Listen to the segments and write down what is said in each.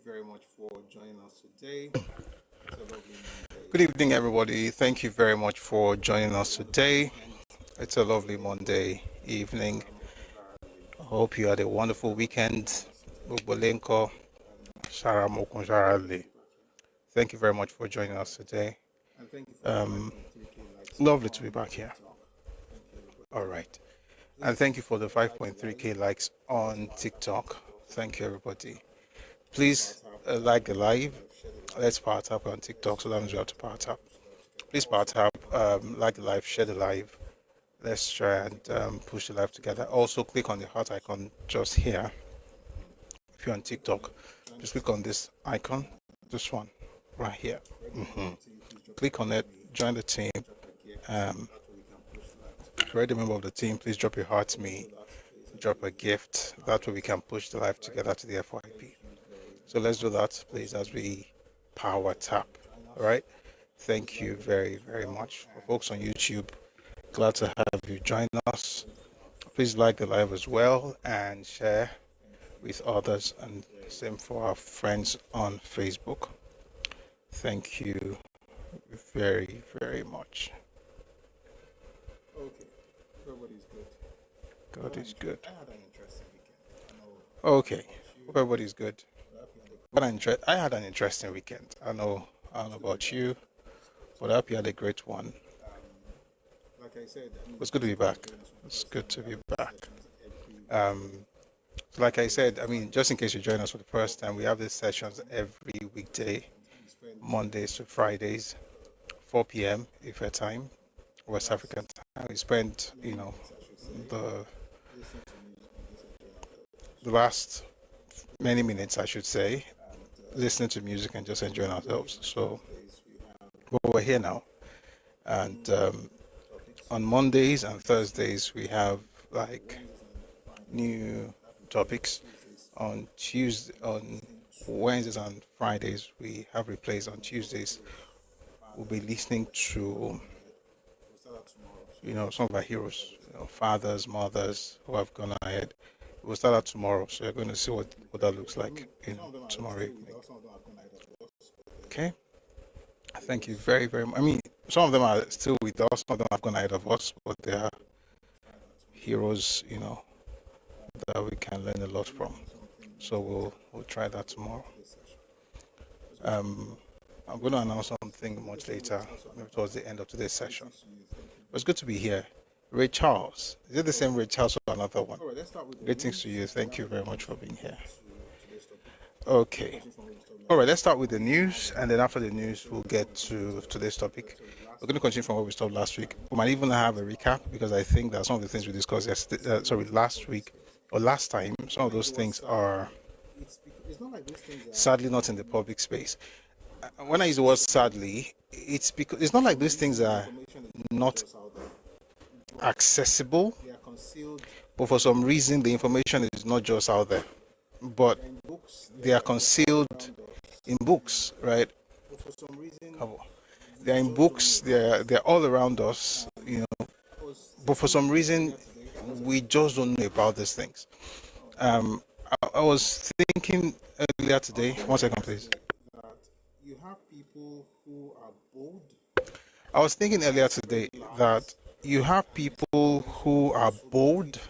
very much for joining us today. It's a lovely Monday. Good evening, everybody. Thank you very much for joining us today. It's a lovely Monday evening. I hope you had a wonderful weekend. Thank you very much for joining us today. And thank you for 5.3K likes. Lovely to be back here. Thank you, everybody. All right. And thank you for the 5.3K likes on TikTok. Thank you, everybody. Please like the live. Let's power tap on TikTok, so that means we have to power tap. Please power tap, like the live, share the live. Let's try and push the live together. Also, click on the heart icon just here. If you're on TikTok, just click on this icon, this one right here. Click on it, join the team. If you're already a member of the team, please drop your heart to me, drop a gift. That way we can push the live together to the FYP. So let's do that, please, as we power tap. All right. Thank you very, very much. For folks on YouTube, glad to have you join us. Please like the live as well and share with others, and same for our friends on Facebook. Thank you very, very much. Okay, everybody's good. God is good. I had an interesting weekend. Okay, hope everybody's good. I had an interesting weekend. I don't know about you, but I hope you had a great one. Like I said, It's good to be back. It's good to be back. Like I said, just in case you join us for the first time, we have these sessions every weekday, Mondays to Fridays, 4 p.m. Ife time, West African time. We spend, the last many minutes, I should say, listening to music and just enjoying ourselves. So, but we're here now, and on Mondays and Thursdays we have like new topics. On Wednesdays and Fridays we have replays. On Tuesdays we'll be listening to some of our heroes, fathers, mothers who have gone ahead. We'll start out tomorrow, so you're going to see what that looks like tomorrow evening. Okay. Thank you very, very much. Some of them are still with us, some of them have gone ahead of us, but they are heroes, that we can learn a lot from. So we'll try that tomorrow. I'm going to announce something much later, maybe towards the end of today's session. It's good to be here. Ray Charles. Is it the same Ray Charles or another one? Greetings to you. Thank you very much for being here. Okay. All right, let's start with the news, and then after the news, we'll get to today's topic. We're going to continue from where we stopped last week. We might even have a recap, because I think that some of the things we discussed last week or last time, some of those things are sadly not in the public space. When I use the word sadly, it's because it's not like these things are not accessible, but for some reason the information is not just out there, but they are concealed in books, right? They're in books, they're all around us, but for some reason we just don't know about these things. I was thinking earlier today, one second please. You have people who are bold. I was thinking earlier today that you have people who are bold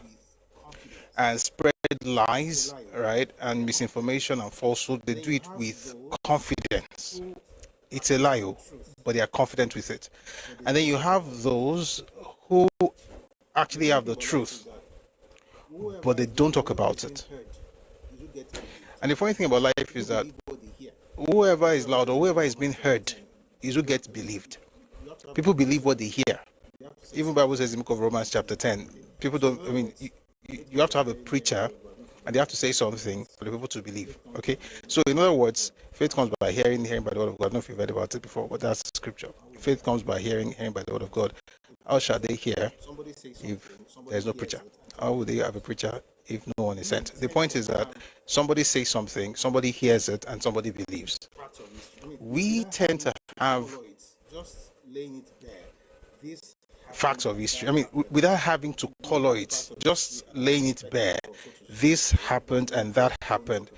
and spread lies, right, and misinformation and falsehood. They do it with confidence. It's a lie, but they are confident with it. And then you have those who actually have the truth, but they don't talk about it. And the funny thing about life is that whoever is loud or whoever is being heard is who gets believed. People believe what they hear. Even the Bible says in the book of Romans chapter 10, people don't, you have to have a preacher and they have to say something for the people to believe. Okay? So in other words, faith comes by hearing, hearing by the word of God. I don't know if you've heard about it before, but that's the scripture. Faith comes by hearing, hearing by the word of God. How shall they hear if there's no preacher? How will they have a preacher if no one is sent? The point is that somebody says something, somebody hears it, and somebody believes. We tend to have facts of history. Without having to color it, just laying it bare. This happened and that happened.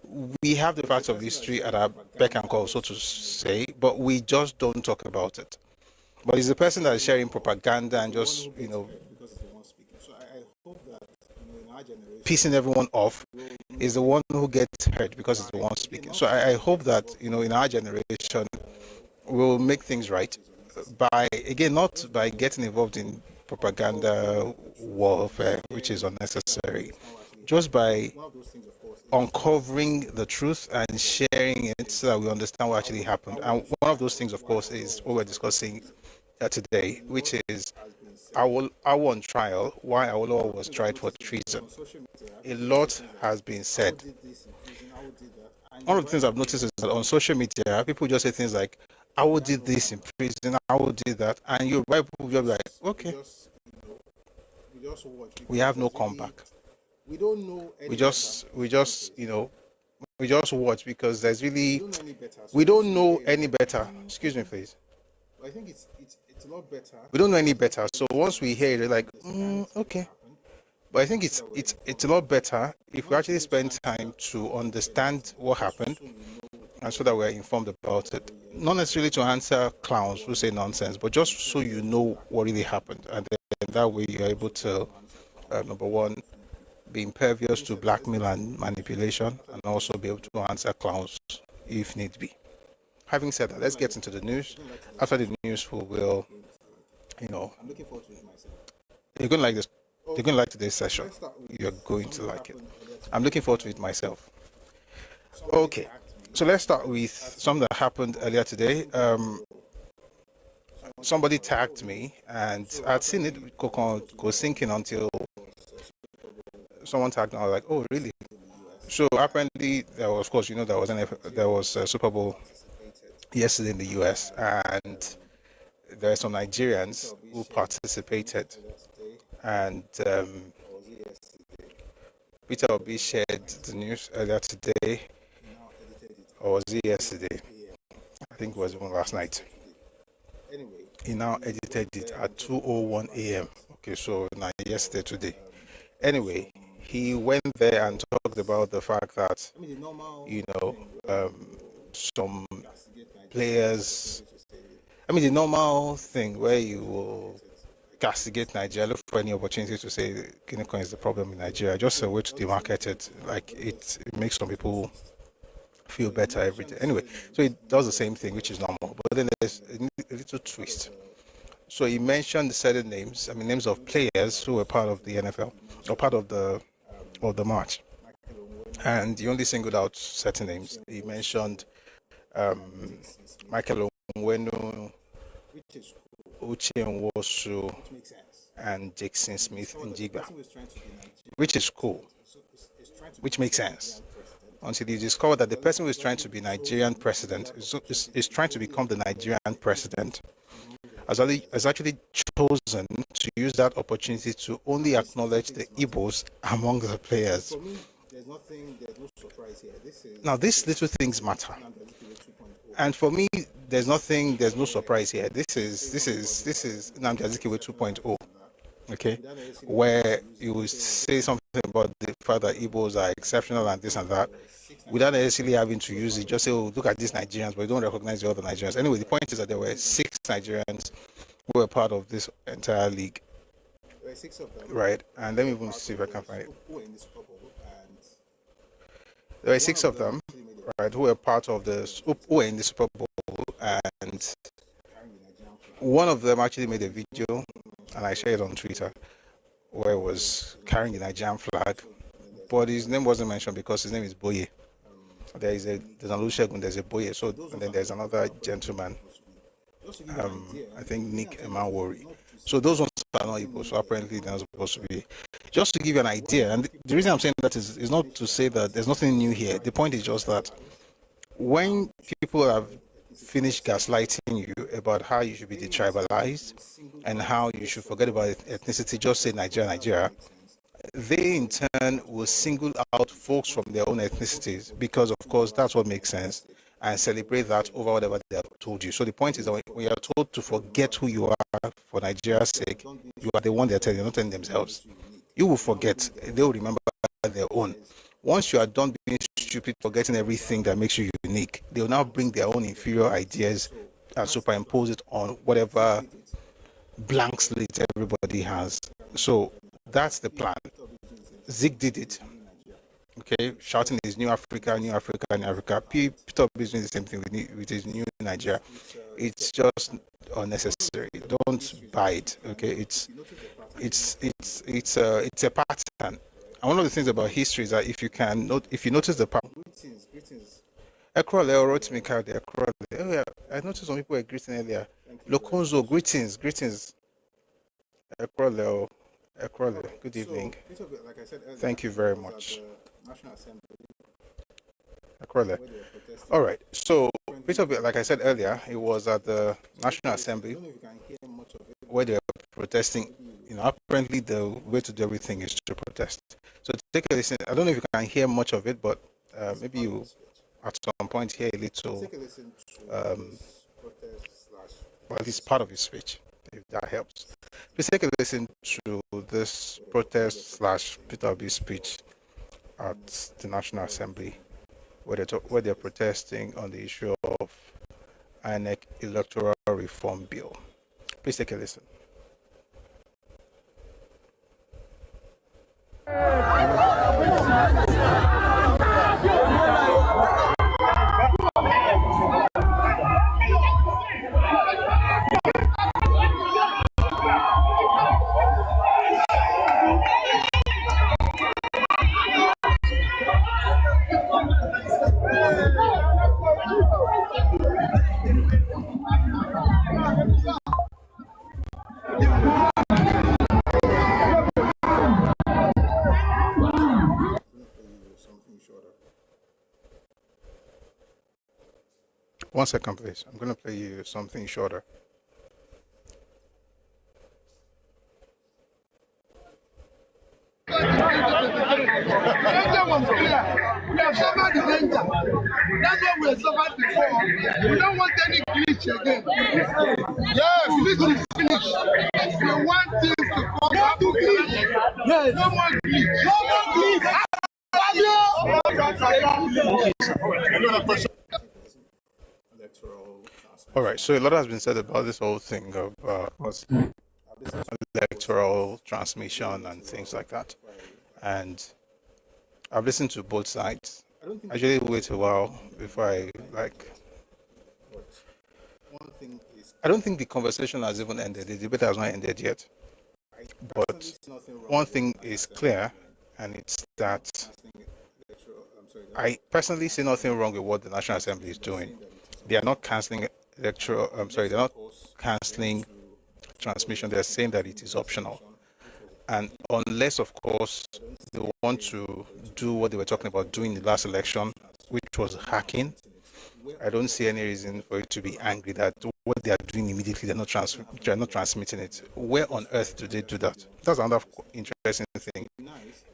we have the facts of history at our beck and call, so to say, but we just don't talk about it. But it's the person that is sharing propaganda and just, because it's the one speaking. So I hope that in our generation, pissing everyone off is the one who gets hurt because it's the one speaking. So I hope that, in our generation, we'll make things right by, again, not by getting involved in propaganda warfare, which is unnecessary, just by uncovering the truth and sharing it so that we understand what actually happened. And one of those things, of course, is what we're discussing today, which is Awolowo on trial, why Awolowo was tried for treason. A lot has been said. One of the things I've noticed is that on social media, people just say things like, Awo did this in prison, Awo did that, and you white people just be like, okay, we have no comeback. we don't know. We just watch because there's really, we don't know any better. Excuse me, please. I think it's a lot better. We don't know any better. So once we hear it, we're like, okay. But I think it's a lot better if we actually spend time to understand what happened, and so that we're informed about it. Not necessarily to answer clowns who say nonsense, but just so you know what really happened, and then that way you're able to, number one, be impervious to blackmail and manipulation, and also be able to answer clowns if need be. Having said that, let's get into the news. After the news, we will, I'm looking forward to it myself. you're going to like this. You're going to like today's session. You're going to like it. I'm looking forward to it myself. Okay, so let's start with something that happened earlier today. Somebody tagged me, and I'd seen it go sinking until someone tagged me. I was like, oh, really? So apparently, there was, of course, there was a Super Bowl yesterday in the US, and there are some Nigerians who participated. And Peter Obi shared the news earlier today, or was it yesterday? I think it was even last night. He now edited it at 2:01 a.m. Okay, so not yesterday, today. Anyway, he went there and talked about the fact that, some players, the normal thing where you will castigate Nigeria, look for any opportunity to say Kinecon is the problem in Nigeria, just a way to demarket it. Like it makes some people feel better every day. Anyway, so it does the same thing, which is normal. But then there's a little twist. So he mentioned certain names, names of players who were part of the NFL or part of the march, and he only singled out certain names. He mentioned Michael Onwenu, Uche Nwosu, and Jackson Smith Njigba, which is cool, which makes sense. Until you discover that the person who is trying to be Nigerian president is trying to become the Nigerian president, has actually chosen to use that opportunity to only acknowledge the Igbos among the players. For me, there's no surprise here. Now, these little things matter. And for me, there's no surprise here. This is Nnamdi Azikiwe 2.0. Okay, where you will say something about the fact that Igbos are exceptional and this and that, without necessarily having to use it. Just say, oh, look at these Nigerians, but you don't recognize the other Nigerians. Anyway, the point is that there were 6 Nigerians who were part of this entire league. There were 6 of them. Right, and let me even see if I can find it. There were 6 of them, right, who were part of who were in the Super Bowl, and one of them actually made a video, and I shared it on Twitter, where it was carrying the Nigerian flag, but his name wasn't mentioned because his name is Boye. There's an Olusegun, there's a Boye, so, and then there's another gentleman, I think Nick Emanwori. So those ones are not Igbo, so apparently they're not supposed to be. Just to give you an idea, and the reason I'm saying that is not to say that there's nothing new here. The point is just that when people have finished gaslighting you about how you should be detribalized and how you should forget about ethnicity, just say Nigeria, they in turn will single out folks from their own ethnicities because, of course, that's what makes sense, and celebrate that over whatever they have told you. So the point is that when you are told to forget who you are for Nigeria's sake, you are the one they're telling, not telling themselves. You will forget. They will remember their own. Once you are done being stupid, forgetting everything that makes you unique. They will now bring their own inferior ideas and superimpose it on whatever blank slate everybody has. So that's the plan. Zeke did it. Okay, shouting his New Africa, New Africa, New Africa. Peter Obi is doing the same thing with his New Nigeria. It's just unnecessary. Don't buy it. Okay, it's a pattern. And one of the things about history is that if you notice the pattern. Greetings. Ekrole wrote to me, Ekrole. Oh yeah, I noticed some people were greeting earlier. Lokonzo, greetings. Ekrole, good evening. So, like I said earlier, Thank you very much. National Assembly. Ekrole. All right. So, like I said earlier, it was at the National Assembly where they were protesting. Apparently the way to do everything is to protest. So take a listen. I don't know if you can hear much of it, but maybe you at some point hear a little. Take a listen to Well, it's part of his speech, if that helps. Please take a listen to this protest / Peter Obi's speech at the National Assembly, where they're protesting on the issue of INEC electoral reform bill. Please take a listen. One second, please. I'm going to play you something shorter. We have suffered the danger. That's what we have suffered before. We don't want any glitch again. Yes, this is finished. We want things to come back. Yes. No more glitch. All right, so a lot has been said about this whole thing of electoral transmission and things like that. And I've listened to both sides. I usually wait a while before I I don't think the conversation has even ended. The debate has not ended yet. But one thing is clear, and it's that I personally see nothing wrong with what the National Assembly is doing. They are not cancelling they're not cancelling transmission. They're saying that it is optional. And unless, of course, they want to do what they were talking about doing the last election, which was hacking, I don't see any reason for you to be angry that what they are doing immediately, they're not transmitting it. Where on earth do they do that? That's another interesting thing.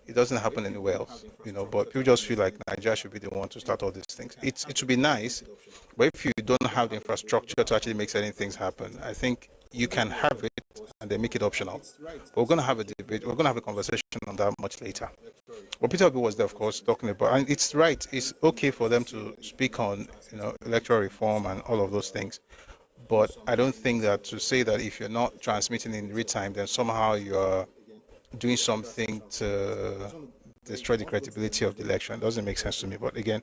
It doesn't happen anywhere else, but people just feel like Nigeria should be the one to start all these things. It should be nice, but if you don't have the infrastructure to actually make certain things happen, I think you can have it and then make it optional. But we're going to have a debate, we're going to have a conversation on that much later. Well, Peter Obi was there, of course, talking about, and it's right, it's okay for them to speak on, electoral reform and all of those things. But I don't think that to say that if you're not transmitting in real time, then somehow you're doing something to destroy the credibility of the election. It doesn't make sense to me. But again,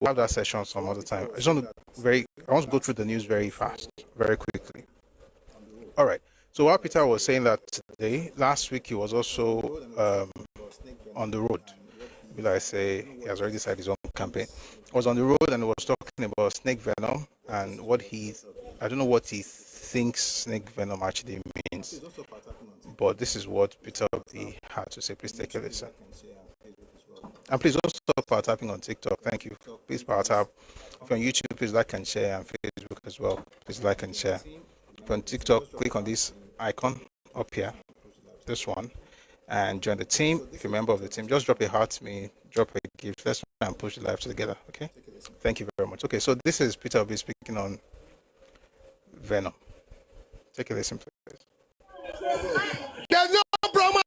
we'll have that session some other time. I want to go through the news very fast, very quickly. All right. So while Peter was saying that today, last week he was also on the road. Like I say, he has already started his own campaign. He was on the road and he was talking about snake venom and I don't know what he thinks snake venom actually means. But this is what Peter Obi had to say. Please take a listen. And please don't stop power tapping on TikTok. Thank you. Please power tap. If you're on YouTube, please like and share, and Facebook as well. Please like and share. If you're on TikTok, click on this icon up here, this one, and join the team. If you're a member of the team, just drop a heart to me, drop a gift. Let's try and push the live together. Okay? Thank you very much. Okay, so this is Peter Obi speaking on venom. Take a listen, please. There's no problem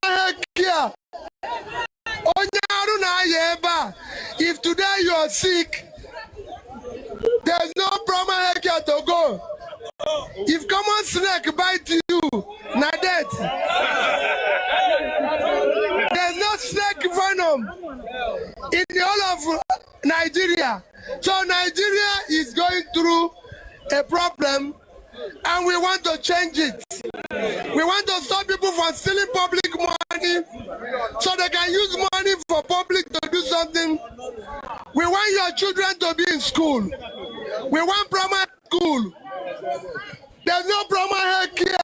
here. Onyaru na yeba. sick, there's no proper healthcare to go. If common snake bite you, na death. There's no snake venom in the whole of Nigeria. So Nigeria is going through a problem and we want to change it. We want to stop people from stealing public money so they can use money for public to do something. We want your children to be in school. We want primary school. There's no primary health care.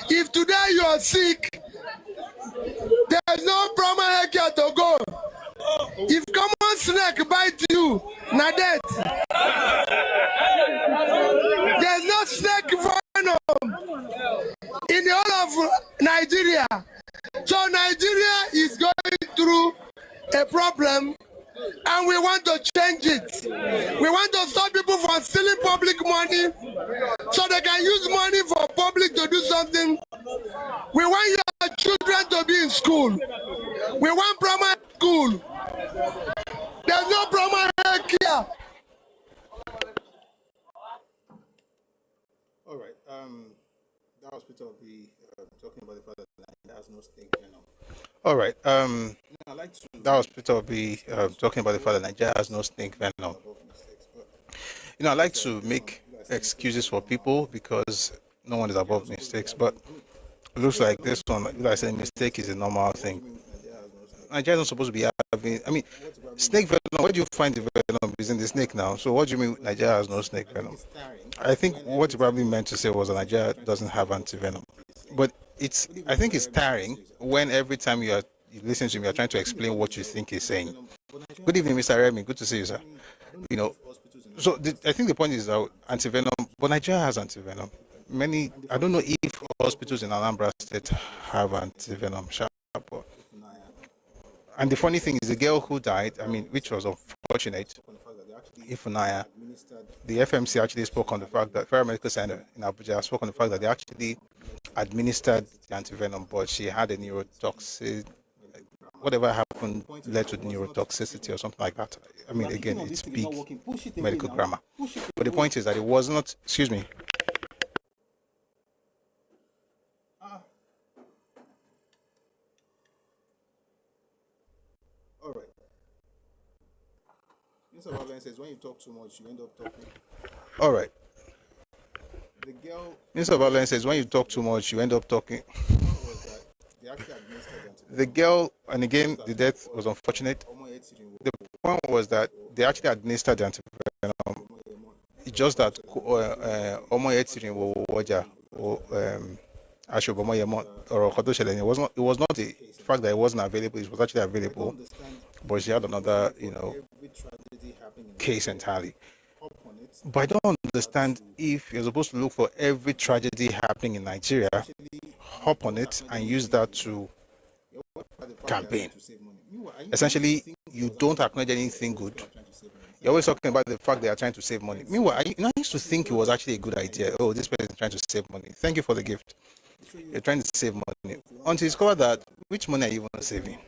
If today you are sick, there's no primary health care to go. If common snake bite you, na death. There's no snake venom in the whole of Nigeria. So Nigeria is going through a problem and we want to change it. We want to stop people from stealing public money so they can use money for public to do something. We want your children to be in school. We want primary school. There's no primary health care. All right. That hospital will be talking about the fact that Nigeria has no snake venom. All right. I'd like to That hospital will be talking about the fact that Nigeria has no snake venom. above mistakes, but I like to make excuses for people because no one is above mistakes, but it looks like this one, like I said, mistake is a normal thing. Nigeria is not supposed to be having, snake venom, where do you find the venom? Is in the snake now. So what do you mean Nigeria has no snake venom? I think what you probably meant to say was that Nigeria doesn't have anti-venom. But I think it's tiring when every time you listen to him, you're trying to explain what you think he's saying. Good evening, Mr. Remy. Good to see you, sir. So I think the point is that anti-venom, but Nigeria has anti-venom. I don't know if hospitals in Anambra State have anti-venom. And the funny thing is, the girl who died, which was unfortunate, Ifunaya, the FMC actually spoke on the fact that Federal Medical Center in Abuja spoke on the fact that they actually administered the antivenom, but she had a neurotoxic. Whatever happened led to neurotoxicity or something like that. Again, it's big medical grammar. But the point is that it was not. Excuse me. all right. Mr. Valentine says when you talk too much, you end up talking. All right. The girl. Mr. Valentine says when you talk too much, you end up talking. Was that they actually administered antivenom. The girl, and again, the death was unfortunate. The point was that they actually administered the antivenom. It's just that it was not the fact that it wasn't available, it was actually available, but she had another case entirely. But I don't understand if you're supposed to look for every tragedy happening in Nigeria, hop on it and use that to campaign. Essentially, you don't acknowledge anything good. You're always talking about the fact they are trying to save money. Meanwhile, I used to think it was actually a good idea. Oh, this person is trying to save money. Thank you for the gift. You're trying to save money. Until you discover that, which money are you even saving?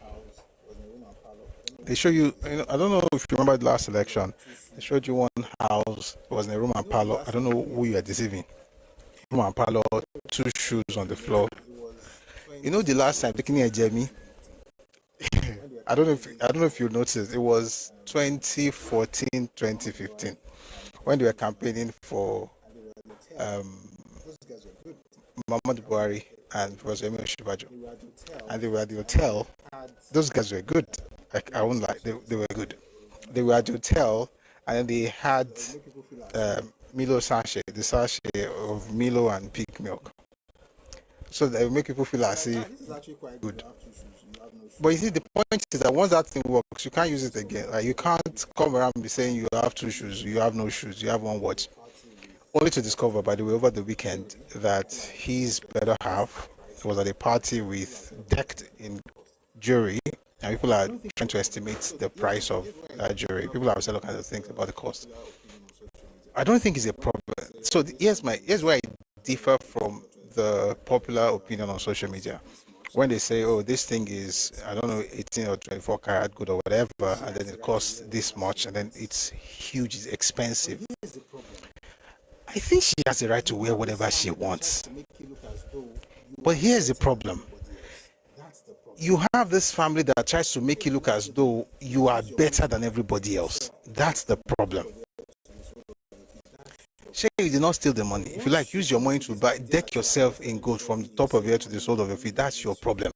They show you, I don't know if you remember the last election. They showed you one house, it was in a room and parlor. I don't know who you are deceiving. Room and parlor, 2 shoes on the floor. The last time taking a Jamie, I don't know if you noticed, it was 2014, 2015 when they were campaigning for Muhammadu Buhari and Professor Emil Shibajo, and they were at the hotel. Those guys were good. I won't lie, they were good. They were at the hotel, and then they had Milo sachet, the sachet of Milo and pig milk. So they make people feel as if good. But you see, the point is that once that thing works, you can't use it again. Like, you can't come around and be saying you have 2 shoes, you have no shoes, you have 1 watch. Only to discover, by the way, over the weekend, that his better half was at a party with decked in jewelry, and people are trying to estimate the price of that jewelry. People are saying all kinds of things about the cost. I don't think it's a problem. So here's where I differ from the popular opinion on social media. when they say, oh, this thing is, I don't know, 18 or 24 karat good or whatever, and then it costs this much, and then it's huge, it's expensive. I think she has the right to wear whatever she wants. But here's the problem. You have this family that tries to make you look as though you are better than everybody else. That's the problem. Sure, you did not steal the money. If you like, use your money to deck yourself in gold from the top of your head to the sole of your feet. That's your problem.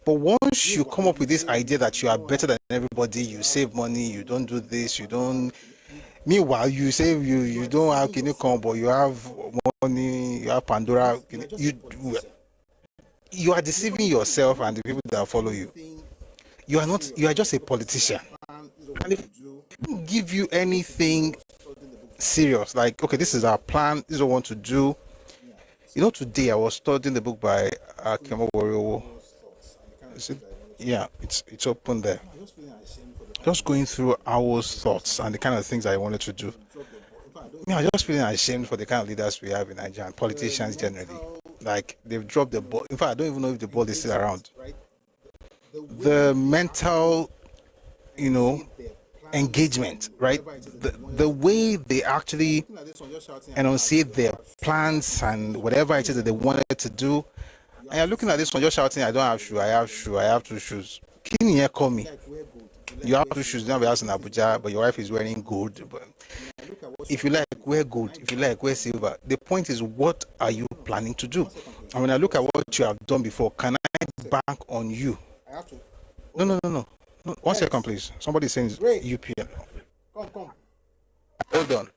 But once you come up with this idea that you are better than everybody, you save money, you don't do this, you don't. Meanwhile, you save, you don't have any combo, you have money, you have Pandora. You are deceiving yourself and the people that follow you. You are not. You are just a politician. And if they don't give you anything serious, like, okay, this is our plan, this is what we want to do. You know, today I was studying the book by Awolowo. Yeah, it's open there. Just going through our thoughts and the kind of things I wanted to do. I'm just feeling ashamed for the kind of leaders we have in Nigeria and politicians generally. Like, they've dropped the ball. In fact, I don't even know if the ball is still around. The mental, engagement, right? The way they actually enunciate their plans and whatever it is that they wanted to do. And you're looking at this one, just shouting, I don't have shoes, I have shoes, I have 2 shoes. Can you call me? You have 2 shoes, you have a house in Abuja, but your wife is wearing gold. But if you like, wear gold. If you like, wear silver. The point is, what are you planning to do? And when I look at what you have done before, can I bank on you? No. 1 second, please. Somebody's saying UPN. Come. Hold on. Hold on.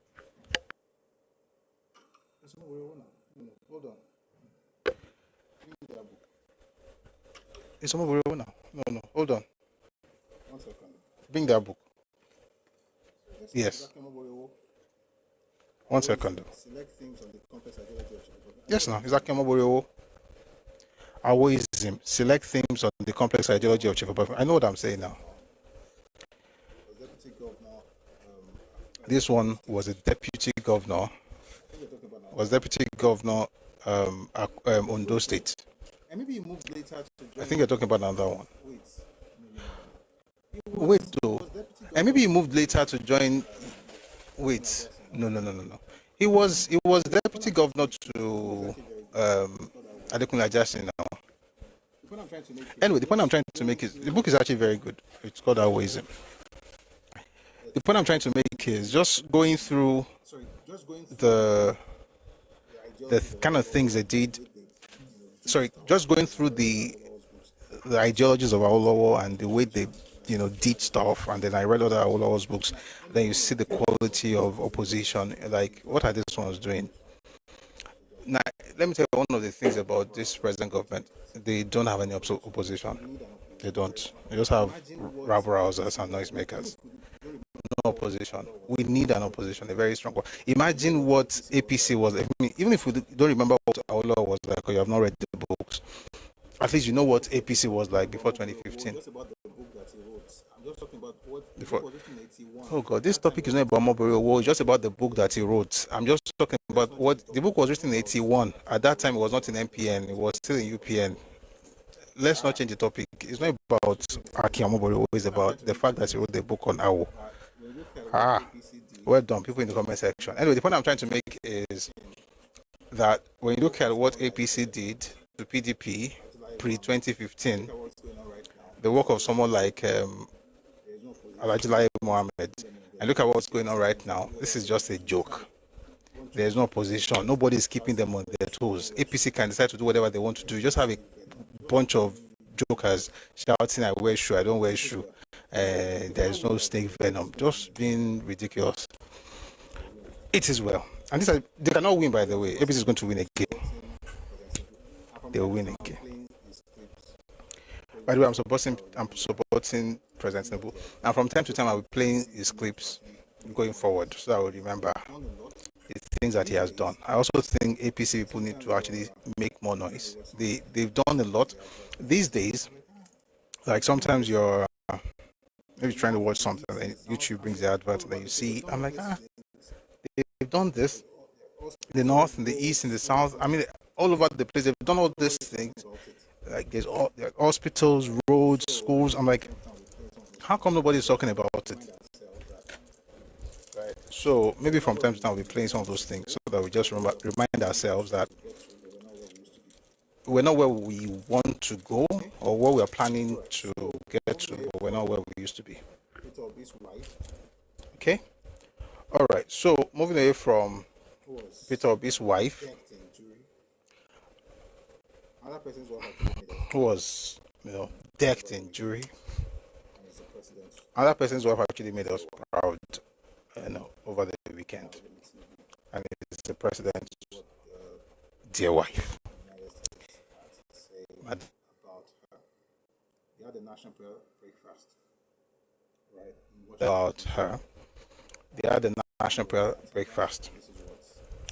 It's someone now. No. Hold on. 1 second. Bring that book. Yes. 1 second. Select themes on the complex ideology of Yes, now. Is that Awolowo? Awoism. Select themes on the complex ideology of Chief. I know what I'm saying now. This one was a deputy governor. Was deputy governor Ondo State. And maybe you moved later to join. I think you're talking about another one. Wait, though. And maybe you moved later to join. Wait. No. He was deputy governor to Adekunle Ajasin now. Anyway, the point I'm trying to make is the book is actually very good. It's called Awoism. The point I'm trying to make is just going through the kind of things they did. Just going through the ideologies of Awolowo and the way they did stuff, and then I read other Awolowo's books. Then you see the quality of opposition. Like, what are these ones doing? Now, let me tell you one of the things about this present government. They don't have any opposition. They don't. They just have rabble-rousers and noisemakers. No opposition. We need an opposition, a very strong one. Imagine what APC was. I mean, even if we don't remember what Awolowo was like, or you have not read the books, at least you know what APC was like before 2015. Oh God, this topic is not about Awolowo. It's just about the book that he wrote. I'm just talking about what the book was written in 81. At that time, it was not in MPN. It was still in UPN. Let's not change the topic. It's not about Aki Awolowo. It's about the fact that he wrote the book on Awo. Well done, people in the comment section. Anyway, the point I'm trying to make is that when you look at what APC did to PDP pre-2015, the work of someone like Alhaji Lai Mohammed, and look at what's going on right now, this is just a joke. There's no opposition. Nobody is keeping them on their toes. APC can decide to do whatever they want to do. You just have a bunch of jokers shouting, I wear shoe, I don't wear shoe. There's no snake venom. Just being ridiculous. It is well. And they cannot win, by the way. APC is going to win again. They will win again. By the way, I'm supporting President Tinubu. And from time to time, I'll be playing his clips going forward, so I will remember the things that he has done. I also think APC people need to actually make more noise. They've done a lot. These days, like sometimes you're maybe trying to watch something, and YouTube brings the advert, and then you see, I'm like, they've done this. In the north, in the east, in the south, I mean, all over the place, they've done all these things. like there's all there are hospitals, roads, schools. I'm like, how come nobody's talking about it? Right. So maybe from time to time we'll be playing some of those things so that we just remind ourselves that we're not where we want to go or where we are planning to get to, but we're not where we used to be. Okay. All right. So moving away from Peter Obi's wife, who was, decked in jewelry. Another person's wife actually made us proud, over the weekend, and it's the president's dear wife. About her. They had a national prayer breakfast, right? About her, they had a national prayer breakfast,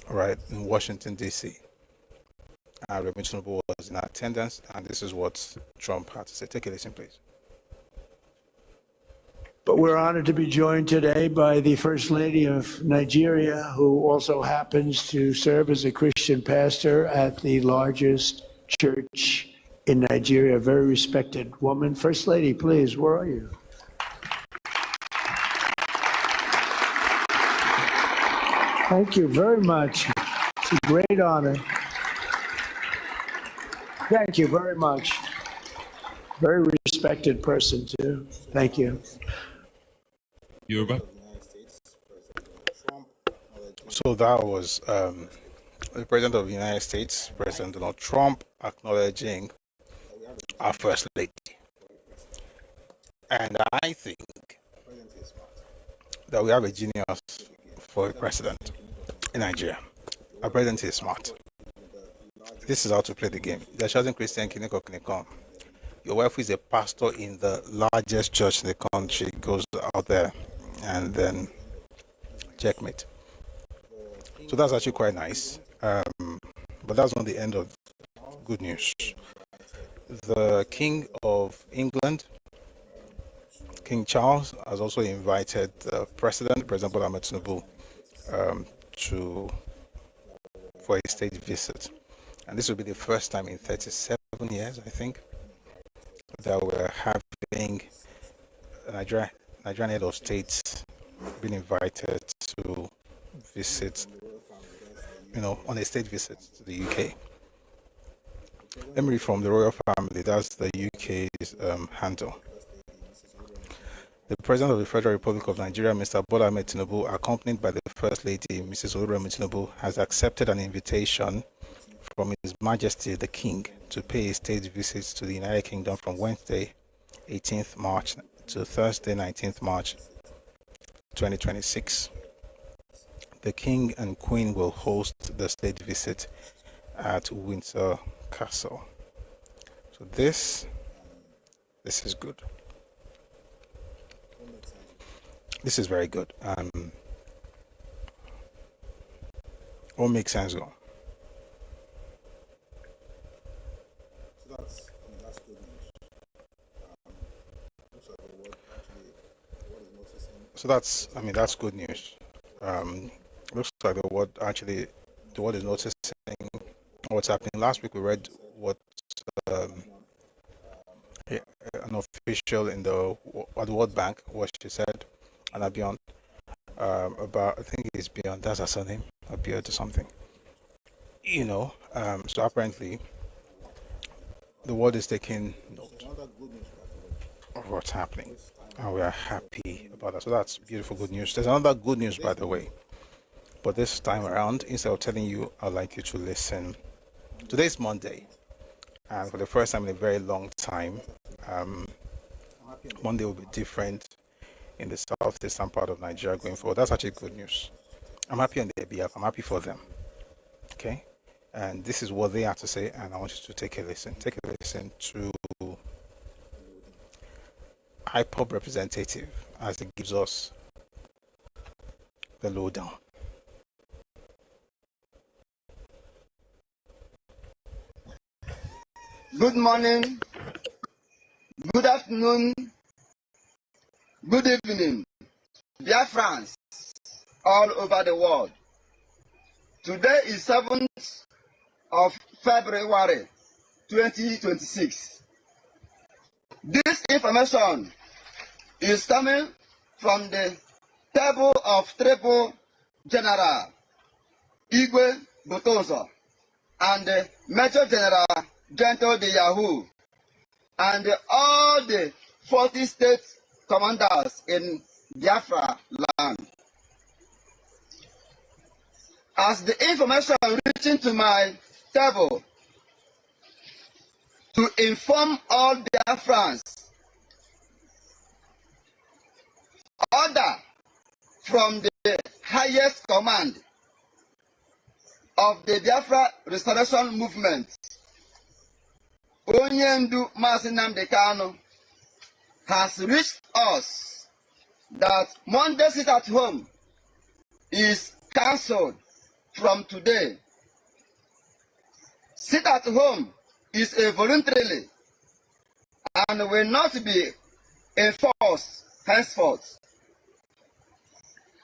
right, in Washington D.C. And Reverend Tinubu was in attendance, and this is what Trump had to say. Take a listen, please. But we're honored to be joined today by the First Lady of Nigeria, who also happens to serve as a Christian pastor at the largest church in Nigeria, a very respected woman. First Lady, please, where are you? Thank you very much. It's a great honor. Thank you very much. Very respected person, too. Thank you. Yoruba. So that was the President of the United States, President Donald Trump, acknowledging our First Lady. And I think that we have a genius for a president in Nigeria. Our president is smart. This is how to play the game. They're shouting Christian Kineko Kinekon. Your wife is a pastor in the largest church in the country, goes out there and then checkmate. So that's actually quite nice. But that's not the end of good news. The King of England, King Charles, has also invited the President Bola Ahmed Tinubu, for a state visit. And this will be the first time in 37 years, I think, that we're having Nigerian head of states being invited to visit, on a state visit to the UK. Let me read from the royal family. That's the UK's handle. The President of the Federal Republic of Nigeria, Mr. Bola Ahmed Tinubu, accompanied by the First Lady, Mrs. Oluremi Tinubu, has accepted an invitation from His Majesty the King to pay a state visit to the United Kingdom from Wednesday, 18th March to Thursday, 19th March 2026. The King and Queen will host the state visit at Windsor Castle. So this is good. This is very good. All makes sense though. So that's good news. Looks like the world is noticing what's happening. Last week we read what an official at the World Bank, what she said, and beyond about, I think it's beyond, that's her surname, Abiod or something. So apparently the world is taking note of what's happening, and we are happy about that. So that's beautiful good news. There's another good news, by the way, but this time around, instead of telling you, I'd like you to listen. Today's Monday, and for the first time in a very long time, Monday will be different in the southeastern part of Nigeria going forward. That's actually good news. I'm happy on their behalf. I'm happy for them. Okay? And this is what they have to say, and I want you to take a listen. Take a listen to IPOB representative as it gives us the lowdown. Good morning, good afternoon, good evening, dear friends all over the world. Today is 7th of February 2026. This information is coming from the table of Triple General Igwe Botozo and Major General Gento de Yahoo and all the 40 state commanders in Biafra land. As the information reaching to my table to inform all Biafrans, order from the highest command of the Biafra Restoration Movement, Onyendu Mazi Nnamdi Kanu, has reached us that Monday sit at home is cancelled from today. Sit at home is a voluntarily and will not be enforced henceforth.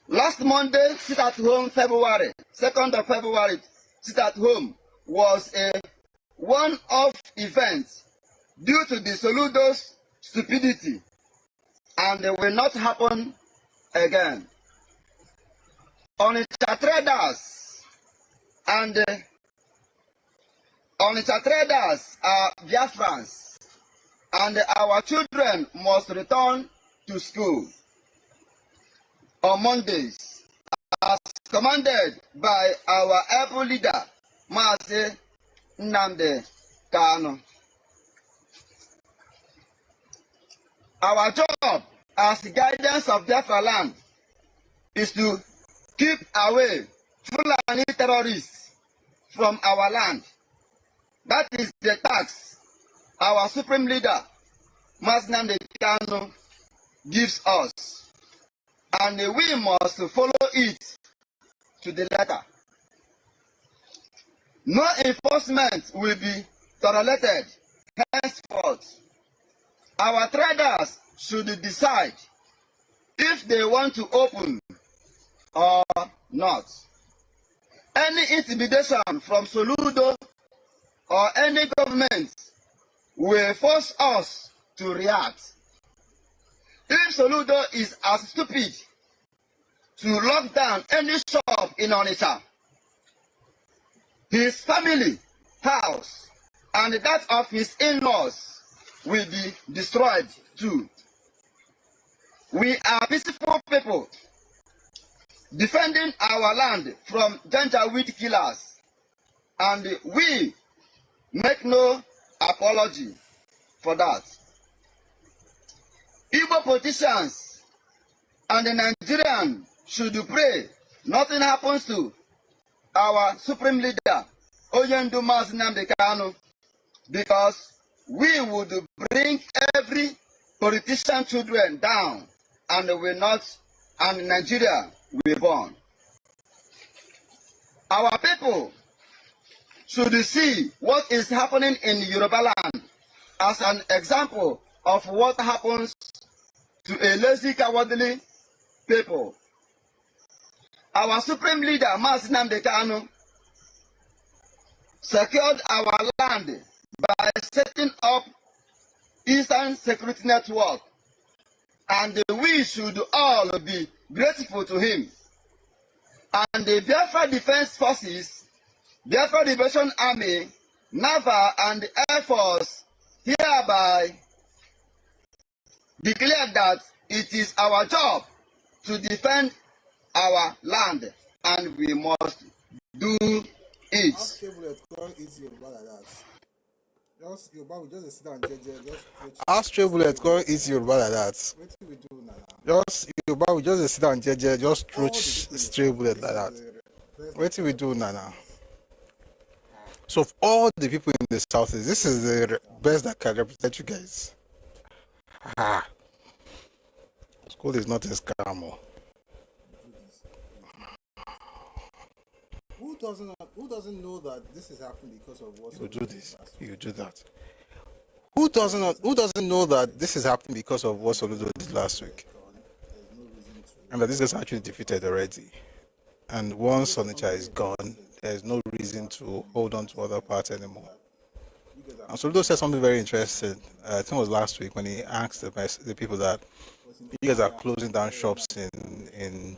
Last Monday, sit at home, February 2nd of February, sit at home was a one-off event due to the Soludo's stupidity, and it will not happen again. Onitsha traders and Onitsha traders are Biafrans, and our children must return to school on Mondays, as commanded by our able leader, Mazi Nnamdi Kanu. Our job as guardians of Biafra land is to keep away Fulani terrorists from our land. That is the task our supreme leader, Mazi Nnamdi Kanu, gives us, and we must follow it to the letter. No enforcement will be tolerated henceforth. Our traders should decide if they want to open or not. Any intimidation from Soludo or any government will force us to react. If Soludo is as stupid to lock down any shop in Onitsha, his family, house, and that of his in-laws will be destroyed too. We are peaceful people defending our land from Janjaweed killers, and we make no apology for that. Igbo politicians and the Nigerian should pray nothing happens to our supreme leader, Onyendu Mazi Nnamdi Kanu, because we would bring every politician children down, and will not, and Nigeria will burn. Our people should see what is happening in Yoruba land as an example of what happens to a lazy, cowardly people. Our supreme leader, Mazi Nnamdi Kanu, secured our land by setting up Eastern Security Network, and we should all be grateful to him. And the Biafra Defense Forces, Biafra Liberation Army, Naval and Air Force hereby declare that it is our job to defend our land, and we must do it. Ask Yoruba like that. Just Yoruba, we just sit down, just Ask Tribulate, go eat Yoruba like that. what do we do now? Just Yoruba, we just sit down, just roach Tribulate like that. What do we do now? So, of all the people in the Southeast, this is the best that can represent you guys. Ah, school is not a scam. Oh. Who doesn't know that this is happening because of what You do this, you do that. Who doesn't know that this is happening because of what Soludo did last week? And that this is actually defeated already. And once Onitsha is gone, there is no reason to hold on to other parts anymore. And Soludo said something very interesting. I think it was last week when he asked the people that you guys are closing down shops in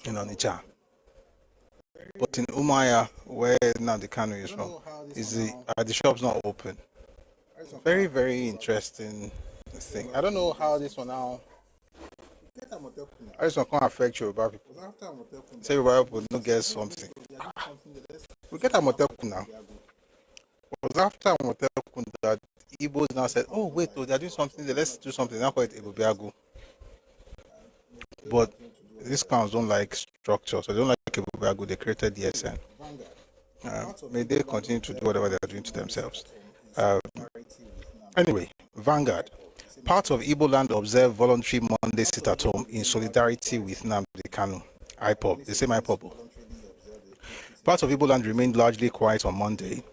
Onitsha. But in Umaya, where now the Kano is from, are the shops not open? Very, very interesting thing. I don't know how this one now. How this one can't affect Yoruba people. Say Yoruba people don't get something. We get Amotekun now. It was after Amotekun that Igbos now said, oh wait, they're doing something, let's do something. Now call it Ebobiagu. But these clowns don't like structure, so they don't like Ebobiagu. They created the SN. May they continue to do whatever they're doing to themselves. Anyway, Vanguard. Parts of Igbo land observe voluntary Monday sit-at-home in solidarity with Nnamdi Kanu. IPOB, the same IPOB. Parts of Igbo land remained largely quiet on Monday,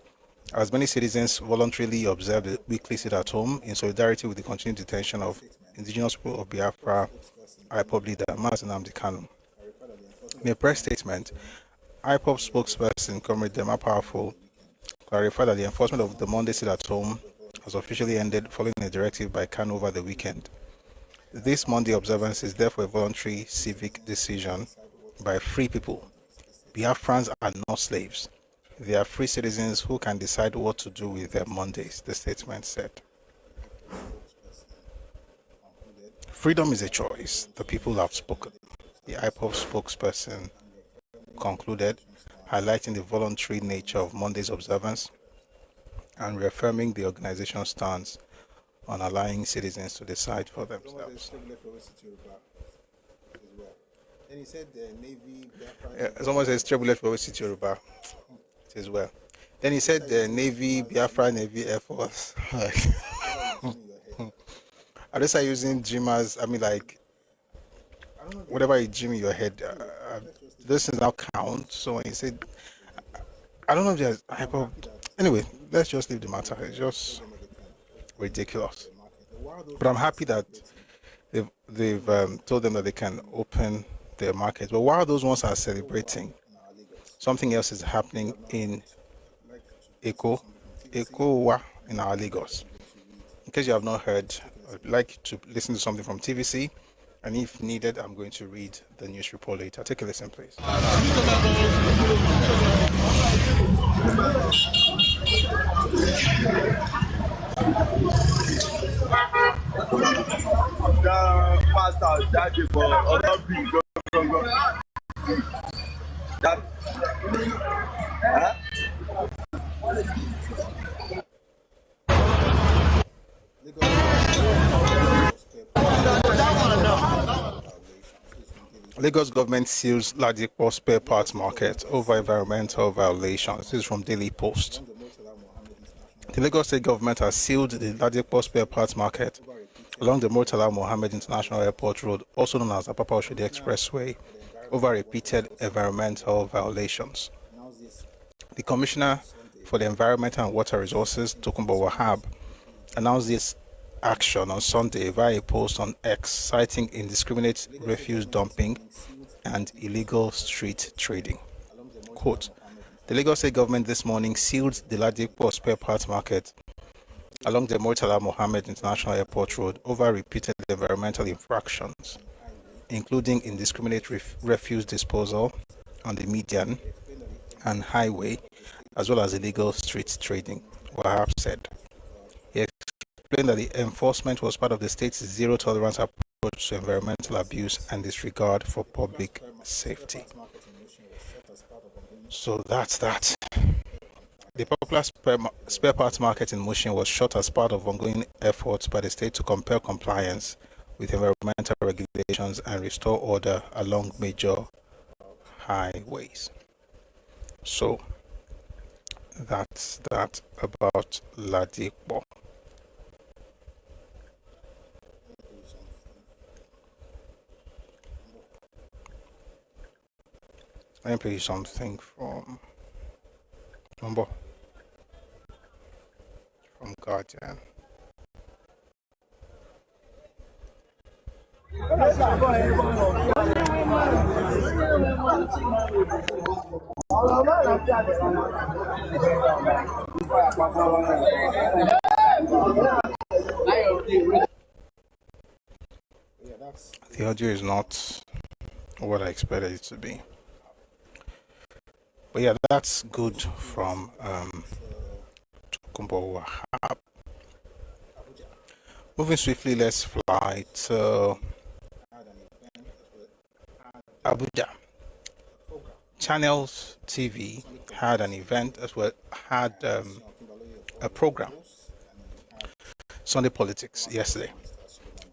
as many citizens voluntarily observed the weekly sit-at-home in solidarity with the continued detention of indigenous people of Biafra IPOB leader Mazi Nnamdi Kanu. In a press statement, IPOB spokesperson Comrade Dema Powerful clarified that the enforcement of the Monday sit-at-home has officially ended following a directive by Kanu over the weekend. This Monday observance is therefore a voluntary civic decision by free people. Biafrans are not slaves. They are free citizens who can decide what to do with their Mondays, the statement said. Freedom is a choice. The people have spoken. The IPOB spokesperson concluded, highlighting the voluntary nature of Monday's observance and reaffirming the organization's stance on allowing citizens to decide for themselves. Then he said the Navy, Biafra. Someone says turbulent for City Yoruba. It is well. Then he said the Navy, Biafra, Navy, Air Force. Are they start using dreamers? I mean, like, whatever you dream in your head, this is now count. So when he said, I don't know if there's hyper. Anyway, let's just leave the matter. It's just ridiculous. But I'm happy that they've told them that they can open their market. But while those ones are celebrating, something else is happening in Ekowa in our Lagos. In case you have not heard, I'd like to listen to something from TVC, and if needed, I'm going to read the news report later. Take a listen, please. Lagos government seals Ladipo spare parts market over environmental violations. This is from Daily Post. The Lagos State government has sealed the Ladipo spare parts market along the Murtala Mohammed International Airport Road, also known as Apapa Oshodi Expressway, over repeated environmental violations. The Commissioner for the Environment and Water Resources, Tokunbo Wahab, announced this action on Sunday via a post on X, citing indiscriminate refuse dumping and illegal street trading. Quote, the Lagos State government this morning sealed the Ladipo spare parts market along the Murtala Mohammed International Airport Road over repeated environmental infractions, including indiscriminate refuse disposal on the median and highway, as well as illegal street trading, Wahab said. He explained that the enforcement was part of the state's zero-tolerance approach to environmental abuse and disregard for public safety. So that's that. The popular spare parts market in Mushin was shut as part of ongoing efforts by the state to compel compliance with environmental regulations and restore order along major highways. So that's that about Ladipo. Let me play you something from Number from Guardian. The audio is not what I expected it to be. But yeah, that's good from Tokunbo Wahab. Moving swiftly, let's fly to Abuja. Channels TV had an event as well, had a program, Sunday Politics, yesterday.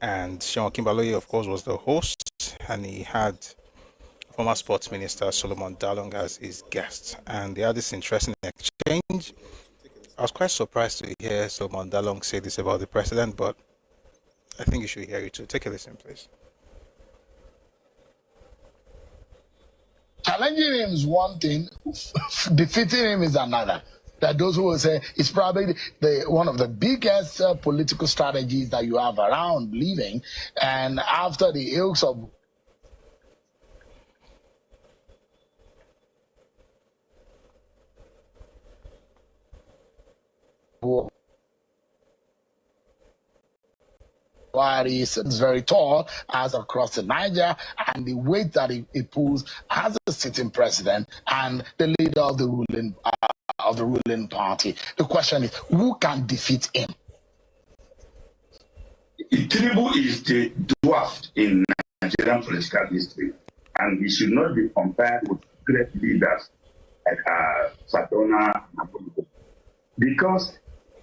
And Sean Kimbaloye, of course, was the host, and he had former sports minister Solomon Dalong as his guest. And they had this interesting exchange. I was quite surprised to hear Solomon Dalong say this about the president, but I think you should hear it too. Take a listen, please. Challenging him is one thing, defeating him is another. That those who will say it's probably one of the biggest political strategies that you have around living. And after the ilks of war, is very tall as across the Niger, and the weight that he pulls as a sitting president and the leader of the ruling party. The question is, who can defeat him? Tinubu is the dwarf in Nigerian political history, and he should not be compared with great leaders like Sadona Napolitano, because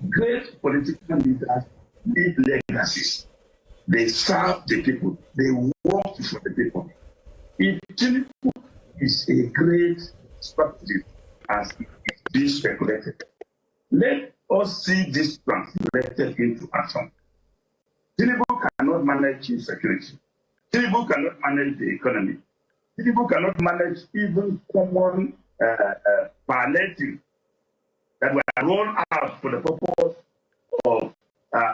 great political leaders leave legacies. They serve the people. They work for the people. If Tinubu is a great strategist as it is being speculated, let us see this translated into action. Tinubu cannot manage insecurity. Tinubu cannot manage the economy. Tinubu cannot manage even common palliative that were rolled out for the purpose of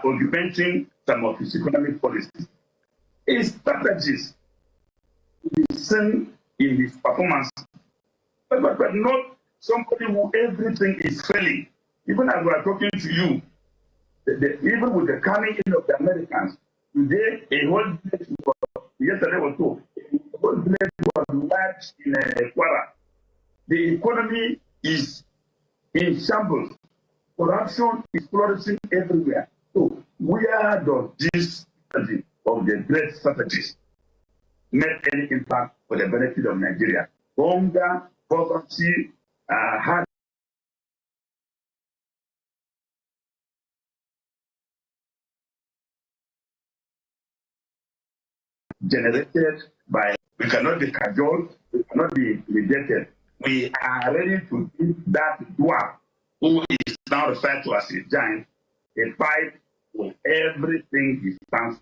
augmenting some of his economic policies. His strategies will be seen in his performance, but not somebody who everything is failing. Even as we are talking to you, even with the coming in of the Americans, today a whole village yesterday was told, a whole village was wiped in Kwara. The economy is in shambles. Corruption is flourishing everywhere. So where does this strategy of the great strategies make any impact for the benefit of Nigeria? Hunger, poverty, hard generated by, we cannot be cajoled, we cannot be rejected. We are ready to give that dwarf, who is now referred to as a giant, a fight with everything he stands.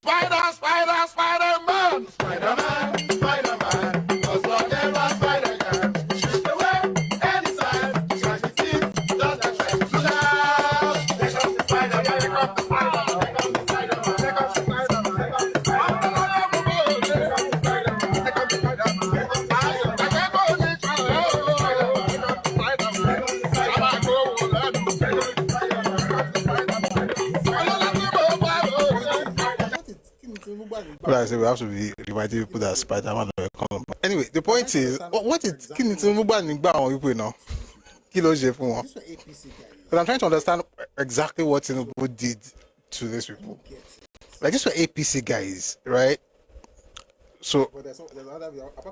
Spider-Man! Spider-Man! Spider-Man! Does whatever spider can. Shoot away anytime. Try to see, does not try to do that. There comes the Spider-Man. There comes the Spider-Man. There comes the Spider-Man. There comes the Spider-Man. There comes the Spider-Man. There comes the Spider-Man. There comes the Spider-Man. There comes the Well, I say we have to be reminding people that Spider-Man will come. Anyway, the point is, what is Tinubu people now? But I'm trying to understand exactly what Tinubu did to these people. Like, these were APC guys, right? So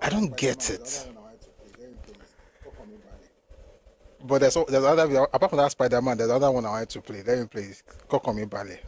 I don't get it. But there's other, apart from that Spider-Man, there's another one I wanted to play. Let me play Kokomi Ballet.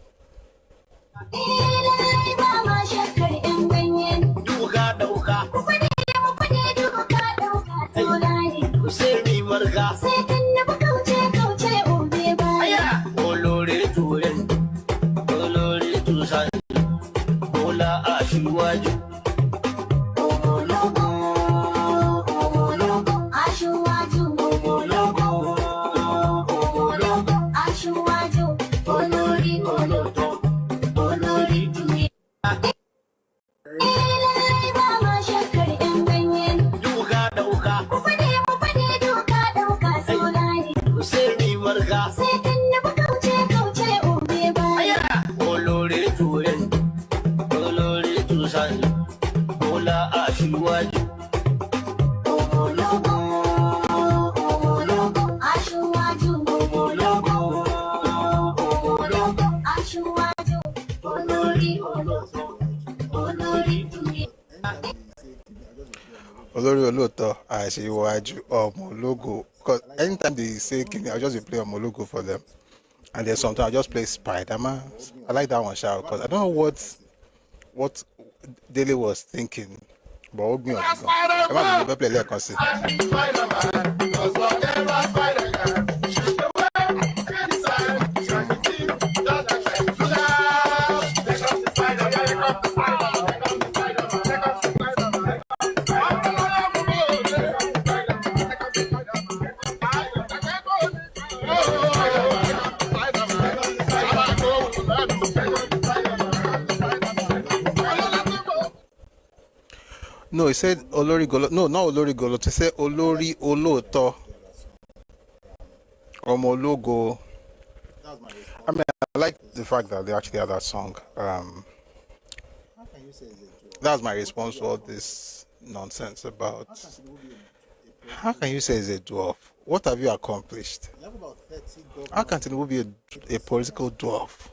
Olori Oloto, Ashiwaju, Omologo. Because anytime they say Kini, I'll just play Omologo for them. And then sometimes I'll just play Spider-Man. I like that one, Shao, because I don't know what Daily was thinking. But what me on play like see. No, he said Olori Golo. No, not Olori Golo. He said Olori Oloto. Omologo. I mean, I like the fact that they actually had that song. That's my response to all this nonsense about. How can you say it's a dwarf? What have you accomplished? How can Tinubu be a political dwarf?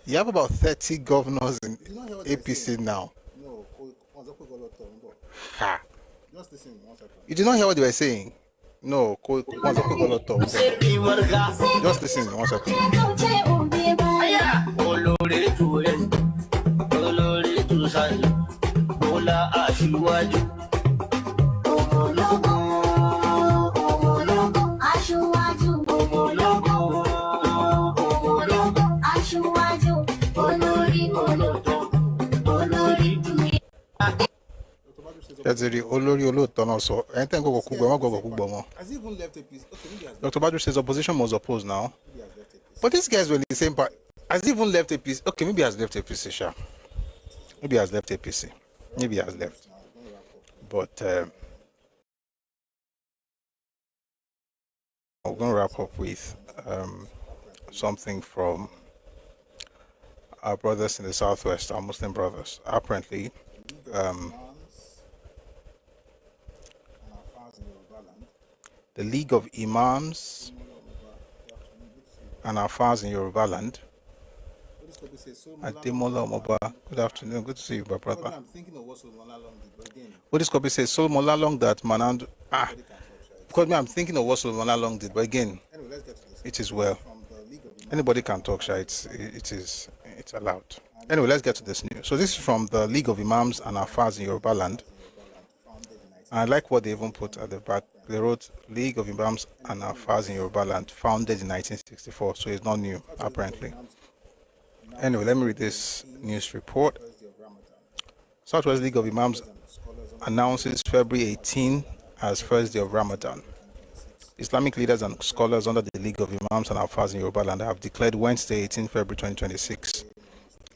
You have about 30 governors in APC now. Ha. Just listen 1 second. You did not hear what they were saying? No. Just listen 1 second. That's the Olori Oloto now. So anything go Kugbo. Has he even left a piece? Okay, maybe Dr. Badru says opposition must oppose now. But these guys were in the same part. Has he even left a piece? Okay, maybe he has left a piece, Sha. Maybe he has left a piece. Maybe he has left. But we're going to wrap up with something from our brothers in the Southwest, our Muslim brothers. Apparently, the League of Imams and Afars in Yoruba land. Ademola Omoba, good afternoon. Good to see you, my brother. I'm thinking of what Solomon Lalong did, but again, What this copy says, Solomon Lalong that Manand. Because me, I'm thinking of what Solomon Lalong did, but again, anyway, let's get to this. it is well. From the League of Imams. Anybody can talk, Sha. It's allowed. Anyway, let's get to this news. So this is from the League of Imams and Afars in Yoruba land. And I like what they even put at the back. They wrote League of Imams and Afars in Yoruba land, founded in 1964. So it's not new, apparently. Anyway, let me read this news report. Southwest League of Imams announces February 18 as first day of Ramadan. Islamic leaders and scholars under the League of Imams and Afars in Yoruba land have declared Wednesday, 18 February 2026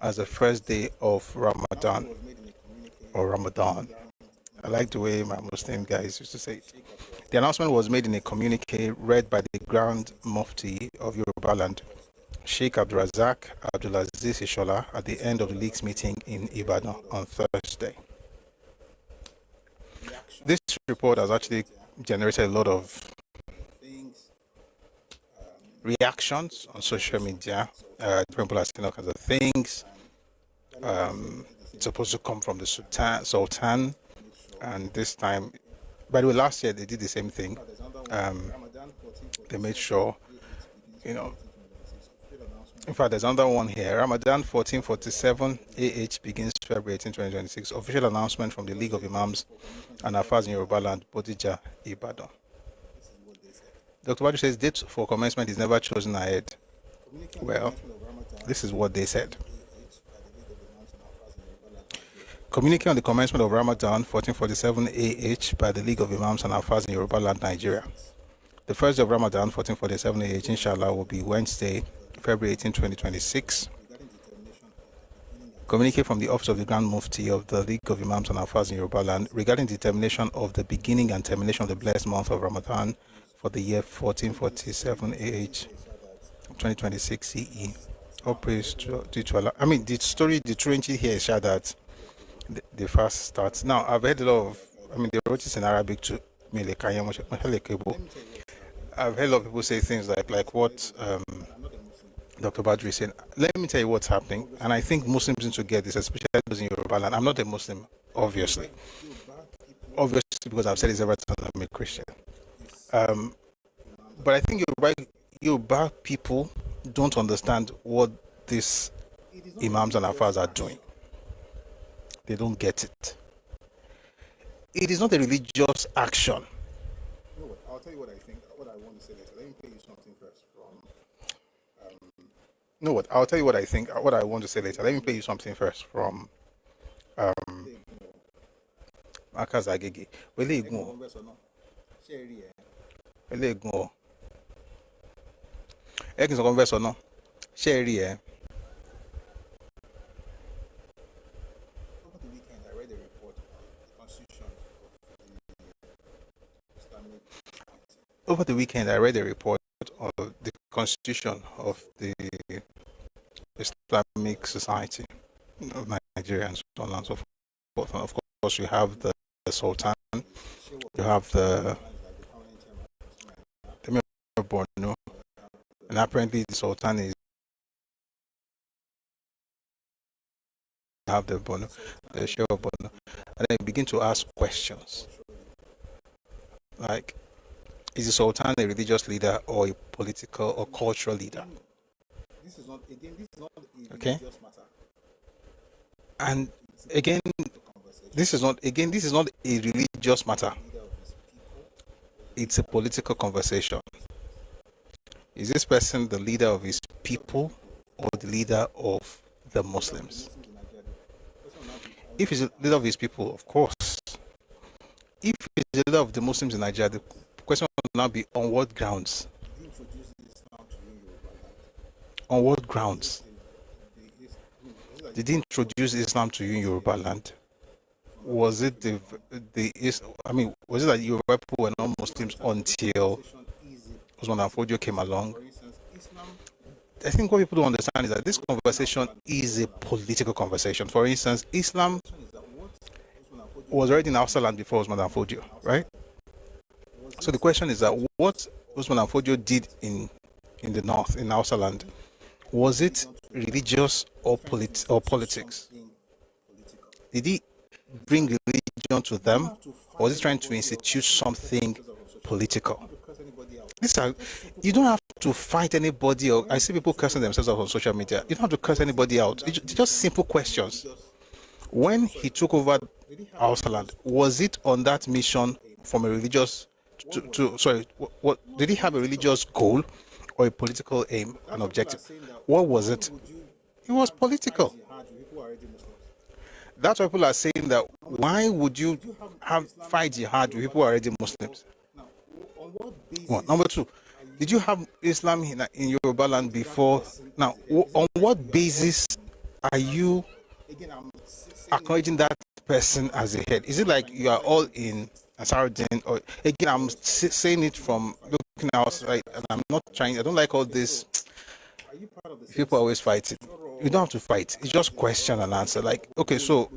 as the first day of Ramadan, or Ramadan. I like the way my Muslim guys used to say it. The announcement was made in a communique read by the Grand Mufti of Yoruba land, Sheikh Abdulrazak Abdulaziz Ishola, at the end of the league's meeting in Ibadan on Thursday. This report has actually generated a lot of reactions on social media. Different people are saying all kinds of things. It's supposed to come from the Sultan, and this time, by the way, last year they did the same thing. They made sure, in fact, there's another one here. Ramadan 1447 AH begins February 18, 2026. Official announcement from the League of Imams and Afars in Yoruba land, Bodija, Ibadan. Dr. Badru says date for commencement is never chosen ahead. Well, this is what they said. Communique on the commencement of Ramadan 1447 AH by the League of Imams and Afars in Yoruba land, Nigeria. The first day of Ramadan 1447 AH, inshallah, will be Wednesday, February 18, 2026. Communique from the Office of the Grand Mufti of the League of Imams and Afars in Yoruba land regarding determination of the beginning and termination of the blessed month of Ramadan for the year 1447 AH 2026 CE. All praise to Allah. I mean, the story, the true here is that the fast starts. Now, I've heard a lot of, I mean, they wrote it in Arabic to Mele Kaya Mashale Kebo. I've heard a lot of people say things like what Dr. Badri is saying. Let me tell you what's happening, and I think Muslims need to get this, especially those in Yoruba land. I'm not a Muslim, obviously. Obviously, because I've said this every time I'm a Christian. But I think Yoruba people don't understand what these imams and afars are doing. They don't get it. It is not a religious action. No, I'll tell you what I think. What I want to say later. Let me play you something first from. No, what I'll tell you what I think. What I want to say later. Let me play you something first from Akazagege. Wele Egun. Wele Egun. Ekin so converse or no? Share here. Over the weekend, I read a report on the constitution of the Islamic Society. Over the weekend, I read a report on the constitution of the Islamic Society of Nigeria and so on and so forth. And of course, you have the Sultan, you have the Emir of Borno, and apparently the Sultan is have the Borno, the Sheikh of Borno, and then begin to ask questions like, is the Sultan a religious leader or a political or cultural leader? This is not a Okay. religious matter. And again, this is not a religious matter. It's a political conversation. Is this person the leader of his people or the leader of the Muslims? If he's the leader of his people, of course. If he's the leader of the Muslims in Nigeria, the question will now be on what grounds? On what grounds? Did he introduce Islam to you in Yoruba land? Was it was it that Yoruba people were not Muslims until Usman Afodio came along? I think what people don't understand is that this conversation is a political conversation. For instance, Islam was already in Hausa land before Usman Afodio, right? So the question is that what Usman Afodio did in the north, in Hausa land, was it religious or politics? Did he bring religion to them, or was he trying to institute something political? You don't have to fight anybody. Or I see people cursing themselves out on social media. You don't have to curse anybody out. It's just simple questions. When he took over Hausa land, was it on that mission from a religious what did he have a religious goal or a political aim and objective? What was it? It was political. That's why people are saying that why would you fight jihad with people who are already Muslims? One. Number two, did you have Islam in Yoruba land before? Now, on what basis are you acknowledging that person as a head? Is it like you are all in Ansarudin? Or again, I'm saying it from looking outside, and I'm not trying. I don't like all this. People always fighting. You don't have to fight. It's just question and answer. Like, okay, so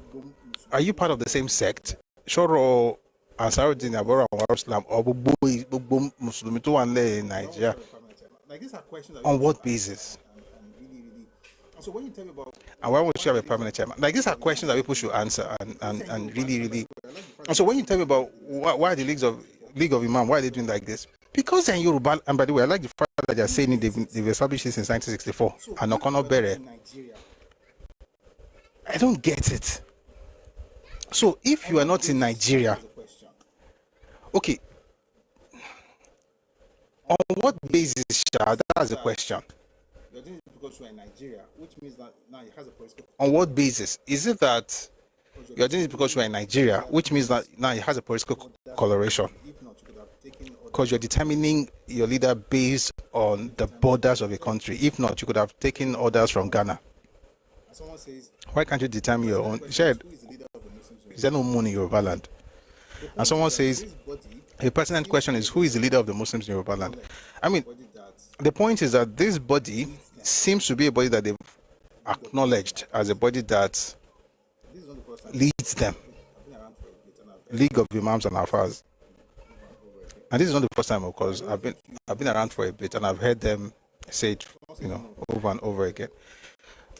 are you part of the same sect? Shoro Ansarudin Abora Islam or Bubu Muslim to one in Nigeria? On what basis? So when you tell me about, and why would you have a permanent chairman? Like, these are questions that people should answer and really. And so when you tell me about why the League of Imam, why are they doing like this? Because they're in Yoruba, and by the way, I like the fact that they're saying they've established this since 1964. And Okono Bere. I don't get it. So if you are not in Nigeria, okay, on what basis, Shah? That's the question. you're doing it because you're in Nigeria, which means that now it has a political. On what basis? Is it that you're doing it because you're in Nigeria, which means that now it has a political coloration? If not, you could have taken. Because you're determining your leader based on the borders of a country. If not, you could have taken orders from Ghana. Someone says, why can't you determine your own? Shared. who is the leader of the Muslims? Is there no moon in Yoruba land? And someone says, the pertinent question is, who is the leader of the Muslims in Yoruba land? I mean, the point is that this body seems to be a body that they've acknowledged as a body that leads them. I've been around for a bit and I've League of Imams and Afars. And this is not the first time, of course. I've been around for a bit and I've heard them say it, over and over again.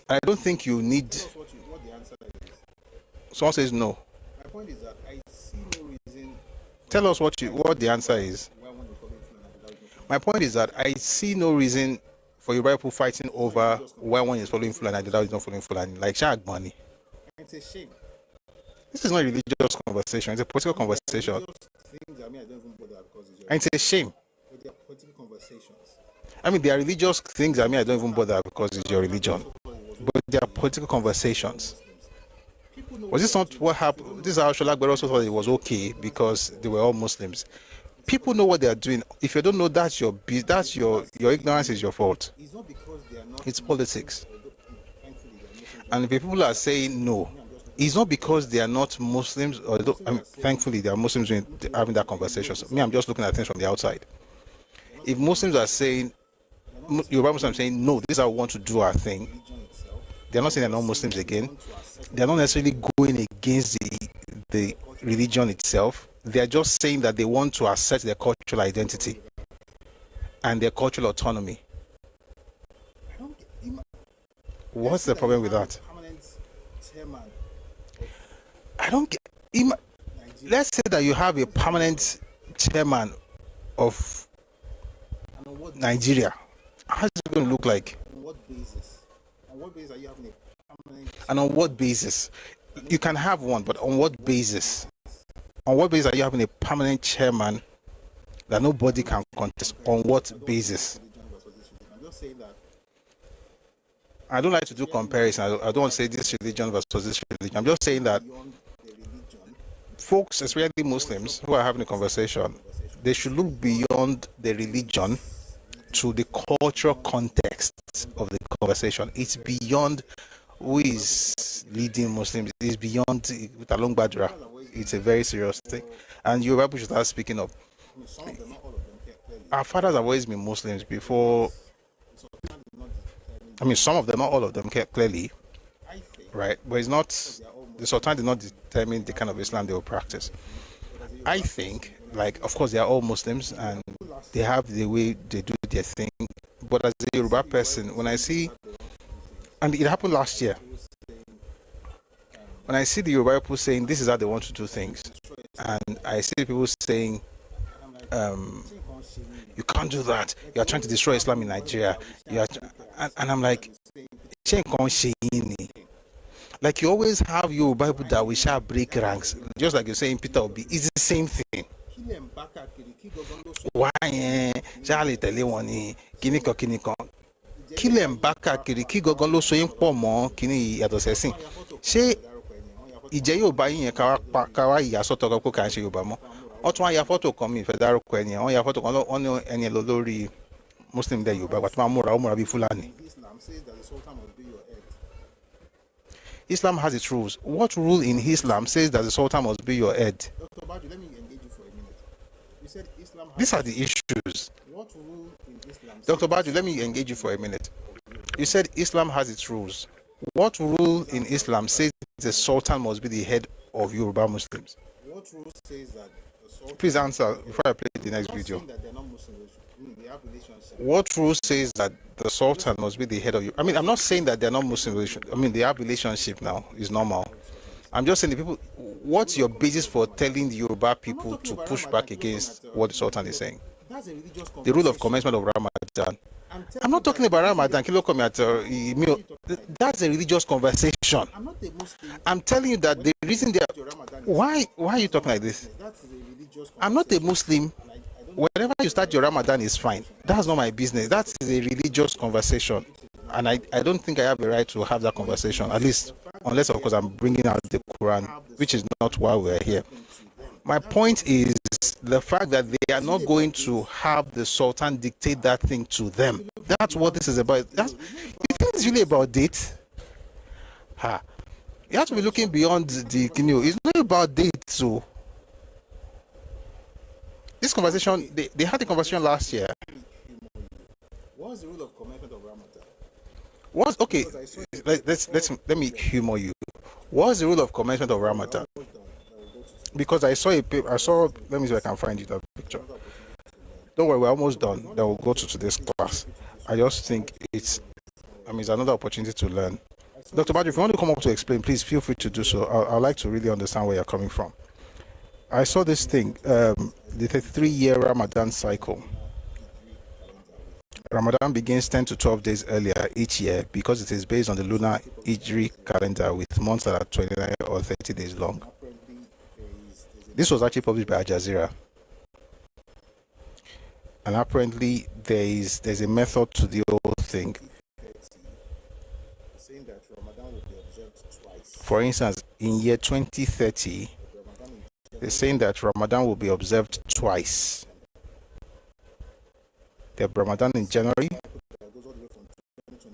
I don't think you need. what the answer is. Someone says no. My point is that I see no reason. Tell us what the answer is. Why one is following Fulani without no My point is that I see no reason for Yoruba people fighting over why one is following Fulani and the other is not following Fulani. Like Shag Money. It's a shame. This is not a religious conversation. It's a political conversation. Things, I mean, I don't even bother because it's your And it's a shame. but they are political conversations. I mean, there are religious things. I mean, I don't even bother because it's your religion. But they are political conversations. Was this not what happened? This is how Sholagber also thought it was okay because they were all Muslims. People know what they are doing. If you don't know, that's your ignorance is your fault. It's not because they are not It's politics. thankfully they are Muslims. And if people are saying no, it's not because they are not Muslims, or thankfully they are Muslims having that conversation. So me, I'm just looking at things from the outside. If Muslims are saying, Yoruba Muslims are saying, no, this is how we want to do our thing, they're not saying they're not Muslims again. They're not necessarily going against the religion itself. They're just saying that they want to assert their cultural identity and their cultural autonomy. I don't get, What's the problem with that? Permanent chairman I don't get. Let's say that you have a permanent chairman of and on what Nigeria. How's it going to look like? on what basis? On what basis are you having a permanent And on what basis? You can have one, but on what basis? On what basis are you having a permanent chairman that nobody can contest? On what basis? religion versus this religion? I'm just saying that I don't like to do comparison. I don't want to say this religion versus this religion. I'm just saying that beyond the religion, folks, especially Muslims who are having a conversation, they should look beyond the religion to the cultural context of the conversation. It's beyond who is leading Muslims. It's beyond with Along Badra. It's a very serious thing. And Yoruba people should start speaking up. I mean, some of them, not all of them, clearly. Our fathers have always been Muslims before. I mean, some of them, not all of them, clearly, I think right? But it's not. The Sultan did not determine the kind of Islam they will practice. I think, like, of course, they are all Muslims and they have the way they do their thing. But as a Yoruba person, when I see, and it happened last year, when I see the Yoruba people saying this is how they want to do things, and I see people saying, you can't do that. You are trying to destroy Islam in Nigeria. And I'm like, like you always have your Bible that we shall break ranks, just like you're saying Peter Obi. It's the same thing. Why? Charlie Telewani, Kiniko. Kill them back at Kiriki Gogolo showing Pomo, Kini Yadosesin. She ìjẹ́ yóò bá yín yẹn káwá ìyá sọ́tọ̀ ọkọ̀ kà ń ṣe Yorùbá mọ́ wọ́n tún wá ya fọ́tò kan mi ìfẹ́ dárúkọ ẹni wọ́n ya fọ́tò kan wọ́n ní ẹni lọ lórí Muslim dẹ̀ Yorùbá àgbà tó máa múra ó múra bíi Fúlàní. Islam has its rules. What rule in Islam says that the Sultan must be your head? Dr. Badu, let me engage you for a minute. You said Islam has These are the issues. what rule in Islam? Dr. Badu, let me engage you for a minute. You said Islam has its rules. What rule in Islam says the Sultan must be the head of Yoruba Muslims? What rule says that the Sultan? Please answer before I play the next video. That they're not Muslims. They have relationship. What rule says that the Sultan must be the head of you? I mean, I'm not saying that they're not Muslim. I mean, they have relationship now. It's normal. I'm just saying the people. What's your basis for telling the Yoruba people to push back against what the Sultan is saying? That's a religious The rule of commencement of Ramadan. I'm not talking about Ramadan. That's a religious conversation. I'm not a Muslim. I'm telling you that the reason they are. Why are you talking like this? That's a religious I'm not a Muslim. Whenever you start your Ramadan is fine. That's not my business. That's a religious conversation. And I don't think I have a right to have that conversation, at least, unless, of course, I'm bringing out the Quran, which is not why we're here. My point is the fact that they are not going to have the Sultan dictate that thing to them. That's what this is about. You think it's really about date? You have to be looking beyond the, it's not about date, so. This conversation, they had a conversation last year. What's the rule of commencement of Ramadan? Okay, let me humor you. What's the rule of commencement of Ramadan? Because I saw a paper, let me see if I can find you that picture. Don't worry, we're almost done. Then we'll go to today's class. I just think it's another opportunity to learn. Dr. Badri, if you want to come up to explain, please feel free to do so. I'd like to really understand where you're coming from. I saw this thing, the 33-year Ramadan cycle. Ramadan begins 10 to 12 days earlier each year because it is based on the lunar Hijri calendar with months that are 29 or 30 days long. This was actually published by Al Jazeera. And apparently there's a method to the whole thing. For instance, in year 2030, they're saying that Ramadan will be observed twice. There'll be Ramadan in January,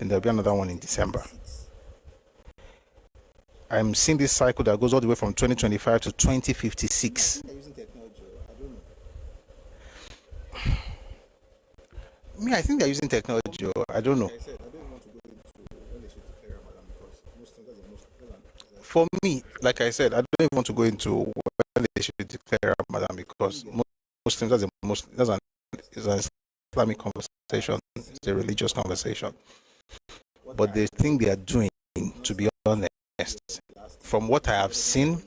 and there'll be another one in December. I'm seeing this cycle that goes all the way from 2025 to 2056. I think they're using technology. I don't know. For me, like I said, I don't even want to go into when they should declare Ramadan because Muslims, that's an Islamic conversation, it's a religious conversation. But the thing they are doing, to be honest, from what I have seen,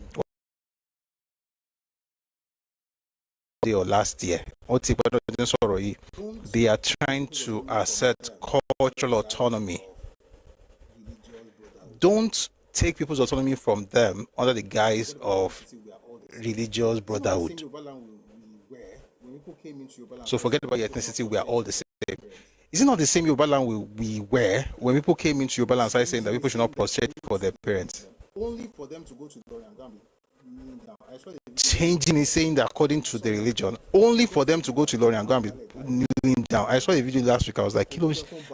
or last year, they are trying to assert cultural autonomy. Don't take people's autonomy from them under the guise of religious brotherhood. So forget about your ethnicity, we are all the same. Is it not the same Yoruba land we were when people came into Yoruba land and started saying that people should not prostrate for their parents? Only for them to go to Lori and Gambi. Changing is saying that according to the religion, only for them to go to Lori and Gambi kneeling down. I saw a video last week, I was like,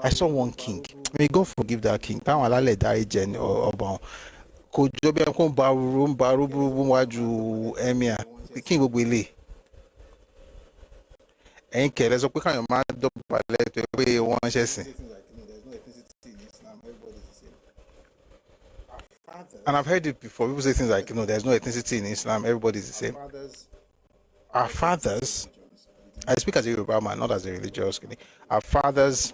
I saw one king. May God forgive that king. The king will be and I've heard it before. People say things like, there's no ethnicity in Islam, everybody's the same. Our fathers, I speak as a Yoruba man, not as a religious. Our fathers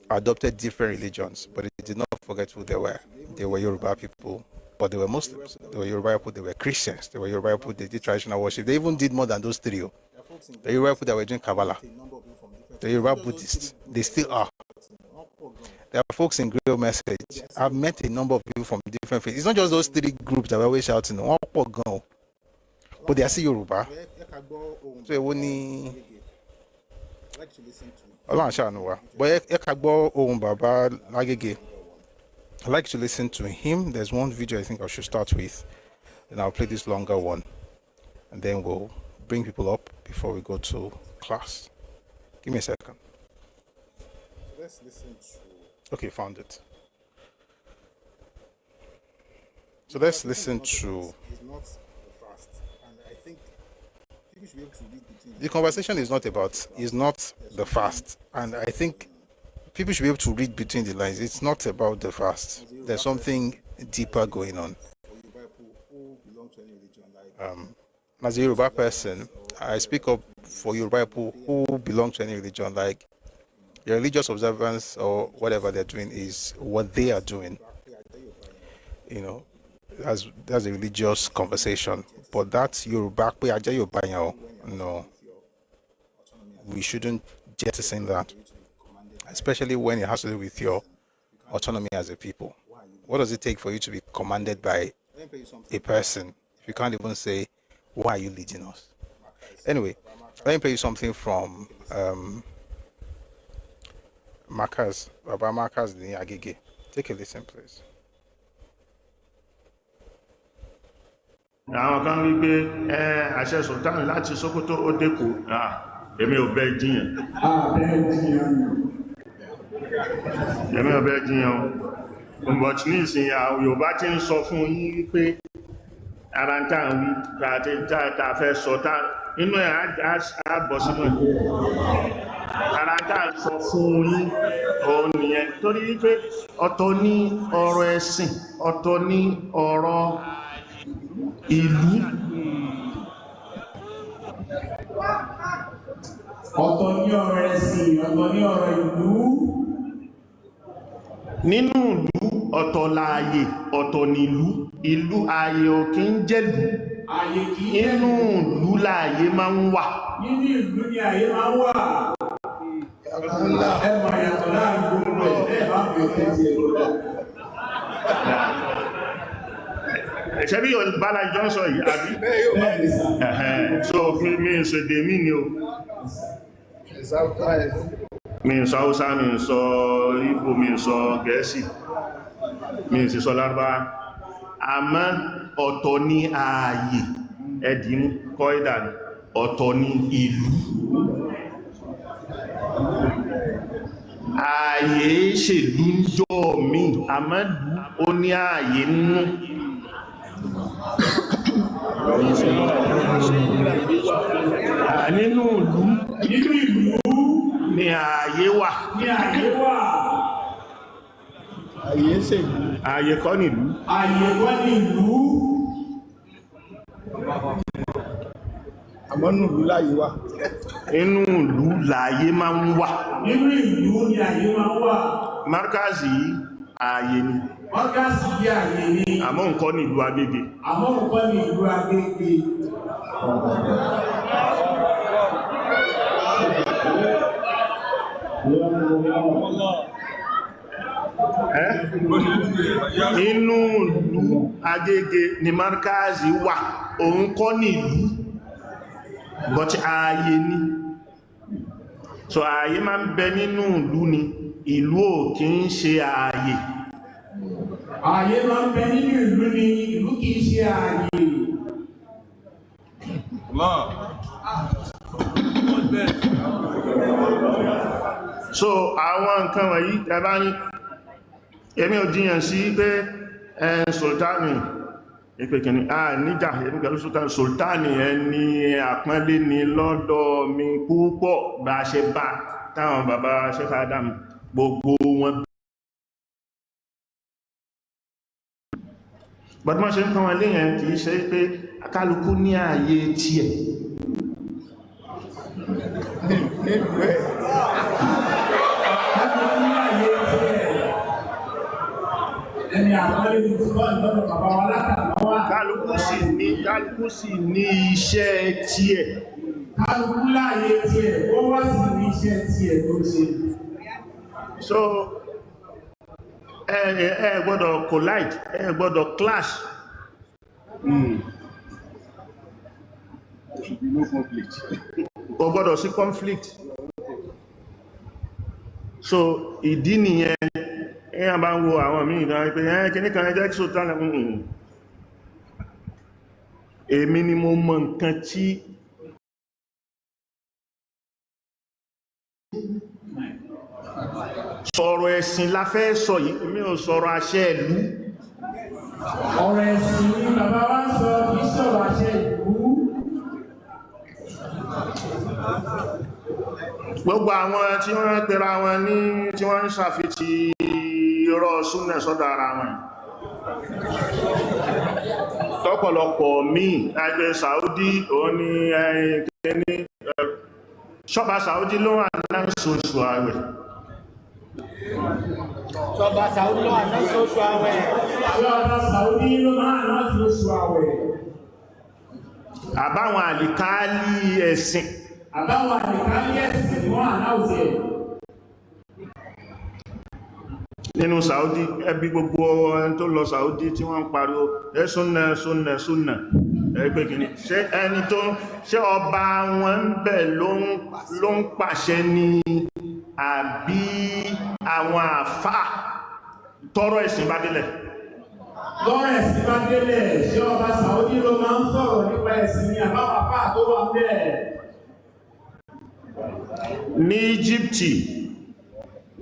adopted different religions, but they did not forget who they were. They were Yoruba people, but they were Muslims. They were Yoruba people, they were Christians. They were Yoruba people, they did traditional worship. They even did more than those three. The Yoruba people that were doing Kabbalah. The Yoruba Buddhists, they still are. There are folks in Grill Message. I've met a number of people from different faiths. It's not just those three groups that we're always shouting, but they are still Yoruba. So I like to listen to him. There's one video I think I should start with. Then I'll play this longer one. And then we'll bring people up before we go to class. Give me a second. Let's listen to. Okay, found it. So let's listen to. It's not fast, and I think people should be able to read between. The conversation is not the fast, and I think people should be able to read between the lines. It's not about the fast. There's something deeper going on. As a Yoruba person, I speak up for Yoruba people who belong to any religion. Like, your religious observance or whatever they're doing is what they are doing. That's a religious conversation. But that's Yoruba. No, we shouldn't jettison that, especially when it has to do with your autonomy as a people. What does it take for you to be commanded by a person if you can't even say, why are you leading us? Anyway, let me play you something from Markers, Baba Markers ní Agege. Take a listen, please. Àwọn kan wí pé àṣẹ sultan láti Sokoto ó dẹ́kọ̀ èmi ò bẹ́ jiyàn. Èmi ò bẹ́ jiyàn. But ní ìsìn àwọn Yorùbá ti ń sọ fún yín pé ara ń tà ń wí tá fẹ́ sọ tá inú ẹ̀ á bọ̀ sínú ẹ̀. ara tá à ń sọ fún yín òun nìyẹn torí wípé ọ̀tọ̀ ní ọ̀rọ̀ ẹ̀sìn ọ̀tọ̀ ní ọ̀rọ̀ ìlú ọ̀tọ̀ ní ọ̀rọ̀ ẹ̀sìn ọ̀tọ̀ ní ọ̀rọ̀ ìlú. nínú ìlú ọ̀tọ̀ láàyè ọ̀tọ̀ nílú ìlú ààyè ò kí ń jẹ́lú nínú ìlú láàyè máa ń wà nínú ìlú ni ààyè máa ń wà. ẹmọ ìyàtọ̀ láàrin gbogbo ẹ̀ bá bẹ̀rẹ̀ sí ẹ̀rọ ẹ̀ṣẹ́ bí Bala Johnson yìí àbí so fi mi ń sọ èdè mí ni o mi ń sọ Haúsá mi ń sọ Ìgbò mi ń sọ Gẹ̀ẹ́sì mi ń sì sọ Lárúbáwá àmọ́ ọ̀tọ̀ ní ààyè ẹ̀dìmú kọ́ìdà ọ̀tọ̀ ní ìlú ààyè ṣèlú ń jọ mí àmọ́ ó ní ààyè nínú nínú ìlú ni ààyè wà ààyè kọ́ nílùú àmọ́ nínú ìlú láàyè wà. inú ìlú láàyè máa ń wà nínú ìlú ni ààyè máa ń wà. Markazi ààyè ni Markazi bí ààyè ni àmọ́ nǹkan ní ìlú Agége inú ìlú Agége ni Markazi wà òun kọ́ ní ìlú but ààyè ni so ààyè máa ń bẹ nínú ìlú ni ìlú ò kí ń ṣe ààyè ààyè máa ń bẹ nínú ìlú ni ìlú kì í ṣe ààyè. so àwọn nǹkan wọ̀nyí ẹbá ní èmi ò jíyàn sí pé sultani ìpé kìíní níjà èmi pẹ̀lú sultani ẹni àpọ́nlé ni lọ́dọ̀ mi púpọ̀ bá ṣe bá táwọn bàbá Sheikh Adam gbogbo wọn gbọ́dmọ́ ṣe ń kọ́ wọn léyàn kìí ṣe pé akálukú ní ààyè tí ẹ̀ kálukú sì ní iṣẹ́ tí ẹ̀ kálukú láàyè tí ẹ̀ ó wá sí ní iṣẹ́ tí ẹ̀ tó ṣe. so ẹ gbọ́dọ̀ collide ẹ gbọ́dọ̀ clash kò gbọ́dọ̀ sí conflict so ìdí nìyẹn èyàn bá ń wo àwọn míì ìdán pé kìníkan ẹjẹ́ kí sótánà èmi ni mo mọ̀ nǹkan tí sọ̀rọ̀ ẹ̀sìn la fẹ́ sọ yìí mi ò sọ̀rọ̀ àṣẹ ìlú ọ̀rọ̀ ẹ̀sìn ni bàbá wa ń sọ kì í sọ̀rọ̀ àṣẹ ìlú. gbogbo àwọn tí wọ́n pera wọn ní tí wọ́n ń ṣàfitì irọ́ súnnà sọ́dọ̀ ara wọn tọ́pọ̀lọpọ̀ míì ẹgbẹ́ Saudi òun ni ẹni ṣọ́bà Saudi ló wà náà ṣoṣù àwẹ̀ Ṣọba Saudi ló wà náà ṣoṣù àwẹ̀. Ṣọba Saudi ló máa náà ṣoṣù àwẹ̀. àbáwọn àlìkáálí ẹ̀sìn àbáwọn àlìkáálí ẹ̀sìn ni wọ́n ànáwùsẹ̀ nínú Saudi ẹbí gbogbo ẹni tó lọ Saudi tí wọ́n ń pariwo súnnà súnnà súnnà ẹgbẹ́ kìíní ṣé ẹni tó ṣé ọba wọn ń bẹ̀ ló ń pàṣẹ ní àbí àwọn àfà tọ́rọ ẹ̀sìn bá délẹ̀ lọ́rọ̀ ẹ̀sìn bá délẹ̀ ṣé ọba Saudi ló máa ń sọ̀rọ̀ nípa ẹ̀sìn ni àbáwọn àfà tó wà bẹ́ẹ̀. ní Íjíbítì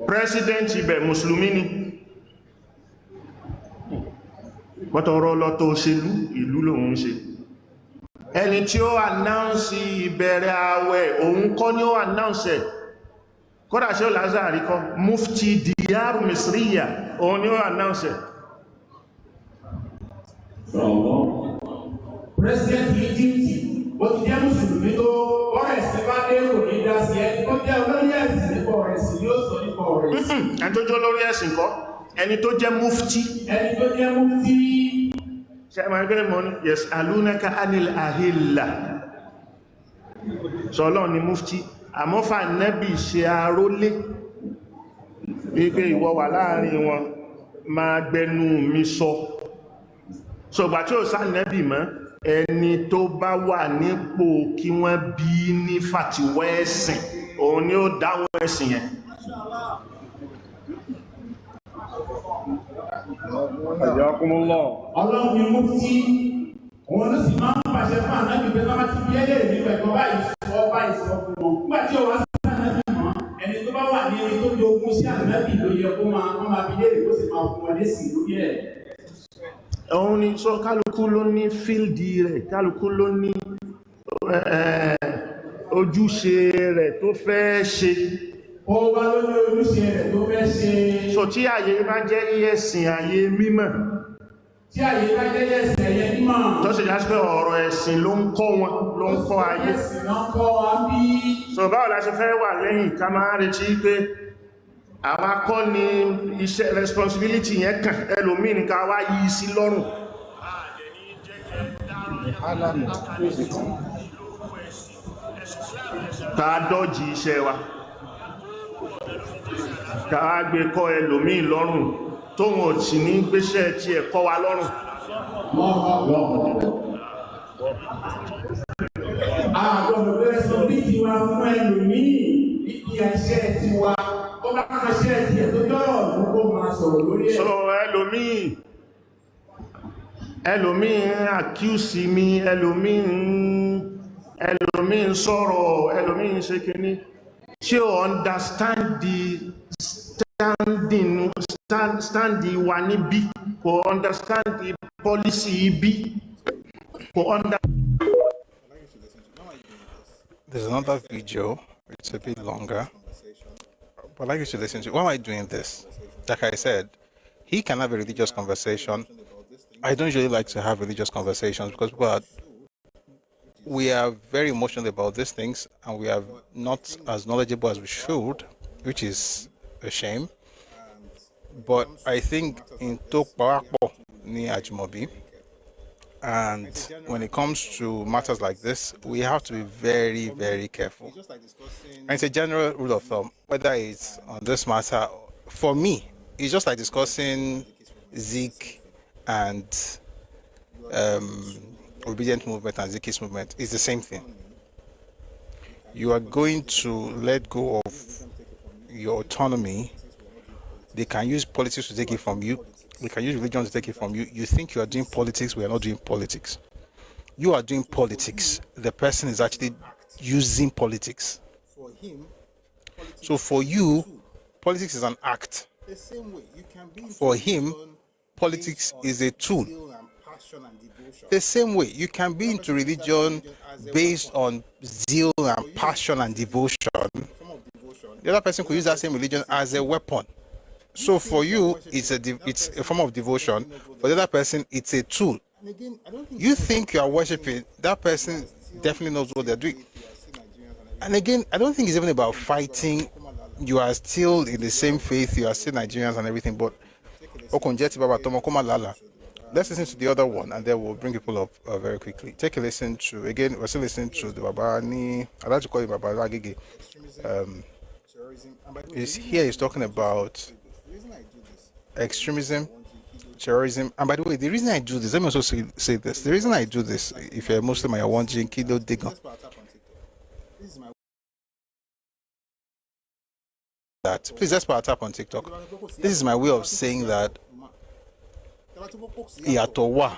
president ibẹ̀ mùsùlùmí ni pọ̀tọ̀rọ̀ lọ́tọ̀ òṣèlú ìlú lòun ṣe ẹni tí ó announce ìbẹ̀rẹ̀ àwẹ̀ òun kọ́ ni ó announce ẹ̀ kódà ṣe ó Lazari kọ́ mufti diyaru misriya òun ni ó announce it. President Egypt ó ti jẹ́ mùsùlùmí tó ọ̀rẹ́ sí bá dé kò ní dá sí ẹni tó jẹ́ olórí ẹ̀sìn nípa ọ̀rẹ́ sí ni ó sọ nípa ọ̀rẹ́ sí. Ẹni tó jẹ́ olórí ẹ̀sìn kọ́, ẹni tó jẹ́ mufti. Ẹni tó jẹ́ mufti. Ṣé ẹ máa gbé mọ́ ní yas'alunaka anil ahilla. Sọlọ́ ni mufti, àmọ́ fà nẹ́bì ṣe arólé wípé ìwọ wà láàrin wọn máa gbẹnu mi sọ. Ṣọ̀gbà tí ó sá nẹ́bì mọ́, ẹni tó bá wà nípò kí wọ́n bí ní fàtíwẹ́ ẹ̀sìn, òun ni ó dáwọn ẹ̀sìn yẹn. Ọlọ́run ni mufti, òun ló sì máa ń pàṣẹ fún ànábì pé bá ti bí ẹlẹ́rìí nípa ẹ̀kọ́ báyìí sọ báyìí sọ fún wọn. Nígbà tí ó wá sí ànábì mọ́, ẹni tó bá wà ní ẹni tó jogún sí ànábì ló yẹ kó máa bí léèrè kó sì máa fún wọn lésì lórí ẹ̀. Òun ni sọ kálukú ló ní fíldì rẹ̀, kálukú ló ní ojúṣe rẹ̀ tó fẹ́ ṣe. Ó wá lórí ojúṣe rẹ̀ tó fẹ́ ṣe. So tí àyè bá jẹ́ ẹ̀sìn àyè mímọ̀. Tí àyè bá jẹ́ ẹ̀sìn ẹ̀yẹ mímọ̀. Tó sì já sí pé ọ̀rọ̀ ẹ̀sìn ló ń kọ́ wọn, ló ń kọ́ ayé. Ẹ̀sìn ló ń kọ́ wa bí. So báwo la ṣe fẹ́ wà lẹ́yìn ká máa retí pé àwa kọ́ ni iṣẹ́ responsibility yẹn kàn ẹlòmíì ní ká wá yí sí lọ́rùn. Ká dọ́jì iṣẹ́ wa. Ká gbé kọ́ ẹlòmíì lọ́rùn tó wọ́n ti ní gbéṣẹ́ tí ẹ kọ́ wa lọ́rùn. Àgbọ̀dọ̀ bẹ̀rẹ̀ sọ bí ti wa fún ẹlòmíì níbi iṣẹ́ ti wa. Ó bá ká ṣẹ́ ti ẹ̀ tó jọ́rọ̀ ló kó máa sọ̀rọ̀ lórí ẹ̀. So ẹlòmíì accuse mi, ẹlòmíì sọ̀rọ̀, ẹlòmíì ṣe kíní. Ṣé o understand the standing wa níbí? Kò understand the policy ibi? Kò understand. There's another video. It's a bit longer. But I'd like you to listen to. Why am I doing this? Like I said, he can have a religious conversation. I don't usually like to have religious conversations because we are very emotional about these things and we are not as knowledgeable as we should, which is a shame. But I think in Tokparakpo ni Ajimobi, and when it comes to matters like this, we have to be very, very careful. And it's a general rule of thumb, whether it's on this matter, for me, it's just like discussing Zik and obedient movement and Zikist movement. It's the same thing. You are going to let go of your autonomy. They can use politics to take it from you. They can use religion to take it from you. You think you are doing politics, we are not doing politics. You are doing politics. The person is actually using politics. So for you, politics is an act. For him, politics is a tool. The same way, you can be into religion based on zeal and passion and devotion. The other person could use that same religion as a weapon. So for you, it's a form of devotion. For the other person, it's a tool. You think you are worshiping, that person definitely knows what they're doing. And again, I don't think it's even about fighting. You are still in the same faith, you are still Nigerians and everything, but let's listen to the other one and then we'll bring people up very quickly. Take a listen to, again, we're still listening to the Babani, I like to call him Baba Lagige. Here he's talking about extremism, terrorism, and by the way, the reason I do this, let me also say this, the reason I do this, if you're a Muslim and you're watching Kido Digon, that, please let's put a tap on TikTok. This is my way of saying that ìyàtọ̀ wà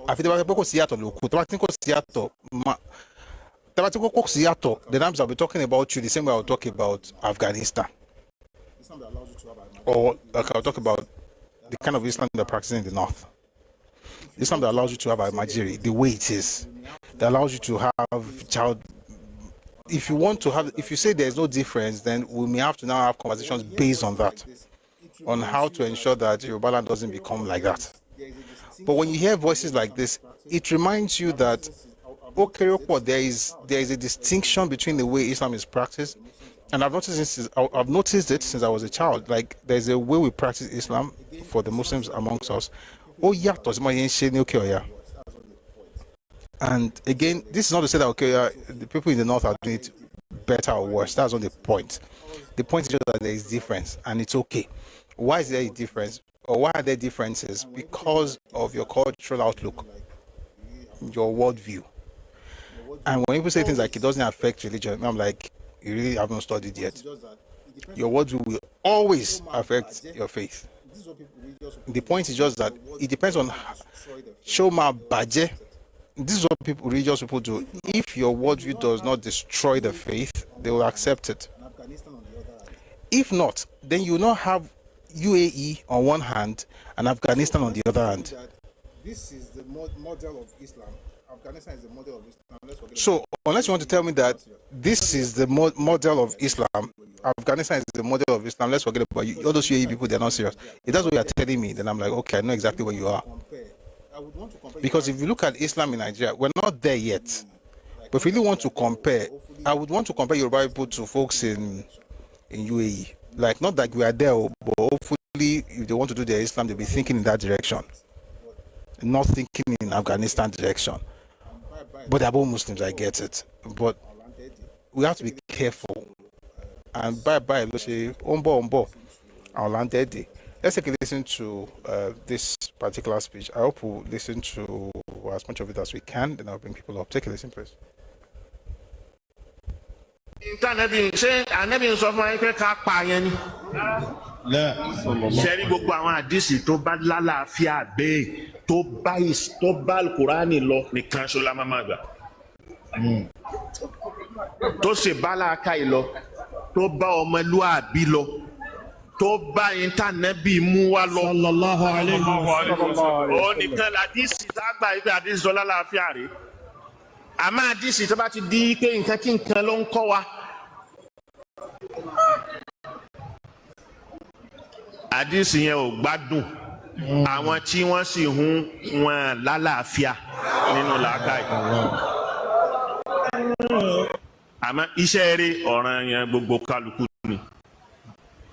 àfi tẹ́bàtí kò sí yàtọ̀ lókù tẹ́bàtí kò sí yàtọ̀ the times I'll be talking about you the same way I'll talk about Afghanistan, or like I'll talk about the kind of Islam they're practicing in the north. Islam that allows you to have a Almajiri the way it is, that allows you to have child if you want to have, if you say there's no difference, then we may have to now have conversations based on that, on how to ensure that Yoruba land doesn't become like that. But when you hear voices like this, it reminds you that there is a distinction between the way Islam is practiced, and I've noticed it since I was a child. Like, there's a way we practice Islam for the Muslims amongst us. And again, this is not to say that the people in the north are doing it better or worse. That's not the point. The point is just that there is difference, and it's okay. Why is there a difference, or why are there differences? Because of your cultural outlook, your worldview. And when people say things like it doesn't affect religion, I'm like, you really haven't studied yet. Your worldview will always affect your faith. The point is just that it depends on Shoma Baje. This is what religious people do. If your worldview does not destroy the faith, they will accept it. If not, then you will not have UAE on one hand and Afghanistan on the other hand. This is the model of Islam. Afghanistan is the model of Islam. So, unless you want to tell me that this is the model of Islam, Afghanistan is the model of Islam, let's forget about you. All those UAE people, they're not serious. If that's what you're telling me, then I'm like, okay, I know exactly where you are. Because if you look at Islam in Nigeria, we're not there yet. But if you really want to compare, I would want to compare Yoruba people to folks in UAE. Like, not that we are there, but hopefully, if they want to do their Islam, they'll be thinking in that direction, not thinking in Afghanistan direction. But they're both Muslims, I get it. But we have to be careful. And bye, let's say, Ombo, let's take a listen to this particular speech. I hope we'll listen to as much of it as we can, then I'll bring people up. Take a listen, please. Sẹ́rí gbogbo àwọn àdìsí tó bá lálàáfíà bẹ́ẹ̀ tó bá Kùránì lọ nìkan ṣo la máa gbà. Tó ṣe bá làákàyè lọ, tó bá ọmọlúwàbí lọ, tó bá ìntánẹ́bì mú wá lọ. Sallallahu alayhi wa sallam. Ó nìkan làdìsí tá a gbà ibi àdìsí tó lálàáfíà rèé. Àmọ́ àdìsí tó bá ti di pé nǹkan kí nǹkan ló ń kọ́ wa. Àdìsí yẹn ò gbádùn. Àwọn tí wọ́n sì hun wọn lálàáfíà nínú làákàyè. Àmọ́ iṣẹ́ rẹ̀ ọ̀ràn yẹn gbogbo kálukú ni.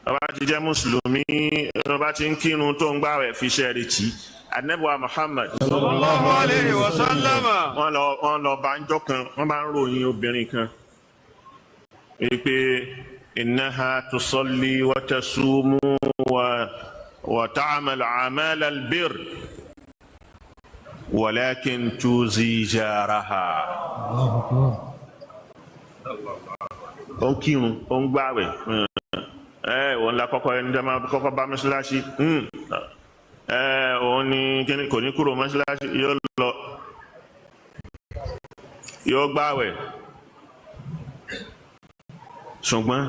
Bàbá ti jẹ́ Mùsùlùmí, bàbá ti ń kírun tó ń gbààwẹ̀ fi iṣẹ́ rẹ̀ tì. Ànábì wa Muhammad sallallahu alayhi wa sallam wọ́n lọ bá ń jọ́ kan, wọ́n bá ń ròyìn obìnrin kan pé innaha tusalli wa tasumu wa ta'mal a'mal al-birr walakin tuzi jaraha. Ó ń kírun, ó ń gbààwẹ̀, òun la kọ́kọ́ ẹni jẹ́ máa kọ́kọ́ bá mọ́ṣáláṣí. Òun ni kíni kò ní kúrò mọ́ṣáláṣí, yóò lọ yóò gbààwẹ̀. Ṣùgbọ́n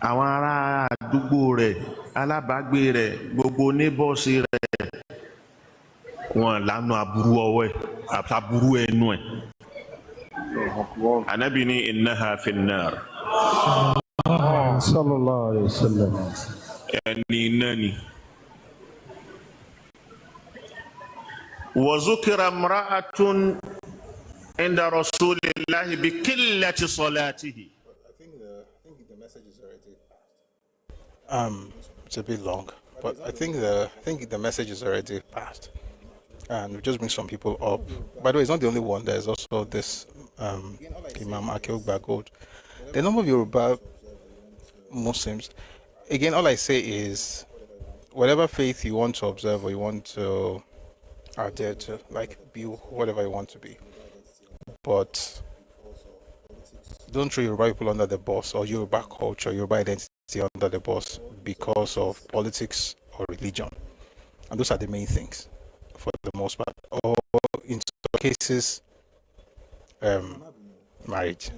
àwọn ará àdúgbò rẹ̀, alábàágbé rẹ̀, gbogbo neighbors rẹ̀, wọn lánàá aburú ọwọ́ ẹ̀ àtàbúrú ẹnu ẹ̀. Ànábì ní innaha fin-nar. Sallallahu alayhi wa sallam. Ẹni náà ni. وذكر امرأة عند رسول الله بقلة صلاته. I think the message is already It's a bit long, but I think the message is already passed, and we just bring some people up. By the way, it's not the only one. There's also this Imam Akeugba Gold. The number of Yoruba Muslims. Again, all I say is, whatever faith you want to observe or you want to are there to be whatever you want to be, but don't throw Yoruba people under the bus, or Yoruba culture, Yoruba identity under the bus because of politics or religion. And those are the main things for the most part. Or in some cases, marriage.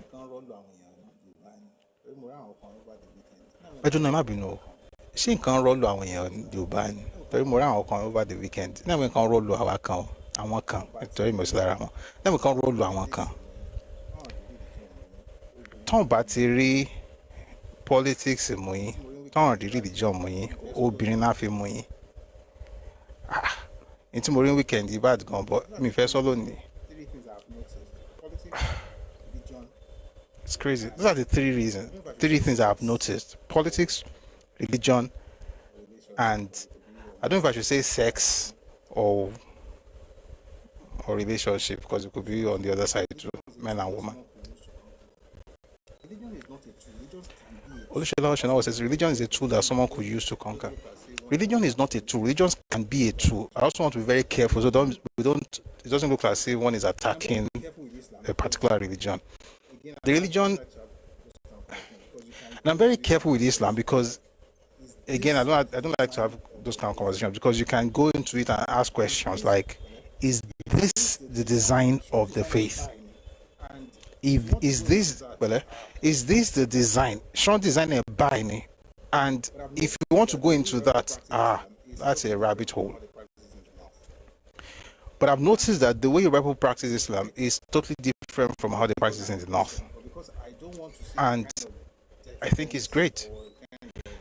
I don't know. She can't roll àwọn èèyàn Yorùbá ni. Torí mo rí àwọn kan over the weekend. Náà mi kan rọ́ọ̀lù àwọn kan. Torí mo sì lára wọn. Náà mi kan rọ́ọ̀lù àwọn kan. tán bá ti rí politics mú yín, tán rí religion mú yín, obìnrin náà fi mú yín. Ní tí mo rí weekend yìí bad gan, but mi fẹ́ sọ lónìí. Three things I've noticed: politics, religion. It's crazy. Those are the three things I've noticed: politics, religion, and I don't know if I should say sex or relationship, because it could be on the other side too, men and women. Religion is not a tool. Religion can be a Olusegun Oshinawa says religion is a tool that someone could use to conquer. Religion is not a tool. Religion can be a tool. I also want to be very careful so it doesn't look like as if one is attacking a particular religion. The religion, and I'm very careful with Islam because, again, I don't like to have those kind of conversations, because you can go into it and ask questions like, is this the design of the faith? Is this the design? Short design a buying, and if you want to go into that, that's a rabbit hole. But I've noticed that the way people practice Islam is totally different from how they practice in the north, and I think it's great.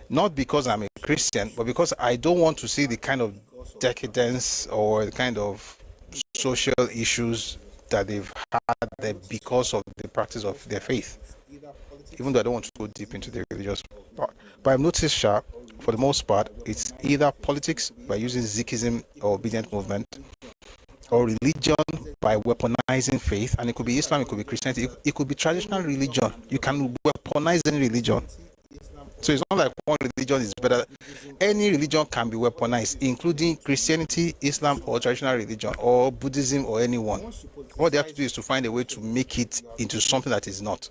Not because I'm a Christian, but because I don't want to see the kind of decadence or the kind of social issues that they've had there because of the practice of their faith, even though I don't want to go deep into the religious part. But I've noticed, for the most part, it's either politics by using Sikhism or obedient movement, or religion by weaponizing faith, and it could be Islam, it could be Christianity, it could be traditional religion. You can weaponize any religion. So it's not like one religion is better. Any religion can be weaponized, including Christianity, Islam, or traditional religion, or Buddhism, or anyone. All they have to do is to find a way to make it into something that is not.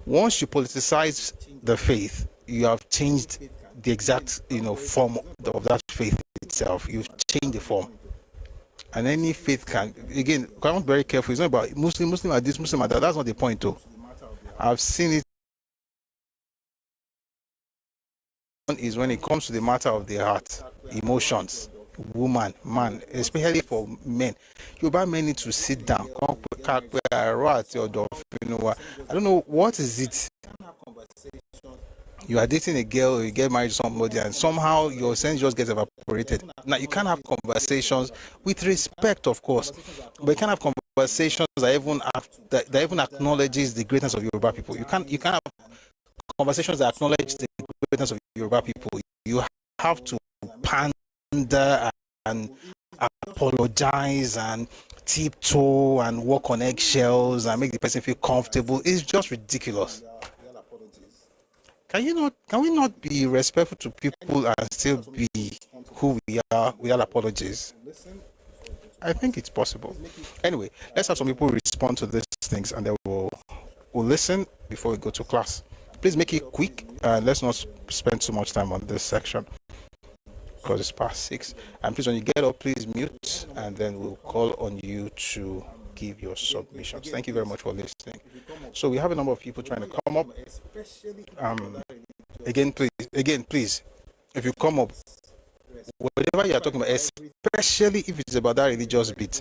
Once you politicize the faith, you have changed the exact form of that faith itself. You've changed the form. And any faith can, again, I'm very careful. It's not about Muslim are this, Muslim are that. That's not the point, though. I've seen it. Is when it comes to the matter of the heart, emotions, woman, man, especially for men. Yoruba men need to sit down. I don't know, what is it? You are dating a girl, or you get married to somebody, and somehow your sense just gets evaporated. Now, you can't have conversations with respect, of course, but you can't have conversations that even acknowledges the greatness of Yoruba people. You can't have conversations that acknowledge the greatness of Yoruba people. You have to pander and apologize and tiptoe and walk on eggshells and make the person feel comfortable. It's just ridiculous. Can we not be respectful to people and still be who we are without apologies? I think it's possible. Anyway, let's have some people respond to these things, and then we'll listen before we go to class. Please make it quick, and let's not spend too much time on this section because it's past 6. And please, when you get up, please mute, and then we'll call on you to give your submissions. Thank you very much for listening. So we have a number of people trying to come up. Again, please, if you come up, whatever you are talking about, especially if it's about that religious bit,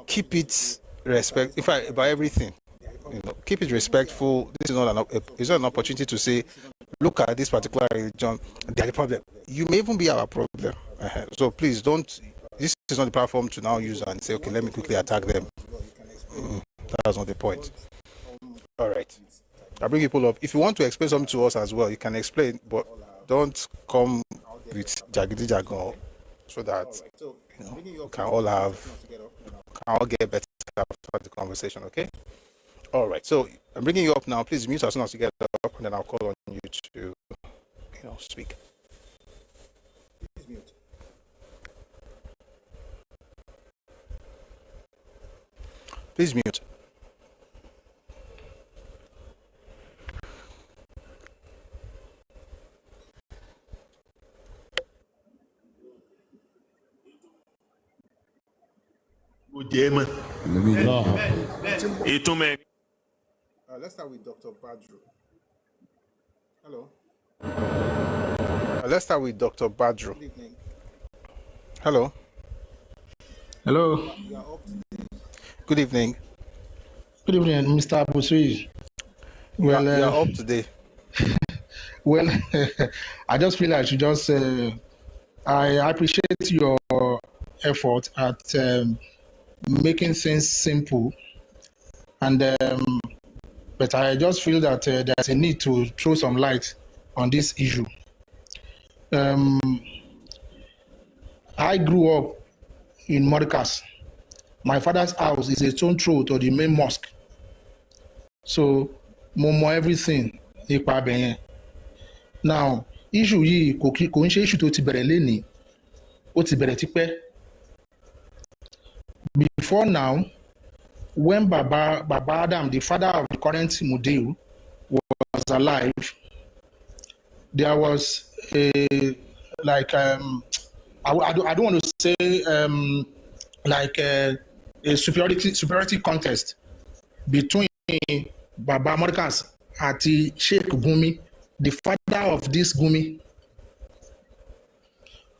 keep it respect. In fact, about everything. Keep it respectful. This is not an opportunity to say, look at this particular religion, they are the problem. You may even be our problem. So please don't. This is not the platform to now use and say, okay, let me quickly attack them. That's not the point. All right. I bring people up. If you want to explain something to us as well, you can explain, but don't come with jagidi jagon, so that we can all get better after the conversation. Okay. All right. So I'm bringing you up now. Please mute as soon as you get up, and then I'll call on you to, speak. Please mute. Please mute. Let's start with Dr. Badru. Hello. Let's start with Dr. Badru. Good evening. Hello. Hello. You are up today. Good evening. Good evening, Mr. Busui. Well, you're up today. Well, I just feel I should just. I appreciate your effort at making things simple, and but I just feel that there's a need to throw some light on this issue. I grew up in Morikas. My father's house is a stone throw to the main mosque. So, mo mọ everything nípa ibẹ̀ yẹn. Now, issue yìí kò ń ṣe issue tó ti bẹ̀rẹ̀ lénìí, ó ti bẹ̀rẹ̀ tipẹ́. Before now, when Baba Adam, the father of the current Mudir, was alive, there was a I don't want to say a superiority contest between Baba Morikas and Sheikh Gumi, the father of this Gumi.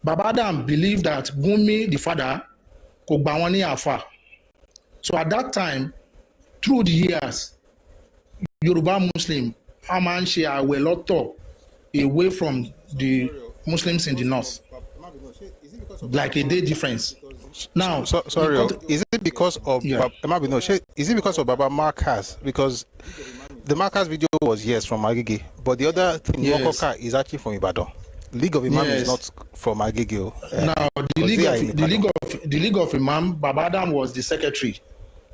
Baba Adam believed that Gumi, the father, kò gbà wọ́n ní àfà. So at that time, through the years, Yoruba Muslim a máa ń ṣe àwẹ̀ lọ́tọ̀ away from the Muslims in the north, like a day difference. Now, sorry, is it because of is it because of Baba Marcus? Because the Marcus video was yes from Agege, but the other thing Mokoka is actually from Ibadan. League of Imam is not from Agege. Now the League of Imam, Baba Adam was the secretary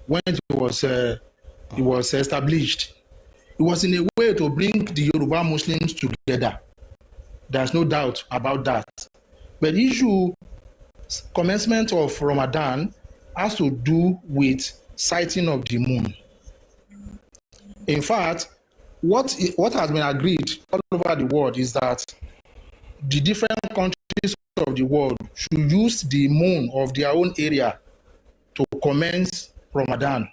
when it was established. It was in a way to bring the Yoruba Muslims together. There's no doubt about that. But the issue commencement of Ramadan has to do with sighting of the moon. In fact, what has been agreed all over the world is that the different countries of the world should use the moon of their own area to commence Ramadan.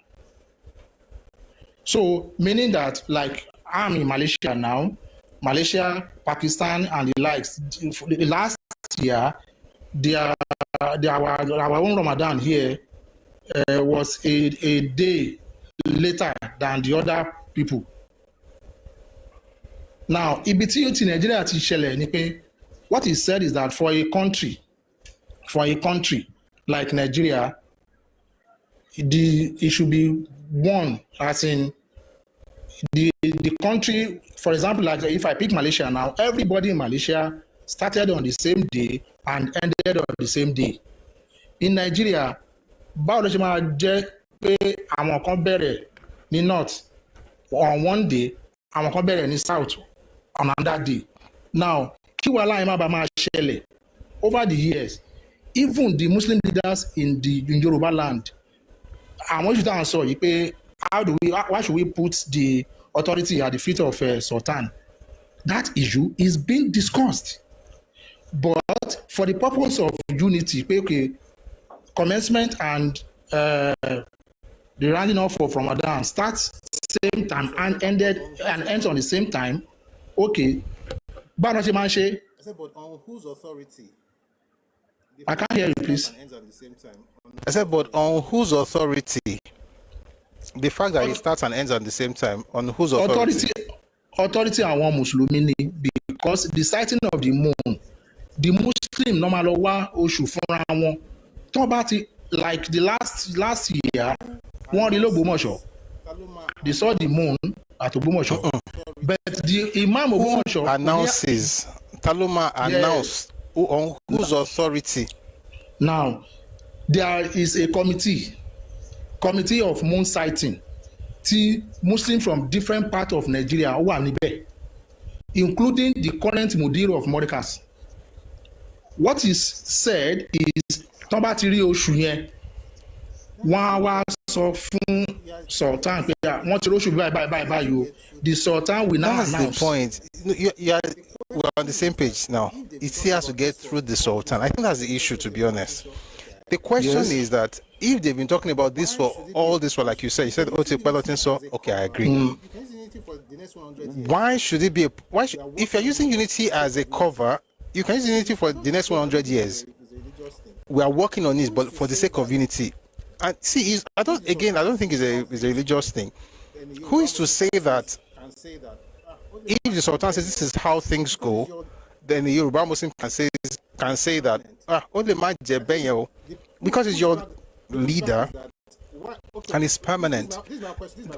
So, meaning that, like, I'm in Malaysia now, Malaysia, Pakistan, and the likes. The last year, our own Ramadan here was a day later than the other people. Now, ibi tí ó ti Nigeria ti ṣẹlẹ̀ ni pé what he said is that for a country like Nigeria, it should be one, as in the country. For example, like if I pick Malaysia now, everybody in Malaysia started on the same day and ended on the same day. In Nigeria, báwo ló ṣe máa jẹ́ pé àwọn kan bẹ̀rẹ̀ ní north on one day, àwọn kan bẹ̀rẹ̀ ní south on another day. Now, kí wàhálà yẹn má bàa máa ṣẹlẹ̀ over the years, even the Muslim leaders in Yoruba land, àwọn oṣù táwọn sọ yìí pé why should we put the authority at the feet of Sultan? That issue is being discussed. But for the purpose of unity, okay, commencement and the rounding off of Ramadan starts same time and ends on the same time. Okay, but I said, but on whose authority? I can't hear you, please. I said, but on whose authority? The fact that it starts and ends at the same time, on whose authority? Authority àwọn Mùsùlùmí ni, because the sighting of the moon, the Muslim normal wá oṣù fúnra wọn. Tó bá ti, like the last year, wọ́n rí l'Ógbómọ̀ṣọ́. They saw the moon at Ògbómọ̀ṣọ́. But the Imam Ògbómọ̀ṣọ́ announces, Taloma announced on whose authority? Now, there is a committee of moon sighting. Muslims from different parts of Nigeria wà níbẹ̀, including the current Mudir of Morikas. What is said is, tó bá ti rí oṣù yẹn, wọ́n á wá sọ fún Sultan pé wọ́n ti rí oṣù báyìí o. The Sultan will now announce. That's the point. We're on the same page now. It still has to get through the Sultan. I think that's the issue, to be honest. The question is that if they've been talking about this for all this, for like you said, okay, I agree. Why should it be if you're using unity as a cover, you can use unity for the next 100 years. We are working on this, but for the sake of unity, And see, I don't think it's a religious thing. Who is to say that if the Sultan says this is how things go, then the Yoruba Muslim can say that only my Jebenyo, because it's your leader and it's permanent.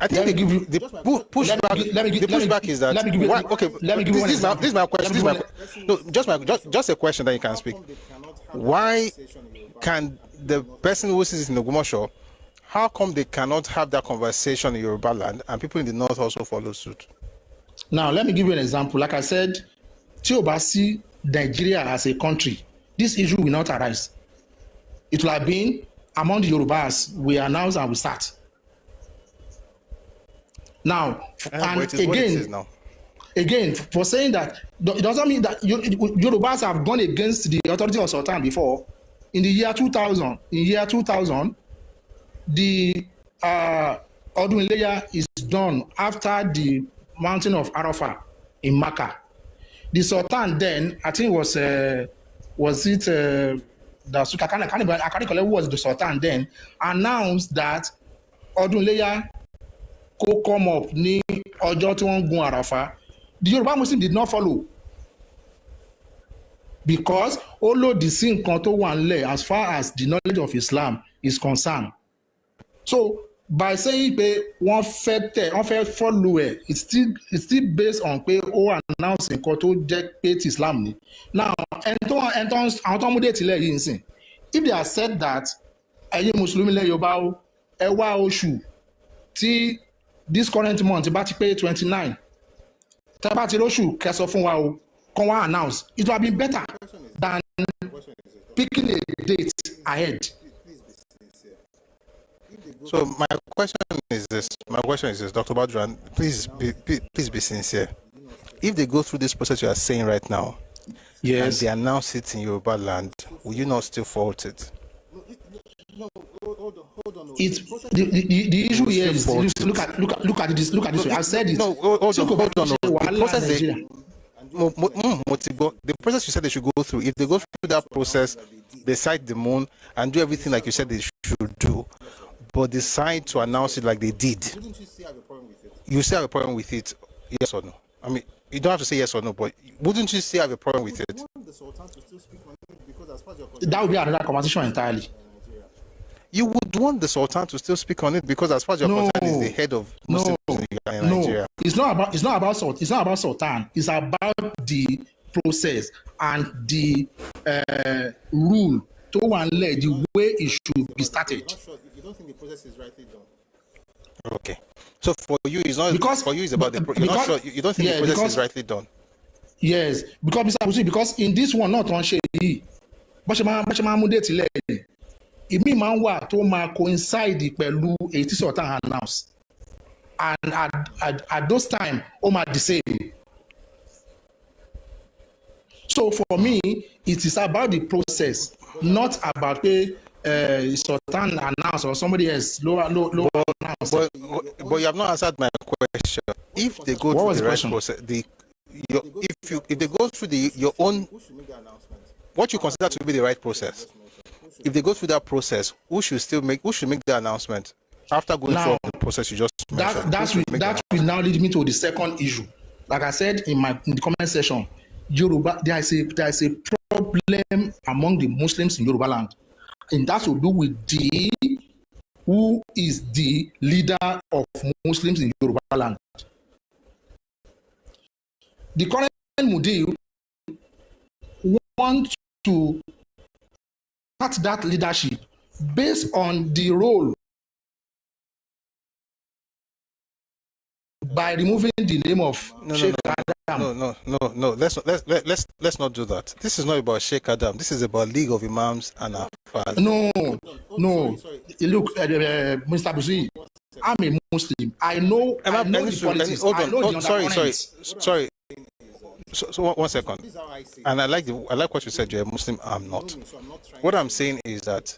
I think they give you the pushback is that this is my question. Just a question that you can speak. Why can the person who sits in Ogumosho, how come they cannot have that conversation in Yoruba land and people in the north also follow suit? Now, let me give you an example. Like I said, tí o bá sí Nigeria as a country, this issue will not arise. It will have been among the Yorubas, we announce and we start. Now, and again, for saying that, it doesn't mean that Yorubas have gone against the authority of Sultan before. In the year 2000, the Ọdún Iléyá is done after the mountain of Arafah in Makkah. The Sultan then, I think was it I can't recall who was the Sultan then, announced that Ọdún Iléyá could come up ní ọjọ́ tí wọ́n gun Arafah. The Yoruba Muslim did not follow because ó lòdì sí nǹkan tó wà nílẹ̀ as far as the knowledge of Islam is concerned. So by saying pé wọ́n fẹ́ follow ẹ̀, it's still based on pé ó announce nǹkan tó jẹ́ pé ti Islam ni. Now àwọn tó ń mú déètì lẹ̀ yìí ń sìn, if they have said that ẹ̀yin Mùsùlùmí lẹ̀ Yorùbá ẹ wá oṣù tí this current month bá ti pé 29 tẹ́ bá ti róṣù kẹsọ fún wa o kan wá announce, it would have been better than picking a date ahead. So my question is this, Dr. Badran, please be sincere. If they go through this process you are saying right now, yes, and they announce it in Yoruba land, will you not still fault it? No, hold on. The issue here is look at this way. I said it. No, hold on. The process you said they should go through, if they go through that process, they cite the moon and do everything like you said they should do, but decide to announce it like they did. Wouldn't you still have a problem with it? You still have a problem with it, yes or no? I mean, you don't have to say yes or no, but wouldn't you still have a problem with it? The Sultan to still speak on it because as far as that would be another conversation entirely. You would want the Sultan to still speak on it because as far as you're concerned, he's the head of Muslims in Nigeria. It's not about Sultan. It's about the process and the rule to one leg, the way it should be started. You don't think the process is rightly done? Okay. So for you, it's not because for you. It's about the. You're not sure. You don't think the process is rightly done. Yes, because in this one not on Sheyi, but she ìmí máa ń wà tó máa coincide pẹ̀lú èyí tí Sultan announce and at those time ó máa the same. So for me it is about the process, not about pé Sultan announce or somebody else lower announce. But you have not answered my question. If they go through the right process, if they go through your own, what you consider to be the right process, if they go through that process, who should make the announcement after going through the process you just mentioned? That will now lead me to the second issue. Like I said in the comment section, Yoruba, there is a problem among the Muslims in Yoruba land, and that will do with who is the leader of Muslims in Yoruba land. The current Mudir wants to start that leadership based on the role by removing the name of Sheikh Adam. No. Let's not do that. This is not about Sheikh Adam. This is about League of Imams and Afad. No. Look, Mr. Busi, I'm a Muslim. I know the politics. Sorry. So 1 second. And I like what you said. You're a Muslim. I'm not. What I'm saying is that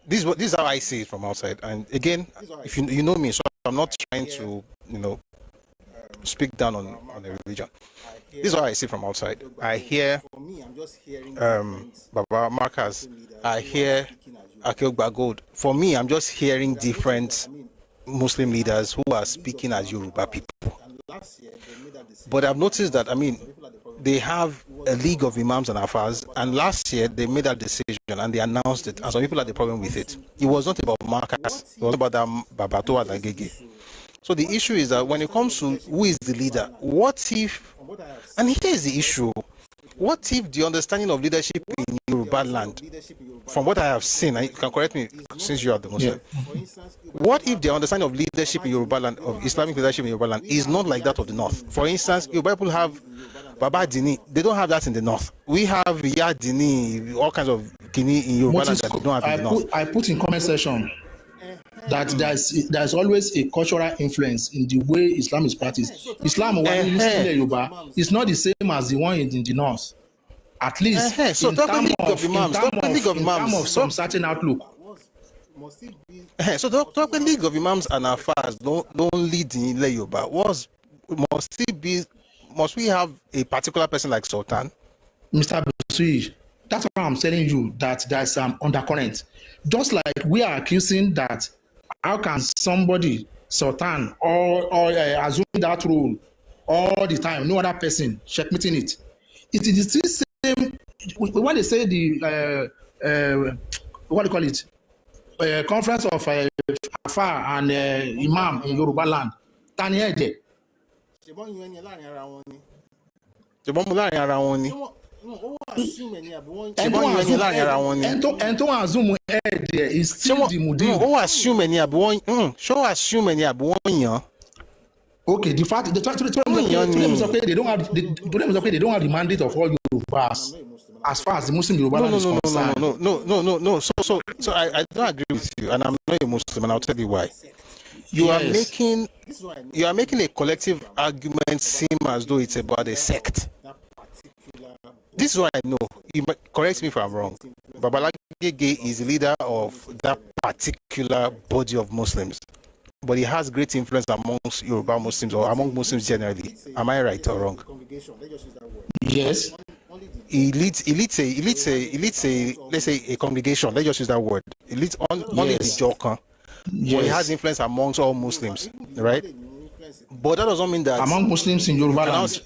this is how I see it from outside. And again, if you know me, so I'm not trying to speak down on a religion. This is how I see it from outside. I hear Baba Marcus. I hear Akeogba Gold. For me, I'm just hearing different Muslim leaders who are speaking as Yoruba people. But I've noticed that, they have a League of Imams and Afars, and last year they made that decision and they announced it, and some people had the problem with it. It was not about Marcus, it was about that Babato Adagege. So the issue is that when it comes to who is the leader, what if, and here is the issue, what if the understanding of leadership in Yoruba land, from what I have seen, and you can correct me since you are the Muslim, what if the understanding of leadership in Yoruba land, of Islamic leadership in Yoruba land, is not like that of the North? For instance, Yoruba people have Baba Dini, they don't have that in the North. We have Ya Dini, all kinds of Kini in Yoruba land that they don't have in the North. I put in comment section that there's always a cultural influence in the way Islam is practiced. Islam is not the same as the one in the North. At least so in terms of some certain outlook. So talk the League of Imams and Afars don't lead in Yoruba. Must we have a particular person like Sultan? Mr. Busui, that's why I'm telling you that there's undercurrent. Just like we are accusing that, how can somebody, Sultan, or assume that role all the time, no other person checkmating it? It is the same, when they say the, what do you call it? Conference of Afar and Imam in Yoruba land, Tani Ede. Is still the Mudim. Okay, the fact they don't have the mandate of all Yorubas as far as the Muslim Yoruba land is concerned. No. So I don't agree with you, and I'm not a Muslim, and I'll tell you why. You are making a collective argument seem as though it's about a sect. This is what I know. You correct me if I'm wrong. Babalagege is the leader of that particular body of Muslims, but he has great influence amongst Yoruba Muslims or among Muslims generally. Am I right or wrong? Yes. He leads a let's say a congregation. Let's just use that word. He leads only the Joka. Yes. But he has influence amongst all Muslims, right? But that doesn't mean that among Muslims in Yoruba land,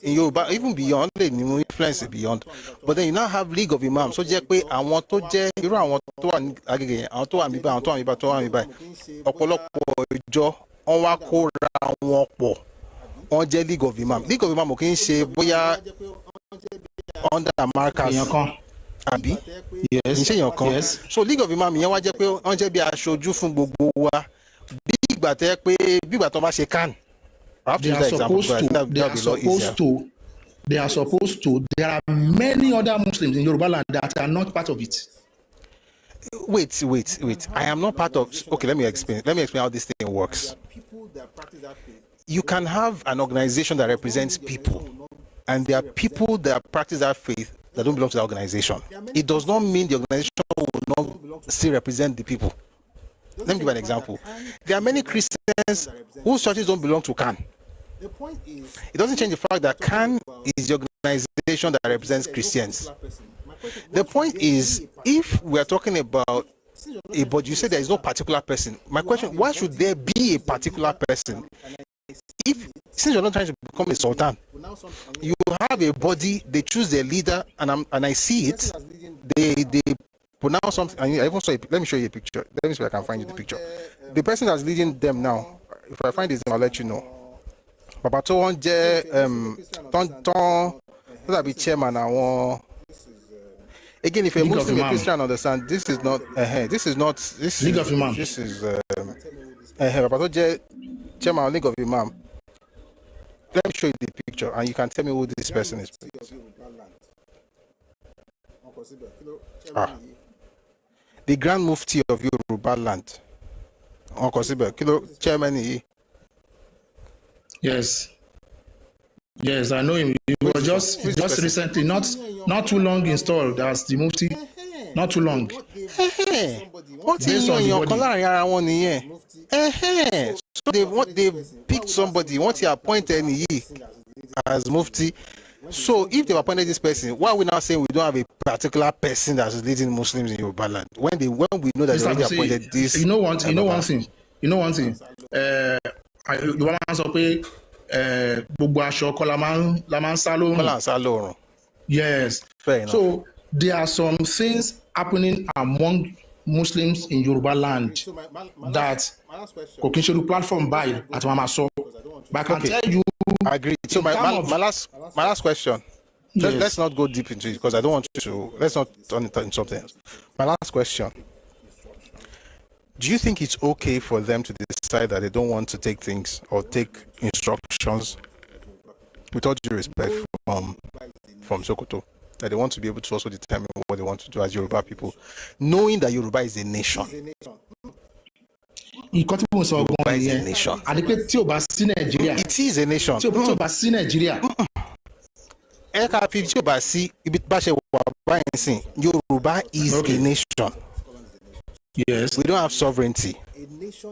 in Yoruba, even beyond the influence beyond. But then you now have League of Imams. So just pé àwọn tó jẹ́ irú àwọn tó wà ní agege àwọn tó wà níbà àwọn tó wà níbà tó wà níbà ọ̀pọ̀lọpọ̀ ìjọ wọ́n wá kóra wọn pọ̀ wọ́n jẹ́ League of Imams. League of Imams kì í ṣe bóyá under Marcus àbí yes. So League of Imams yẹn wá jẹ́ pé wọ́n jẹ́ bí aṣojú fún gbogbo wa bí ìgbà tẹ́ pé bí ìgbà tó bá ṣe can. They are supposed to. There are many other Muslims in Yoruba land that are not part of it. Wait. I am not part of. Okay, let me explain how this thing works. You can have an organization that represents people, and there are people that practice that faith that don't belong to the organization. It does not mean the organization will not still represent the people. Let me give an example. There are many Christians whose churches don't belong to CAN. It doesn't change the fact that CAN is the organization that represents Christians. The point is, if we are talking about but you say there is no particular person. My question, why should there be a particular person? Since you're not trying to become a sultan, you have a body, they choose their leader, and I see it, they pronounce something. I even saw let me show you a picture. Let me see if I can find you the picture. The person that's leading them now, if I find his name, I'll let you know. Babato that'll be chairman. Again, if a Muslim or Christian understand, this is not League of Imam. This is Babato chairman of League of Imam. Let me show you the picture, and you can tell me who this person is. The Grand Mufti of Yoruba land. Uncle Sibe, chairman. Yes, I know him. He was just recently, not too long installed as the Mufti. Not too long. Based on your so they picked somebody. What he appointed as Mufti. So if they've appointed this person, why are we now saying we don't have a particular person that's leading Muslims in Yoruba land? When we know that they already appointed this. You know one thing. The one sọ pé gbogbo aṣọ kọ́ la máa ń sá lórùn. Yes. Fair enough. So there are some things happening among Muslims in Yoruba land that kò kí n ṣe irú platform báyìí àti wọn máa sọ. But I can tell you. I agree. So my last question. Yes. Let's not go deep into it because I don't want to. Let's not turn it into something else. My last question. Do you think it's okay for them to decide that they don't want to take things or take instructions, with all due respect, from Sokoto, that they want to be able to also determine what they want to do as Yoruba people, knowing that Yoruba is a nation? Yoruba is a nation. It is a nation. Yoruba is a nation. Yes. We don't have sovereignty.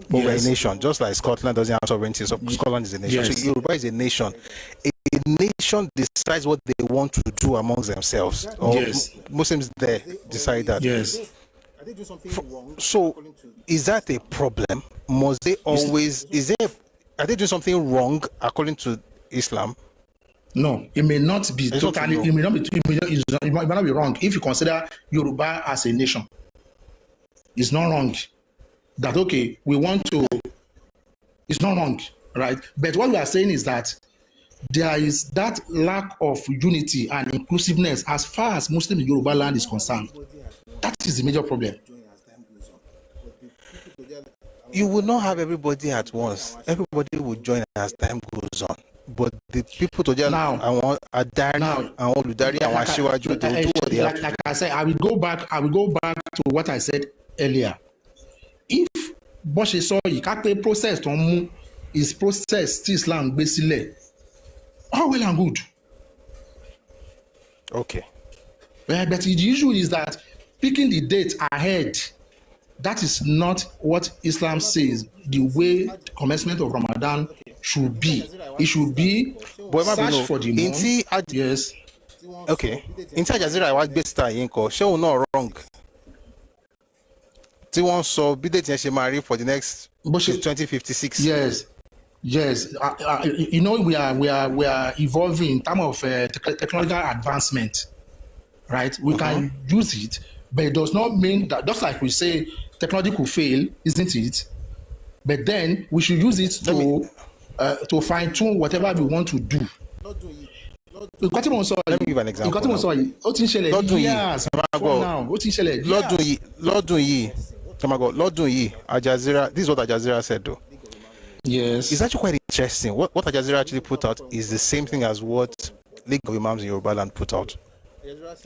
But we're a nation. Just like Scotland doesn't have sovereignty, so Scotland is a nation. Yes. So Yoruba is a nation. A nation decides what they want to do amongst themselves. Or Muslims there decide that. Yes. So is that a problem? Must they always are they doing something wrong according to Islam? No, it may not be totally. It may not be wrong if you consider Yoruba as a nation. It's not wrong. That okay, we want to. It's not wrong, right? But what we are saying is that there is that lack of unity and inclusiveness as far as Muslim in Yoruba land is concerned. That is the major problem. You will not have everybody at once. Everybody will join as time goes on. But the people to just now, like I said, I will go back to what I said earlier. If Boshi saw you process to move is process to Islam basically, all well and good. Okay. But the issue is that picking the date ahead, that is not what Islam says. The way the commencement of Ramadan should be. It should be search for the moon. Yes. Okay. Inside Jazeera, what best time show not wrong. So be the marry for the next 2056. Yes. Yes. You know we are evolving in terms of technological advancement, right? We can use it, but it does not mean that just like we say technology could fail, isn't it? But then we should use it to fine tune whatever we want to do. Let me give an example. Jazeera, this is what Jazeera said though. Yes. It's actually quite interesting. What Jazeera actually put out is the same thing as what League of Imams in Yoruba land put out.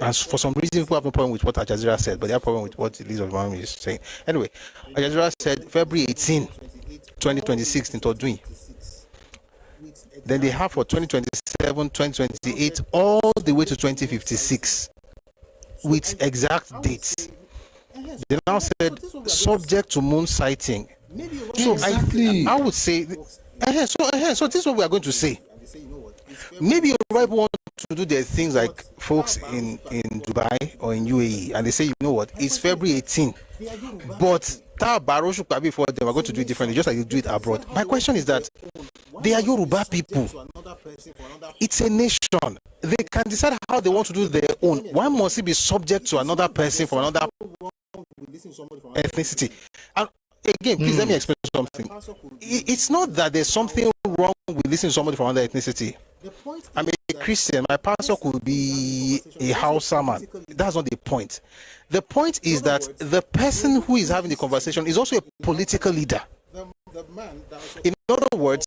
And for some reason, people have no problem with what Jazeera said, but they have problem with what the League of Imams is saying. Anyway, Jazeera said February 18, 2026 in Todui. Then they have for 2027, 2028, all the way to 2056 with exact dates. They now said subject to moon sighting. So exactly. I would say, so this is what we are going to say. Maybe Yoruba people want to do their things like folks in Dubai or in UAE, and they say, you know what, it's February 18, but before they are going to do it differently, just like you do it abroad. My question is that they are Yoruba people. It's a nation. They can decide how they want to do their own. Why must it be subject to another person from another ethnicity? And again, please let me explain something. It's not that there's something wrong with listening to somebody from another ethnicity. I'm a Christian. My pastor could be a Hausa man. That's not the point. The point is that the person who is having the conversation is also a political leader. In other words,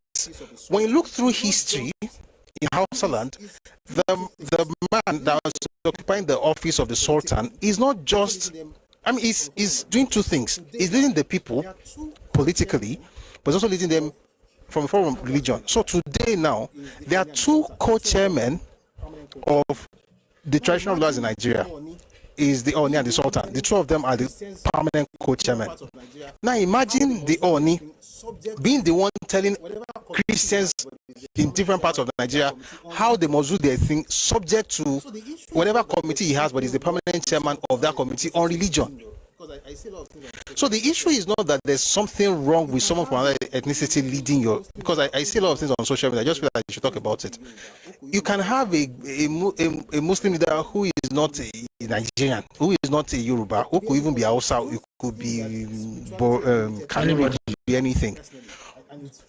when you look through history in Hausa land, the man that was occupying the office of the Sultan is not just, he's doing two things. He's leading the people politically, but also leading them from a form of religion. So today now, there are two co-chairmen of the traditional rulers in Nigeria. Is the Oni and the Sultan. The two of them are the permanent co-chairmen. Now imagine the Oni being the one telling Christians in different parts of Nigeria, how they must do their thing, subject to whatever committee he has, but he's the permanent chairman of that committee on religion. So the issue is not that there's something wrong with someone from another ethnicity leading your, because I see a lot of things on social media. I just feel like you should talk about it. You can have a Muslim leader who is not a Nigerian, who is not a Yoruba, who could even be Hausa, it could be Kanuri, be anything.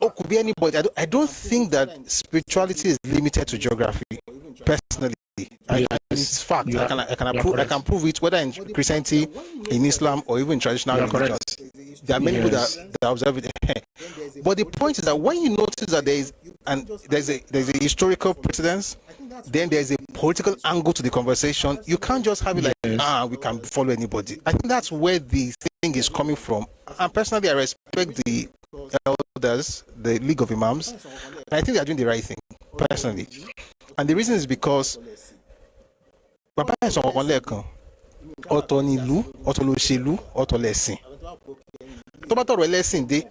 Or could be anybody. I don't think that spirituality is limited to geography. Personally, it's fact. I can prove it, whether in Christianity, in Islam, or even in traditional religions. There are many people that observe it. But the point is that when you notice that there's a historical precedence, then there's a political angle to the conversation. You can't just have it like we can follow anybody. I think that's where the thing is coming from. And personally, I respect the elders, the League of Imams, and I think they're doing the right thing, personally. And the reason is because Baba is on lẹ́ẹ̀kan, ọ̀tọ̀ ni ìlú, ọ̀tọ̀ lòṣèlú, ọ̀tọ̀ lẹ̀sìn. Tó bá tọ̀rọ̀ ẹlẹ́sìn dé,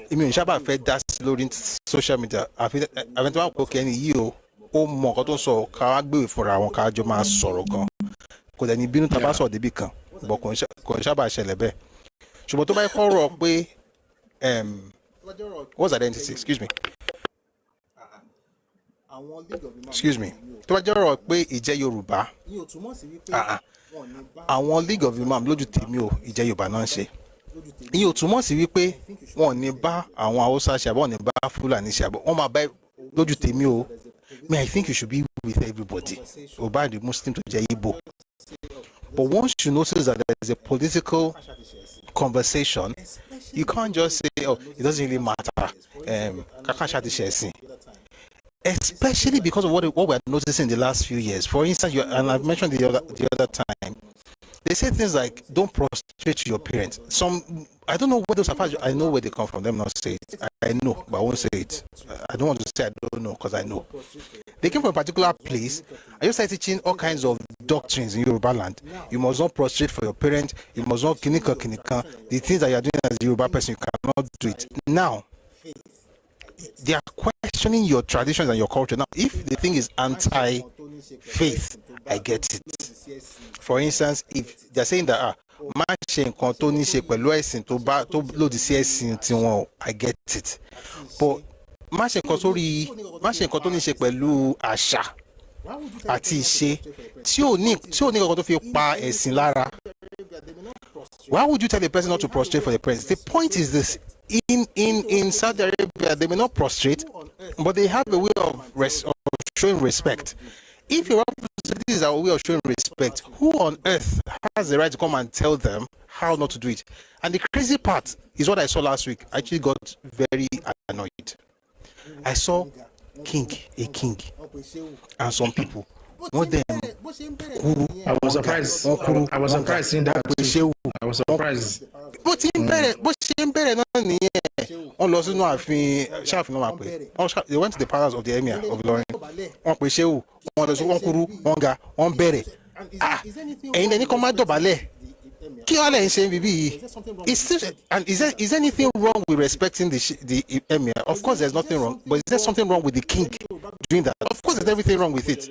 èmi ò sábà fẹ́ dá sí lórí social media. Àfi tó bá pọ̀ kẹ́ni yìí ó mọ nǹkan tó ń sọ, ká wá gbé ìfúnra wọn ká jọ máa sọ̀rọ̀ gan. Kò dẹ̀ ní bínú tá a bá sọ̀rọ̀ débì kan, bọ̀ kò ń sábà ṣẹlẹ̀ bẹ́ẹ̀. Ṣùgbọ́n tó bá kọ́ rọ̀ pé what's identity? Excuse me. Tó bá jẹ́ ọ̀rọ̀ pé ìjẹ́ Yorùbá, àwọn League of Imam lójú tèmi ò ìjẹ́ Yorùbá náà ń ṣe. Ìyẹn ò túmọ̀ sí wípé wọn ò ní bá àwọn Hausa ṣe àbọ̀ wọn ò ní bá Fúlàní ṣe àbọ̀ wọn máa bá lójú tèmi o. I think you should be with everybody, Oba the Muslim to jẹ́ Igbo. But once you notice that there is a political conversation, you can't just say, oh, it doesn't really matter. Especially because of what we're noticing in the last few years. For instance, and I've mentioned the other time, they say things like, don't prostrate to your parents. I don't know where those are. I know where they come from. Them not say it. I know, but I won't say it. I don't want to say I don't know because I know. They came from a particular place. I just started teaching all kinds of doctrines in Yoruba land. You must not prostrate for your parents. You must not kinika. The things that you are doing as a Yoruba person, you cannot do it. Now, they are questioning your traditions and your culture. Now, if the thing is anti-faith, I get it. For instance, if they're saying that má ṣe nǹkan tó ní ṣe pẹ̀lú ẹ̀sìn tó lòdì sí ẹ̀sìn tiwọn, I get it. But má ṣe nǹkan tó ní ṣe pẹ̀lú àṣà àti ìṣe tí ò ní nǹkan tó fi pa ẹ̀sìn lára. Why would you tell a person not to prostrate for the parents? The point is this: in Saudi Arabia, they may not prostrate, but they have a way of showing respect. If your representatives is our way of showing respect, who on earth has the right to come and tell them how not to do it? And the crazy part is what I saw last week. I actually got very annoyed. I saw a king, and some people. What them? I was surprised. I was surprised seeing that. I was surprised. But they went to the palace of the emir of Ilorin. Is there anything wrong with respecting the emir? Of course there's nothing wrong, but is there something wrong with the king doing that? Of course there's everything wrong with it.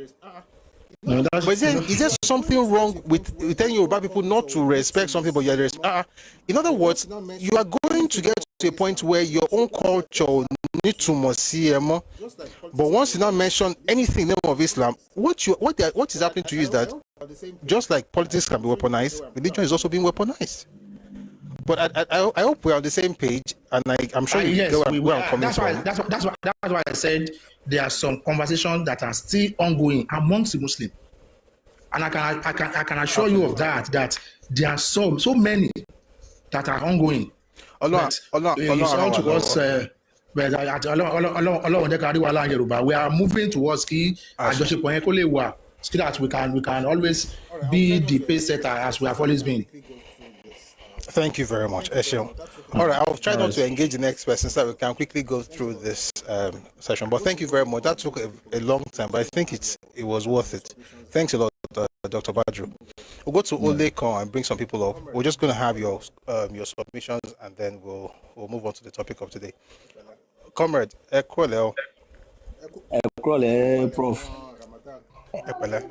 No, but is there something wrong with telling Yoruba people not to respect something, but you respect? In other words, you are going to get to a point where your own culture need to more. But once you not mention anything in the name of Islam, what is happening to you is that just like politics can be weaponized, religion is also being weaponized. But I hope we're on the same page, and I'm sure yes, where I'm coming from. That's why I said there are some conversations that are still ongoing amongst the Muslims, and I can assure you of that there are so many that are ongoing. We are moving towards so that we can always be the pace setter as we have always been. Thank you very much, Eshel. All right, I'll try not to engage the next person so that we can quickly go through this session. But thank you very much. That took a long time, but I think it was worth it. Thanks a lot, Dr. Badru. We'll go to Olekon and bring some people up. We're just going to have your submissions, and then we'll move on to the topic of today. comrade, ẹ kúrọ̀lẹ́ o. Ẹ kúrọ̀lẹ́ prof. Ramadan. Ẹ pẹ̀lẹ́.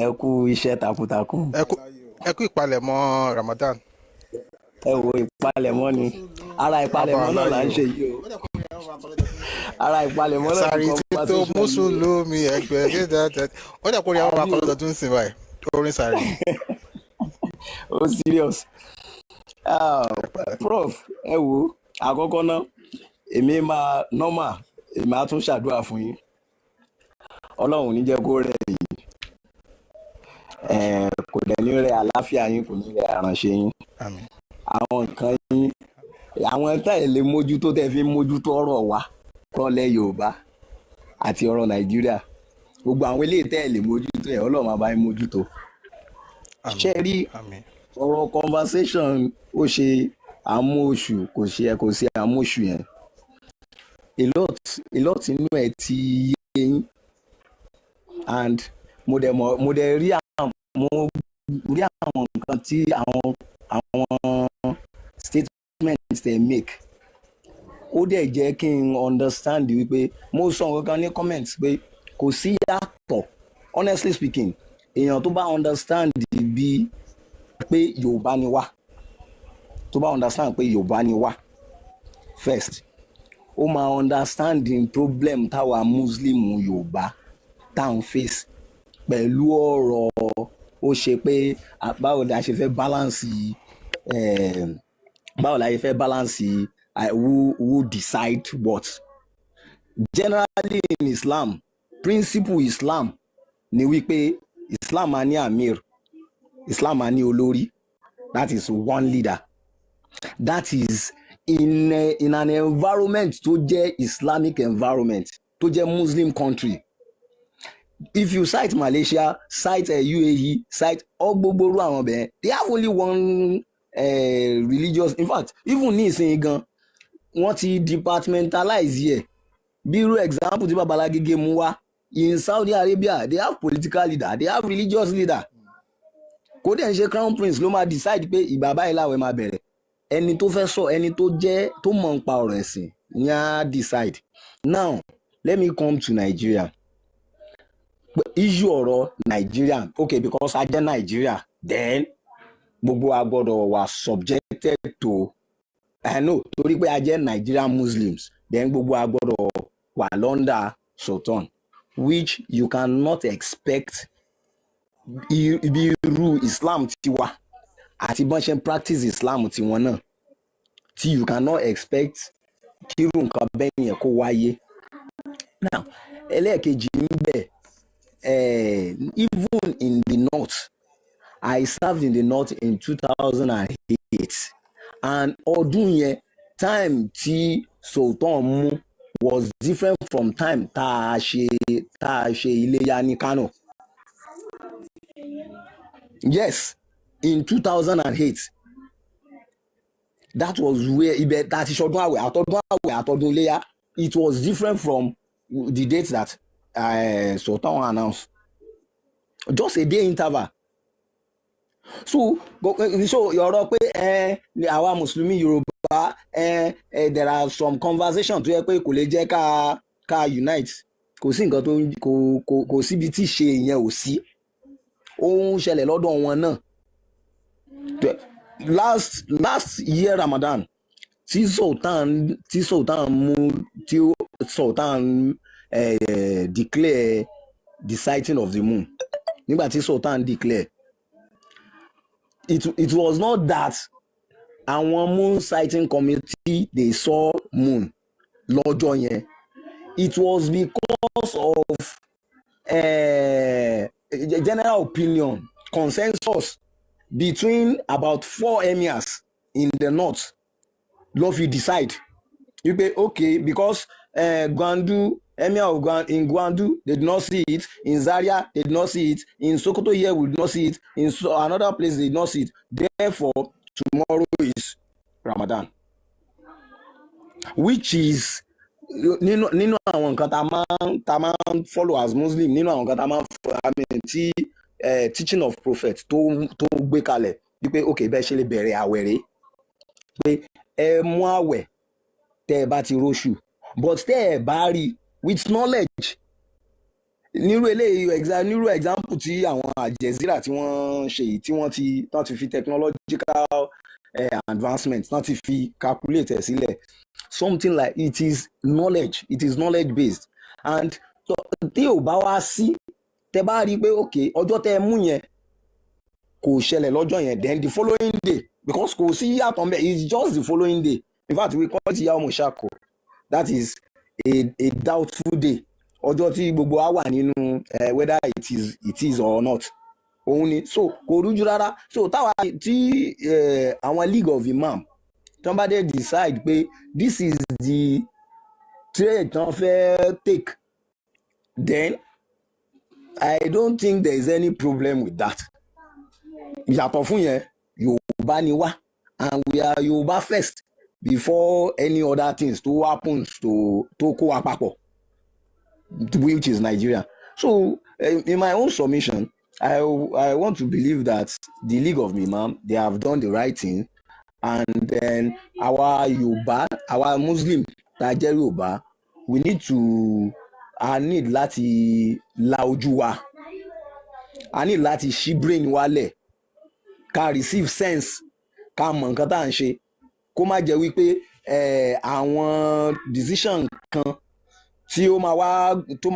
Ẹ kú iṣẹ́ takuntakun. Ẹ kú ìpalẹ̀mọ́ Ramadan. Ẹ wo ìpalẹ̀mọ́ ni. Ara ìpalẹ̀mọ́ náà là ń ṣe yìí o. Ara ìpalẹ̀mọ́ náà Sàrí títò mùsùlùmí ẹgbẹ́ dídá. Ó dà kórìí àwọn akọ́lọ́dọ̀ tó ń sìn báyìí. Orin sàrí. Oh serious. Prof, ẹ wo àkọ́kọ́ náà èmi máa normal èmi á tún ṣàdúrà fún yín. Ọlọ́run ò ní jẹ́ kó rẹ̀ yín. Kò dẹ̀ ní rẹ̀ àlàáfíà yín, kò ní rẹ̀ àránṣẹ́ yín. Àwọn nǹkan yín àwọn tá ẹ̀ lè mójútó tẹ́ fi mójútó ọ̀rọ̀ wa kọ́lẹ̀ Yorùbá àti ọ̀rọ̀ Nàìjíríà, gbogbo àwọn eléyìí tẹ́ ẹ̀ lè mójútó ẹ̀ Ọlọ́run máa bá yín mójútó. Ṣé rí ọ̀rọ̀ conversation ó ṣe àmúoṣù kò sí àmúoṣù yẹn a lot inú ẹ̀ ti yé yín and mo dẹ̀ rí àwọn nǹkan tí àwọn statements they make ó dẹ̀ jẹ́ kí n understand wípé mo sọ nǹkan kan ní comment pé kò sí yàtọ̀ honestly speaking èèyàn tó bá understand bí pé Yorùbá ni wá first ó máa understand the problem táwa Muslim Yorùbá táwọn face pẹ̀lú ọ̀rọ̀ ó ṣe pé báwo la ṣe fẹ́ balance who decide what. Generally in Islam, principle Islam ni wípé Islam máa ní amir, Islam máa ní olórí, that is one leader. That is in an environment tó jẹ́ Islamic environment, tó jẹ́ Muslim country. If you cite Malaysia, cite UAE, cite gbogbo àwọn bẹ́ẹ̀, they have only one religious. In fact, even ní ìsìn gan, wọ́n ti departmentalize yẹ. Bí irú example tí Babalagege mú wá, in Saudi Arabia, they have political leader, they have religious leader. Kò dẹ̀ ń ṣe crown prince ló máa decide pé ìgbà báyìí láwẹ̀ máa bẹ̀rẹ̀. Ẹni tó fẹ́ sọ, ẹni tó mọ̀ nípa ọ̀rọ̀ ẹ̀sìn ni á decide. Now, let me come to Nigeria. Issue ọ̀rọ̀ Nigeria, okay, because a jẹ́ Nigeria, then gbogbo a gbọ́dọ̀ wà subjected to, I know, torí pé a jẹ́ Nigerian Muslims, then gbogbo a gbọ́dọ̀ wà London Sultan, which you cannot expect bí irú Islam tiwa àti bọ́n ṣe practice Islam tiwọn náà, tí you cannot expect kí irú nǹkan bẹ́ẹ̀ yẹn kó wáyé. Now, ẹlẹ́ẹ̀kejì ń bẹ. Even in the north, I served in the north in 2008, and ọdún yẹn time tí Sultan mú was different from time tá a ṣe Iléyá ní Kano. Yes, in 2008, that was where ibẹ̀ tá a ti ṣọdún àwẹ̀ àtọdún Iléyá, it was different from the date that Sultan announced. Just a day interval. So you're pé àwa Mùsùlùmí Yorùbá there are some conversations tó yẹ pé kò lè jẹ́ ká unite. Kò sí nǹkan tó kò síbi tí ṣe ìyẹn ò sí. Ó ń ṣẹlẹ̀ lọ́dọ̀ wọn náà. Last year Ramadan, tí Sultan declare the sighting of the moon. Nígbà tí Sultan declare, it was not that our moon sighting committee they saw moon lọ́jọ́ yẹn. It was because of general opinion, consensus between about 4 emirs in the north. Ló fi decide. You pay okay because Gwandu, Emir of in Gwandu, they did not see it. In Zaria, they did not see it. In Sokoto here, we did not see it. In another place, they did not see it. Therefore, tomorrow is Ramadan. Which is nínú àwọn nǹkan tá máa ń follow as Muslim, nínú àwọn nǹkan tá máa ń tí teaching of prophet tó gbé kalẹ̀ wípé okay bẹ́ẹ̀ ṣe lè bẹ̀rẹ̀ àwẹ̀ rẹ̀ pé ẹ mú àwẹ̀ tẹ́ ẹ bá ti róṣù but tẹ́ ẹ̀ bá rí with knowledge nírú eléyìí nírú example tí àwọn Aljazeera tí wọ́n ṣe yìí tí wọ́n ti fi technological advancement tán ti fi calculate ẹ̀ sílẹ̀ something like it is knowledge based and tí ò bá wá sí tẹ́ bá rí i pé ok ọjọ́ tẹ́ ẹ mú yẹn kò ṣẹlẹ̀ lọ́jọ́ yẹn then the following day because kò sí yàtọ̀ mbẹ́ it's just the following day in fact we call it yawmu shako that is a doubtful day ọjọ́ tí gbogbo wa wà nínú whether it is or not òun ni so kò rújú rárá so táwa tí àwọn League of Imam tí wọ́n bá dé decide pé this is the trade tí wọ́n fẹ́ take then I don't think there is any problem with that. Yàtọ̀ fún yẹn Yorùbá ni wá and we are Yorùbá first before any other things to happen to kó wa papọ̀ which is Nigeria. So in my own submission I want to believe that the League of Imam they have done the right thing and then our Yorùbá our Muslim tá jẹ́ Yorùbá we need láti la ojú wa need láti ṣí brain wa lẹ̀ ká receive sense ká mọ̀ nǹkan tá à ń ṣe kó má jẹ́ wípé àwọn decision kan tí ó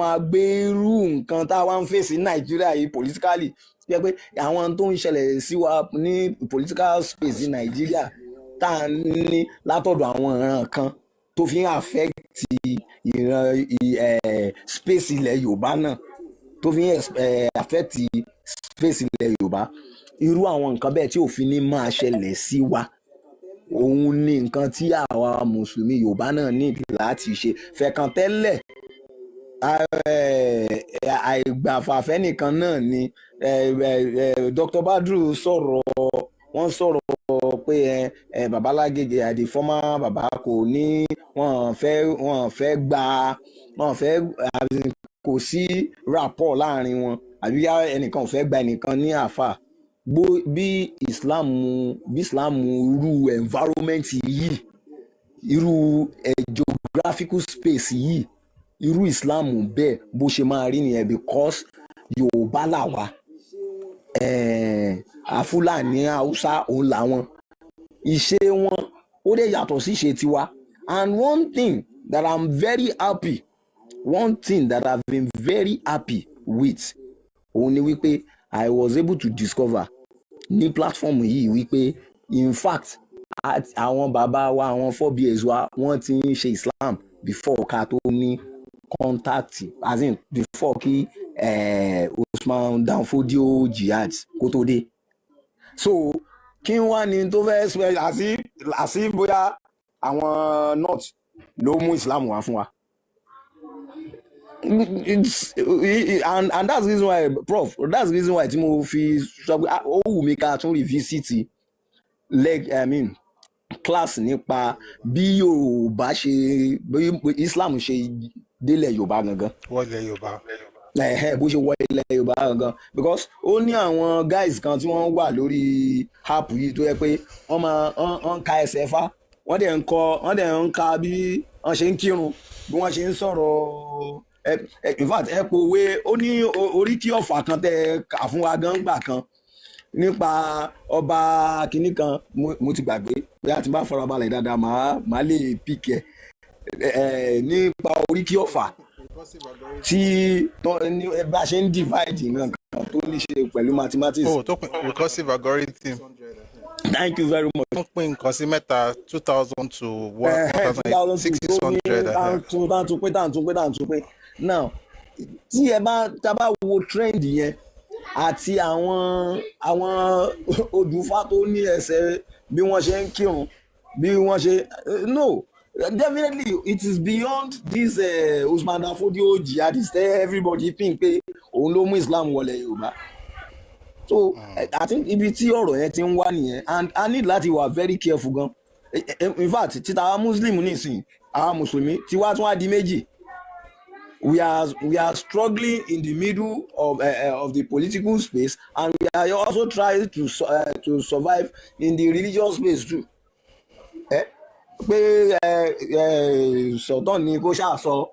máa gbé irú nǹkan tá a wá ń fèsì ní Nàìjíríà yìí politically jẹ́ pé àwọn tó ń ṣẹlẹ̀ sí wa ní political space ní Nàìjíríà tá a ní látọ̀dọ̀ àwọn ìran kan tó fi ń affect ìran space ilẹ̀ Yorùbá náà tó fi ń affect space ilẹ̀ Yorùbá irú àwọn nǹkan bẹ́ẹ̀ tí òfin ní máa ṣẹlẹ̀ sí wa òun ni nǹkan tí àwa mùsùlùmí Yorùbá náà ní láti ṣe fẹ̀kàn tẹ́lẹ̀ àìgbàfàfẹ́ nìkan náà ni Dr. Badru wọ́n sọ̀rọ̀ pé Baba Lagege the former baba kò ní wọ́n fẹ́ kò sí rapport láàrin wọn àbí ẹnìkan ò fẹ́ gba ẹnìkan ní àfà bí Islam irú environment yìí irú geographical space yìí irú Islam bẹ́ẹ̀ bó ṣe máa rí nìyẹn because Yorùbá làwa Fúlàní Haúsá òun làwọn ìṣe wọn ó dẹ̀ yàtọ̀ sí ìṣe tiwa and one thing that I've been very happy with òun ni wípé I was able to discover ní platform yìí wípé in fact àwọn bàbá wa àwọn forebears wa wọ́n ti ń ṣe Islam before ká tó ní contact as in before kí Usman Dan Fodio jihad kó tó dé so kí wá ní tó fẹ́ sọ àti bóyá àwọn north ló mú Islam wá fún wa. And that's the reason why that's the reason why tí mo fi sọ pé ó wù mí ká tún revisit class nípa bí Yorùbá ṣe bí Islam ṣe délẹ̀ Yorùbá gangan. wọlé Yorùbá. Bó ṣe wọ ilẹ̀ Yorùbá gangan because ó ní àwọn guys kan tí wọ́n wà lórí app yìí tó yẹ pé wọ́n ń ka ẹsẹ̀ fá wọ́n dẹ̀ ń ka bí wọ́n ṣe ń kírun bí wọ́n ṣe ń sọ̀rọ̀ in fact ẹ pòwe ó ní oríkì ọ̀fà kan tẹ kà fún wa gan gbà kan nípa ọba kìnnì kan mo ti gbàgbé bí a ti bá farabalẹ̀ dáadáa màá lè pìkẹ́ nípa oríkì ọ̀fà tí bá ṣe ń divide nǹkan tó ní ṣe pẹ̀lú mathematics. tó pin recursive algorithm. Thank you very much. wọ́n pín nǹkan sí mẹ́ta 2000 to 1600. Now tí ẹ bá wo trend yẹn àti àwọn odùfá tó ní ẹsẹ̀ bí wọ́n ṣe ń kírun bí wọ́n ṣe no definitely it is beyond this Usman Dan Fodio jihadist everybody think pé òun ló mú Islam wọlé Yorùbá so I think ibi tí ọ̀rọ̀ yẹn ti ń wá nìyẹn and I need láti wà very careful gan in fact títa àwọn Muslim nísìn àwọn Mùsùlùmí tí wá tún wá di méjì we are struggling in the middle of the political space and we are also trying to survive in the religious space too. pé sọ̀tọ̀ ni kó ṣáà sọ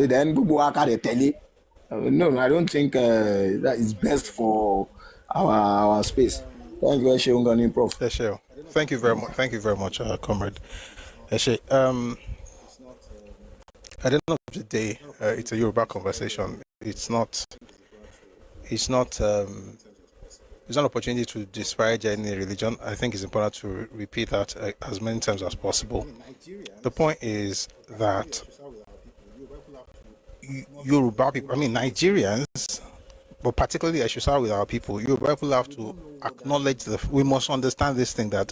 then gbogbo wa ká rẹ̀ tẹ̀lé. No, I don't think that is best for our space. Thank you, Eshe Ungani, Prof. Eshe, thank you very much. Thank you very much, comrade. Eshe, at the end of the day, it's a Yoruba conversation. It's not an opportunity to disparage any religion. I think it's important to repeat that as many times as possible. The point is that Yoruba people, I mean Nigerians, but particularly I should start with our people, Yoruba people have to acknowledge we must understand this thing that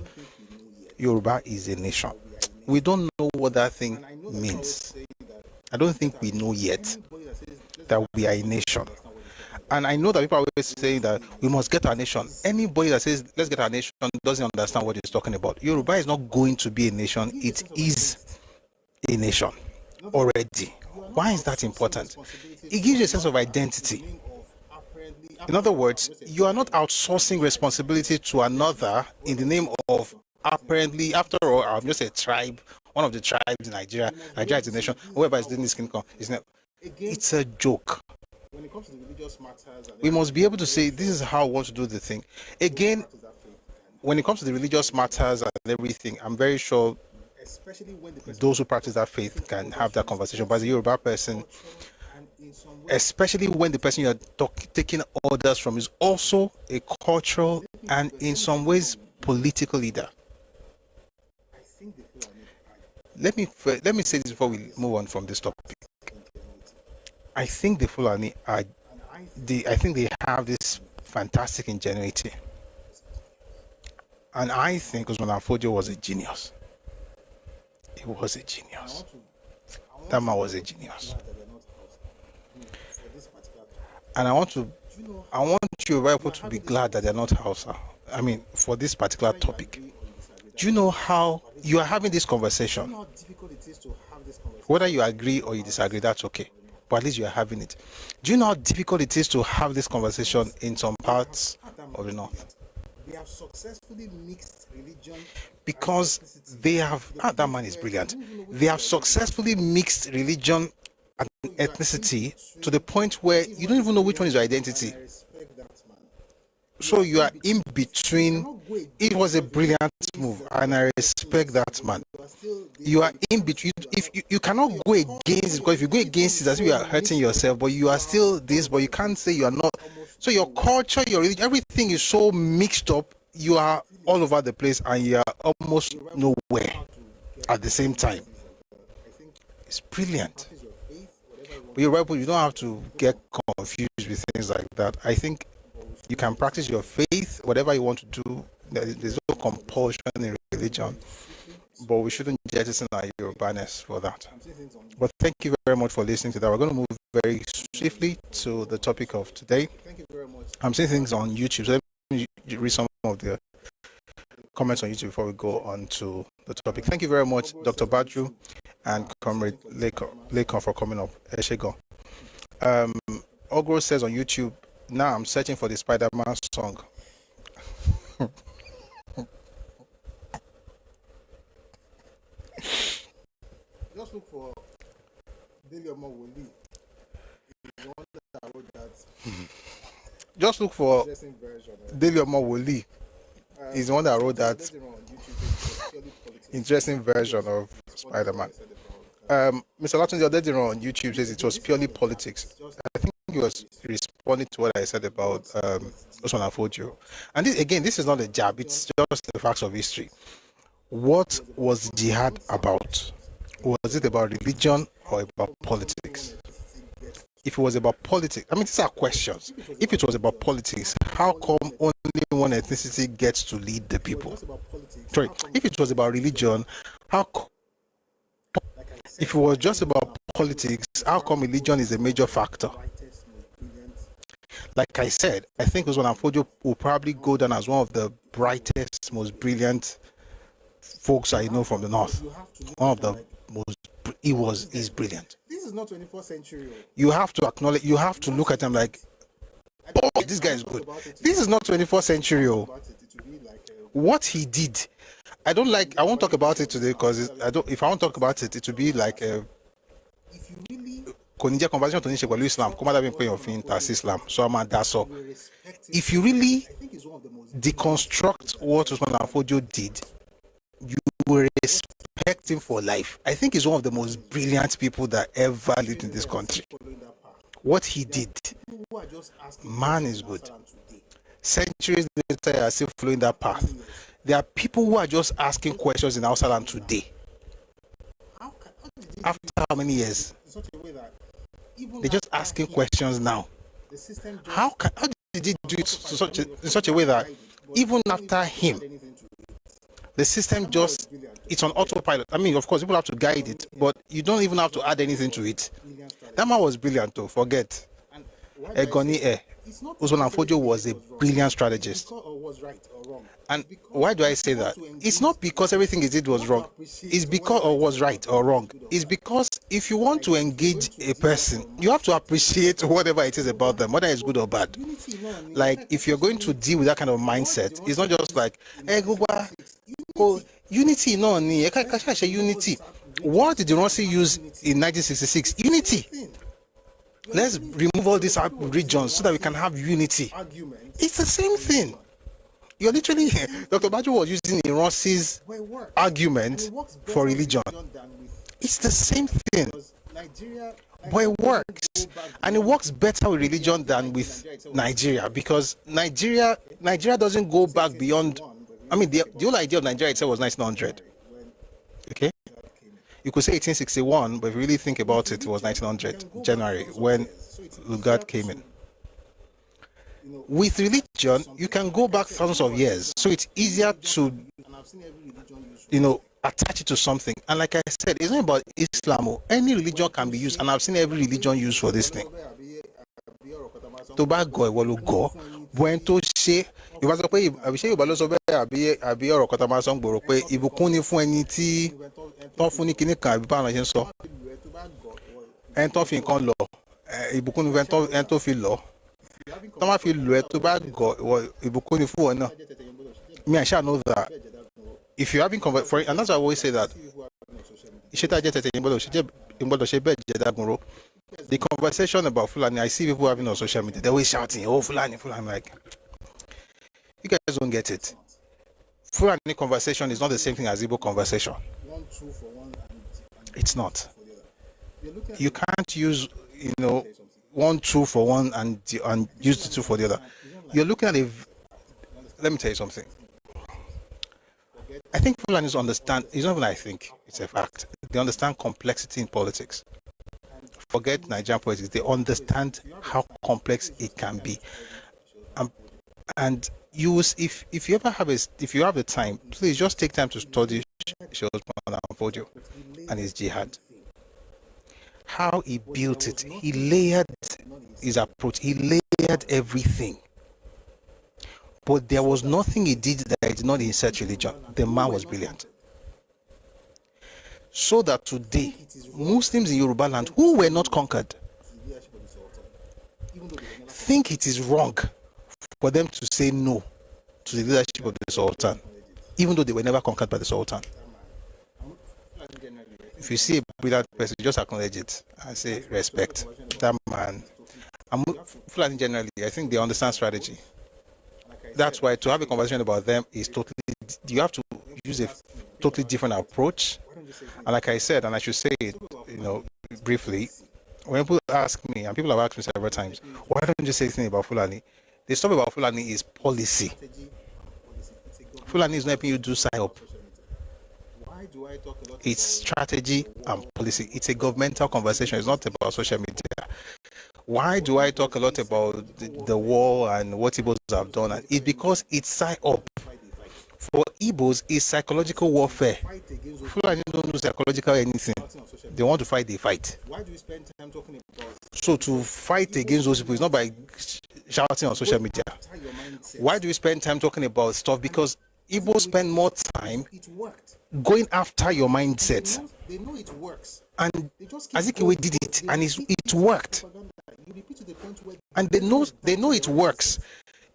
Yoruba is a nation. We don't know what that thing means. I don't think we know yet that we are a nation. And I know that people are always saying that we must get our nation. Anybody that says let's get our nation doesn't understand what he's talking about. Yoruba is not going to be a nation. It is a nation already. Why is that important? It gives you a sense of identity. In other words, you are not outsourcing responsibility to another in the name of apparently, after all, I'm just a tribe, one of the tribes in Nigeria. Nigeria is a nation. Whoever is doing this kingdom, it's a joke. When it comes to the religious matters, we must be able to say this is how I want to do the thing. Again, when it comes to the religious matters and everything, I'm very sure those who practice that faith can have that conversation. But as a Yoruba person, especially when the person you're taking orders from is also a cultural and in some ways political leader. Let me say this before we move on from this topic. I think the Fulani I think they have this fantastic ingenuity. And I think Usman Afojo was a genius. He was a genius. That man was a genius. And I want you to be glad that they're not Hausa. I mean, for this particular topic. Do you know how you are having this conversation? Whether you agree or you disagree, that's okay. But at least you are having it. Do you know how difficult it is to have this conversation in some parts of the north? They have successfully mixed religion. Because they have, that man is brilliant. They have successfully mixed religion and ethnicity to the point where you don't even know which one is your identity. So you are in between. It was a brilliant move, and I respect that man. You are in between. If you cannot go against it, because if you go against it, as if you are hurting yourself, but you are still this, but you can't say you are not. So your culture, your religion, everything is so mixed up. You are all over the place, and you are almost nowhere at the same time. It's brilliant. But you're right, but you don't have to get confused with things like that. I think you can practice your faith, whatever you want to do. There's no compulsion in religion, but we shouldn't jettison our Yorubaness for that. But thank you very much for listening to that. We're going to move very swiftly to the topic of today. I'm seeing things on YouTube, so let me read some of the comments on YouTube before we go on to the topic. Thank you very much, Dr. Badru and Comrade Lekon for coming up. Eshego. Ogro says on YouTube, now I'm searching for the Spider-Man song. Just look for Daily Omowoli. The one that wrote that. Just look for Daily Omowoli. He's the one that wrote that interesting version of Spider-Man. Mr. Latin, the other day on YouTube says it was purely politics. I think he was responding to what I said about Usman Afojo. And this is not a jab, it's just the facts of history. What was jihad about? Was it about religion or about politics? If it was about politics, I mean, these are questions. If it was about politics, how come only one ethnicity gets to lead the people? Sorry, if it was about religion, if it was just about politics, how come religion is a major factor? Like I said, I think Usman Afojo will probably go down as one of the brightest, most brilliant folks I know from the north. One of the most, he's brilliant. This is not 21st century. You have to acknowledge, you have to look at them like, oh, this guy is good. This is not 24th century. Oh. What he did, I don't like. I won't talk about it today because I don't. If I want to talk about it, it will be like a conversation to Nisha Islam. Come on, pay your fin as Islam. So I'm at that. So if you really deconstruct what Usman Afodio did, you will respect him for life. I think he's one of the most brilliant people that ever lived in this country. What he did, man, is good. Centuries later, are still following that path. There are people who are just asking questions in Hausa land today. After how many years? They're just asking questions now. How did he do it in such a way that even after him, the system just, it's on autopilot. I mean, of course, people have to guide it, but you don't even have to add anything to it. That man was brilliant, though. Forget. Egoni Usman Afodio was a brilliant strategist. And why do I say that? It's not because everything he did was wrong. It's because, or was right or wrong. It's because if you want to engage a person, you have to appreciate whatever it is about them, whether it's good or bad. Like, if you're going to deal with that kind of mindset, it's not just like, hey, unity, no, unity. What did the Rossi use in 1966? Unity. Let's remove all these regions so that we can have unity. It's the same thing. You're literally, Dr. Bajo was using Rossi's argument for religion. It's the same thing. But it works. And it works better with religion than with Nigeria, because Nigeria doesn't go back beyond, I mean, the whole idea of Nigeria itself was 1900. Okay? You could say 1861, but if you really think about it, it was 1900, January, when Lugard came in. With religion, you can go back thousands of years, so it's easier to, attach it to something. And like I said, it's not about Islam. Any religion can be used, and I've seen every religion used for this thing. Tobago, Awolowo, when to say, you was pé àbíṣe Yorùbá ló sọ bẹ́ẹ̀ àbí ọ̀rọ̀ kan tá máa sọ ń gbòòrò pé ìbùkún ni fún ẹni tí tán fún ní kinní kan àbí báwọn ṣe ń sọ ẹni tán fi nǹkan lọ ìbùkún ni fún ẹni tó fi lọ tán máa fi lọ ẹ tó bá gọ̀ ìbùkún ni fún ọ náà. Me, I shall know that if you having for, and that's why I always say that the conversation about Fulani, I see people having on social media, they're always shouting, oh, Fulani, Fulani. I'm like, you guys don't get it. Fulani conversation is not the same thing as Igbo conversation. It's not. You can't use, 1 2 for one and use the 2 for the other. You're looking at a. Let me tell you something. I think Fulanis understand. It's not even I think. It's a fact. They understand complexity in politics. Forget Nigerian politics. They understand how complex it can be. And if you ever have the time, please just take time to study Usman Afodio and his jihad. How he built it. He layered his approach. He layered everything. But there was nothing he did that did not insert religion. The man was brilliant. So that today, Muslims in Yoruba land who were not conquered think it is wrong for them to say no to the leadership of the Sultan, even though they were never conquered by the Sultan. If you see a brilliant person, just acknowledge it and say respect. That man. Fulani generally, I think they understand strategy. That's why to have a conversation about them is totally, you have to use a totally different approach. And like I said, and I should say it, briefly, when people ask me, and people have asked me several times, why don't you say anything about Fulani? The stuff about Fulani is policy. Fulani is not helping you do psyop. It's strategy and policy. It's a governmental conversation. It's not about social media. Why do I talk a lot about the war and what Igbos have done? And it's because it's psyop. For Igbos, it's psychological warfare. Fulani don't do psychological anything. They want to fight, they fight. Why do we spend time talking about? So to fight against those people is not by shouting on social media. Why do we spend time talking about stuff? Because Igbos spend more time going after your mindset. They know it works. And Azikiwe did it, and it worked. and they know it works.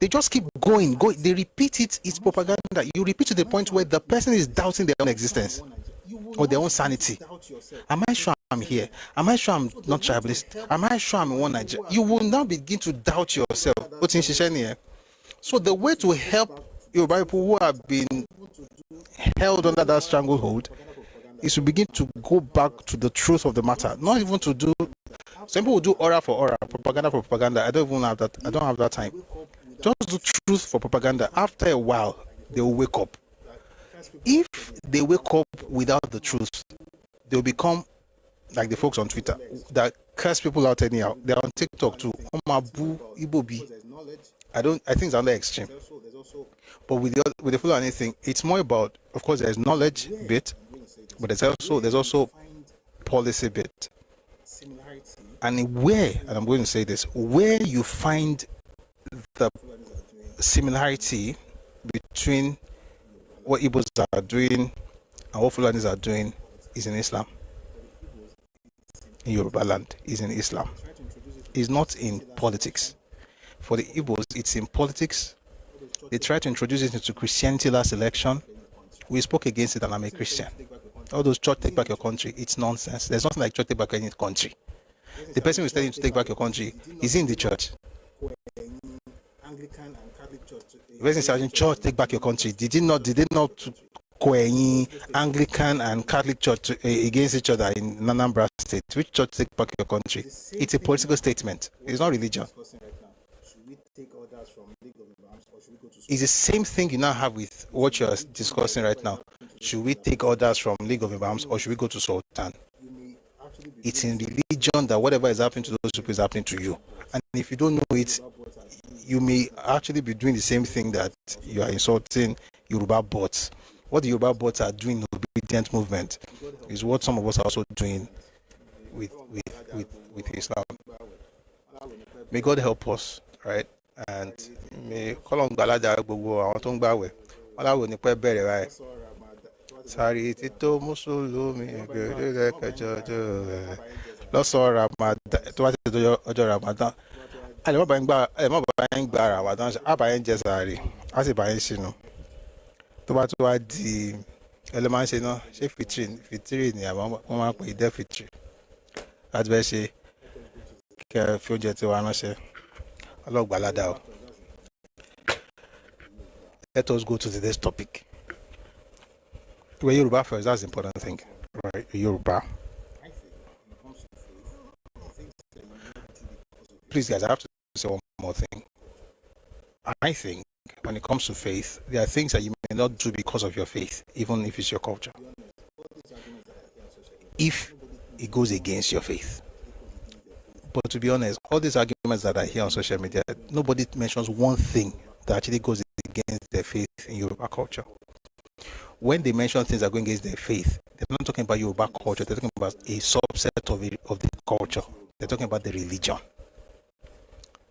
They just keep going. They repeat it. It's propaganda. You repeat to the point where the person is doubting their own existence or their own sanity. Am I sure I'm here? Am I sure I'm not tribalist? Am I sure I'm in one Nigeria? You will now begin to doubt yourself. So the way to help Yoruba people who have been held under that stranglehold is to begin to go back to the truth of the matter. Not even to do. Some people will do aura for aura, propaganda for propaganda. I don't even have that. I don't have that time. Just do truth for propaganda. After a while, they will wake up. If they wake up without the truth, they will become like the folks on Twitter that curse people out anyhow. They're on TikTok too. Omabu, Ibobi. I think it's under extreme. But with the Fulani thing, it's more about, of course, there's knowledge bit, but there's also policy bit. And I'm going to say this, where you find the similarity between what Igbos are doing and what Fulanis are doing is in Islam. In Yoruba land is in Islam. It's not in politics. For the Igbos, it's in politics. They tried to introduce it into Christianity last election. We spoke against it, and I'm a Christian. All those church take back your country, it's nonsense. There's nothing like church take back any country. The person who's telling you to take back your country is in the church. The person saying church take back your country. Did they not Anglican and Catholic church against each other in Anambra State? Which church take back your country? It's a political statement. It's not religion. It's the same thing you now have with what you're discussing right now. Should we take orders from League of Imams or should we go to Sultan? It's in religion that whatever is happening to those people is happening to you. And if you don't know it, you may actually be doing the same thing that you are insulting Yoruba bots. What the Yoruba bots are doing in the obedient movement is what some of us are also doing with Islam. May God help us, right? And may Kolon Galada gbogbo àwọn tó ń gbààwẹ̀ Ọláwo ní pẹ́ bẹ̀rẹ̀ báyìí. Sáré tító mùsùlùmí gbèrè kẹjọ lọ́sọ̀ Ramadan tó bá ti dọjọ́ ọjọ́ Ramadan. Àlẹ́ má bàa ń gba Ramadan á bàa ń jẹ sàárì á sì bàa ń ṣinú. Tó bá tó wá di ẹlẹ́mọ̀ ṣe náà ṣé fìtírì ni àwọn wọ́n máa ń pè é dẹ́ fìtírì. Láti bẹ́ẹ̀ ṣe kẹ́ fi oúnjẹ tí wàá ránṣẹ́. Let us go to the next topic. Well, Yoruba first, that's the important thing, right? Yoruba. Please, guys, I have to say one more thing. I think when it comes to faith, there are things that you may not do because of your faith, even if it's your culture. If it goes against your faith. But to be honest, all these arguments that I hear on social media, nobody mentions one thing that actually goes against their faith in Yoruba culture. When they mention things that are going against their faith, they're not talking about Yoruba culture, they're talking about a subset of the culture. They're talking about the religion.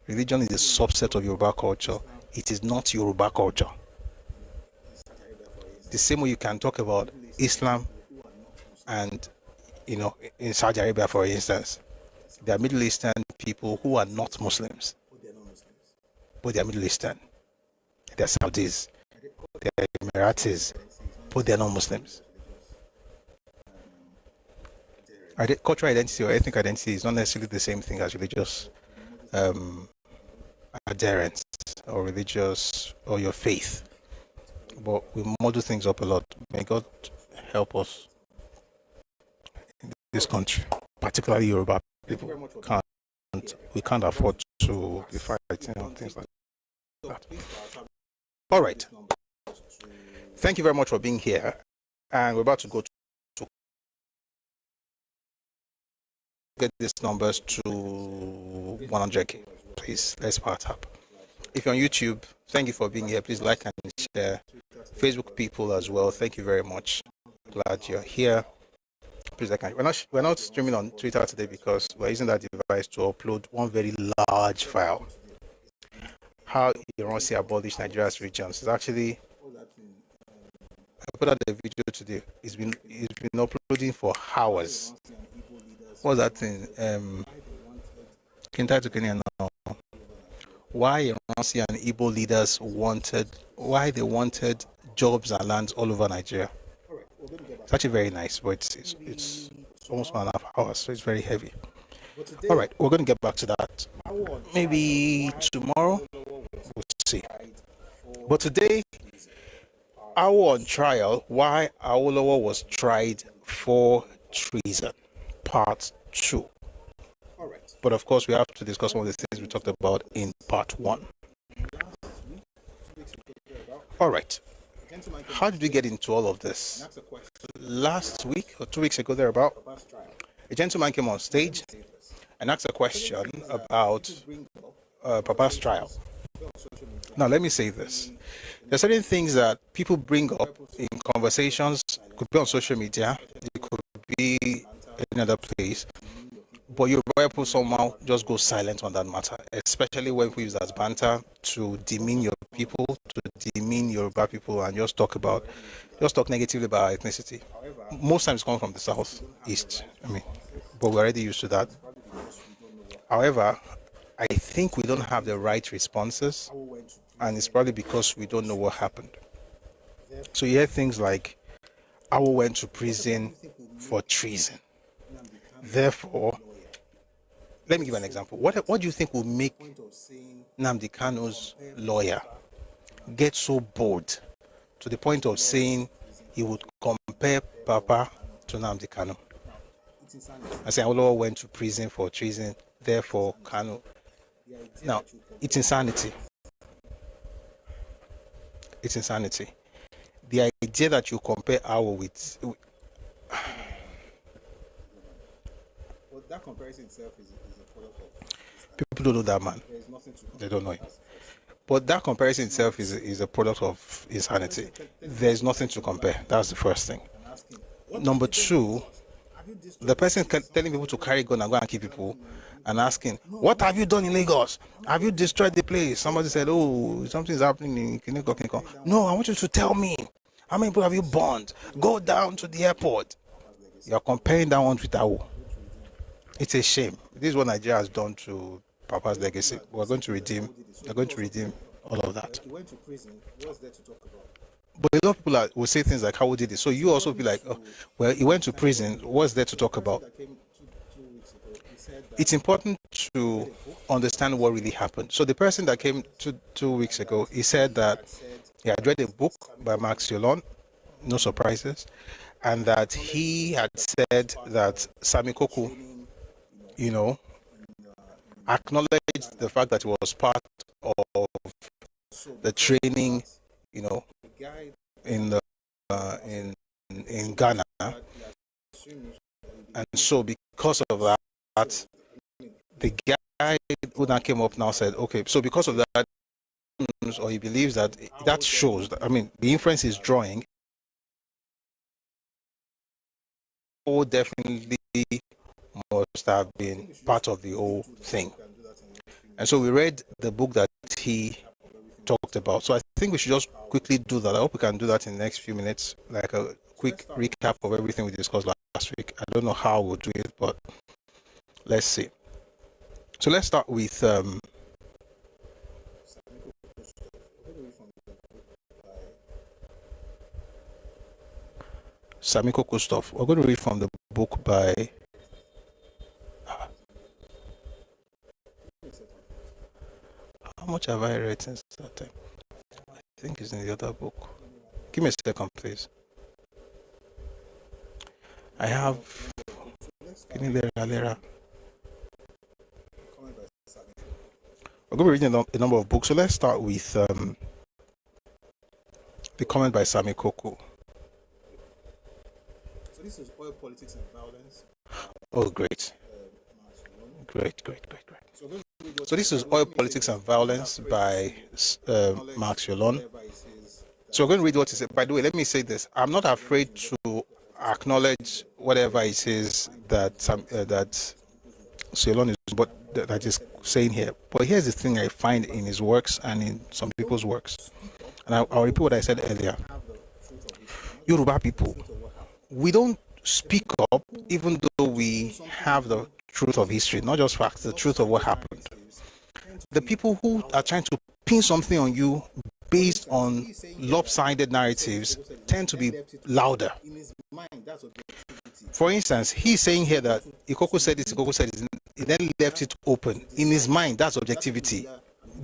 Religion is a subset of Yoruba culture. It is not Yoruba culture. The same way you can talk about Islam and, in Saudi Arabia, for instance, there are Middle Eastern people who are not Muslims, but they are Middle Eastern. They are Saudis, they are Emiratis, but they are not Muslims. Cultural identity or ethnic identity is not necessarily the same thing as religious adherence or religious or your faith. But we model things up a lot. May God help us in this country, particularly Yoruba people. We can't afford to be fighting on things like that. All right. Thank you very much for being here. And we're about to go to get these numbers to 100K. Please, let's part up. If you're on YouTube, thank you for being here. Please like and share. Facebook people as well, thank you very much. Glad you're here. Please like and we're not streaming on Twitter today because we're using that device to upload one very large file. How Iran abolished Nigeria's regions. It's actually, I put out the video today. It's been uploading for hours. What's that thing? Kintai to Kenya now. Why Iransi and Igbo leaders why they wanted jobs and lands all over Nigeria. It's actually very nice, but it's almost 1.5 hours, so it's very heavy. All right, we're going to get back to that. Maybe tomorrow, we'll see. But today, Awo on trial, why Awolowo was tried for treason, part 2. But of course, we have to discuss some of the things we talked about in part 1. All right. How did we get into all of this? Last week or 2 weeks ago, thereabout, a gentleman came on stage and asked a question about Papa's trial. Now, let me say this. There are certain things that people bring up in conversations, could be on social media, it could be in another place, but Yoruba people somehow just go silent on that matter, especially when we use as banter to demean your people, to demean Yoruba people, and just talk negatively about our ethnicity. Most times come from the south, east, but we're already used to that. However, I think we don't have the right responses, and it's probably because we don't know what happened. So you hear things like, Awo went to prison for treason. Therefore, let me give an example. What do you think will make Nnamdi Kanu's lawyer get so bold to the point of saying he would compare Papa to Nnamdi Kanu? I say Awolowo went to prison for treason, therefore Kanu. Now, it's insanity. It's insanity. The idea that you compare Awo with that comparison itself is a product of... People don't know that man. They don't know him. But that comparison itself is a product of insanity. There's nothing to compare. That's the first thing. Number two, the person telling people to carry gun and go and kill people and asking, what have you done in Lagos? Have you destroyed the place? Somebody said, oh, something's happening in Kiniko. No, I want you to tell me. How many people have you burned? Go down to the airport. You're comparing that one with Awo. It's a shame. This is what Nigeria has done to Papa's legacy. We're going to redeem all of that. He went to prison. What's there to talk about? But a lot of people will say things like, how did it? So you also be like, oh, well, he went to prison. What's there to talk about? It's important to understand what really happened. So the person that came 2 weeks ago, he said that he had read a book by Max Yolon, no surprises, and that he had said that Sami Koku, acknowledged the fact that he was part of the training, in Ghana, and so because of that, the guy who now came up now said, okay, so because of that, or he believes that shows that, the inference is drawing, or definitely must have been part of the whole thing. And so we read the book that he talked about. So I think we should just quickly do that. I hope we can do that in the next few minutes, like a quick recap of everything we discussed last week. I don't know how we'll do it, but let's see. So let's start with Sami Koku stuff. We're going to read from the book by how much have I read since that time? I think it's in the other book. Give me a second, please. I have We're going to be reading a number of books. So let's start with the comment by Sami Koku. So this is Oil, Politics and Violence. Oh, great. Great. So this is Oil, Politics and Violence by Max Yolon. So we're going to read what he said. By the way, let me say this. I'm not afraid to acknowledge whatever it is that Yolon is, but that is saying here. But here's the thing I find in his works and in some people's works. And I'll repeat what I said earlier. Yoruba people, we don't speak up even though we have the truth of history, not just facts, the truth of what happened. The people who are trying to pin something on you based on lopsided narratives tend to be louder. For instance, he's saying here that Ikoko said this, Ikoko said this, he then left it open. In his mind, that's objectivity.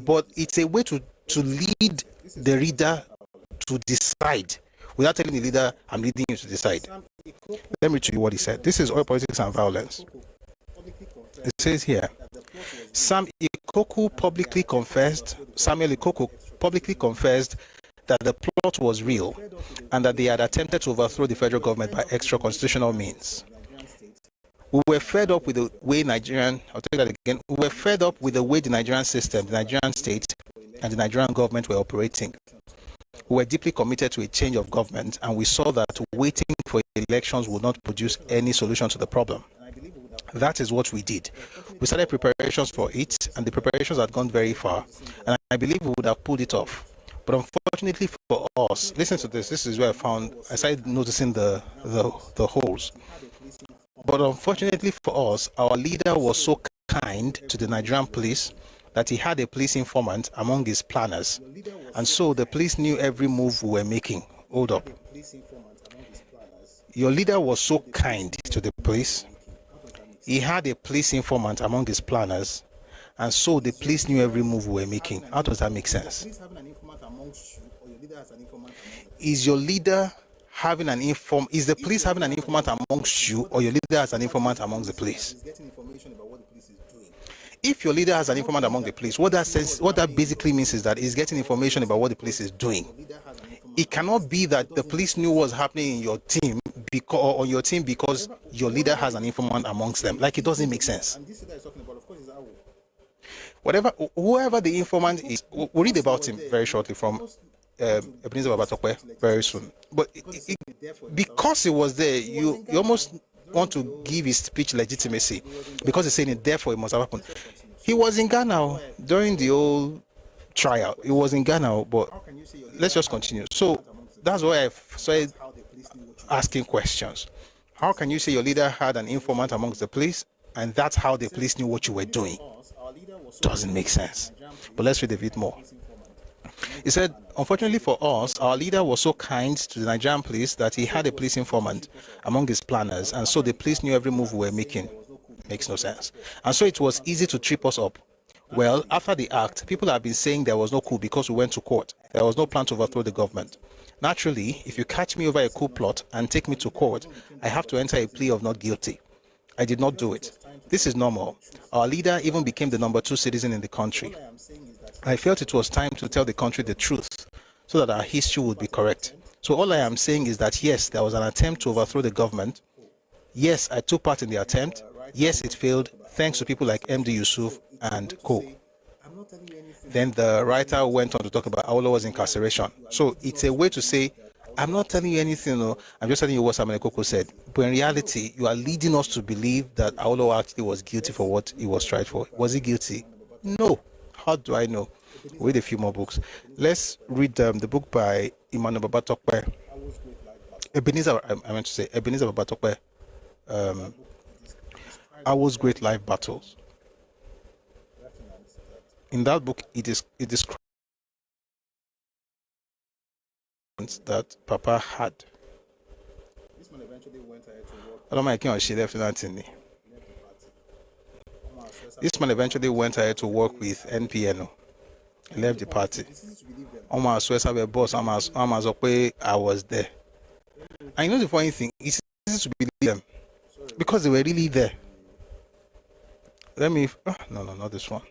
But it's a way to lead the reader to decide without telling the leader, I'm leading you to decide. Let me read to you what he said. This is Oil Politics and Violence. It says here, Samuel Ikoko publicly confessed that the plot was real and that they had attempted to overthrow the federal government by extra-constitutional means. We were fed up with the way we were fed up with the way the Nigerian system, the Nigerian state, and the Nigerian government were operating. We were deeply committed to a change of government, and we saw that waiting for elections would not produce any solution to the problem. That is what we did. We started preparations for it, and the preparations had gone very far, and I believe we would have pulled it off. But unfortunately for us, listen to this. This is where I started noticing the holes. But unfortunately for us, our leader was so kind to the Nigerian police that he had a police informant among his planners. And so the police knew every move we were making. Hold up. Your leader was so kind to the police. He had a police informant among his planners. And so the police knew every move we were making. How does that make sense? Is your leader having an is the police having an informant amongst you, or your leader has an informant amongst the police? If your leader has an informant among the police, what that basically means is that he's getting information about what the police is doing. It cannot be that the police knew what's happening in your team because your leader has an informant amongst them. Like, it doesn't make sense. Whoever the informant is, we'll read about him very shortly from Ebenezer Babatokwe very soon. But because he was there, you almost want to give his speech legitimacy because he's saying it, therefore it must have happened. He was in Ghana during the whole trial. He was in Ghana, but let's just continue. So that's why I started asking questions. How can you say your leader had an informant amongst the police, and that's how the police knew what you were doing? Doesn't make sense. But let's read a bit more. He said, unfortunately for us, our leader was so kind to the Nigerian police that he had a police informant among his planners, and so the police knew every move we were making. Makes no sense. And so it was easy to trip us up. Well, after the act, people have been saying there was no coup because we went to court. There was no plan to overthrow the government. Naturally, if you catch me over a coup plot and take me to court, I have to enter a plea of not guilty. I did not do it. This is normal. Our leader even became the number 2 citizen in the country. I felt it was time to tell the country the truth so that our history would be correct. So all I am saying is that yes, there was an attempt to overthrow the government. Yes, I took part in the attempt. Yes, it failed, thanks to people like MD Yusuf and co. Then the writer went on to talk about Awolowo's incarceration. So it's a way to say, I'm not telling you anything, no, I'm just telling you what Samuel Ikoko said. But in reality, you are leading us to believe that Awolowo actually was guilty for what he was tried for. Was he guilty? No. How do I know? Read a few more books. Let's read the book by Emmanuel Babatokwe. Ebenezer Babatokwe. Awo's Great Life Battles. In that book, it describes that Papa had. This man eventually went ahead to work. I don't mind how she left nothing. This man eventually went ahead to work with NPNO. He left the party. I was there. And you know the funny thing, it's easy to believe them because they were really there. Let me. No, not this one.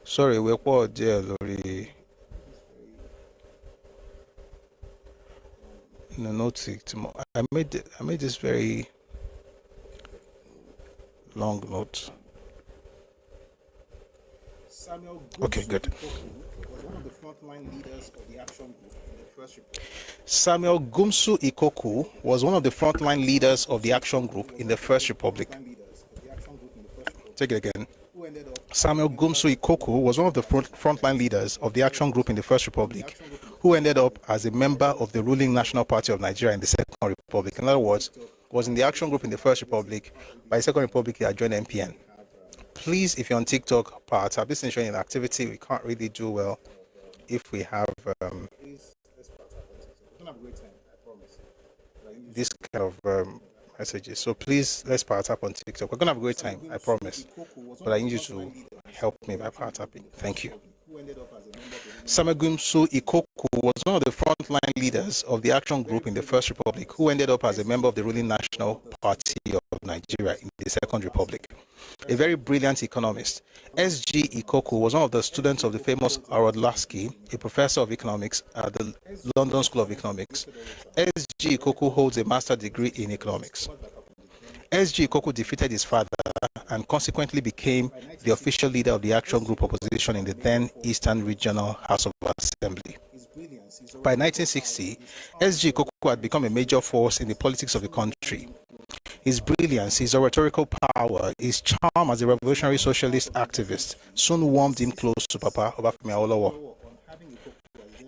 Sorry, we're quite there, Lori. No, tomorrow. I made this very long note. Okay, good. Samuel Gumsu Ikoku was one of the frontline leaders of the Action Group in the First Republic. Take it again. Samuel Gumsu Ikoku was one of the frontline leaders of the Action Group in the First Republic, who ended up as a member of the ruling National Party of Nigeria in the Second Republic. In other words, was in the action group in the First Republic. By the Second Republic, he had joined MPN. Please, if you're on TikTok, participate. This is showing an activity. We can't really do well if we have this kind of messages. So please, let's partake on TikTok. We're gonna have a great time, I promise. But I need you to help me by partaking. Thank you. Samegumsu Ikoku was one of the frontline leaders of the action group in the First Republic, who ended up as a member of the ruling National Party of Nigeria in the Second Republic. A very brilliant economist, S.G. Ikoku was one of the students of the famous Harold Lasky, a professor of economics at the London School of Economics. S.G. Ikoku holds a master's degree in economics. S.G. Ikoku defeated his father and consequently became the official leader of the action group opposition in the then Eastern Regional House of Assembly. By 1960, S.G. Ikoku had become a major force in the politics of the country. His brilliance, his oratorical power, his charm as a revolutionary socialist activist soon warmed him close to Papa Obafemi Awolowo.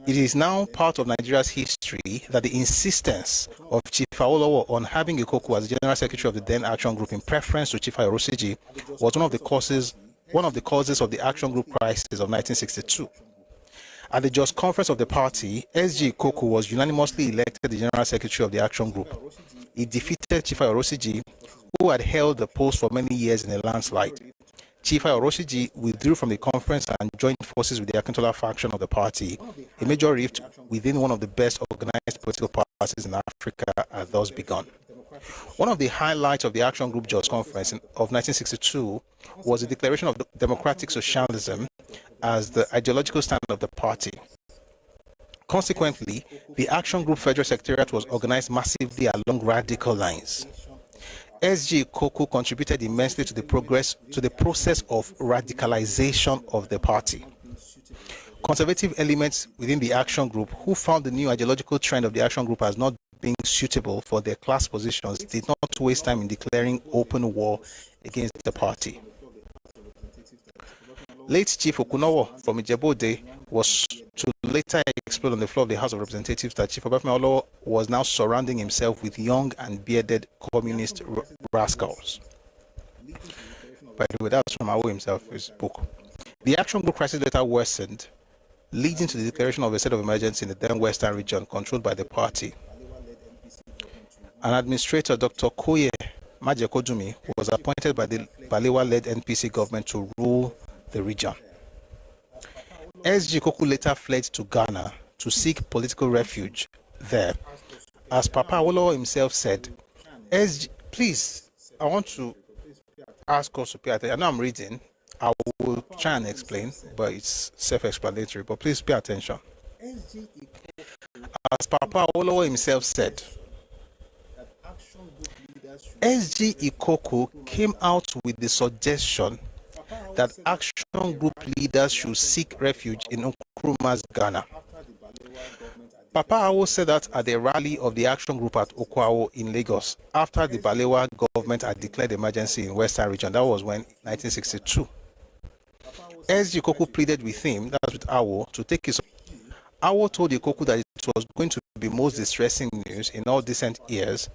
It is now part of Nigeria's history that the insistence of Chief Awolowo on having Ikoku as General Secretary of the then Action Group in preference to Chief Ayorosiji was one of the causes of the Action Group crisis of 1962. At the Just Conference of the party, S.G. Ikoku was unanimously elected the General Secretary of the Action Group. He defeated Chief Ayorosiji, who had held the post for many years in a landslide. Chief Ayorosiji withdrew from the conference and joined forces with the Akintola faction of the party. A major rift within one of the best organized political parties in Africa had thus begun. One of the highlights of the Action Group Just Conference of 1962 was the declaration of democratic socialism as the ideological stand of the party. Consequently, the Action Group Federal Secretariat was organized massively along radical lines. S.G. Ikoku contributed immensely to the process of radicalization of the party. Conservative elements within the Action Group, who found the new ideological trend of the Action Group as not being suitable for their class positions, did not waste time in declaring open war against the party. Late Chief Okunowo from Ijebu-Ode was to later explode on the floor of the House of Representatives that Chief Obafemi Awolowo was now surrounding himself with young and bearded communist rascals. By the way, that's from Awo himself, his book. The Action Group crisis later worsened, leading to the declaration of a state of emergency in the then Western region controlled by the party. An administrator, Dr. Koye Majekodumi, was appointed by the Balewa-led NPC government to rule the region. S.G. Ikoku later fled to Ghana to seek political refuge there. As Papa Awolowo himself said, please, I want to ask us to pay attention. I know I'm reading. I will try and explain, but it's self-explanatory. But please pay attention. As Papa Awolowo himself said, S.G. Ikoku came out with the suggestion that Action Group leaders should seek refuge in Nkrumah's Ghana. Papa Awo said that at a rally of the Action Group at Okwawo in Lagos, after the Balewa government had declared emergency in Western region. That was when 1962. S.G. Ikoku pleaded with him, that's with Awo, to take his. Awo told Ikoku that it was going to be most distressing news in all decent ears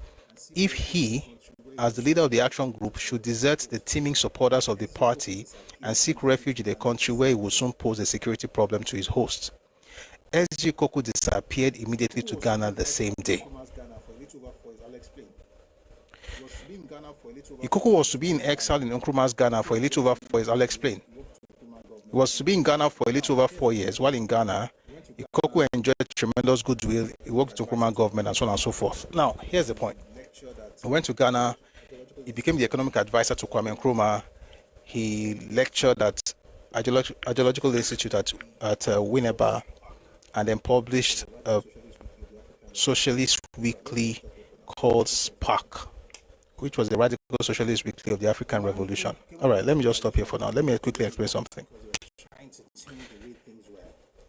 if he, as the leader of the Action Group, should desert the teeming supporters of the party and seek refuge in a country where he would soon pose a security problem to his host. S.G. Ikoku disappeared immediately to Ghana the same day. Ikoku was to be in exile in Nkrumah's Ghana for a little over 4 years. I'll explain. He was to be in Ghana for a little over 4 years. While in Ghana, Ikoku enjoyed tremendous goodwill. He worked with the Nkrumah government and so on and so forth. Now, here's the point. He went to Ghana. He became the economic advisor to Kwame Nkrumah. He lectured at Ideological Institute at Winneba, and then published a socialist weekly called Spark, which was the radical socialist weekly of the African Revolution. All right, let me just stop here for now. Let me quickly explain something.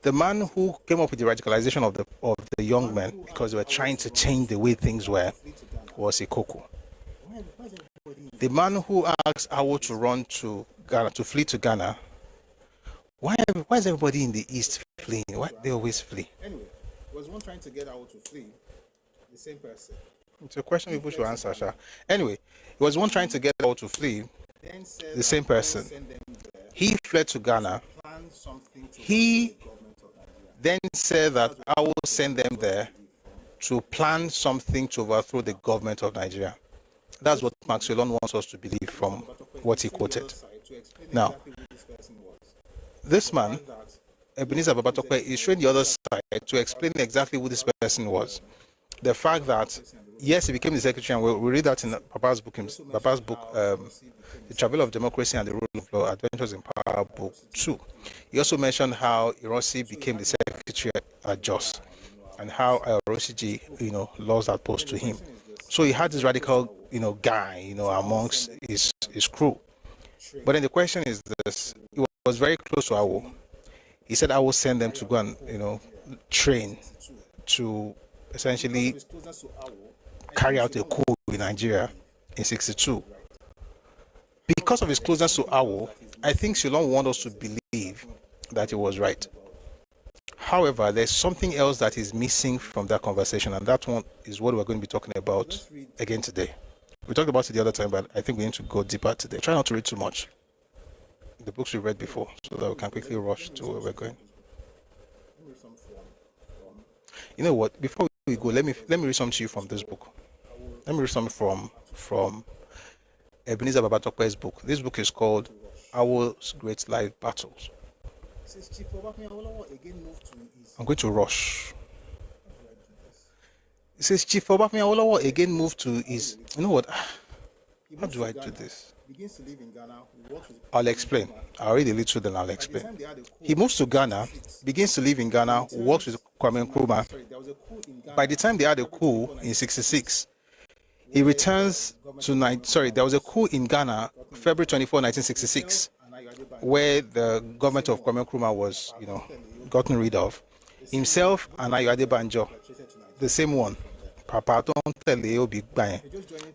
The man who came up with the radicalization of the young men, because they were trying to change the way things were, was Ikoku. The man who asked Awo to run to Ghana, to flee to Ghana. Why is everybody in the East fleeing? Why they always flee? Anyway, was one trying to get Awo to flee? The same person. It's a question people should answer, Sha. Anyway, he was one trying to get Awolowo to flee. The same person. He fled to Ghana. He then said that I will send them there to plan something to overthrow the government of Nigeria. That's what Maxwell wants us to believe from what he quoted. Now, this man, Ebenezer Babatokwe, is showing the other side to explain exactly who this person was. The fact that, yes, he became the secretary, and we read that in Papa's book, The Travel of Democracy and the Rule of Law, Adventures in Power, Book 2. He also mentioned how Ironsi became the secretary at JOS, and how Rosiji, lost that post to him. So he had this radical, guy, amongst his crew. But then the question is this: he was very close to Awo. He said, "I will send them to go and, train to essentially carry out a coup in Nigeria in '62." Because of his closeness to Awo, I think Shillong wants us to believe that he was right. However, there's something else that is missing from that conversation, and that one is what we're going to be talking about again today. We talked about it the other time, but I think we need to go deeper today. Try not to read too much. The books we read before, so that we can quickly rush to where we're going. You know what? Before we go, let me read something to you from this book. Let me read something from Ebenezer Babatokwe's book. This book is called Awo's Great Life Battles. I'm going to rush. It says Chief Obafemi Awolowo again moved to his. You know what? How do I do this? I'll explain. I'll read a little, then I'll explain. He moves to Ghana, begins to live in Ghana, works with Kwame Nkrumah. By the time they had a coup in '66, he returns to there was a coup in Ghana, February 24, 1966, where the government of Kwame Nkrumah was, gotten rid of. Himself and Ayo Adebanjo, the same one. Papa, don't tell the big bang.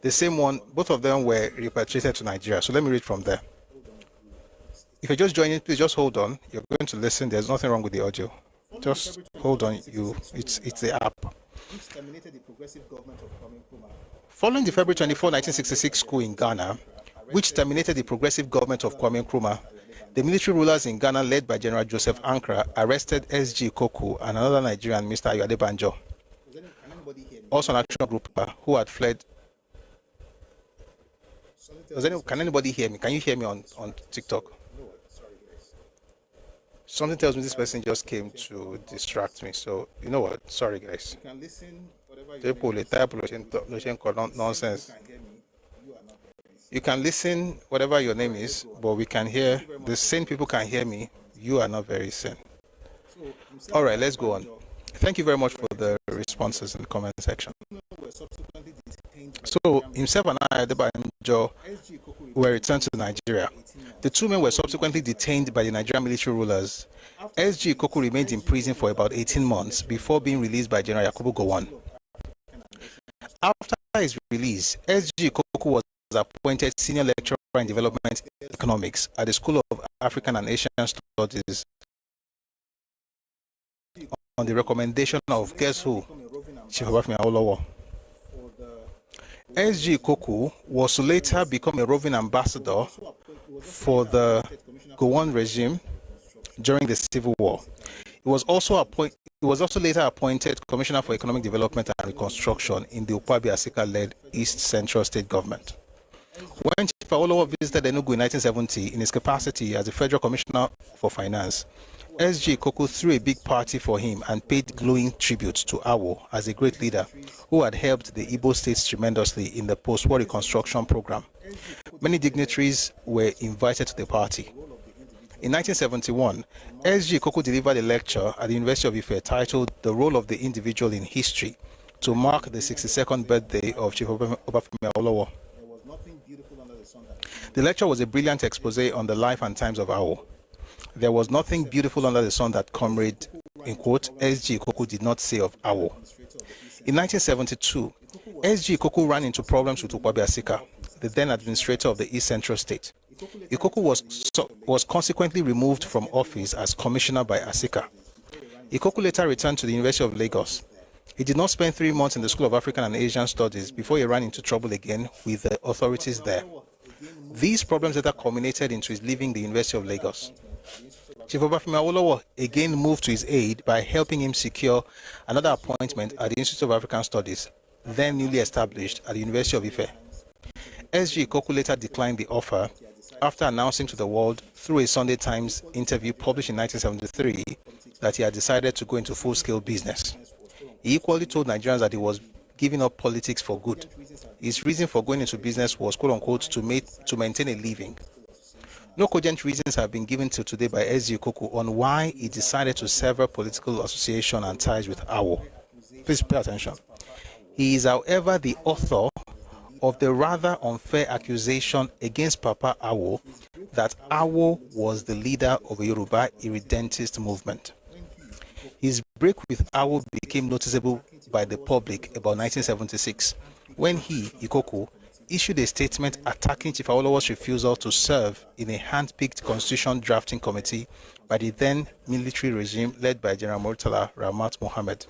The same one, both of them were repatriated to Nigeria. So let me read from there. If you're just joining, please just hold on. You're going to listen. There's nothing wrong with the audio. Just hold on. It's the app. Following the February 24, 1966 coup in Ghana, which terminated the progressive government of Kwame Nkrumah, the military rulers in Ghana, led by General Joseph Ankara, arrested S.G. Koku and another Nigerian, Mr. Ayo Adebanjo, also an action group who had fled. Can anybody hear me? Can you hear me on TikTok? Something tells me this person just came to distract me. So, you know what? Sorry, guys. Nonsense. You can listen, whatever your name is, but we can hear. The sane people can hear me. You are not very sane. All right, let's go on. Thank you very much for the responses in the comment section. So, himself and Adebanjo were returned to Nigeria. The two men were subsequently detained by the Nigerian military rulers. S.G. Koku remained in prison for about 18 months before being released by General Yakubu Gowon. After his release, S.G. Koku was appointed senior lecturer in development economics at the School of African and Asian Studies on the recommendation of guess who? Chief Obafemi Awolowo. S.G. Koku was to later become a roving ambassador for the Gowon regime during the Civil War. He was also later appointed Commissioner for Economic Development and Reconstruction in the Ukwabi Asika-led East Central State Government. When Chief Awolowo visited Enugu in 1970 in his capacity as the Federal Commissioner for Finance, S.G. Koku threw a big party for him and paid glowing tribute to Awo as a great leader who had helped the Igbo states tremendously in the post-war reconstruction program. Many dignitaries were invited to the party. In 1971, S.G. Koku delivered a lecture at the University of Ife titled "The Role of the Individual in History" to mark the 62nd birthday of Chief Obafemi Awolowo. The lecture was a brilliant expose on the life and times of Awo. There was nothing beautiful under the sun that Comrade, in quote, S.G. Koku did not say of Awo. In 1972, S.G. Koku ran into problems with Ukwabi Asika, the then administrator of the East Central State. Ikoku was consequently removed from office as commissioner by Asika. Ikoku later returned to the University of Lagos. He did not spend 3 months in the School of African and Asian Studies before he ran into trouble again with the authorities there. These problems later culminated into his leaving the University of Lagos. Chief Obafemi Awolowo again moved to his aid by helping him secure another appointment at the Institute of African Studies, then newly established at the University of Ife. S.G. Ikoku later declined the offer after announcing to the world through a Sunday Times interview published in 1973 that he had decided to go into full-scale business. He equally told Nigerians that he was giving up politics for good. His reason for going into business was, quote-unquote, to maintain a living. No cogent reasons have been given till today by S.G. Ikoku on why he decided to sever political association and ties with Awo. Please pay attention. He is, however, the author of the rather unfair accusation against Papa Awo that Awo was the leader of a Yoruba irredentist movement. His break with Awo became noticeable by the public about 1976 when he, Ikoku, issued a statement attacking Chief Awolowo's refusal to serve in a hand-picked constitution drafting committee by the then military regime led by General Murtala Ramat Mohammed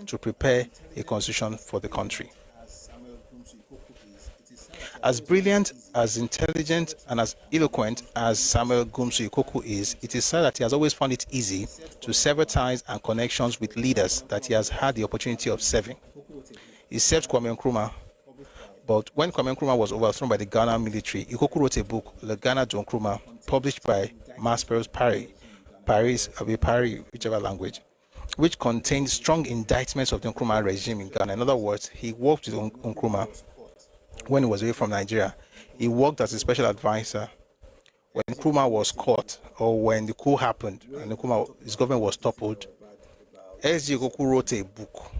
to prepare a constitution for the country. As brilliant, as intelligent, and as eloquent as Samuel Gumsu Ikoku is, it is said that he has always found it easy to sever ties and connections with leaders that he has had the opportunity of serving. He served Kwame Nkrumah, but when Kwame Nkrumah was overthrown by the Ghana military, Ikoku wrote a book, Le Ghana de Nkrumah, published by Masperos Paris, whichever language, which contained strong indictments of the Nkrumah regime in Ghana. In other words, he worked with Nkrumah when he was away from Nigeria. He worked as a special advisor when Nkrumah was caught, or when the coup happened and his government was toppled. S.G. Ikoku wrote a book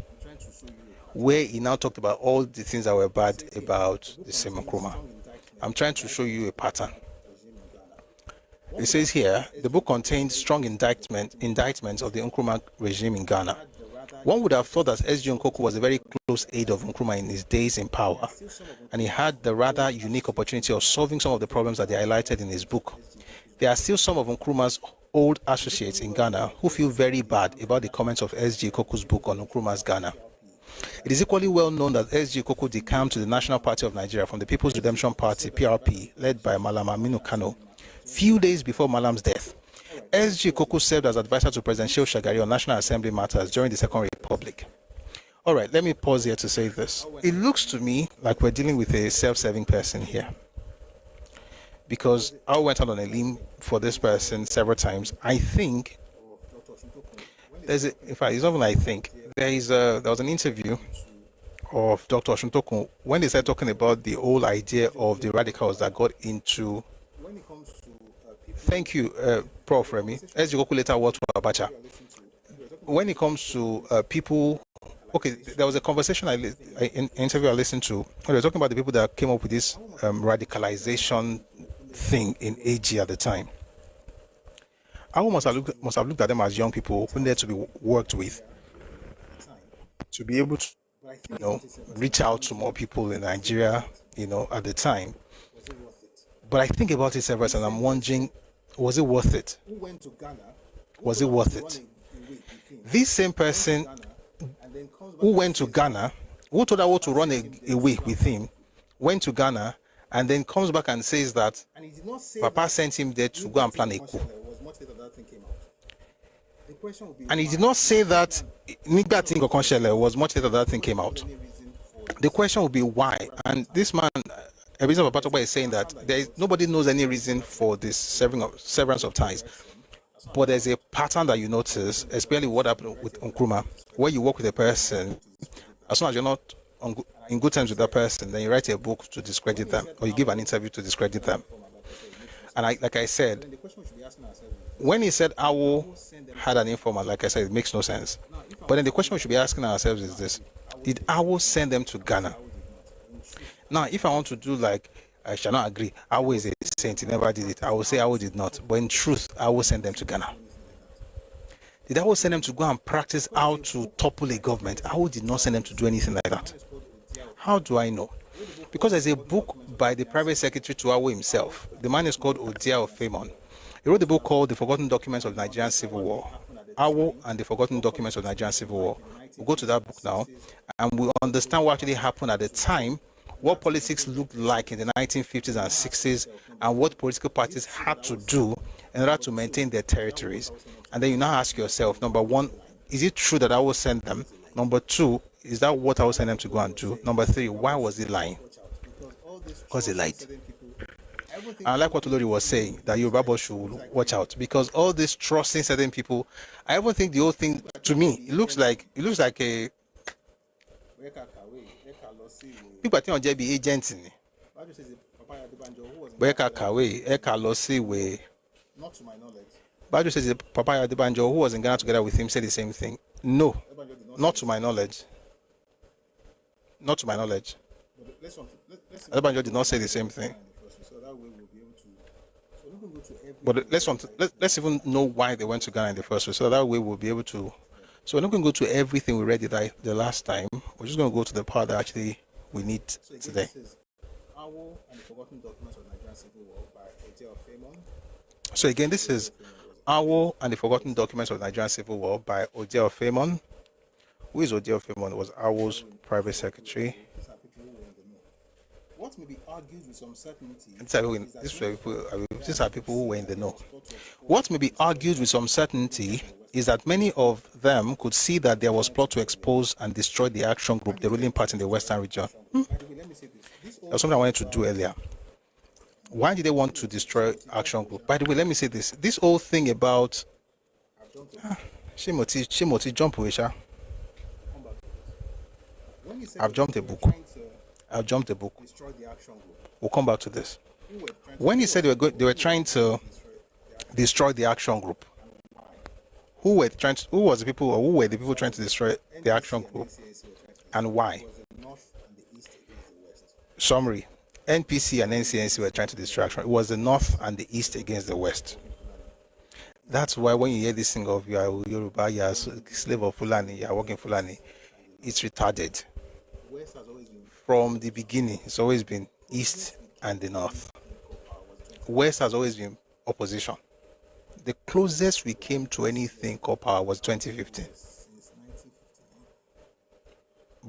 where he now talked about all the things that were bad about the same Nkrumah. I'm trying to show you a pattern. It says here, the book contains strong indictments of the Nkrumah regime in Ghana. One would have thought that S.G. Ikoku was a very close aide of Nkrumah in his days in power, and he had the rather unique opportunity of solving some of the problems that he highlighted in his book. There are still some of Nkrumah's old associates in Ghana who feel very bad about the comments of S.G. Ikoku's book on Nkrumah's Ghana. It is equally well known that S.G. Ikoku decamped to the National Party of Nigeria from the People's Redemption Party, PRP, led by Malam Aminu Kano, few days before Malam's death. S.G. Ikoku served as advisor to President Shehu Shagari on National Assembly matters during the Second Republic. All right, let me pause here to say this. It looks to me like we're dealing with a self-serving person here, because I went out on a limb for this person several times. I think there was an interview of Dr. Oshuntokun when they started talking about the whole idea of the radicals that got into. Thank you, Prof. Remy. S.G. Ikoku later worked for Abacha. When it comes to people, okay, there was a conversation interview I listened to. They were talking about the people that came up with this radicalization thing in AG at the time. I must have looked at them as young people who needed to be worked with, to be able to, reach out to more people in Nigeria, at the time. But I think about it several times, and I'm wondering, was it worth it? Was it worth it? This same person who went to Ghana, who told Awo to run away with him, went to Ghana, and then comes back and says that Papa sent him there to go and plan a coup. And he did not say that Nigba thing was much later that thing came out. The question would be why? And this man, Ebenezer Papatoba, is saying that nobody knows any reason for this severance of ties. But there's a pattern that you notice, especially what happened with Nkrumah, where you work with a person, as soon as you're not in good terms with that person, then you write a book to discredit them, or you give an interview to discredit them. And like I said, when he said Awo had an informant, like I said, it makes no sense. But then the question we should be asking ourselves is this: did Awo send them to Ghana? Now, if I want to do like, I shall not agree, Awo is a saint, he never did it, I will say Awo did not. But in truth, Awo sent them to Ghana. Did Awo send them to go and practice how to topple a government? Awo did not send them to do anything like that. How do I know? Because there's a book by the private secretary to Awo himself. The man is called Odia of Famon. He wrote a book called The Forgotten Documents of the Nigerian Civil War. Awo and the Forgotten Documents of the Nigerian Civil War. We'll go to that book now, and we'll understand what actually happened at the time, what politics looked like in the 1950s and 60s, and what political parties had to do in order to maintain their territories. And then you now ask yourself, number one, is it true that I will send them? Number two, is that what I will send them to go and do? Number three, why was he lying? Because he lied. And I like what Olori was saying, that Yoruba should watch out, because all this trusting certain people, I even think the whole thing, to me, it looks like a people think on JB agents. Not to my knowledge. Baju says Papa Adebanjo, who was in Ghana together with him, said the same thing. No, not to my knowledge. Not to my knowledge. Adebanjo did not say the same thing. But let's even know why they went to Ghana in the first place, so that way we'll be able to. So we're not going to go to everything we read the last time. We're just going to go to the part that actually we need today. Awolowo and the Forgotten Documents of Nigerian Civil War by Oje. So again, this is Awolowo and the Forgotten Documents of the Nigerian Civil War by Oje. Who is Oje? Was Awolowo's private secretary. What may be argued with some certainty. These are people who were in the know. What may be argued with some certainty is that many of them could see that there was plot to expose and destroy the action group, the ruling party in the Western region. That's something I wanted to do earlier. Why did they want to destroy action group? By the way, let me say this. This whole thing about Shimoti jump Wisha. I've jumped a book. We'll come back to this. When he said they were trying to destroy the action group, who were the people trying to destroy the action group, and why? Summary: NPC and NCNC were trying to destroy action. It was the North and the East against the West. That's why when you hear this thing of you are Yoruba, you are slave of Fulani, you are working Fulani, it's retarded. From the beginning, it's always been East and the North. West has always been opposition. The closest we came to anything called power was 2015.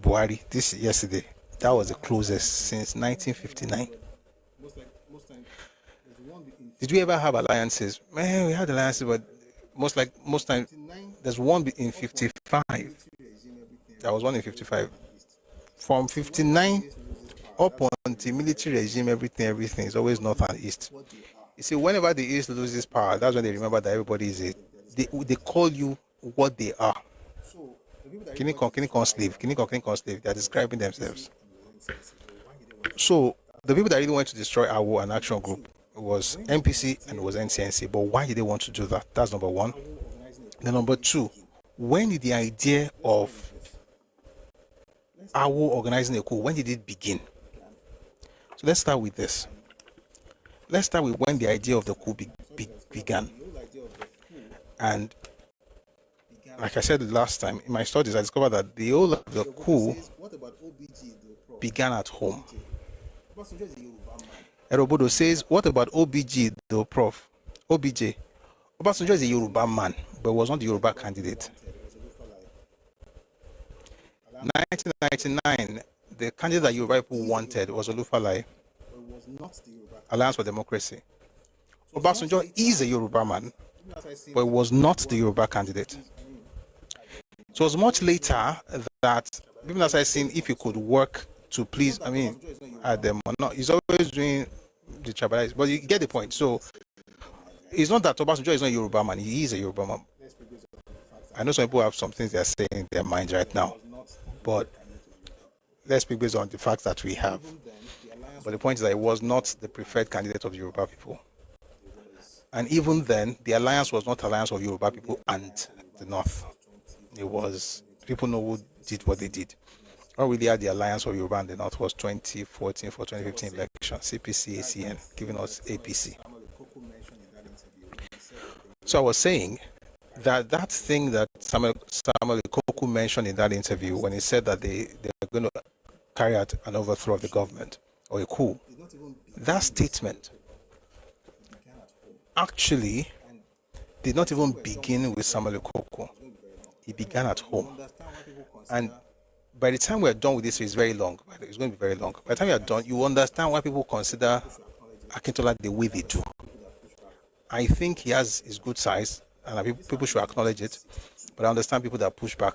Buhari, this yesterday, that was the closest since 1959. Did we ever have alliances? Man, we had alliances, but most time there's one in 55. There was one in 55. From 59 up until military regime, everything is always North and East. You see, whenever the East loses power, that's when they remember that everybody is they call you what they are. Kinikon slave. They are describing themselves. So the people that really want to destroy Awo and Action Group was NPC and it was NCNC. But why did they want to do that? That's number one. Then number two, when did the idea of Awo organizing a coup, when did it begin? So let's start with this. Let's start with when the idea of the coup began. And like I said last time, in my studies, I discovered that the whole of the coup began at home. Erobodo says, what about OBG, the prof? OBJ. Obasanjo is a Yoruba man, but was not the Yoruba candidate. 1999, the candidate that Yoruba people wanted was Olufalaye, Alliance for Democracy. Obasanjo is a Yoruba man, but was not the Yoruba candidate. So it was much later that people that started saying if you could work to please, them or not, he's always doing the tribalism, but you get the point. So it's not that Obasanjo is not a Yoruba man, he is a Yoruba man. I know some people have some things they're saying in their minds right now, but let's speak based on the facts that we have. But the point is that it was not the preferred candidate of the Yoruba people. And even then, the alliance was not alliance of Yoruba people and the North. It was, people know who did what they did. What really had the alliance of Yoruba and the North was 2014 for 2015 election, CPC, ACN, giving us APC. So I was saying that thing that Samuel Ikoku mentioned in that interview when he said that they were going to carry out an overthrow of the government or a coup, that statement actually did not even begin with Samuel Okoko. It began at home. And by the time we're done with this, it's very long. It's going to be very long. By the time you're done, you understand why people consider Akintola the way they do. I think he has his good size, and people should acknowledge it. But I understand people that push back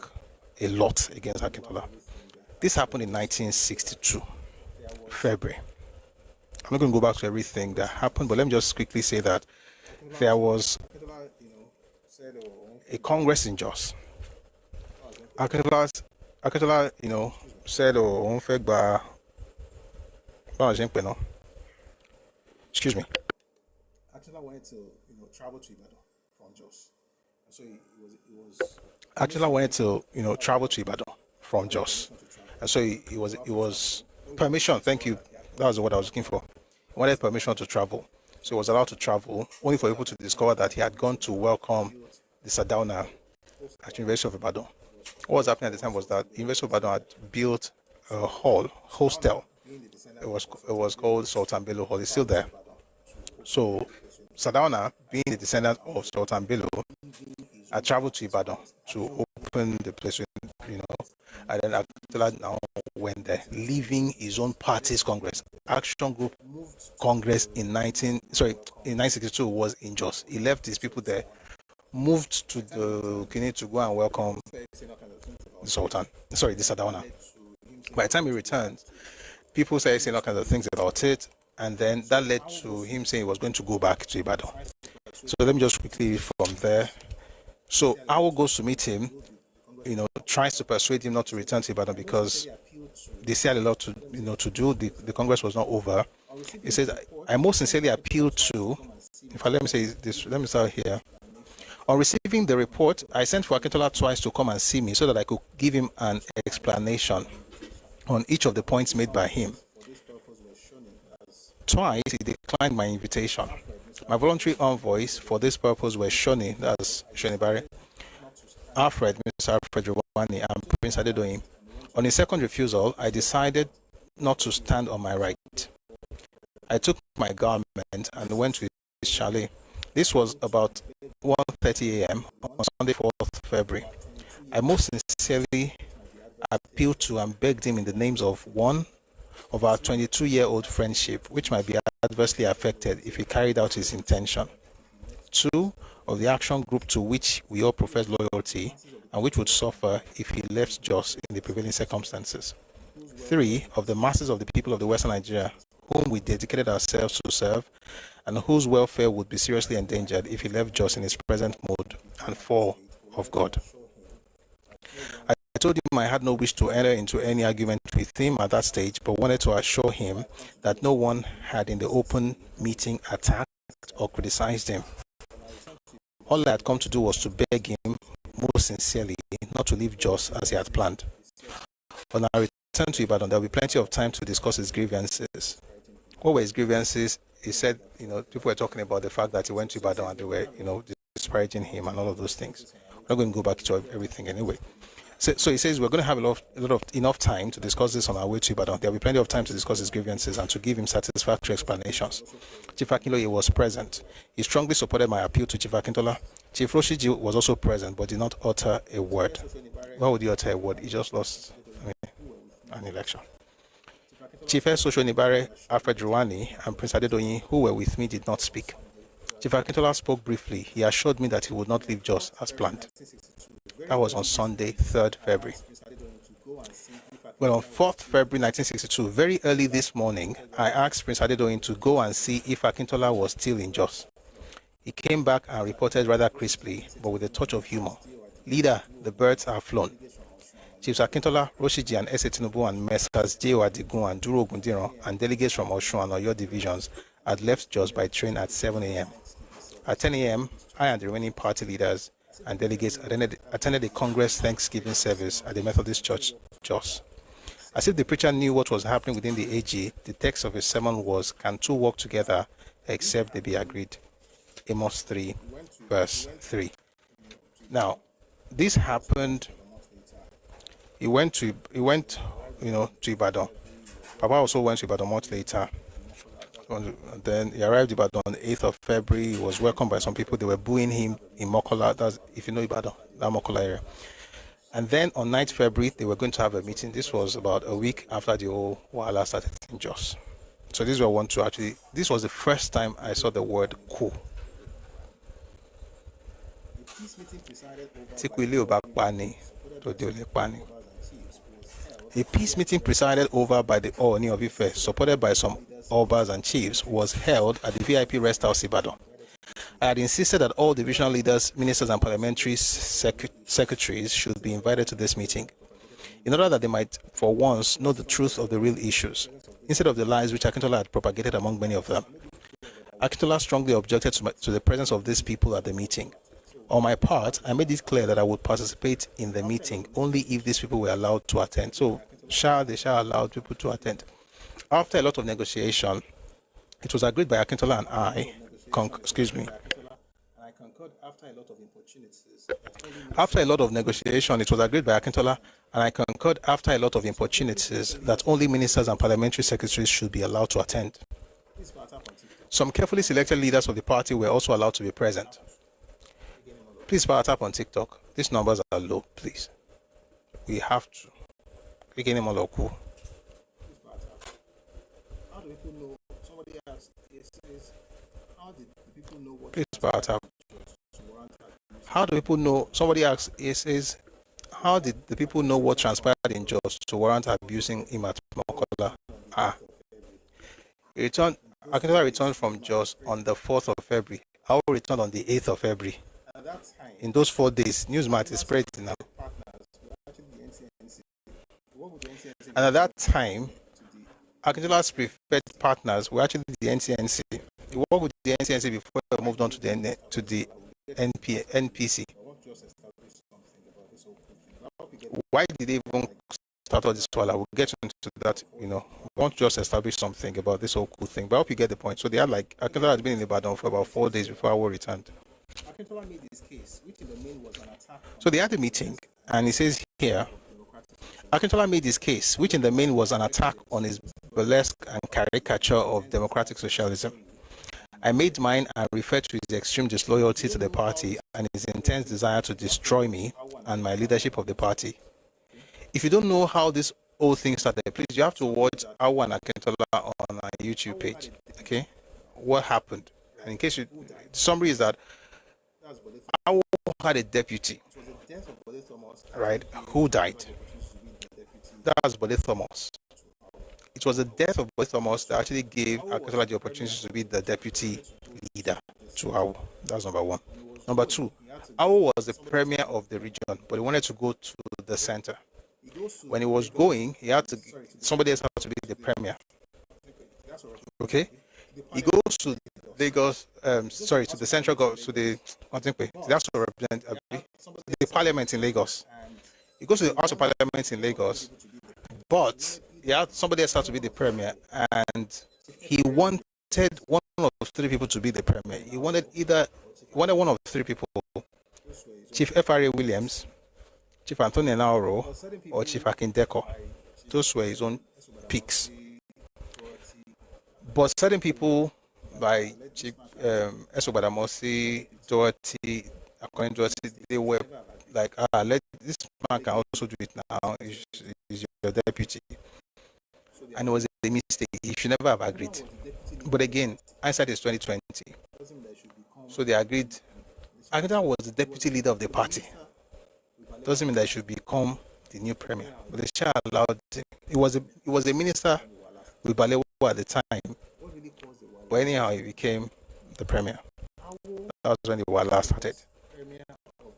a lot against Akintola. This happened in 1962, February. I'm not going to go back to everything that happened, but let me just quickly say that there was a Congress in Jos. Akintola, said, excuse me. Akintola wanted to, travel to Ibadan from Jos. And so Akintola wanted to, travel to Ibadan from Jos. And so it was permission. Thank you. That was what I was looking for. He wanted permission to travel. So he was allowed to travel, only for people to discover that he had gone to welcome the Sardauna at University of Ibadan. What was happening at the time was that University of Ibadan had built a hostel. It was called Sultan Bello Hall. It's still there. So Sardauna, being the descendant of Sultan Bello, had traveled to Ibadan to open the place, and then Akintola now went there, leaving his own party's Congress. Action Group Congress in 1962 was in Jos. He left his people there, moved to the Kini to go and welcome the Sardauna. By the time he returned, people started saying all kinds of things about it, and then that led to him saying he was going to go back to Ibadan. So let me just quickly from there. So Awo goes to meet him, tries to persuade him not to return to Ibadan because they still had a lot to do. The Congress was not over. He says, I most sincerely appeal to, let me say this, let me start here. On receiving the report, I sent for Akintola twice to come and see me so that I could give him an explanation on each of the points made by him. Twice, he declined my invitation. My voluntary envoys for this purpose were Shoni, that's Shoni Barry, Mr. Alfred Rwani, and Prince Adedoyin. On his second refusal, I decided not to stand on my right. I took my garment and went to his chalet. This was about 1:30 a.m. on Sunday, 4th February. I most sincerely appealed to and begged him in the names of one, of our 22-year-old friendship, which might be adversely affected if he carried out his intention. 2, of the action group to which we all profess loyalty and which would suffer if he left Jos in the prevailing circumstances. 3, of the masses of the people of the Western Nigeria whom we dedicated ourselves to serve and whose welfare would be seriously endangered if he left Jos in his present mood. And 4, of God. I told him I had no wish to enter into any argument with him at that stage, but wanted to assure him that no one had in the open meeting attacked or criticized him. All I had come to do was to beg him most sincerely not to leave Jos as he had planned. On our return to Ibadan, there will be plenty of time to discuss his grievances. What were his grievances? He said, people were talking about the fact that he went to Ibadan and they were, disparaging him and all of those things. We're not going to go back to everything anyway. So he says we're going to have enough time to discuss this on our way to Ibadan. There will be plenty of time to discuss his grievances and to give him satisfactory explanations. Chief Akintola was present. He strongly supported my appeal to Chief Akintola. Chief Roshiji was also present but did not utter a word. Why would he utter a word? He just lost an election. Chief Social Nibare, Alfred Rwani, and Prince Adedoyin, who were with me, did not speak. Chief Akintola spoke briefly. He assured me that he would not leave Jos as planned. That was on Sunday, 3rd February. Well, on 4th February 1962, very early this morning, I asked Prince Adedoyin to go and see if Akintola was still in Jos. He came back and reported rather crisply, but with a touch of humor. Leader, the birds are flown. Chiefs Akintola, Roshiji, and Ese Tinubu, and Messrs. J.O. Adigun and Duro Ogundiran, and delegates from Osun and Oyo divisions had left Jos by train at 7 a.m. At 10 a.m., I and the remaining party leaders and delegates attended a Congress Thanksgiving service at the Methodist Church, Jos. As if the preacher knew what was happening within the AG, the text of his sermon was, "Can two walk together except they be agreed?" Amos 3, verse 3. Now, this happened. He went to Ibadan. Papa also went to Ibadan much later. And then he arrived in Ibadan on the 8th of February. He was welcomed by some people. They were booing him in Mokola. That's, if you know Ibadan, that Mokola area. And then on 9th February, they were going to have a meeting. This was about a week after the whole Wahala started in Jos. So this was one to actually, this was the first time I saw the word coup. A peace meeting presided over by the Ooni of Ife, supported by some Obas and chiefs, was held at the VIP Rest House Ibadan. I had insisted that all divisional leaders, ministers, and parliamentary secretaries should be invited to this meeting, in order that they might, for once, know the truth of the real issues, instead of the lies which Akintola had propagated among many of them. Akintola strongly objected to the presence of these people at the meeting. On my part, I made it clear that I would participate in the meeting only if these people were allowed to attend. So, they shall allow people to attend. After a lot of negotiation, it was agreed by Akintola and I, After a lot of negotiation, it was agreed by Akintola and I concurred after a lot of importunities that only ministers and parliamentary secretaries should be allowed to attend. Some carefully selected leaders of the party were also allowed to be present. Please power tap on TikTok. These numbers are low, please. We have to. Click any more local. How do people know? Somebody asked, how did people know what? Please power tap. How do people know? Somebody asked, how did the people know what transpired in Jos to warrant abusing him at Mokola? Akintola returned from Jos on the 4th of February. I will return on the 8th of February. In those 4 days, news might spread now. And at that time, Akintola's preferred partners were actually the NCNC. He worked with the NCNC before he moved on to the NPC. Why did they even start all this while? I will get into that, We want to just establish something about this whole cool thing. But I hope you get the point. So they had Akintola had been in Ibadan for about 4 days before Awo returned. Akintola made his case, which in the main was an attack. So they had a meeting, and he says here, Akintola made his case, which in the main was an attack on his burlesque and caricature of democratic socialism. I made mine and referred to his extreme disloyalty to the party and his intense desire to destroy me and my leadership of the party. If you don't know how this whole thing started, please, you have to watch Awo and Akintola on our YouTube page. Okay? What happened? And in case the summary is that Awo had a deputy, right, who died. That's Bode Thomas. It was the death of Bode Thomas that actually gave Akintola the opportunity to be the deputy leader to Awo. That's number one. Number two, Awo was the premier of the region, but he wanted to go to the center. When he was going, somebody else had to be the premier. Okay? He goes to Lagos, to the central government, he has to represent the parliament in Lagos. He goes to the House of Parliament in Lagos, but somebody else had to be the premier, and he wanted one of 3 people to be the premier. He wanted one of 3 people: Chief F.R.A. Williams, Chief Anthony Nauro, or Chief Akindeko. Those were his own picks. But certain people, by Chief Esobadamosi, Dorothy, according to Dorothy, they were like, let this man can also do it now. He's your deputy. And it was a mistake. He should never have agreed. But again, hindsight is 2020. So they agreed. Akintola was the deputy leader of the party. Doesn't mean that he should become the new premier. But the chair allowed him. He was a minister with Balewa at the time. But anyhow, he became the premier. That was when the Wala started.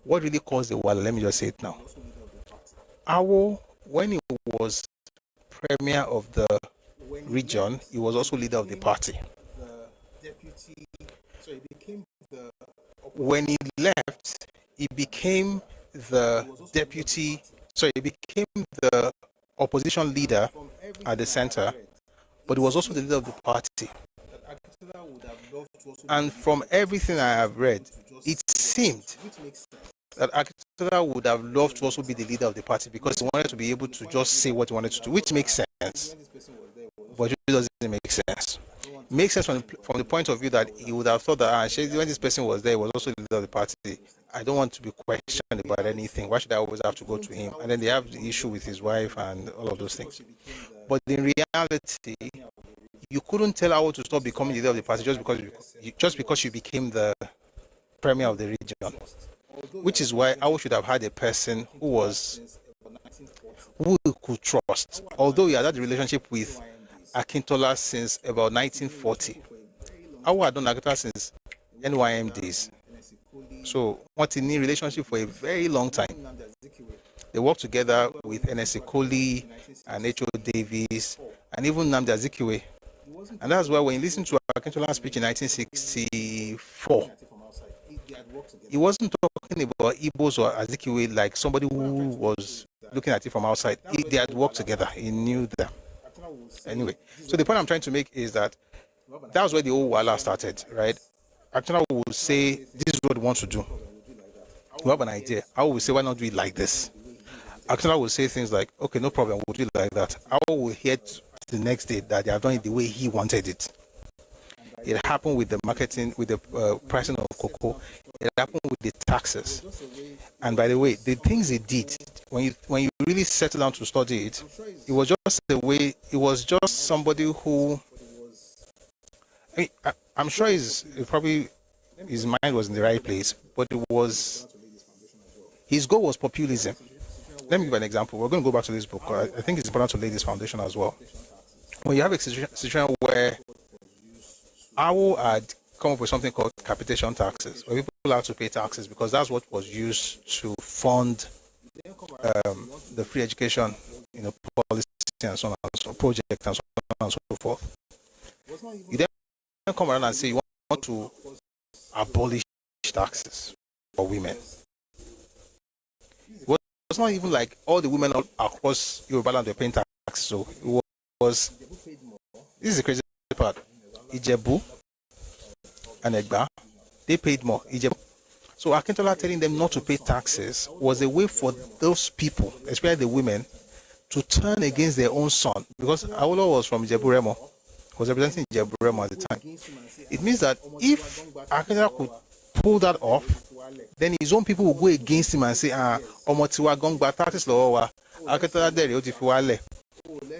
What really caused the Wala? Let me just say it now. Awo, when he was premier of the region, he was also leader of the party. When he left, he became the deputy, he became the opposition leader at the center, but he was also the leader of the party. And from everything I have read, it seemed that Akintola would have loved to also be the leader of the party because he wanted to be able to just say what he wanted to do, which makes sense, but it doesn't make sense. makes sense from the point of view that he would have thought that when this person was there, he was also the leader of the party. I don't want to be questioned about anything. Why should I always have to go to him? And then they have the issue with his wife and all of those things. But in reality, you couldn't tell Awo to stop becoming the leader of the party just because you became the premier of the region. Which is why Awo should have had a person who he could trust. Although he had had a relationship with Akintola since about 1940. Awo had known Akintola since NYM days. So, what in a relationship for a very long time. They worked together with NSC Koli and H.O. Davis and even Nnamdi Azikiwe. And that's why when you listen to Akintola's speech in 1964, he wasn't talking about Igbos or Azikiwe like somebody who was looking at it from outside. They had worked together. He knew them. Anyway, so the point I'm trying to make is that was where the whole Wala started, right? Akintola would say, this is what we want to do. We have an idea. I will say, why not do it like this? Akintola will say things like, okay, no problem, we'll do it like that. I will hear the next day that they have done it the way he wanted it. It happened with the marketing, with the pricing of cocoa. It happened with the taxes. And by the way, the things he did, when you really settle down to study it, it was just the way, it was just somebody who, I'm sure his mind was in the right place, but his goal was populism. Let me give an example. We're going to go back to this book. I think it's important to lay this foundation as well. When you have a situation where Awo had come up with something called capitation taxes, where people have to pay taxes because that's what was used to fund the free education, policy and so on and so project and so on and so forth. You then come around and say you want to abolish taxes for women. It's not even like all the women across Yoruba land were paying taxes. So it was. This is the crazy part. Ijebu and Egba, they paid more. Ijebu. So Akintola telling them not to pay taxes was a way for those people, especially the women, to turn against their own son. Because Awolowo was from Ijebu Remo, was representing Ijebu Remo at the time. It means that if Akintola could pull that off, then his own people will go against him and say,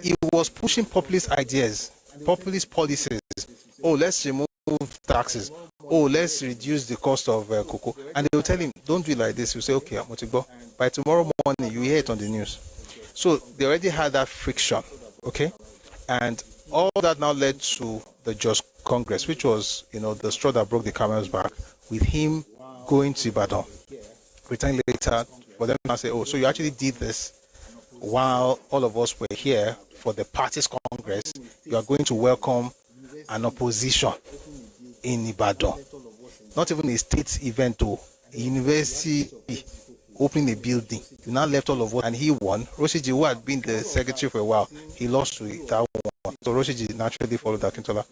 he was pushing populist ideas, populist policies. Oh, let's remove taxes. Oh, let's reduce the cost of cocoa. And they will tell him, don't do it like this. You say, okay, by tomorrow morning, you hear it on the news. So they already had that friction, okay? And all that now led to the Just Congress, which was, the straw that broke the camel's back, with him going to Ibadan, returning later, for them to say, oh, so you actually did this while all of us were here for the party's Congress. You are going to welcome an opposition in Ibadan. Not even a state event, though. A university opening a building. You now left all of us, and he won. Roshiji, who had been the secretary for a while, he lost to that one. So Roshiji naturally followed Akintola.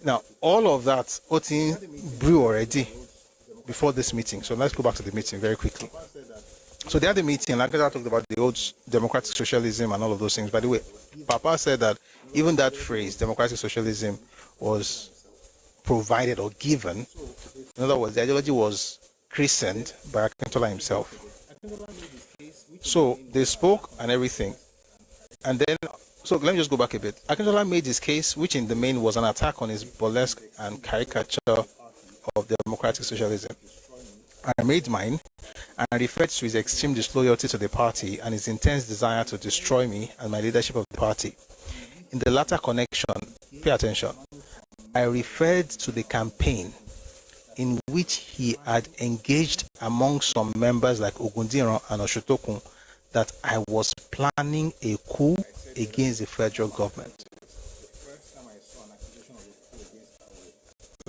Now, all of that, Otin brew already before this meeting. So let's go back to the meeting very quickly. So they had a meeting, like I talked about the old democratic socialism and all of those things. By the way, Papa said that even that phrase, democratic socialism, was provided or given. In other words, the ideology was christened by Akintola himself. So they spoke and everything. And then, so let me just go back a bit. Akintola made his case, which in the main was an attack on his burlesque and caricature of democratic socialism. I made mine and referred to his extreme disloyalty to the party and his intense desire to destroy me and my leadership of the party. In the latter connection, pay attention, I referred to the campaign in which he had engaged among some members like Ogundiran and Oshotokun that I was planning a coup against the federal government.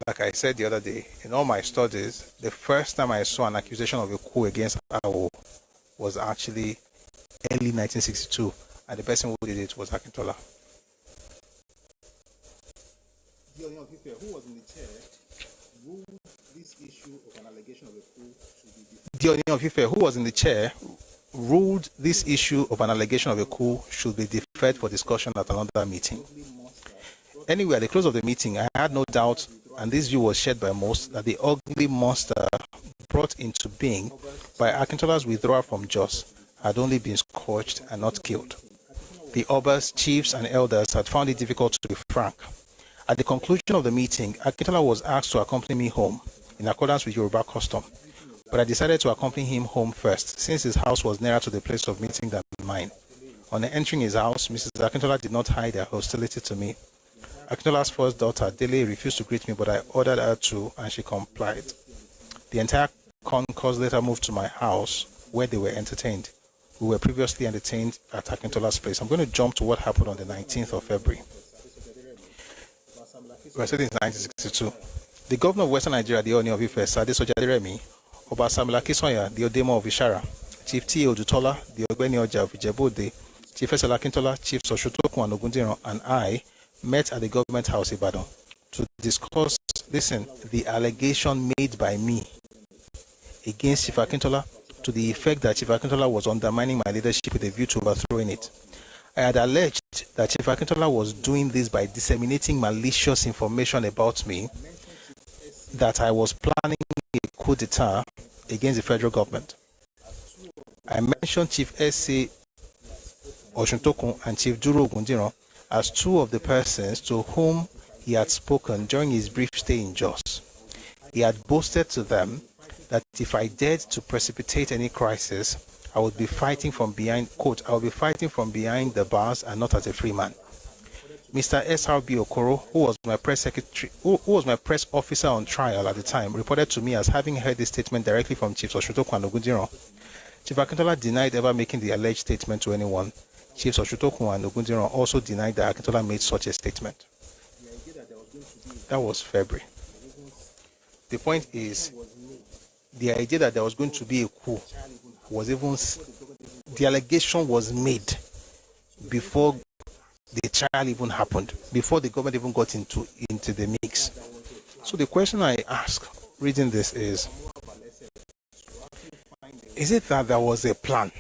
Like I said the other day, in all my studies, the first time I saw an accusation of a coup against Awo was actually early 1962, and the person who did it was Akintola. Who was in the chair ruled this issue of an allegation of a coup should be Dioni of Ife, who was in the chair, ruled this issue of an allegation of a coup should be deferred for discussion at another meeting. Anyway, at the close of the meeting, I had no doubt, and this view was shared by most, that the ugly monster brought into being by Akintola's withdrawal from Jos had only been scorched and not killed. The Obas, chiefs, and elders had found it difficult to be frank. At the conclusion of the meeting, Akintola was asked to accompany me home, in accordance with Yoruba custom. But I decided to accompany him home first, since his house was nearer to the place of meeting than mine. On entering his house, Mrs. Akintola did not hide her hostility to me. Akintola's first daughter, Dele, refused to greet me, but I ordered her to, and she complied. The entire concourse later moved to my house, where they were entertained. We were previously entertained at Akintola's place. I'm going to jump to what happened on the 19th of February. We are still in 1962. The governor of Western Nigeria, the Ooni of Ife, Sade Sojaderemi, Oba Samila Kisonya, the Odemo of Ishara, Chief T. Odutola, the Ogbeni Oja of Ijebode, Chief Esela Akintola, Chief Soshutokun and Ogundiran, and I met at the government house Ibadan to discuss, the allegation made by me against Chief Akintola to the effect that Chief Akintola was undermining my leadership with a view to overthrowing it. I had alleged that Chief Akintola was doing this by disseminating malicious information about me, that I was planning a coup d'etat against the federal government. I mentioned Chief S.A. Oshuntokun and Chief Duro Ogundiran as two of the persons to whom he had spoken during his brief stay in Jos. He had boasted to them that if I dared to precipitate any crisis, I would be fighting from behind, quote, I would be fighting from behind the bars and not as a free man. Mr. S.R.B. Okoro, who was my press secretary, who was my press officer on trial at the time, reported to me as having heard this statement directly from Chief Oshuntokun and Ogundiran. Chief Akintola denied ever making the alleged statement to anyone. Chief Oshuntokun and Ogundiran also denied that Akintola made such a statement. That was February. The point is, the idea that there was going to be a coup was even, the allegation was made before the trial even happened, before the government even got into the mix. So the question I ask reading this is it that there was a plan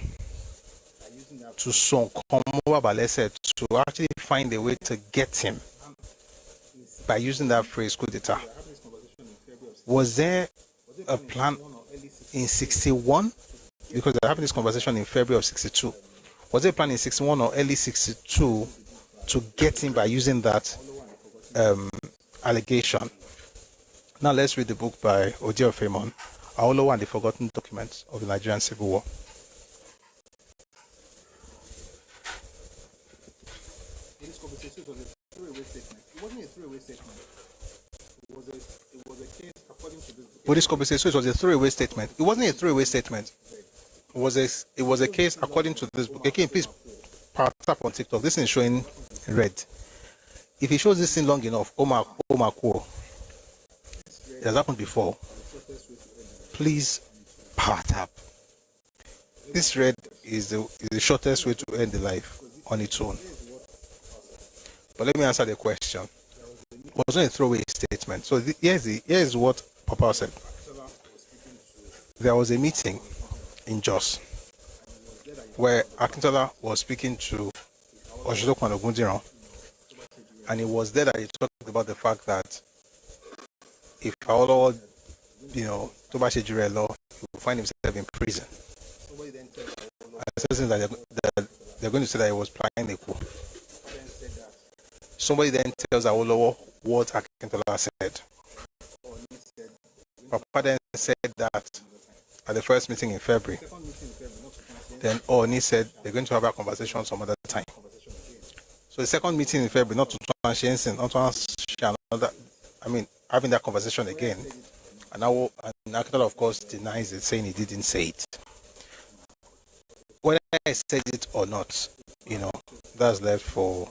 to Balese to actually find a way to get him by using that phrase coup d'etat? Was there a plan in 61? Because they're having this conversation in February of 62. Was there a plan in 61 or early 62 to get him by using that allegation? Now let's read the book by Odia Ofemon, Awolowo and the Forgotten Documents of the Nigerian Civil War. This conversation was a throwaway statement. It wasn't a throwaway statement. It was a case according to this. But this conversation was a throwaway statement. It wasn't a throwaway statement. It was a case according to this book. Okay, please tap on TikTok. This is showing red. If it shows this thing long enough, Omako, it has happened before. Please power tap. This red is the shortest way to end the life on its own. But let me answer the question. It wasn't a throwaway statement. So here's what Papa said. There was a meeting in Jos where Akintola was speaking to Oshuntokun and Ogundiran, and it was there that he talked about the fact that if Awolowo, Tobashi Jure law, he will find himself in prison. And that they're going to say that he was planning a coup. Somebody then tells Awolowo what Akintola said. Papa then said that at the first meeting in February. Then Oni said they're going to have a conversation some other time. So the second meeting in February, not to having that conversation again. And Akintola, of course, denies it, saying he didn't say it. Whether I said it or not, that's left for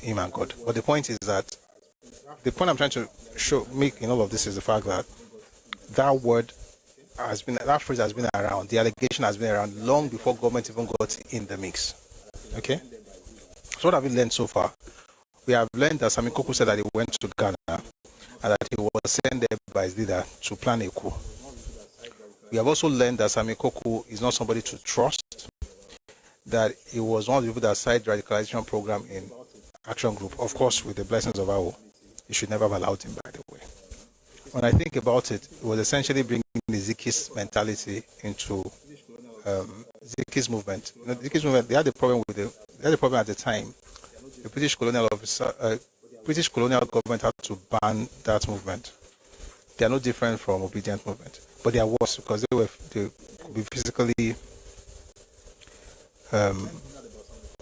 him and God. But the point is that the point I'm trying to make in all of this is the fact that that phrase has been around, the allegation has been around long before government even got in the mix. Okay? So what have we learned so far? We have learned that Sami Koko said that he went to Ghana and that he was sent there by his leader to plan a coup. We have also learned that Sami Koko is not somebody to trust, that he was one of the people that started radicalization program in action group, of course, with the blessings of Awo. You should never have allowed him, by the way. When I think about it, it was essentially bringing the Zikis mentality into Zikis movement. You know, the Zikis movement, they had a problem at the time. The British colonial government had to ban that movement. They are no different from obedient movement, but they are worse because they could be physically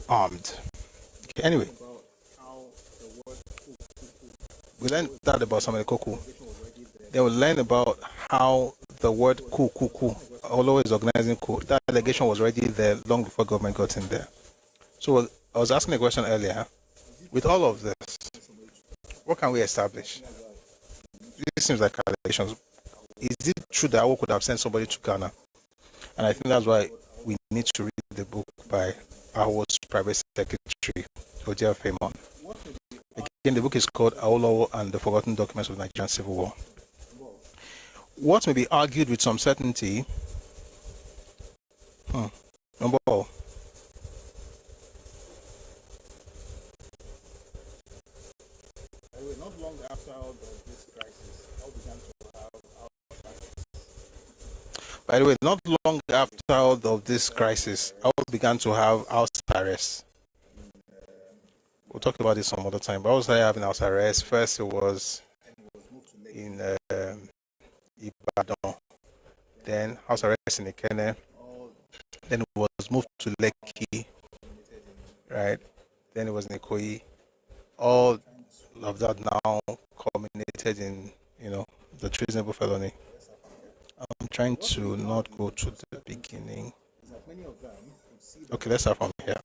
armed. Okay, anyway, we learned that about Samuel Koku. They will learn about how the word coup, Awolowo is organizing coup. That allegation was already there long before government got in there. So I was asking a question earlier. With all of this, what can we establish? This seems like allegations. Is it true that Awo could have sent somebody to Ghana? And I think that's why we need to read the book by Awo's private secretary, Ojia Femon. Again, the book is called Awolowo and the Forgotten Documents of the Nigerian Civil War. What may be argued with some certainty, number one, not long after all of this crisis, all began to have by the way, not long after all of this crisis, I began to have house arrest. We'll talk about this some other time. But I was having house arrest. First, it was in Ibadan. Then house arrest in Ikene. Then it was moved to Lekki. Right. Then it was in Ikoyi. All of that now culminated in, the treasonable felony. I'm trying to not go to the beginning. Okay, let's start from here.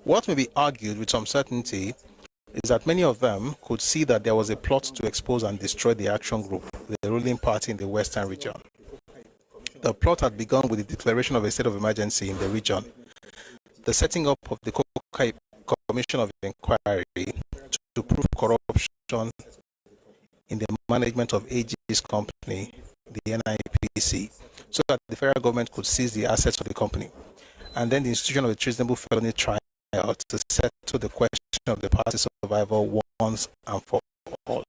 What may be argued with some certainty is that many of them could see that there was a plot to expose and destroy the action group, the ruling party in the Western region. The plot had begun with the declaration of a state of emergency in the region, the setting up of the Commission of Inquiry to prove corruption in the management of AG's company, the NIPC, so that the federal government could seize the assets of the company, and then the institution of a treasonable felony trial to settle the question of the party survival once and for all.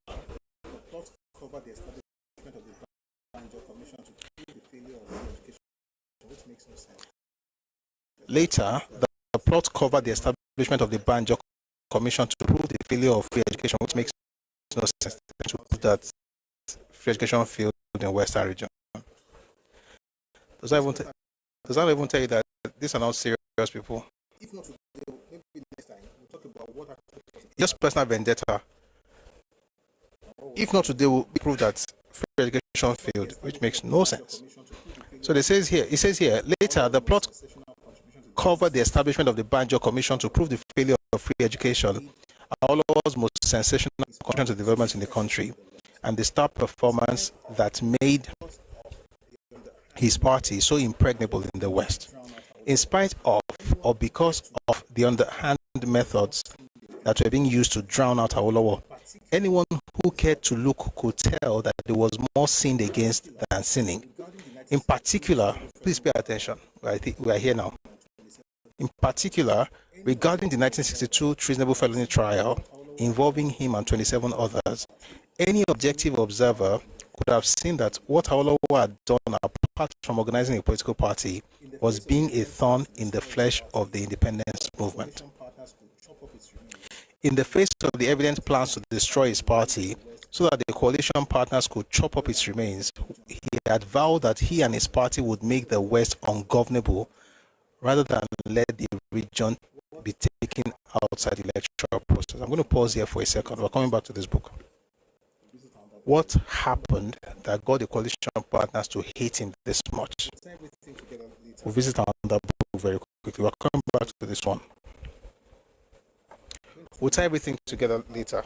Later, the plot covered the establishment of the Banjo Commission to prove the failure of free education, which makes no sense to prove that free education failed in the Western region. Does that even tell you that these are not serious people? If not today, maybe next time we'll talk about what happened. Just personal vendetta. If not today, we'll prove that free education failed, which makes no sense. So it says here, later the plot covered the establishment of the Banjo Commission to prove the failure of free education, Awolowo's most sensational contribution to development in the country, and the star performance that made his party so impregnable in the West. In spite of or because of the underhand methods that were being used to drown out Awolowo, anyone who cared to look could tell that there was more sinned against than sinning. In particular, please pay attention, we are here now. In particular, regarding the 1962 treasonable felony trial involving him and 27 others, any objective observer could have seen that what Awolowo had done, apart from organizing a political party, was being a thorn in the flesh of the independence movement. In the face of the evident plans to destroy his party, so that the coalition partners could chop up its remains, he had vowed that he and his party would make the West ungovernable rather than let the region be taken outside the electoral process. I'm going to pause here for a second. We're coming back to this book. What happened that got the coalition partners to hate him this much? We'll visit another book very quickly. We're coming back to this one. We'll tie everything together later.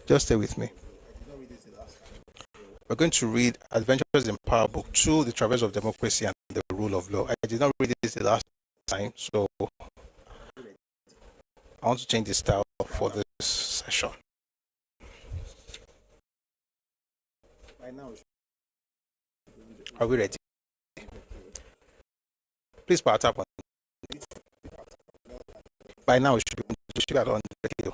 Just stay with me. We're going to read Adventures in Power Book 2, The Traverse of Democracy and the Rule of Law. I did not read this the last time, so I want to change the style for this session. Are we ready? Please power tap on. By now, it should be at 100K. If you're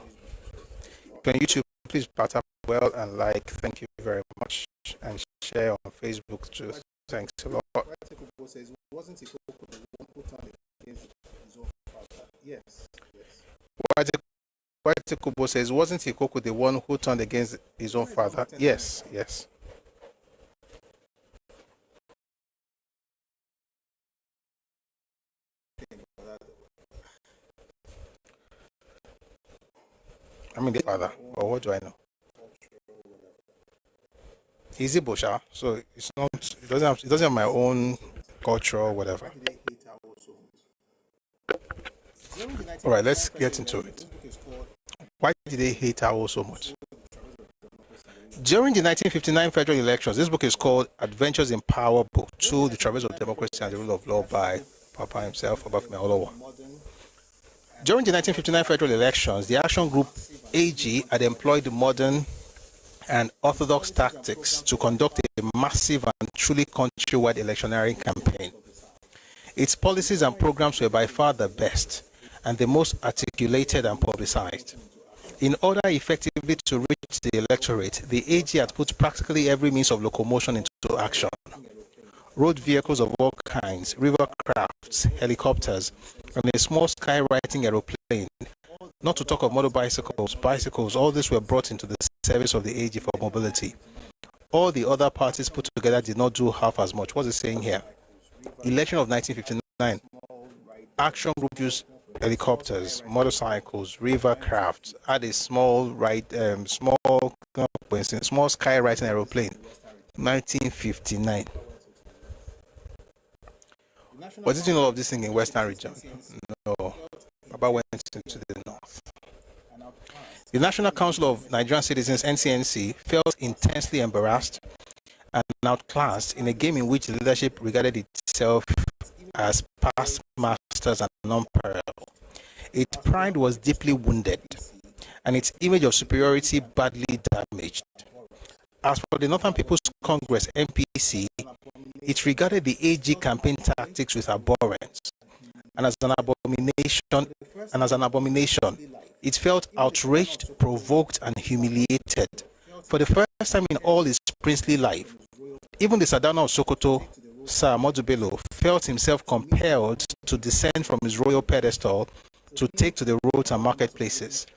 on YouTube, please tap well and like. Thank you very much. And share on Facebook too. Thanks a lot. Ẹkáàbọ says, wasn't Ikoko the one who turned against his own father? Yes. Kubo says, wasn't Ikoko the one who turned against his own father? Yes, yes. I mean the father, or what do I know? He's Igbo, so it's not. It doesn't have my own culture or whatever. All right, let's get into it. Why did they hate Awo so much? During the 1959 federal elections, this book is called Adventures in Power, Book 2, The Traverse of Democracy and the Rule of Law by Papa himself, Awolowo. During the 1959 federal elections, the Action Group AG had employed modern and orthodox tactics to conduct a massive and truly countrywide electioneering campaign. Its policies and programs were by far the best and the most articulated and publicized. In order effectively to reach the electorate, the AG had put practically every means of locomotion into action. Road vehicles of all kinds, river crafts, helicopters, and a small skywriting aeroplane, not to talk of motor bicycles, all this were brought into the service of the AG for mobility. All the other parties put together did not do half as much. What's it saying here? Election of 1959. Action Group used helicopters, motorcycles, river crafts, had a small skywriting aeroplane. 1959. Was it doing all of this thing in Western region? No. Baba went into the north. The National Council of Nigerian Citizens, NCNC, felt intensely embarrassed and outclassed in a game in which the leadership regarded itself as past masters and unparalleled. Its pride was deeply wounded and its image of superiority badly damaged. As for the Northern People's Congress, NPC, it regarded the AG campaign tactics with abhorrence and as an abomination. It felt outraged, provoked, and humiliated for the first time in all his princely life. Even the Sadana of Sokoto, Sir Ahmadu Bello, felt himself compelled to descend from his royal pedestal to take to the roads and marketplaces,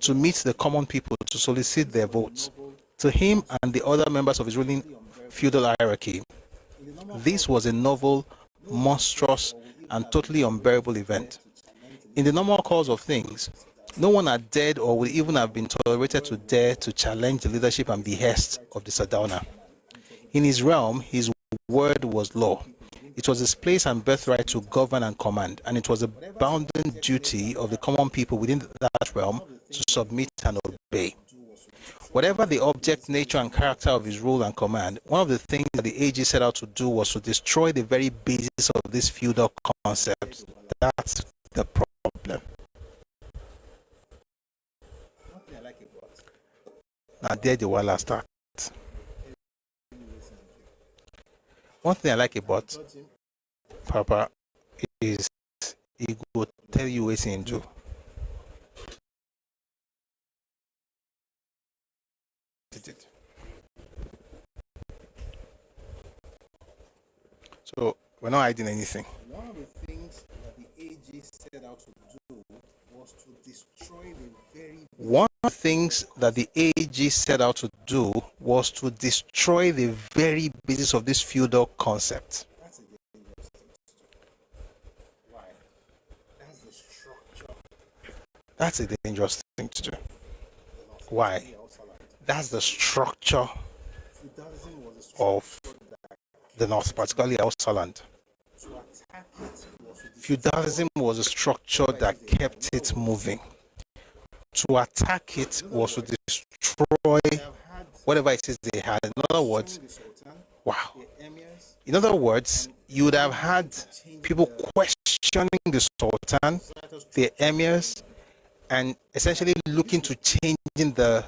to meet the common people, to solicit their votes. To him and the other members of his ruling feudal hierarchy, this was a novel, monstrous, and totally unbearable event. In the normal course of things, no one had dared or would even have been tolerated to dare to challenge the leadership and behest of the Sardauna. In his realm, his word was law. It was his place and birthright to govern and command, and it was a bounden duty of the common people within that realm to submit and obey. Whatever the object, nature, and character of his rule and command, one of the things that the AG set out to do was to destroy the very basis of this feudal concept. That's the problem. Now there the wala start. One thing I like about Papa is he will tell you what he do. So we're not hiding anything. One of the things that the AG set out to do was to destroy the very One of the things that the AG set out to do was to destroy the very basis of this feudal concept. That's a dangerous thing to do. That's a dangerous thing to do. Why? Why? That's the structure of the North, particularly Hausa land. Feudalism was a structure that kept it moving. To attack it was to destroy whatever it is they had. In other words, wow. In other words, you would have had people questioning the Sultan, the emirs, and essentially looking to changing the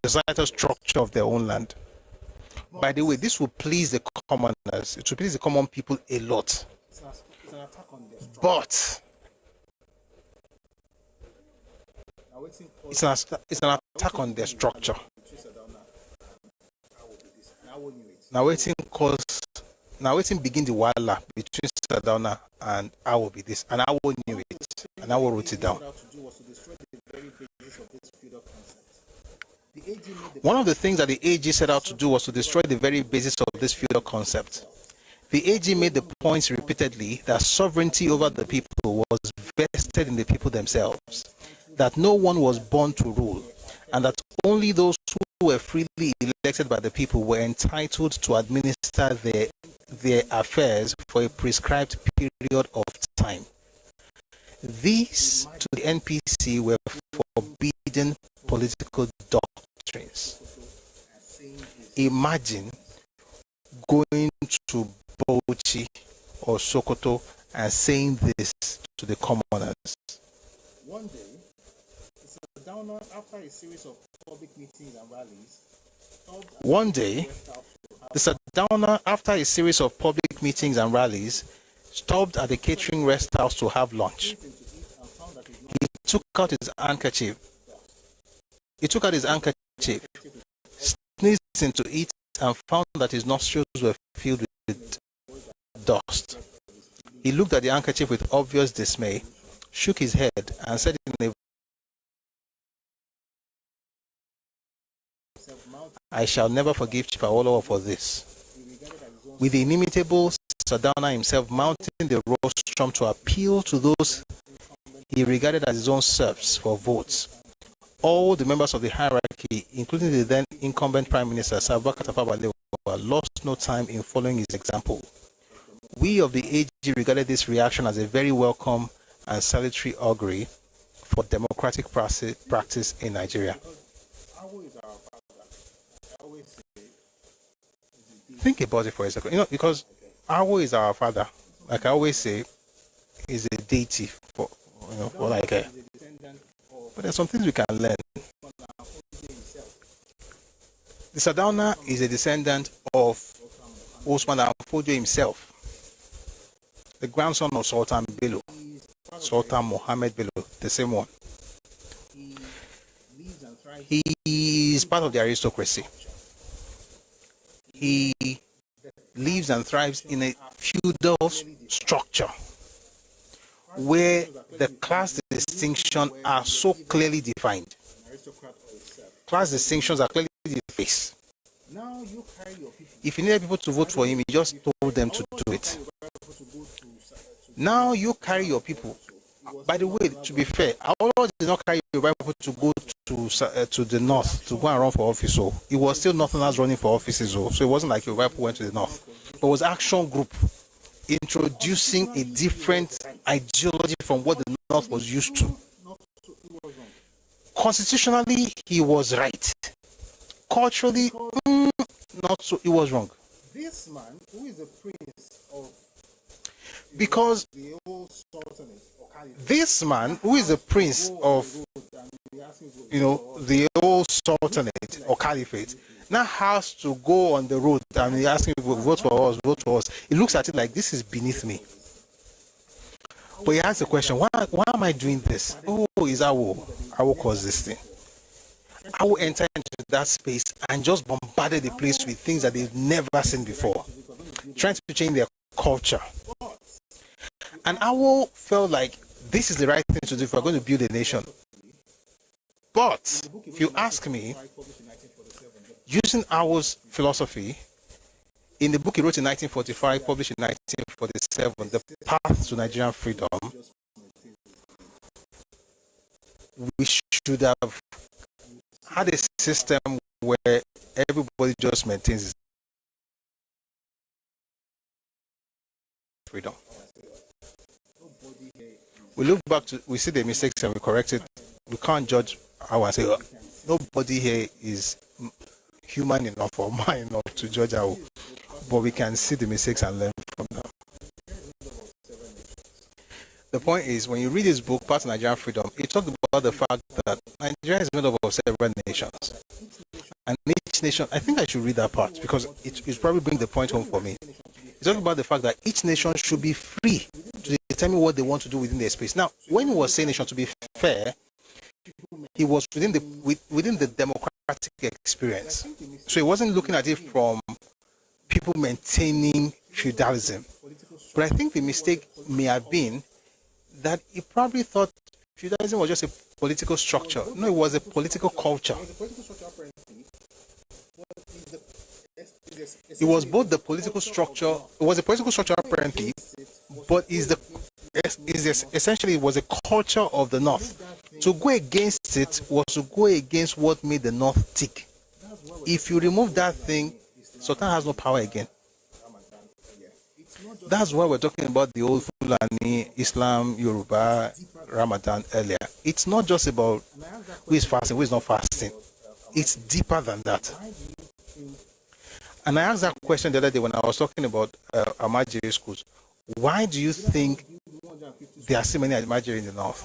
societal structure of their own land. By the way, this will please the commoners. It will please the common people a lot. But it's an attack on their structure. Now waiting begin the wala between Sardauna and I will be this, and I will knew it, and I will wrote it down. One of the things that the AG set out to do was to destroy the very basis of this feudal concept. The AG made the points repeatedly that sovereignty over the people was vested in the people themselves, that no one was born to rule, and that only those who were freely elected by the people were entitled to administer their affairs for a prescribed period of time. These, to the NPC, were forbidden political doctrines. Imagine going to Bauchi or Sokoto and saying this to the commoners. One day, Sardauna, after a series of public meetings and rallies, stopped at the catering rest house to have lunch. He took out his handkerchief, sneezed into it, and found that his nostrils were filled with dust. He looked at the handkerchief with obvious dismay, shook his head, and said in a I shall never forgive Chief Awolowo for this. With the inimitable Sardauna himself mounting the rostrum to appeal to those he regarded as his own serfs for votes, all the members of the hierarchy, including the then incumbent Prime Minister Sir Abubakar Tafawa Balewa, lost no time in following his example. We of the AG regarded this reaction as a very welcome and salutary augury for democratic practice in Nigeria. Think about it for a second. Because Awo is our father. Like I always say, is a deity for but there's some things we can learn. The Sardauna is a descendant of Osman Fodio himself, the grandson of Sultan Bello, Sultan Mohammed Bello, the same one. He is part of the aristocracy. He lives and thrives in a feudal structure where the class distinctions are so clearly defined. Class distinctions are clearly defined. If you needed people to vote for him, he just told them to do it. Now you carry your people. By the way, to be fair, Awolowo did not carry your people to go to the north to go and run for office. So it was still Northerners running for offices. So it wasn't like your people went to the north. But it was Action Group introducing a different ideology from what the north was used to. Constitutionally, he was right. Culturally, not so. He was wrong. This man, who is a prince of because the old sultanate, this man who is a prince of the old sultanate or caliphate now has to go on the road and he's asking people, vote for us. He looks at it like this is beneath me. But he asks the question, why am I doing this? Oh, is Awo caused this thing. Awo entered into that space and just bombarded the place with things that they've never seen before, trying to change their culture. And Awo felt like this is the right thing to do if we're going to build a nation. But if you ask me, using Awo's philosophy, in the book he wrote in 1945, published in 1947, The Path to Nigerian Freedom, we should have had a system where everybody just maintains his freedom. We look back we see the mistakes and we correct it. We can't judge how I say, nobody here is human enough or man enough to judge how, but we can see the mistakes and learn from them. The point is, when you read this book, Path to Nigerian Freedom, it talks about the fact that Nigeria is made up of several nations. And each nation, I think I should read that part because it probably brings the point home for me. It's talking about the fact that each nation should be free to determine what they want to do within their space. Now, when we were saying nation, to be fair, He was within the democratic experience. So he wasn't looking at it from people maintaining feudalism. But I think the mistake may have been that he probably thought feudalism was just a political structure. No, it was a political culture. It was both the political structure, it was a political structure apparently, but essentially it was a culture of the North. To go against it was to go against what made the North tick. If you remove that thing, Sultan has no power again. That's why we're talking about the old Fulani, Islam, Yoruba, Ramadan earlier. It's not just about who is fasting, who is not fasting. It's deeper than that. And I asked that question the other day when I was talking about Almajiri schools. Why do you think there are so many Almajiri in the North?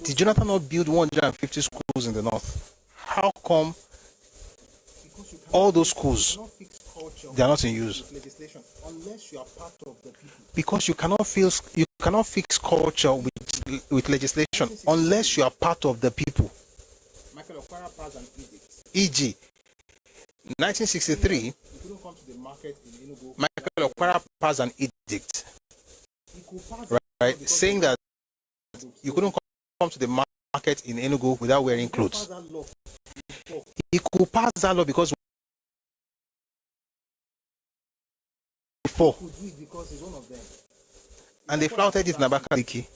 Did Jonathan not build 150 schools in the North? How come all those schools, they are not in use? Because you cannot fix culture with legislation unless you are part of the people. E.g., 1963, Michael Okwara passed an edict, right, saying that you couldn't come to the market in Enugu without wearing clothes. He could pass that law because before, and they flouted it in Abakaliki.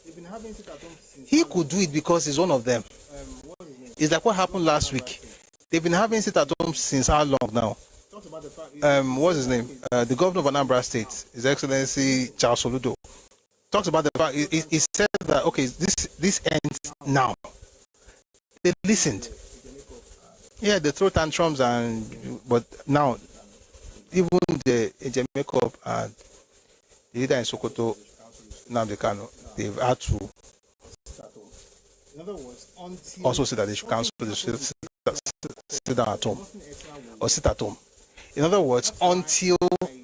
He could do it because he's one of them. It's like what happened last week. They've been having it at home since how long now? What's his name? The governor of Anambra State, His Excellency Charles Soludo, talks about the fact he said that okay, this ends now. They listened. Yeah, they throw tantrums but now even the Ejemekop and the leader in Sokoto, Nnamdi Kanu, they've had to also say that they should cancel the sit down at home or sit at home. In other words, until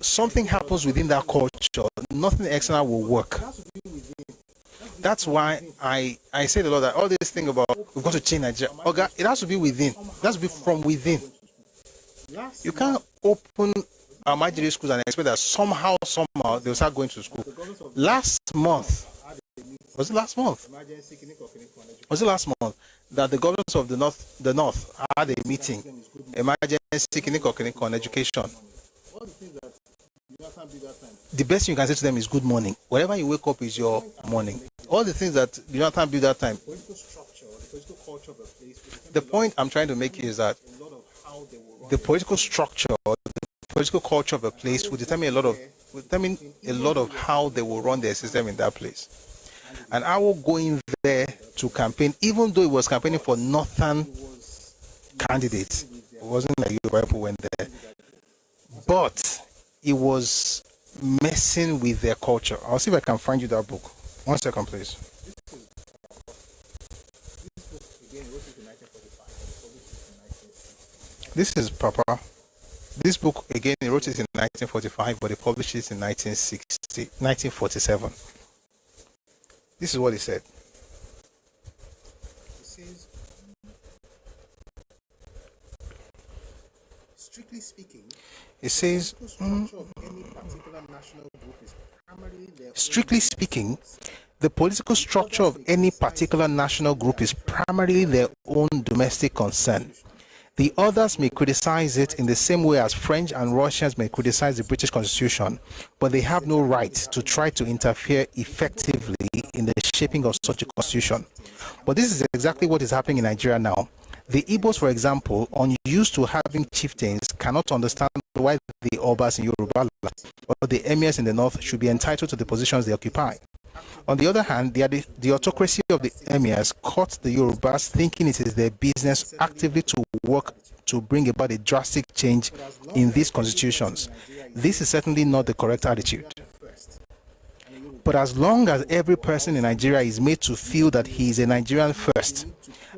something happens within that culture, nothing external will work. That's why I say a lot that all this thing about we've got to change Nigeria, it has to be within. It has to be from within. You can't open Almajiri schools and expect that somehow they'll start going to school. Last month that the governors of the north had a meeting, emergency clinic on education. The best thing you can say to them is good morning. Whenever you wake up is your morning. All the things that Jonathan built that time. The point I'm trying to make is that the political structure, the political culture of a place will determine a lot of how they will run their system in that place. And I will go in there to campaign, even though it was campaigning for northern candidates. It wasn't like Yoruba people went there. But it was messing with their culture. I'll see if I can find you that book. 1 second, please. This is Papa. This book, again, he wrote it in 1945, but he published it in 1947. This is what he said. He says, strictly speaking, the political structure of any particular national group is primarily their own domestic concern. The others may criticize it in the same way as French and Russians may criticize the British Constitution, but they have no right to try to interfere effectively in the shaping of such a constitution. But this is exactly what is happening in Nigeria now. The Igbos, for example, unused to having chieftains, cannot understand why the Obas in Yoruba land or the emirs in the north should be entitled to the positions they occupy. On the other hand, the autocracy of the emirs caught the Yorubas thinking it is their business actively to work to bring about a drastic change in these constitutions. This is certainly not the correct attitude. But as long as every person in Nigeria is made to feel that he is a Nigerian first,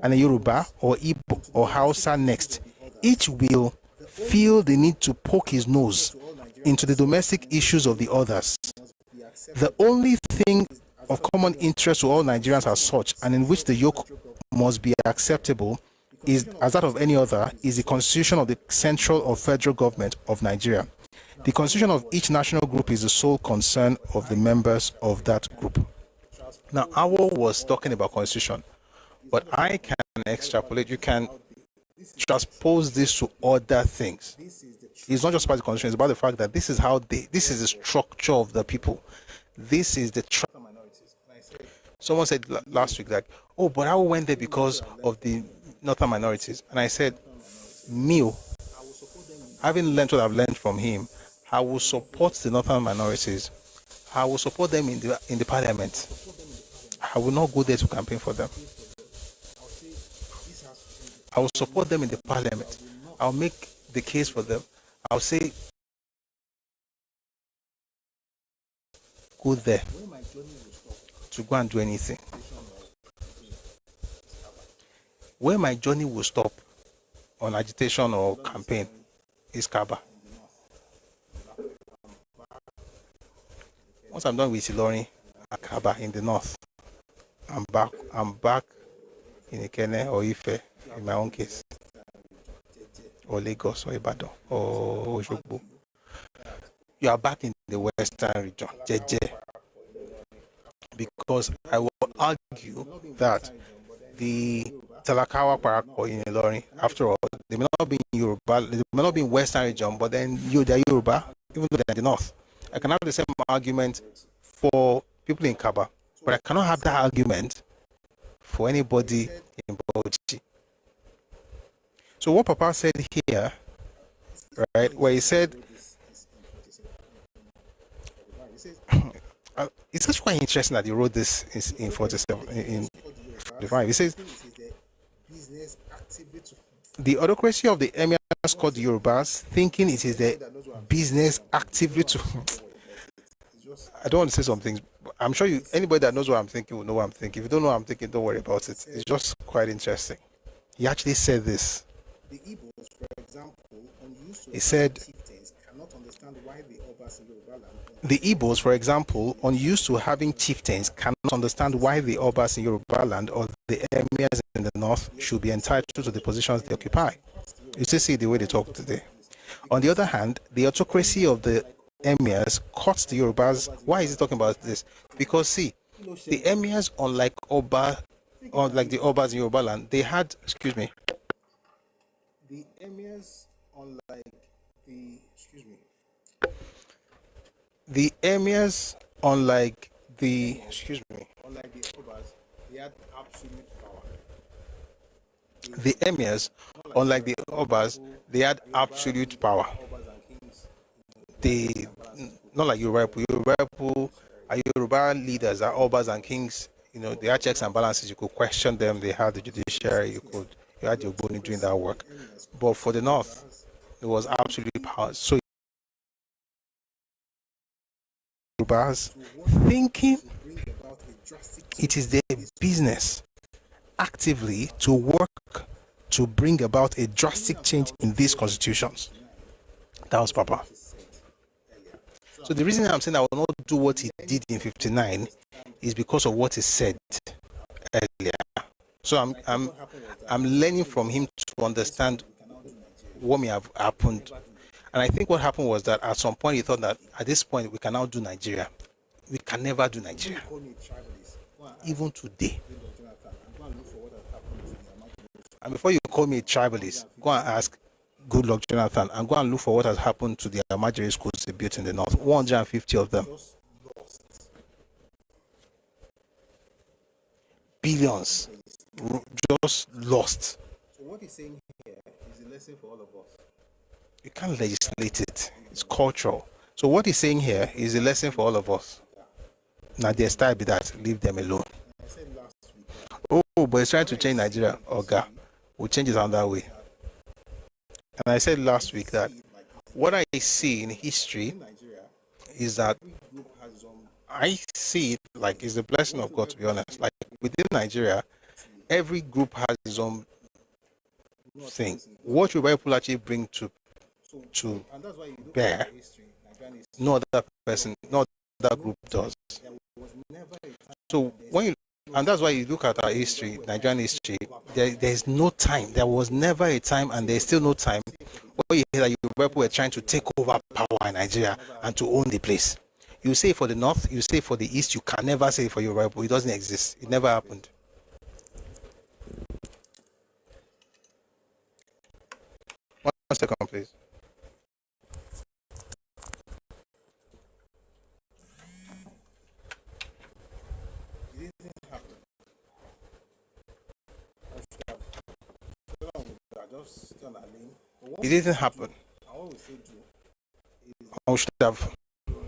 and a Yoruba or Igbo or Hausa next, each will feel the need to poke his nose into the domestic issues of the others. The only thing of common interest to all Nigerians as such, and in which the yoke must be acceptable is as that of any other, is the constitution of the central or federal government of Nigeria. The constitution of each national group is the sole concern of the members of that group. Now, Awolowo was talking about constitution, but I can extrapolate. You can transpose this to other things. It's not just about the constitution, it's about the fact that this is the structure of the people. This is the someone said last week, like, oh, but I went there because of the northern minorities. And I said, having learned what I've learned from him, I will support the northern minorities. I will support them in the parliament. I will not go there to campaign for them. I will support them in the parliament. I'll make the case for them. I'll say, go there to go and do anything. Where my journey will stop on agitation or campaign is Kaba. Once I'm done with Ilorin and Kaba in the north, I'm back in Ikene or Ife in my own case, or Lagos or Ibadan or Osogbo. You are back in the western region, Jeje, because I will argue that the Talakawa Parako in Ilorin, after all, they may not be in Yoruba, they may not be in western region, but then they're Yoruba, even though they're in the north. I can have the same argument for people in Kaba, but I cannot have that argument for anybody in Bauchi. So what Papa said here, right, where he said, it's actually quite interesting that he wrote this in 47, in 45. He says, the autocracy of the emirs called the Yorubas, thinking it is the business actively to... I don't want to say some things, but I'm sure anybody that knows what I'm thinking will know what I'm thinking. If you don't know what I'm thinking, don't worry about it. It's just quite interesting. He actually said this. The Igbos, for example, unused to He said, chieftains cannot understand why the Obas in Yoruba land. the Igbos, for example, unused to having chieftains, cannot understand why the Obas in Yoruba land or the emirs in the north should be entitled to the positions they occupy. You see the way they talk today. On the other hand, the autocracy of the emirs cuts the Yorubas. Why is he talking about this? Because see, the emirs, unlike the Obas in Yoruba land, they had, The emirs, unlike the emirs, unlike the Obas, they had absolute power. The emirs, unlike the Obas, they had absolute power. They, not like Yoruba leaders are Obas and kings. You know, they had checks and balances. You could question them. They had the judiciary. You had your body doing that work. But for the north, it was absolute power. So Yorubas thinking it is their business actively to work to bring about a drastic change in these constitutions. That was Papa. So the reason I'm saying I will not do what he did in 59 is because of what he said earlier. So I'm learning from him to understand what may have happened. And I think what happened was that at some point he thought that at this point we can now do Nigeria. We can never do Nigeria. Even today. And before you call me a tribalist, go and ask Good Luck Jonathan and go and look for what has happened to the Almajiri schools they built in the north. 150 of them. Billions. Just lost. So what he's saying here is a lesson for all of us. You can't legislate it. It's cultural. So what he's saying here is a lesson for all of us. Now their style be that. Leave them alone. Oh, but he's trying to change Nigeria. Oga, we'll change it another way. And I said last week that what I see in history is that I see it like it's the blessing of God, to be honest. Like within Nigeria, every group has its own thing. What Yoruba people actually bring to bear, no other person, no other group does. So when you, and that's why you look at our history, Nigerian history, there's no time. There was never a time, and there's still no time where you hear that Yoruba were trying to take over power in Nigeria and to own the place. You say for the north, you say for the east, you can never say for Yoruba. It doesn't exist. It never happened. One second, please. It didn't happen. I should have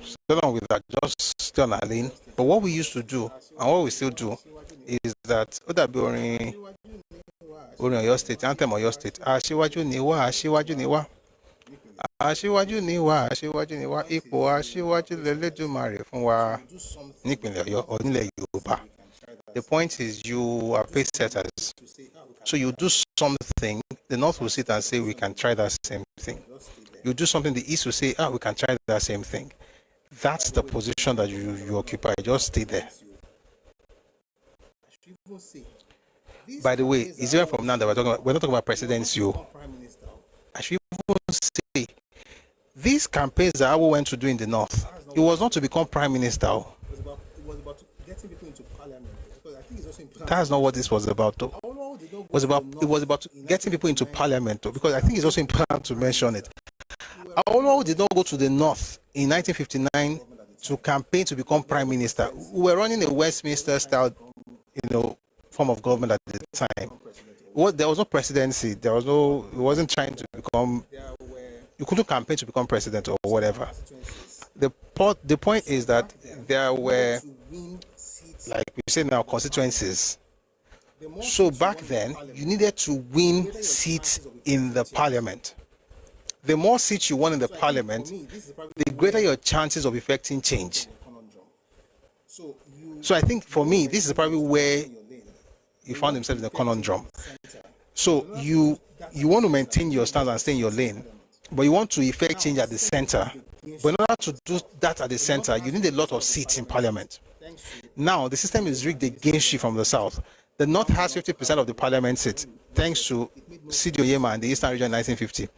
stayed on with that, just stay on our lane. But what we used to do, and what we still do, is that Odabi Oyo State, anthem Oyo State, Aṣíwájú ni wá, Aṣíwájú ni wá. Aṣíwájú ni wá, Aṣíwájú ni wá, ipò Aṣíwájú l'Ẹlẹ́dùmarè fún wa nípìnlẹ̀ Ọ̀yọ́ or nílẹ̀ Yorùbá. The point is you are pace setters. So you do something, the North will sit and say, we can try that same thing. You do something, the East will say, we can try that same thing. That's the position that you occupy. Just stay there. By the way, it's even from now that we're not talking about presidents, I should even say, these campaigns that Awo went to do in the North, it was not to become prime minister. It was about getting people into parliament. Because I think it's also important. That's not what this was about, though. It was about getting people into parliament, though, because I think it's also important to mention it. Awolowo did not go to the North in 1959 to campaign to become prime minister. We were running a Westminster style, form of government at the time. There was no presidency. It wasn't trying to become. You couldn't campaign to become president or whatever. The point is that there were, like we say now, constituencies. So back then, you needed to win seats in the parliament. The more seats you won in the parliament, the greater your chances of effecting change. So I think for me, this is probably where you found himself in a conundrum. So you want to maintain your stance and stay in your lane, but you want to effect change at the center. But in order to do that at the center, you need a lot of seats in parliament. Now, the system is rigged against you from the south. The North has 50% of the parliament seats, thanks to Sidi Oyema and the Eastern region in 1950,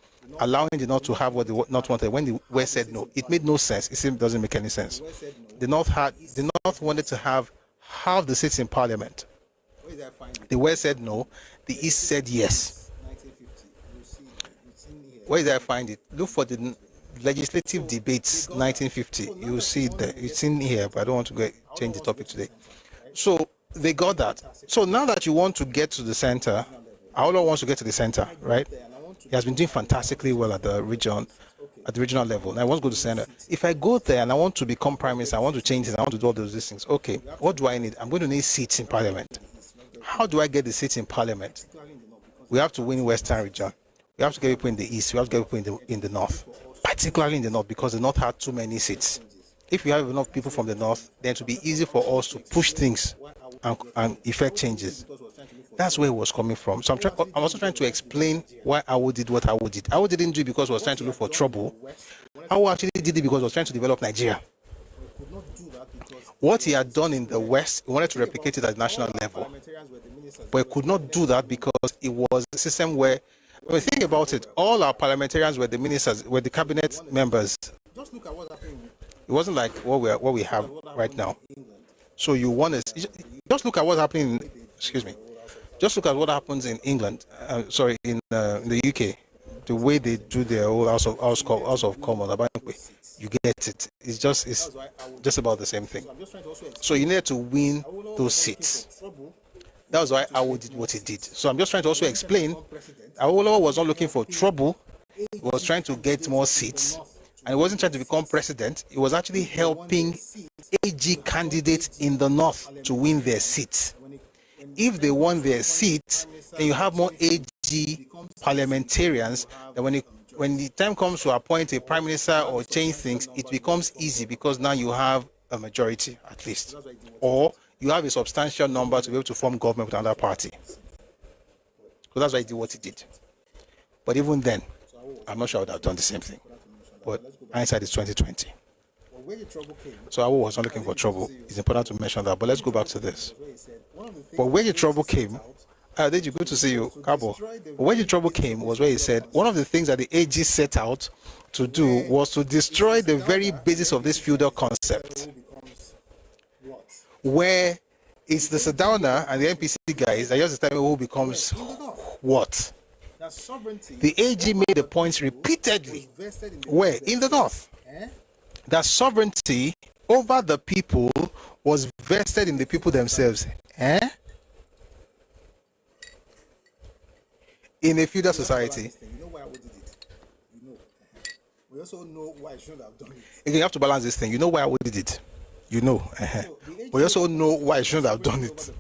allowing the North to have what the North wanted. When the West said no, it made no sense. It simply doesn't make any sense. The North wanted to have half the seats in parliament. The West said no. The East said yes. Where did I find it? Look for the legislative debates 1950. You will see it there. It's in here, but I don't want to change the topic today. So they got that. So now that you want to get to the center, Awolowo wants to get to the center, right? He has been doing fantastically well at the regional level. Now I want to go to the center. If I go there and I want to become prime minister, I want to change this, I want to do all those things. Okay, what do I need? I'm going to need seats in parliament. How do I get the seats in parliament? We have to win Western region. We have to get people in the east. We have to get people in the north, particularly in the north, because the north had too many seats. If we have enough people from the north, then it will be easy for us to push things and effect changes. That's where it was coming from. So I'm also trying to explain why Awo did what Awo did. Awo didn't do it because he was trying to look for trouble. Awo actually did it because he was trying to develop Nigeria. What he had done in the West, he wanted to replicate it at national level. But he could not do that because it was a system where, when you think about it, all our parliamentarians were the ministers, were the cabinet members. Just look at what's happening. It wasn't like what we have right now. So you want to just look at what's happening. Just look at what happens in England. In the UK, the way they do their whole House of Commons. You get it. It's just about the same thing. So you need to win those seats. That was why Awo did what he did. So I'm just trying to also explain. Awolowo was not looking for trouble. He was trying to get more seats. And he wasn't trying to become president. He was actually helping AG candidates in the north to win their seats. If they won their seats, then you have more AG parliamentarians. That when the time comes to appoint a prime minister or change things, it becomes easy because now you have a majority at least, or you have a substantial number to be able to form government with another party. So that's why he did what he did. But even then, I'm not sure I would have done the same thing. But hindsight is 2020. So I was not looking for trouble. It's important to mention that. But let's go back to this. But where the trouble came, Deji, good to see you, Ẹkáàbọ. Where the trouble came was where he said one of the things that the AG set out to do was to destroy the very basis of this feudal concept, where it's the Sadowna and the NPC guys that just determine who becomes what. The AG made the point repeatedly, where in the north, that sovereignty over the people was vested in the people themselves. In a feudal society. We also know why I shouldn't have done it. Again, you have to balance this thing. You know why I did it. You know. But you also know why I shouldn't have done it.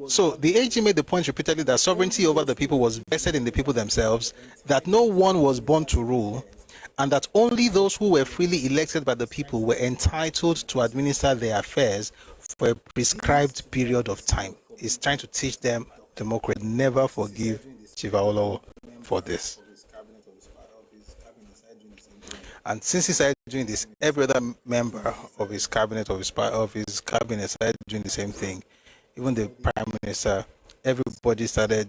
So the AG made the point repeatedly that sovereignty over the people was vested in the people themselves, that no one was born to rule, and that only those who were freely elected by the people were entitled to administer their affairs for a prescribed period of time. He's trying to teach them democracy. Never forgive Chief Awolowo for this. And since he started doing this, every other member of his cabinet, of his cabinet started doing the same thing. Even the prime minister, everybody started,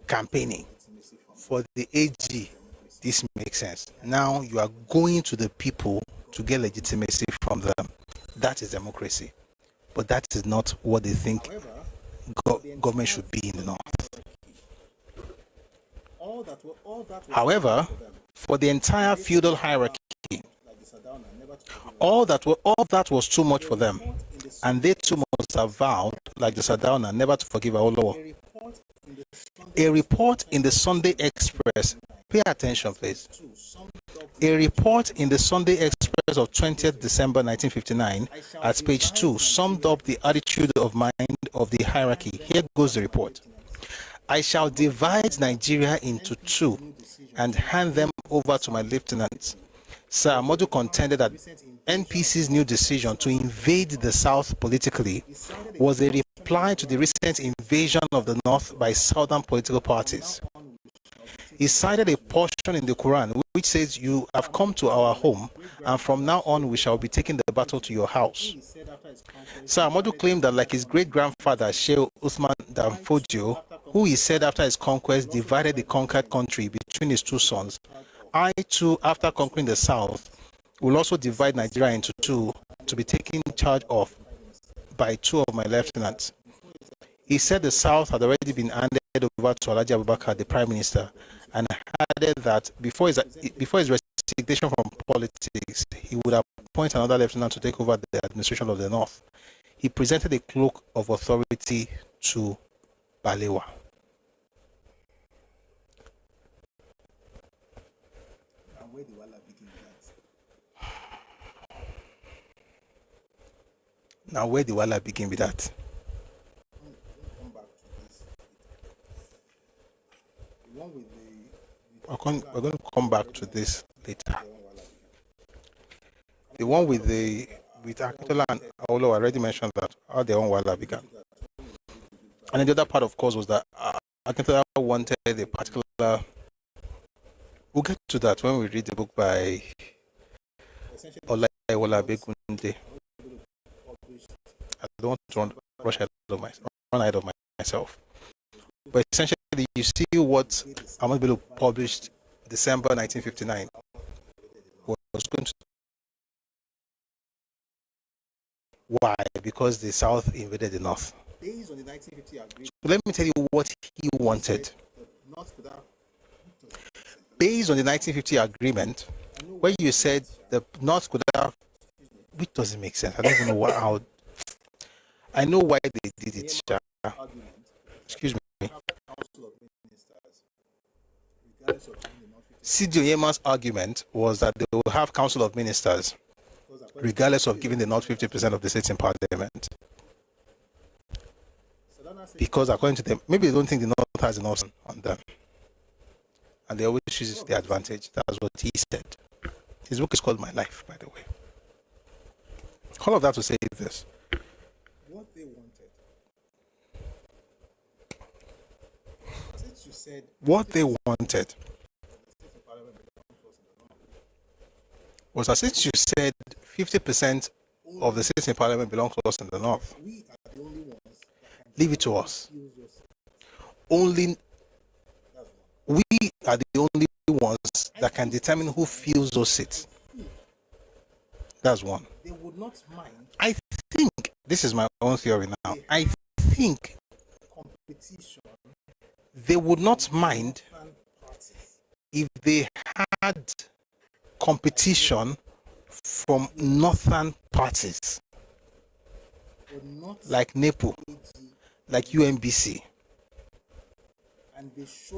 campaigning for the AG. This makes sense. Now you are going to the people to get legitimacy from them. That is democracy. But that is not what they think government should be in the north. However, for the entire feudal hierarchy, all that was too much for them, and they too must have vowed, like the Sadowna, never to forgive Awolowo. A report in the Sunday Express, pay attention please, a report in the Sunday Express of 20th December 1959 at page 2 summed up the attitude of mind of the hierarchy. Here goes the report. I shall divide Nigeria into two and hand them over to my lieutenants. Sir Amadu contended that NPC's new decision to invade the South politically was a reply to the recent invasion of the North by southern political parties. He cited a portion in the Quran which says, "You have come to our home, and from now on we shall be taking the battle to your house." Sir Amadu claimed that, like his great-grandfather Sheikh Usman Danfodio, who he said after his conquest divided the conquered country between his two sons, I too, after conquering the South, will also divide Nigeria into two to be taken charge of by two of my lieutenants. He said the South had already been handed over to Alhaji Abubakar, the Prime Minister, and added that before his resignation from politics, he would appoint another lieutenant to take over the administration of the North. He presented a cloak of authority to Balewa. Now, where the wala begin with that? We're going to come back to this later. The one with Akintola and Awolowo, I already mentioned that how their own wala began. And then the other part, of course, was that Akintola wanted a particular. We'll get to that when we read the book by Olayiwola Begunde. I don't want to run ahead of myself. But essentially, you see what Ahmad Bello published December 1959 was going to. Why? Because the South invaded the North. Based on the 1950 agreement, So let me tell you what he wanted. Based on the 1950 agreement, where you said the North could have, which doesn't make sense. I don't even know how. I know why they did it, Sha. Excuse me. C.D. Onyema's argument was that they will have Council of Ministers, regardless of giving the North 50% of the seats in Parliament. Because according to them, maybe they don't think the North has enough on them. And they always choose the advantage. That's what he said. His book is called My Life, by the way. All of that to say this. what they wanted. Since you said What they wanted. was that since you said 50% of the seats in parliament belong to us in the north, leave it to us. Only we are the only ones that can determine who fills those seats. That's one. They would not mind. I think, this is my own theory now, I think Competition. they would not mind if they had competition from northern parties like NEPO, like UMBC,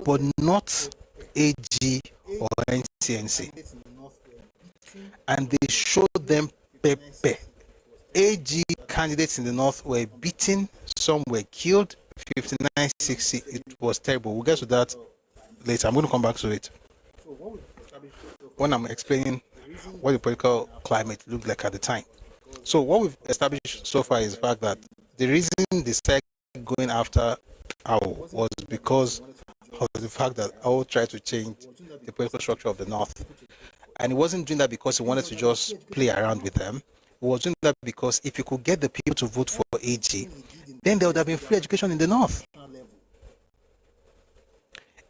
but not AG or NCNC. And they showed them pepe. AG candidates in the north were beaten, some were killed, 59-60. It was terrible. We'll get to that later. I'm going to come back to it when I'm explaining what the political climate looked like at the time. So what we've established so far is the fact that the reason they started going after Awo was because of the fact that Awo tried to change the political structure of the north. And he wasn't doing that because he wanted to just play around with them. He was doing that because if he could get the people to vote for AG, then there would have been free education in the north.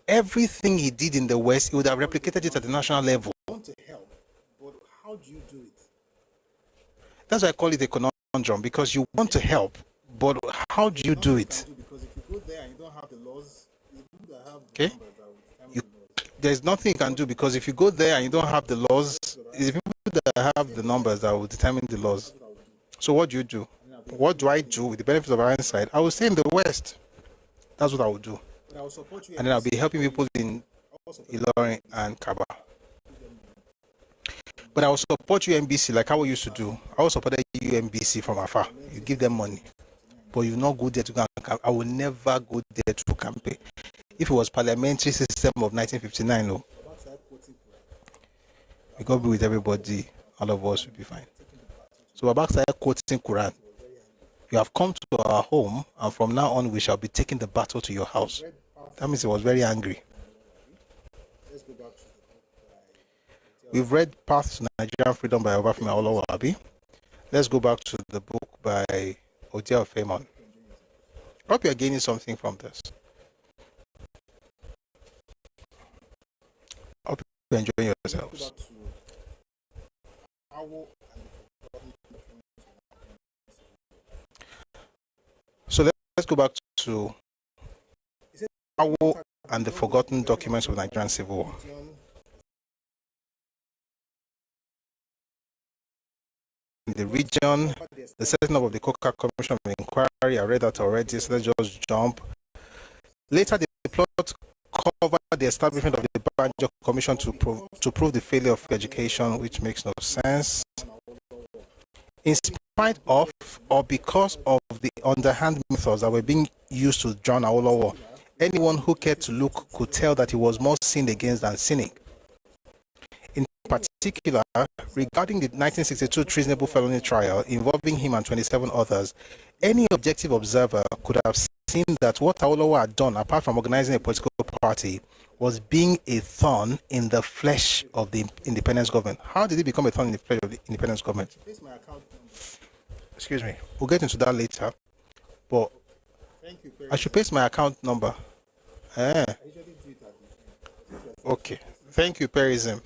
Everything he did in the west, he would have replicated it at the national level. Want to help, but how do you do it? That's why I call it a conundrum, because you want to help, but how do you do it? Because if you go there and you don't have the laws, Okay? There's nothing you can do, because if you go there and you don't have the laws, it's the people that have the numbers that will determine the laws. So what do you do? What do I do with the benefits of our inside? I will stay in the west. That's what I will do. And then I'll be helping people in Ilorin and Kaba. But I will support UMBC like how we used to do. I will support UMBC from afar. You give them money. But you not go there to campaign. I will never go there to campaign. If it was parliamentary system of 1959, no. We got to be with everybody. All of us will be fine. So Babak started quoting Quran. You have come to our home, and from now on we shall be taking the battle to your house. That means he was very angry. We've read Path to Nigerian Freedom by Obafemi Awolowo. Let's go back to the book by Odia Ofemon. I hope you're gaining something from this. I hope you're enjoying yourselves. So let's go back to Awo and the forgotten documents of Nigerian Civil War. In the region, the setting up of the Coca Commission of Inquiry, I read that already, so let's just jump. Later, the plot covered the establishment of the Banjo Commission to prove the failure of education, which makes no sense. In spite of or because of the underhand methods that were being used to drown Awolowo, anyone who cared to look could tell that he was more sinned against than sinning. In particular, regarding the 1962 treasonable felony trial involving him and 27 others, any objective observer could have seen that what Awolowo had done, apart from organizing a political party, was being a thorn in the flesh of the independence government. How did he become a thorn in the flesh of the independence government? Excuse me. We'll get into that later. But I should paste my account number. Okay. Thank you, Perism.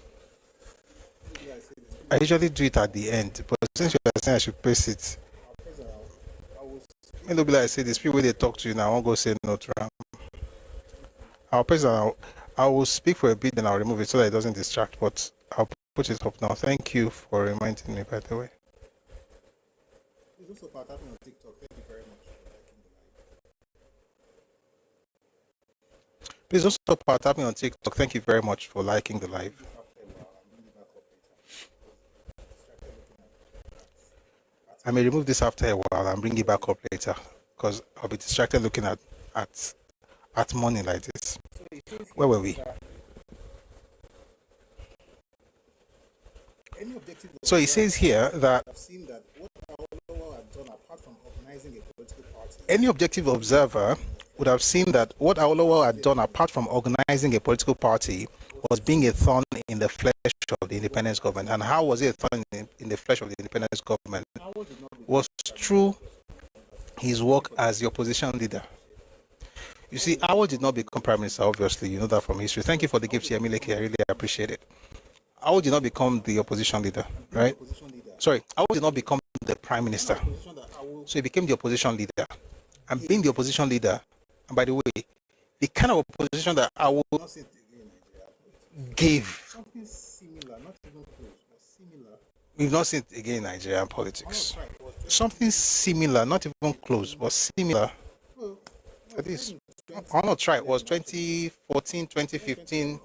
I usually do it at the end, but since you're saying I should paste it, it'll be like I say, these people they talk to you now, I won't go say no to them. I'll paste it. I will speak for a bit, then I'll remove it so that it doesn't distract, but I'll put it up now. Thank you for reminding me, by the way. Please also part on TikTok. Thank you very much. Please also part me on TikTok. Thank you very much for liking the live. I may remove this after a while and bring it back up later because I'll be distracted looking at money like this. Where were we? So he says here that any objective observer would have seen that what Awolowo had done, apart from organizing a political party, was being a thorn in the flesh of the independence government. And how was it a thorn in the flesh of the independence government? Was through his work as the opposition leader. You see, Awo did not become prime minister, obviously. You know that from history. Thank you for the gift, Yemileke. I really appreciate it. Awo did not become the opposition leader, right? Sorry, Awo did not become the prime minister. So he became the opposition leader. And being the opposition leader, and by the way, the kind of opposition that Awo gave, something similar, not even close, but similar. We've not seen it again in Nigerian politics. Something similar, not even close, but similar. At least, I'll not try. It was 2014, 2015.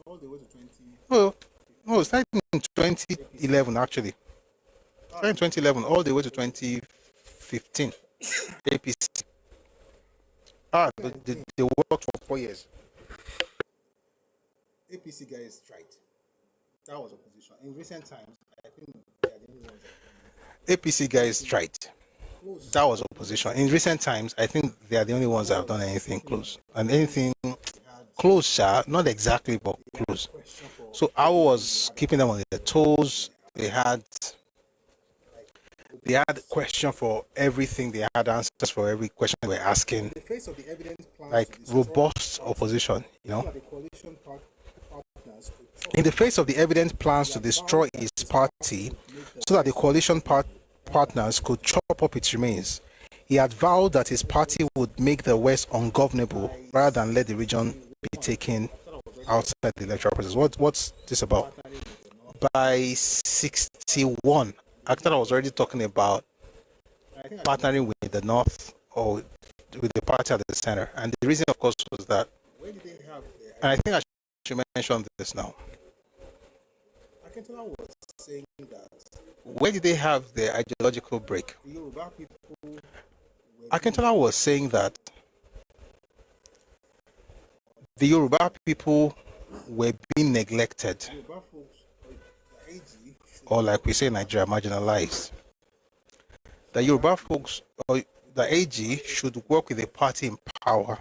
No, it started in 2011 actually. It started in 2011 all the way to 2015. APC. They worked for 4 years. APC guys tried. That was opposition. In recent times, I think they are the only ones. APC guys tried. That was opposition. In recent times, I think they are the only ones that have done anything close. And anything close, not exactly, but close. So I was keeping them on their toes. They had question for everything. They had answers for every question they were asking. Like robust opposition, you know. In the face of the evident plans to destroy his party so that the coalition partners could chop up its remains, he had vowed that his party would make the West ungovernable rather than let the region be taken outside the electoral process. What's this about? By 61, Akhtar was already talking about partnering with the North or with the party at the center. And the reason, of course, was that, and I think I should mention this now. Akhtar was saying that, where did they have their ideological break? Akhtar was saying that the Yoruba people were being neglected, or like we say in Nigeria, marginalized. The Yoruba folks, or the AG, should work with a party in power,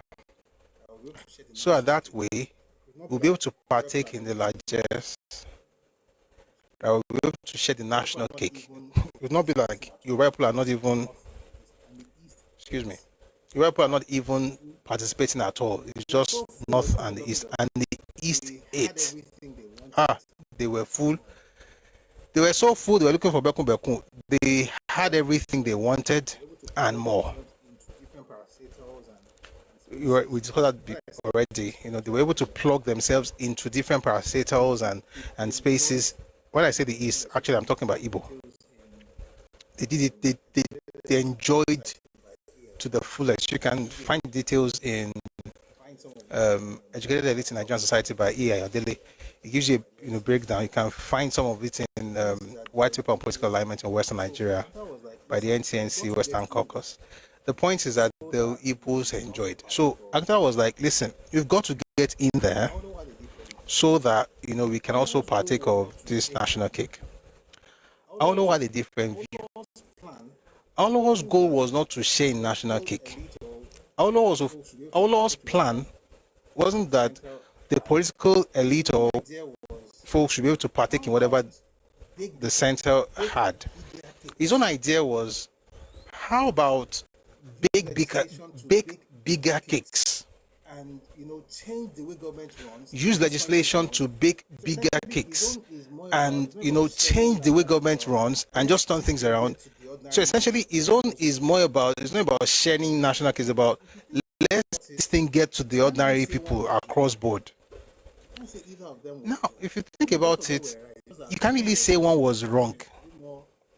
so that way we'll be able to partake in the largest, that we'll be able to share the national cake. It will not be like Yoruba people are not even, Yoruba people are not even participating at all. It's just North and the East. And the East ate. They were full. They were so full, they were looking for Bekun Bekun. They had everything they wanted and more. We discussed that already. You know, they were able to plug themselves into different parastatals and spaces. When I say the East, actually I'm talking about Igbo. They did it. They enjoyed to the fullest. You can find details in Educated Elite in Nigerian Society by E.I. Adele. It gives you a breakdown. You can find some of it in White Paper on Political Alignment in Western Nigeria by the NTNC Western Caucus. The point is that the Igbos enjoyed. So Akhtar was like, listen, you've got to get in there so that, we can also partake of this national cake. Awolowo had a different view. Awolowo's goal was not to share in national cake. Awolowo's plan wasn't that the political elite or folks should be able to partake in whatever the center had. His own idea was, how about bake bigger cakes? And change the way government runs. Use legislation to bake bigger cakes, and change the way government runs, and just turn things around. So essentially, his own is more about, it's not about sharing national cakes. About, let this thing get to the ordinary people across board. Now, if you think about it, you can't really say one was wrong.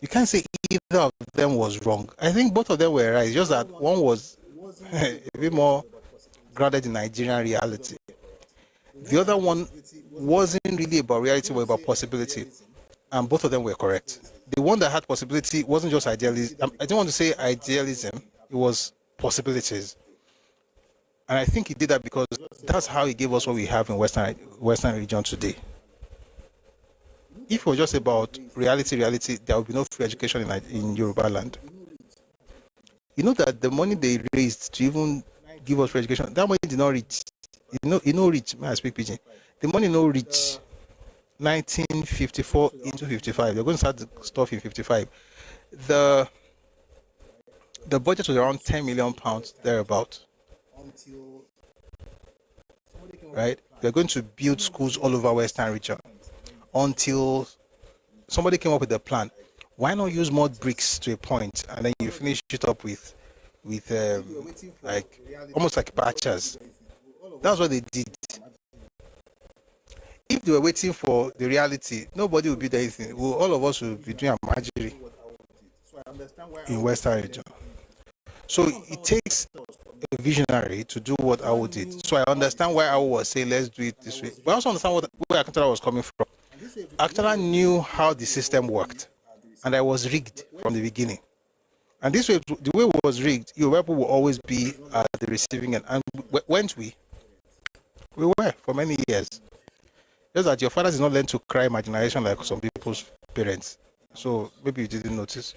You can't say either of them was wrong. I think both of them were right. It's just that one was a bit more grounded in Nigerian reality. The other one wasn't really about reality, but about possibility. And both of them were correct. The one that had possibility wasn't just idealism. I don't want to say idealism. It was possibilities. And I think he did that because that's how he gave us what we have in Western region today. If it was just about reality, there would be no free education in Yoruba land. You know that the money they raised to even give us for education. That money did not reach. It no reach. May I speak pidgin? The money no reach 1954 into 55. They're going to start the stuff in 55. The budget was around 10 million pounds thereabout. Right? They're going to build schools all over Western region until somebody came up with a plan. Why not use more bricks to a point and then you finish it up with like almost like patches? That's what they did. If they were waiting for the reality, nobody would build anything. All of us would be doing a magic in Western region. So it takes a visionary to do what Awo did. So I understand why Awo was saying, let's do it this way. But I also understand where Akantara was coming from. Akantara knew how the system worked, and I was rigged from the beginning. And this way, the way it was rigged, your people will always be at the receiving end. And weren't we? We were for many years. Just that your father did not learn to cry marginalization like some people's parents. So maybe you didn't notice.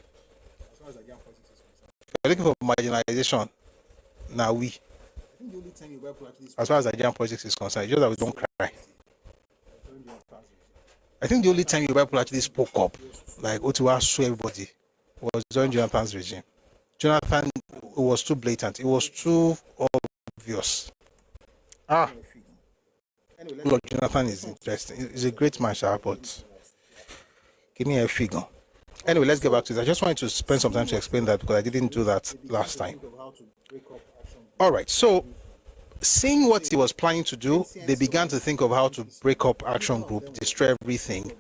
You're looking for marginalization. Now as far as Nigerian politics is concerned, just that we don't cry. I think the only time Yoruba people actually spoke up, like Otiwa sue everybody, was during Jonathan's regime. Jonathan, it was too blatant. It was too obvious. Look, Jonathan is interesting. He's a great man, but give me a figure. Anyway, let's get back to this. I just wanted to spend some time to explain that because I didn't do that last time. All right, so seeing what he was planning to do, they began to think of how to break up Action Group, destroy everything.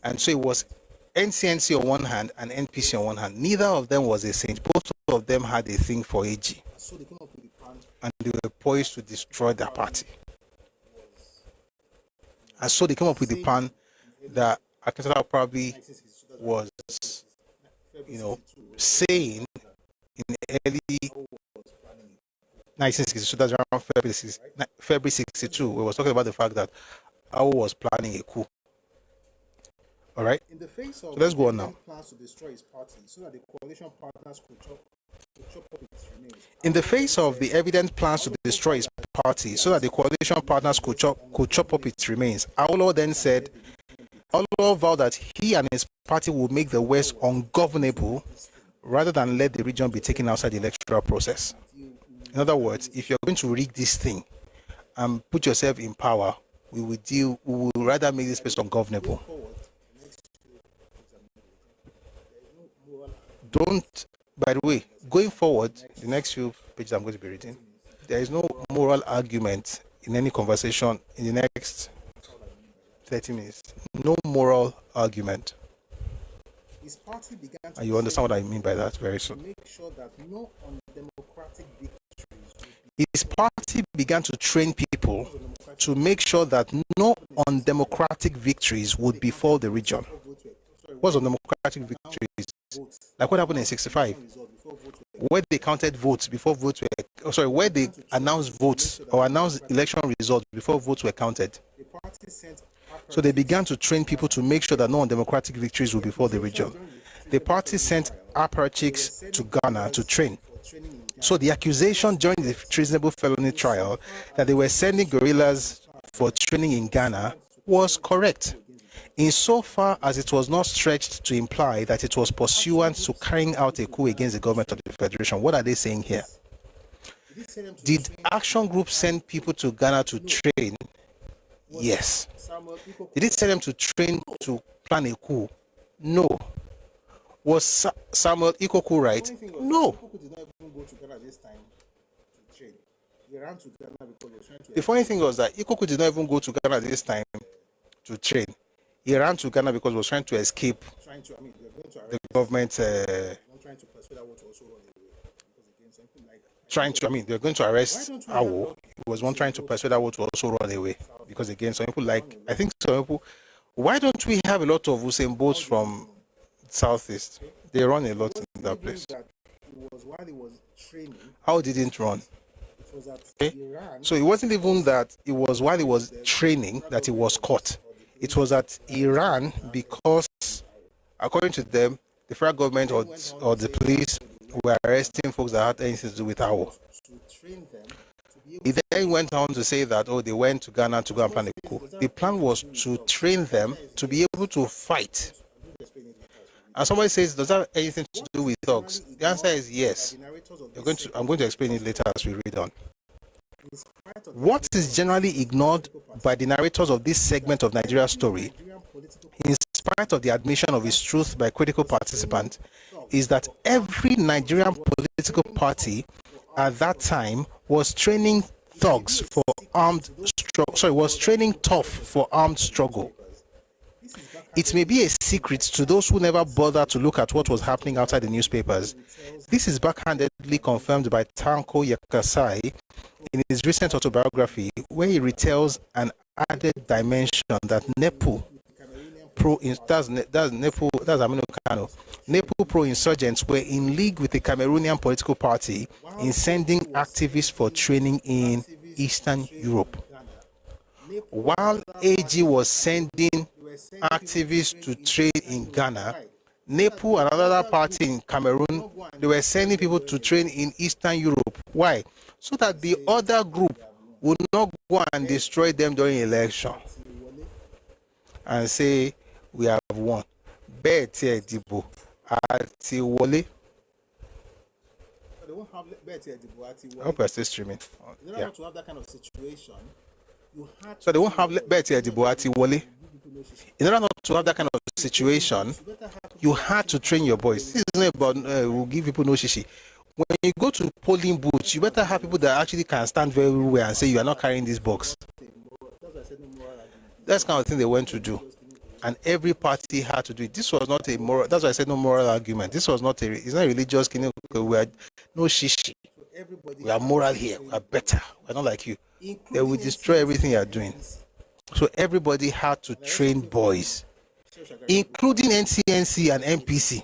And so it was NCNC on one hand and NPC on one hand. Neither of them was a saint. Both of them had a thing for AG. And they were poised to destroy their party. And so they came up with the plan that Akantara probably was, saying in early 1962, that's around February 62, we was talking about the fact that Awo was planning a coup. All right? So let's go on now. In the face of the evident plans to destroy his party so that the coalition partners could chop up its remains, Awolowo then said, Awolowo vowed that he and his party would make the West ungovernable rather than let the region be taken outside the electoral process. In other words, if you're going to rig this thing and put yourself in power, we will rather make this place ungovernable. By the way, going forward, the next few pages I'm going to be reading, there is no moral argument in any conversation in the next 30 minutes. No moral argument. And you understand what I mean by that very soon. His party began to train people to make sure that no undemocratic victories would befall the region. What's undemocratic victories? Like what happened in 65, where they counted votes before votes were, where they announced votes or announced election results before votes were counted. So they began to train people to make sure that no undemocratic victories would befall the region. The party sent apparatchiks to Ghana to train. So the accusation during the treasonable felony trial that they were sending guerrillas for training in Ghana was correct, insofar as it was not stretched to imply that it was pursuant to carrying out a coup against the government of the Federation. What are they saying here? Did Action Group send people to Ghana to train? Yes. Did it send them to train to plan a coup? No. Was Samuel Ikoku right? No. The funny thing was that Ikoku did not even go to Ghana this time to train. He ran to Ghana because he was trying to escape the government. They're going to arrest Awo. He was one trying to persuade Awo to also run away because again, some people why don't we have a lot of Usain Bolts from Southeast? They run a lot in that place. How didn't run? Okay? So it wasn't even that it was while he was training that he was caught. It was at Iran because, according to them, the federal government or the police were arresting folks that had anything to do with Awo. He then went on to say that, oh, they went to Ghana to go and plan a coup. The plan was to train them to be able to fight. And somebody says, does that have anything to do with thugs? The answer is yes. I'm going to explain it later as we read on. What is generally ignored by the narrators of this segment of Nigeria's story, in spite of the admission of its truth by critical participants, is that every Nigerian political party at that time was training thugs for armed was training tough for armed struggle. It may be a secret to those who never bothered to look at what was happening outside the newspapers. This is backhandedly confirmed by Tanko Yakasai in his recent autobiography, where he retells an added dimension that NEPU pro-insurgents were in league with the Cameroonian political party in sending activists for training in Eastern Europe. While AG was sending activists to train in Ghana, NEPU and another party in Cameroon, they were sending people to train in Eastern Europe. Why? So that the other group would not go and destroy them during election and say, we have won. I hope you're still streaming. Yeah. To have that kind of situation, So they won't have Betty Edibuati Wole. In order not to have that kind of situation, you had to train your boys. This is not about we'll give people no shishi. When you go to polling booths, you better have people that actually can stand very well and say you are not carrying this box. That's the kind of thing they went to do. And every party had to do it. This was not a moral, that's why I said no moral argument. This was not it's not religious, we are no shishi. We are moral here, we are better, we're not like you. They will destroy everything you are doing. So everybody had to train boys, including NCNC and MPC.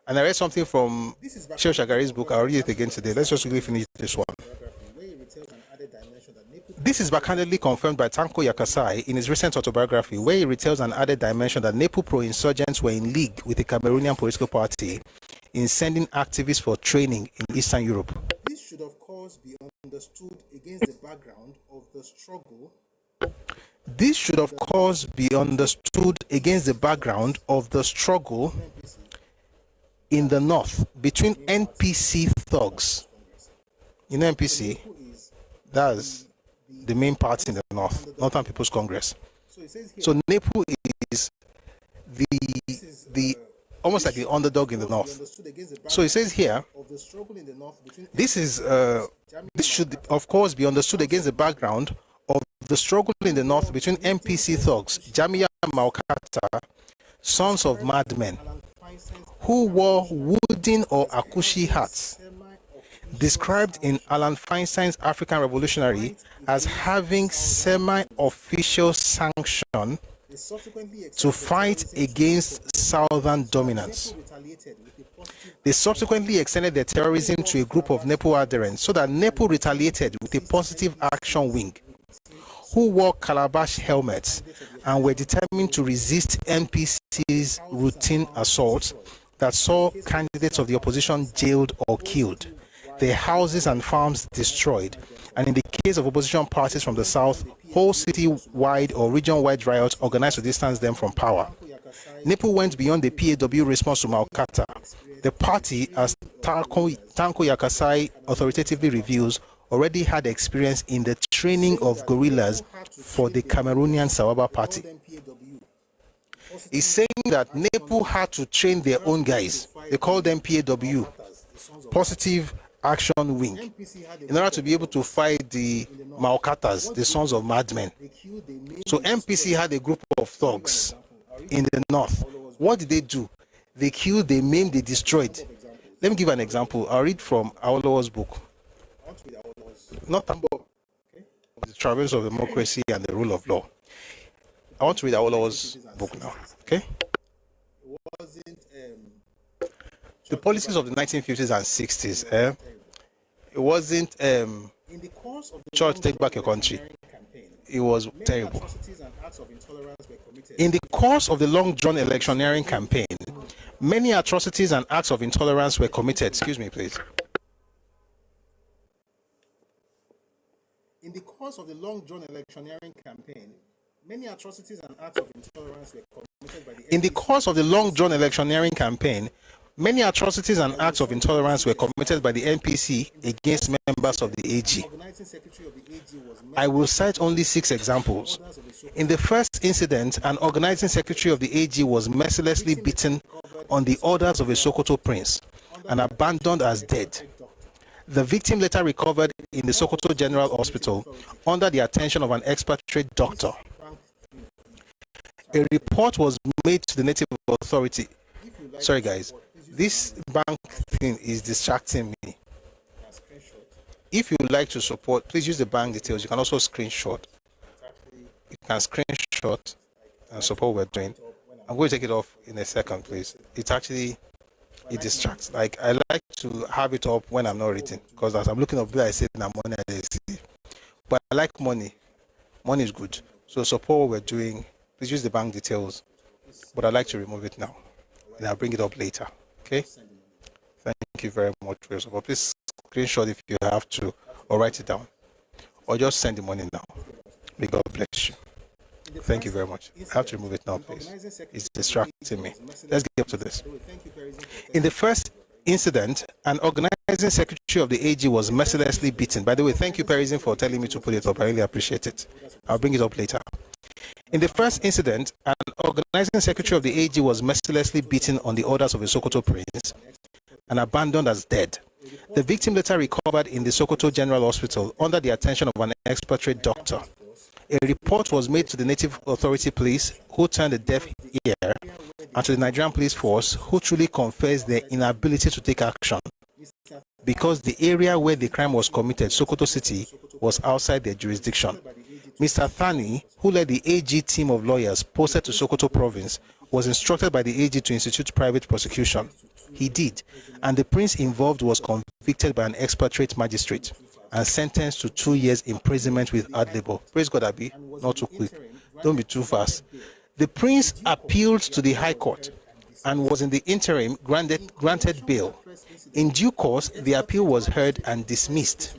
And I read something from Shehu Shagari's book. I'll read it again today. Let's just quickly finish this one. This is backhandedly confirmed by Tanko Yakasai in his recent autobiography, where he retells an added dimension that NEPU pro-insurgents were in league with the Cameroonian political party in sending activists for training in Eastern Europe. This should, of course, be understood against the background of the struggle. This should, of course, be understood against the background of the struggle in the north between NPC thugs. In NPC, that's the main party in the north, Northern People's Congress. So NEPU is the almost like the underdog in the north. So it says here, this should of course be understood against the background of the struggle in the north between NPC thugs, Jamia Maukata, sons of madmen, who wore wooden or akushi hats, described in Alan Feinstein's African Revolutionary as having semi-official sanction to fight against southern dominance. They subsequently extended their terrorism to a group of NEPU adherents, so that NEPU retaliated with a positive action wing, who wore calabash helmets and were determined to resist NPC's routine assaults that saw candidates of the opposition jailed or killed, their houses and farms destroyed, and in the case of opposition parties from the south, whole city-wide or region-wide riots organized to distance them from power. NEPU went beyond the PAW response to Maukata. The party, as Tanko Yakasai authoritatively reviews, already had experience in the training of guerrillas for the Cameroonian Sawaba party. He's saying that NEPU had to train their own guys. They call them PAW, Positive Action Wing, in order to be able to fight the Maukatas, the sons of madmen. So MPC had a group of thugs in the north. What did they do? They killed, they maimed, they destroyed. Let me give an example. I'll read from Awolowo's book. Not Tambo. The Travels of Democracy and the Rule of Law. I want to read Awolowo's book now. Okay? The policies of the 1950s and 60s, it wasn't church take back your country. It was terrible. In the course of the long-drawn electioneering campaign, many atrocities and acts of intolerance were committed. Excuse me, please. In the course of the long-drawn electioneering campaign, many atrocities and acts of intolerance were committed by the NPC. In the course of the long-drawn electioneering campaign, many atrocities and acts of intolerance were committed by the NPC against members of the AG. I will cite only 6 examples. In the first incident, an organizing secretary of the AG was mercilessly beaten on the orders of a Sokoto prince and abandoned as dead. The victim later recovered in the Sokoto General Hospital under the attention of an expatriate doctor. A report was made to the native authority. Sorry guys, this bank thing is distracting me. If you would like to support, please use the bank details. You can also screenshot. You can screenshot and support what we're doing. I'm going to take it off in a second, please. It distracts. Like, I like to have it up when I'm not reading, because as I'm looking up, I say that money I see. But I like money. Money is good. So support what we're doing. Please use the bank details. But I like to remove it now, and I'll bring it up later. Okay? Thank you very much for your support. Please screenshot if you have to, or write it down, or just send the money now. May God bless you. Thank you very much. I have to remove it now, please. It's distracting me. Let's get to this. In the first incident, an organizing secretary of the AG was mercilessly beaten. By the way, thank you, Treason, for telling me to put it up. I really appreciate it. I'll bring it up later. In the first incident, an organizing secretary of the AG was mercilessly beaten on the orders of a Sokoto prince and abandoned as dead. The victim later recovered in the Sokoto General Hospital under the attention of an expatriate doctor. A report was made to the native authority police, who turned a deaf ear, and to the Nigerian police force, who truly confessed their inability to take action because the area where the crime was committed, Sokoto City, was outside their jurisdiction. Mr. Thani, who led the AG team of lawyers posted to Sokoto province, was instructed by the AG to institute private prosecution. He did, and the prince involved was convicted by an expatriate magistrate and sentenced to 2 years imprisonment with hard labor. Praise God, Abi. Not too quick. Don't be too fast. The prince appealed to the High Court and was in the interim granted bail. In due course, the appeal was heard and dismissed.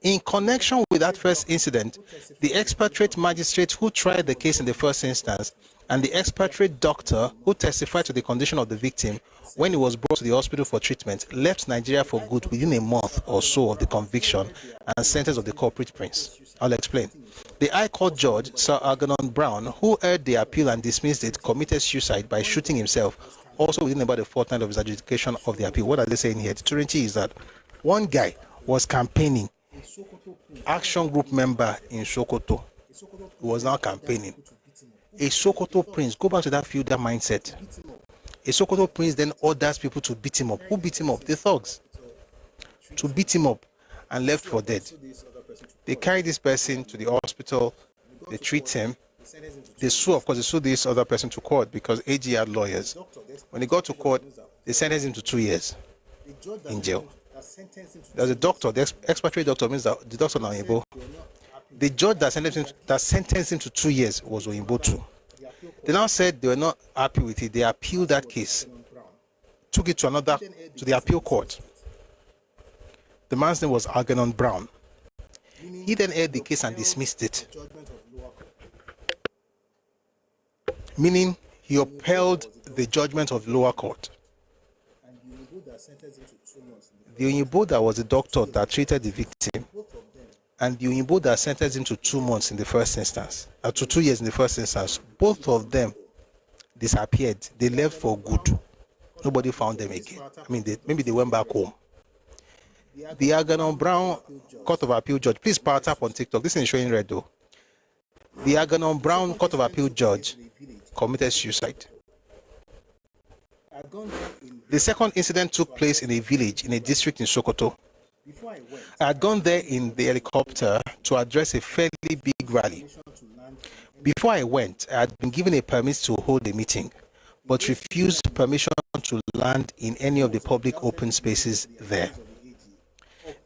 In connection with that first incident, the expatriate magistrate who tried the case in the first instance and the expatriate doctor who testified to the condition of the victim when he was brought to the hospital for treatment left Nigeria for good within a month or so of the conviction and sentence of the culprit prince. I'll explain. The High Court judge, Sir Algernon Brown, who heard the appeal and dismissed it, committed suicide by shooting himself, also within about a fortnight of his adjudication of the appeal. What are they saying here? The truth is that one guy was campaigning, action group member in Sokoto, who was now campaigning. A Sokoto prince, go back to that feudal mindset. A Sokoto prince then orders people to beat him up. Who beat him up? The thugs. To beat him up and left for dead. They carry this person to the hospital, they treat him, they sue, of course, they sue this other person to court because AG had lawyers. When he got to court, they sentenced him to 2 years in jail. There's a doctor, the expatriate doctor means that the doctor now Oyinbo. The judge that sentenced him to 2 years was Oyinbo too. They now said they were not happy with it. They appealed that case, took it to the appeal court. The man's name was Algernon Brown. He then heard the case and dismissed it, meaning he upheld the judgment of the lower court. The Oyinbo that was the doctor that treated the victim, and the Oyinbo that sentenced him to 2 months in the first instance, to 2 years in the first instance, both of them disappeared. They left for good. Nobody found them again. I mean, maybe they went back home. The Algernon Brown Court of Appeal judge, please power tap on TikTok. This is showing red though. The Algernon Brown Court of Appeal judge committed suicide. The second incident took place in a village in a district in Sokoto. I had gone there in the helicopter to address a fairly big rally. Before I went, I had been given a permit to hold a meeting, but refused permission to land in any of the public open spaces there.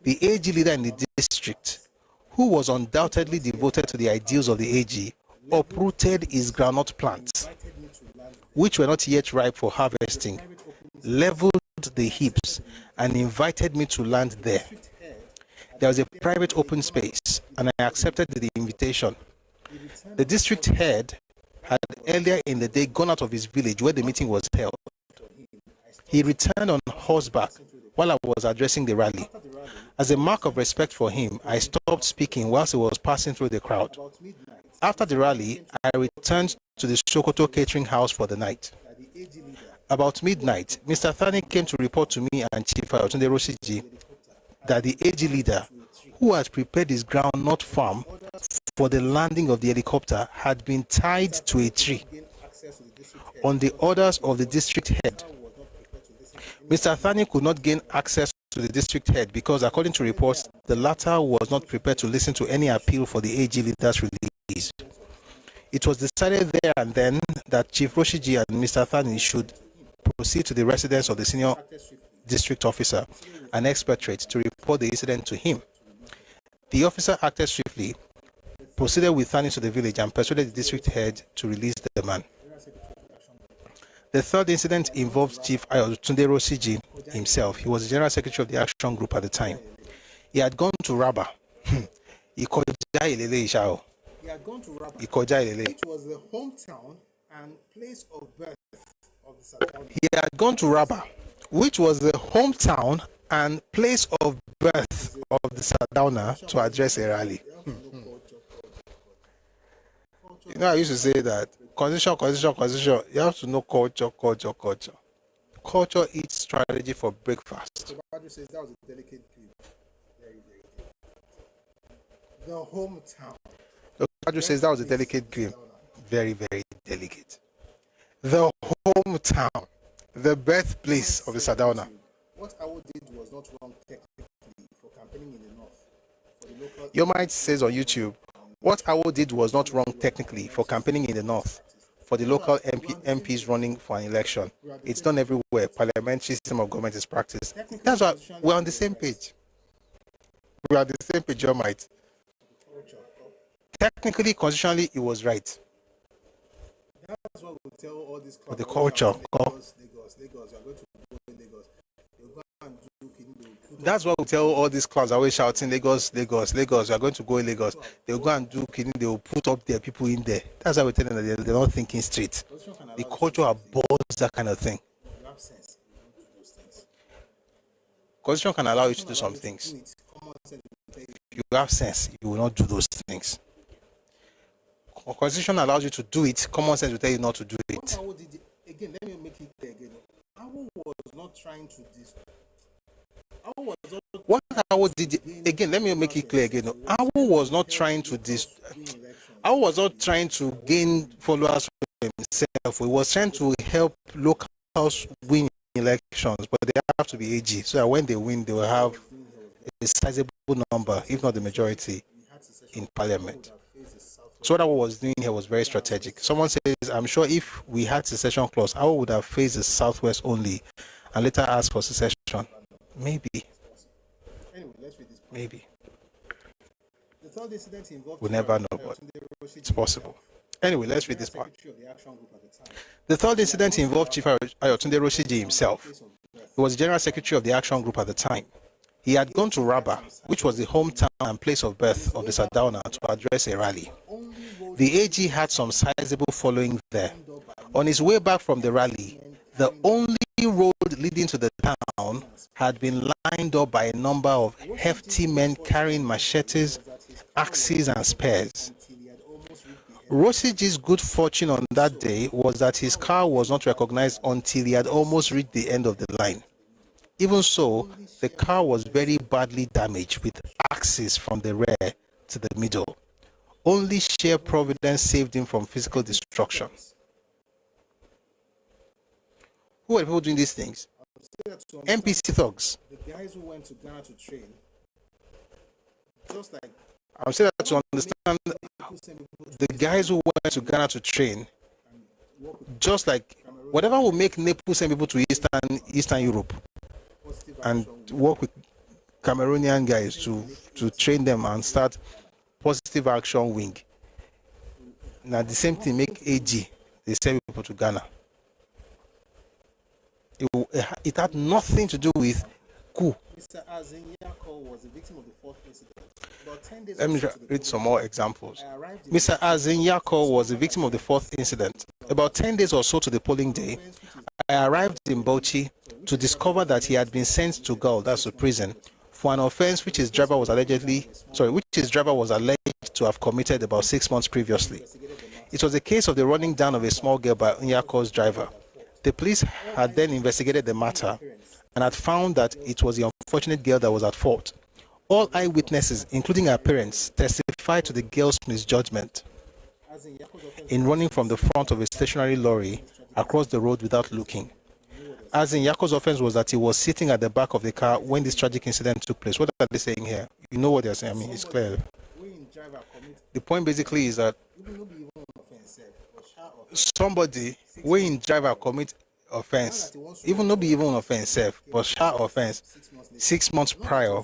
The AG leader in the district, who was undoubtedly devoted to the ideals of the AG, uprooted his groundnut plants, which were not yet ripe for There was a private open space, and I accepted the invitation. The district head had earlier in the day gone out of his village where the meeting was held. He returned on horseback while I was addressing the rally. As a mark of respect for him, I stopped speaking whilst he was passing through the crowd. After the rally, I returned to the Sokoto catering house for the night. About midnight, Mr. Thani came to report to me and Chief Ayotunde Rosiji that the AG leader, who had prepared his groundnut farm for the landing of the helicopter, had been tied to a tree on the orders of the district head. Mr. Thani could not gain access to the district head because, according to reports, the latter was not prepared to listen to any appeal for the AG leader's release. It was decided there and then that Chief Roshiji and Mr. Thani should proceed to the residence of the senior district officer and expectorate to report the incident to him. The officer acted swiftly, proceeded with Thani to the village, and persuaded the district head to release the man. The third incident involved Chief Ayotunde Rosiji himself. He was the General Secretary of the Action Group at the time. He had gone to Rabba. He had gone to Rabba, which was the hometown and place of birth of the Sardauna. He had gone to Rabba, which was the hometown and place of birth of the Sardauna, to address a rally. You know, I used to say that constitution. You have to know culture. Culture eats strategy for breakfast. So Badru says that was a delicate game. Very, very delicate. The hometown. So Badru says that was a delicate game. Very, very delicate. The hometown, the birthplace of the Sardauna. What Awo did was not wrong technically for campaigning in the north. For the local Your mind says on YouTube, what Awo did was not wrong technically for campaigning in the north. For the local MPs running for an election. It's done everywhere. Parliamentary system of government is practiced. That's why we're on the same page. We are on the same page, your might. Technically, constitutionally, it was right. That's what we tell all these clubs. The culture. Lagos, you are going to go in Lagos. That's what we tell all these clubs always shouting Lagos, you are going to go in Lagos. They'll go and do kidding, they will put up their people in there. That's how we tell them that they're not thinking straight. The culture abhors that kind of thing. Constitution can allow you to do some things. If you have sense, you will not do those things. Constitution allows you to do it, common sense will tell you not to do it. Again, let me make it clear again. Awo was not trying to what Awo did again, let me make it clear again. Awo was not trying to Awo was not trying to gain followers for himself. He was trying to help locals win elections, but they have to be AG, so that when they win, they will have a sizable number, if not the majority, in parliament. So what Awo was doing here was very strategic. Someone says, I'm sure if we had secession clause, Awo would have faced the southwest only and later asked for secession. Maybe. Anyway, let's read this. Maybe. The third incident involved we'll never know, but it's possible. Anyway, let's read this part. The third incident involved Chief Ayotunde Rosiji himself. He was the General Secretary of the Action Group at the time. He had gone to Rabba, which was the hometown and place of birth of the Sardauna, to address a rally. The AG had some sizable following there. On his way back from the rally, the only road leading to the town had been lined up by a number of hefty men carrying machetes, axes, and spears. Rosiji's good fortune on that day was that his car was not recognized until he had almost reached the end of the line. Even so, the car was very badly damaged with axes from the rear to the middle. Only sheer providence saved him from physical destruction. Who are people doing these things? NPC thugs. The guys who went to Ghana to train. Just like I'm saying that to understand the guys who went to Ghana to train, just like whatever will make Nepal send people to Eastern Europe and work with Cameroonian guys to train them and start positive action wing. Now the same thing make AG, they send people to Ghana. It had nothing to do with coup. Mr. Azenyako was a victim of the fourth incident. About 10 days Let me read some more examples. Mr. Azenyako was a victim of the fourth incident. About 10 days or so to the polling day, I arrived in Bauchi to discover that he had been sent to Gaul, that's to prison, for an offense which his driver was alleged to have committed about 6 months previously. It was a case of the running down of a small girl by Nyako's driver. The police had then investigated the matter and had found that it was the unfortunate girl that was at fault. All eyewitnesses, including her parents, testified to the girl's misjudgment in running from the front of a stationary lorry across the road without looking. As in Yako's offense was that he was sitting at the back of the car when this tragic incident took place. What are they saying here? You know what they're saying. I mean, it's clear. The point basically is that somebody when driver commit offense, even not be even offense self, but share offense 6 months prior.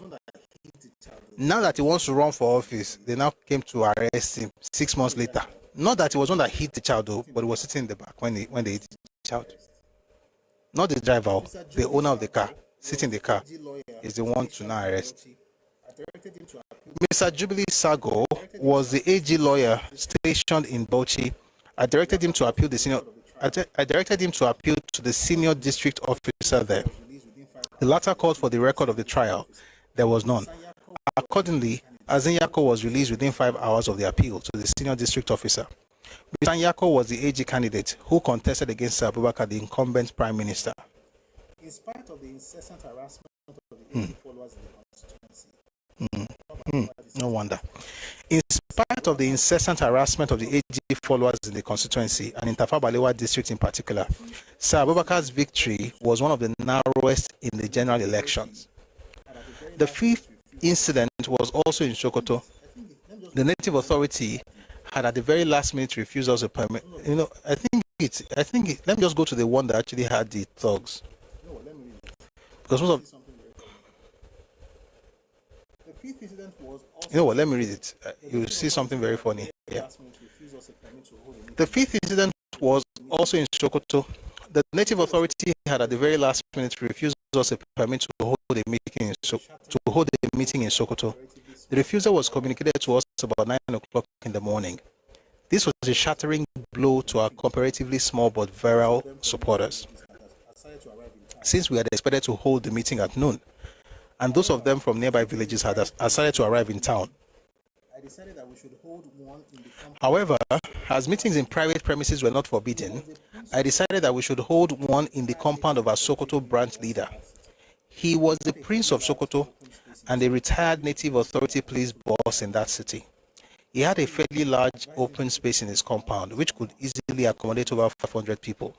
Now that he wants to run for office, they now came to arrest him 6 months later. Not that he was one that hit the child though, but he was sitting in the back when they hit the child. Not the driver, the owner of the car, sitting in the car, is the one to now arrest. Mr. Jubilee Sago was the AG lawyer stationed in Bauchi. I directed him to appeal to the senior district officer there. The latter called for the record of the trial. There was none. Accordingly, Azenyako was released within 5 hours of the appeal to the senior district officer. Mr. Nyako was the AG candidate who contested against Sir Abubakar, the incumbent prime minister. In spite of the incessant harassment of the AG followers in the constituency. No wonder. In spite of the incessant harassment of the AG followers in the constituency, and in Tafawa Balewa district in particular, Sir Abubakar's victory was one of the narrowest in the general elections. The fifth incident was also in Sokoto. The native authority had at the very last minute refused us a permit. You know, I think let me just go to the one that actually had the thugs. Because most of the fifth incident was also, you know what, let me read it. You'll see something very funny. Yeah. The fifth incident was also in Sokoto. The native authority had at the very last minute refused us a permit to hold a meeting in Sokoto. The refusal was communicated to us about 9 o'clock in the morning. This was a shattering blow to our comparatively small but virile supporters, since we had expected to hold the meeting at noon, and those of them from nearby villages had decided to arrive in town. I decided that we should hold one in the compound. However, as meetings in private premises were not forbidden, I decided that we should hold one in the compound of our Sokoto branch leader. He was the Prince of Sokoto and a retired native authority police boss in that city. He had a fairly large open space in his compound, which could easily accommodate over 500 people.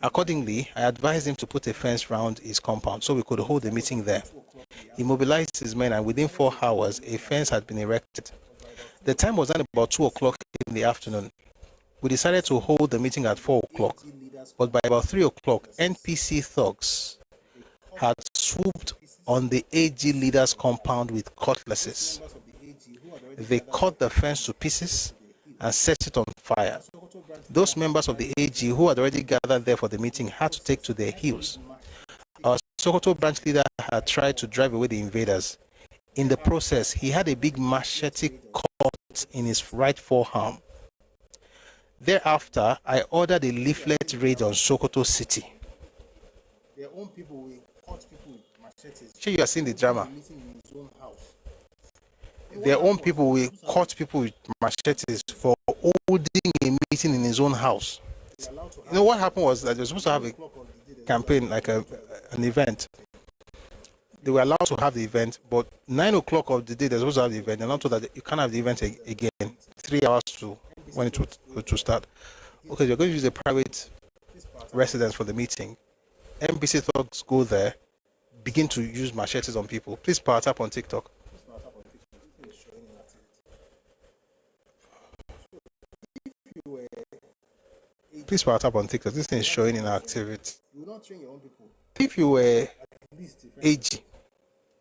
Accordingly, I advised him to put a fence around his compound so we could hold the meeting there. He mobilized his men, and within 4 hours, a fence had been erected. The time was then about 2 o'clock in the afternoon. We decided to hold the meeting at 4 o'clock, but by about 3 o'clock, NPC thugs had swooped on the AG leader's compound with cutlasses. They cut the fence to pieces and set it on fire. Those members of the AG who had already gathered there for the meeting had to take to their heels. Our Sokoto branch leader had tried to drive away the invaders. In the process, he had a big machete cut in his right forearm. Thereafter, I ordered a leaflet raid on Sokoto city. Their own people will cut people with machetes. Sure, you are seeing the drama. Their own people will cut people with machetes for holding a meeting in his own house. You know what happened was that they were supposed to have a campaign, like an event. They were allowed to have the event, but 9 o'clock of the day they're supposed to have the event. They're not told that you can't have the event again. 3 hours to when it would start. Okay, you're going to use a private residence for the meeting. NBC thugs go there, begin to use machetes on people. Please power tap on TikTok. Please power tap on TikTok. This thing is showing in activity. You will not train your own people. If you were AG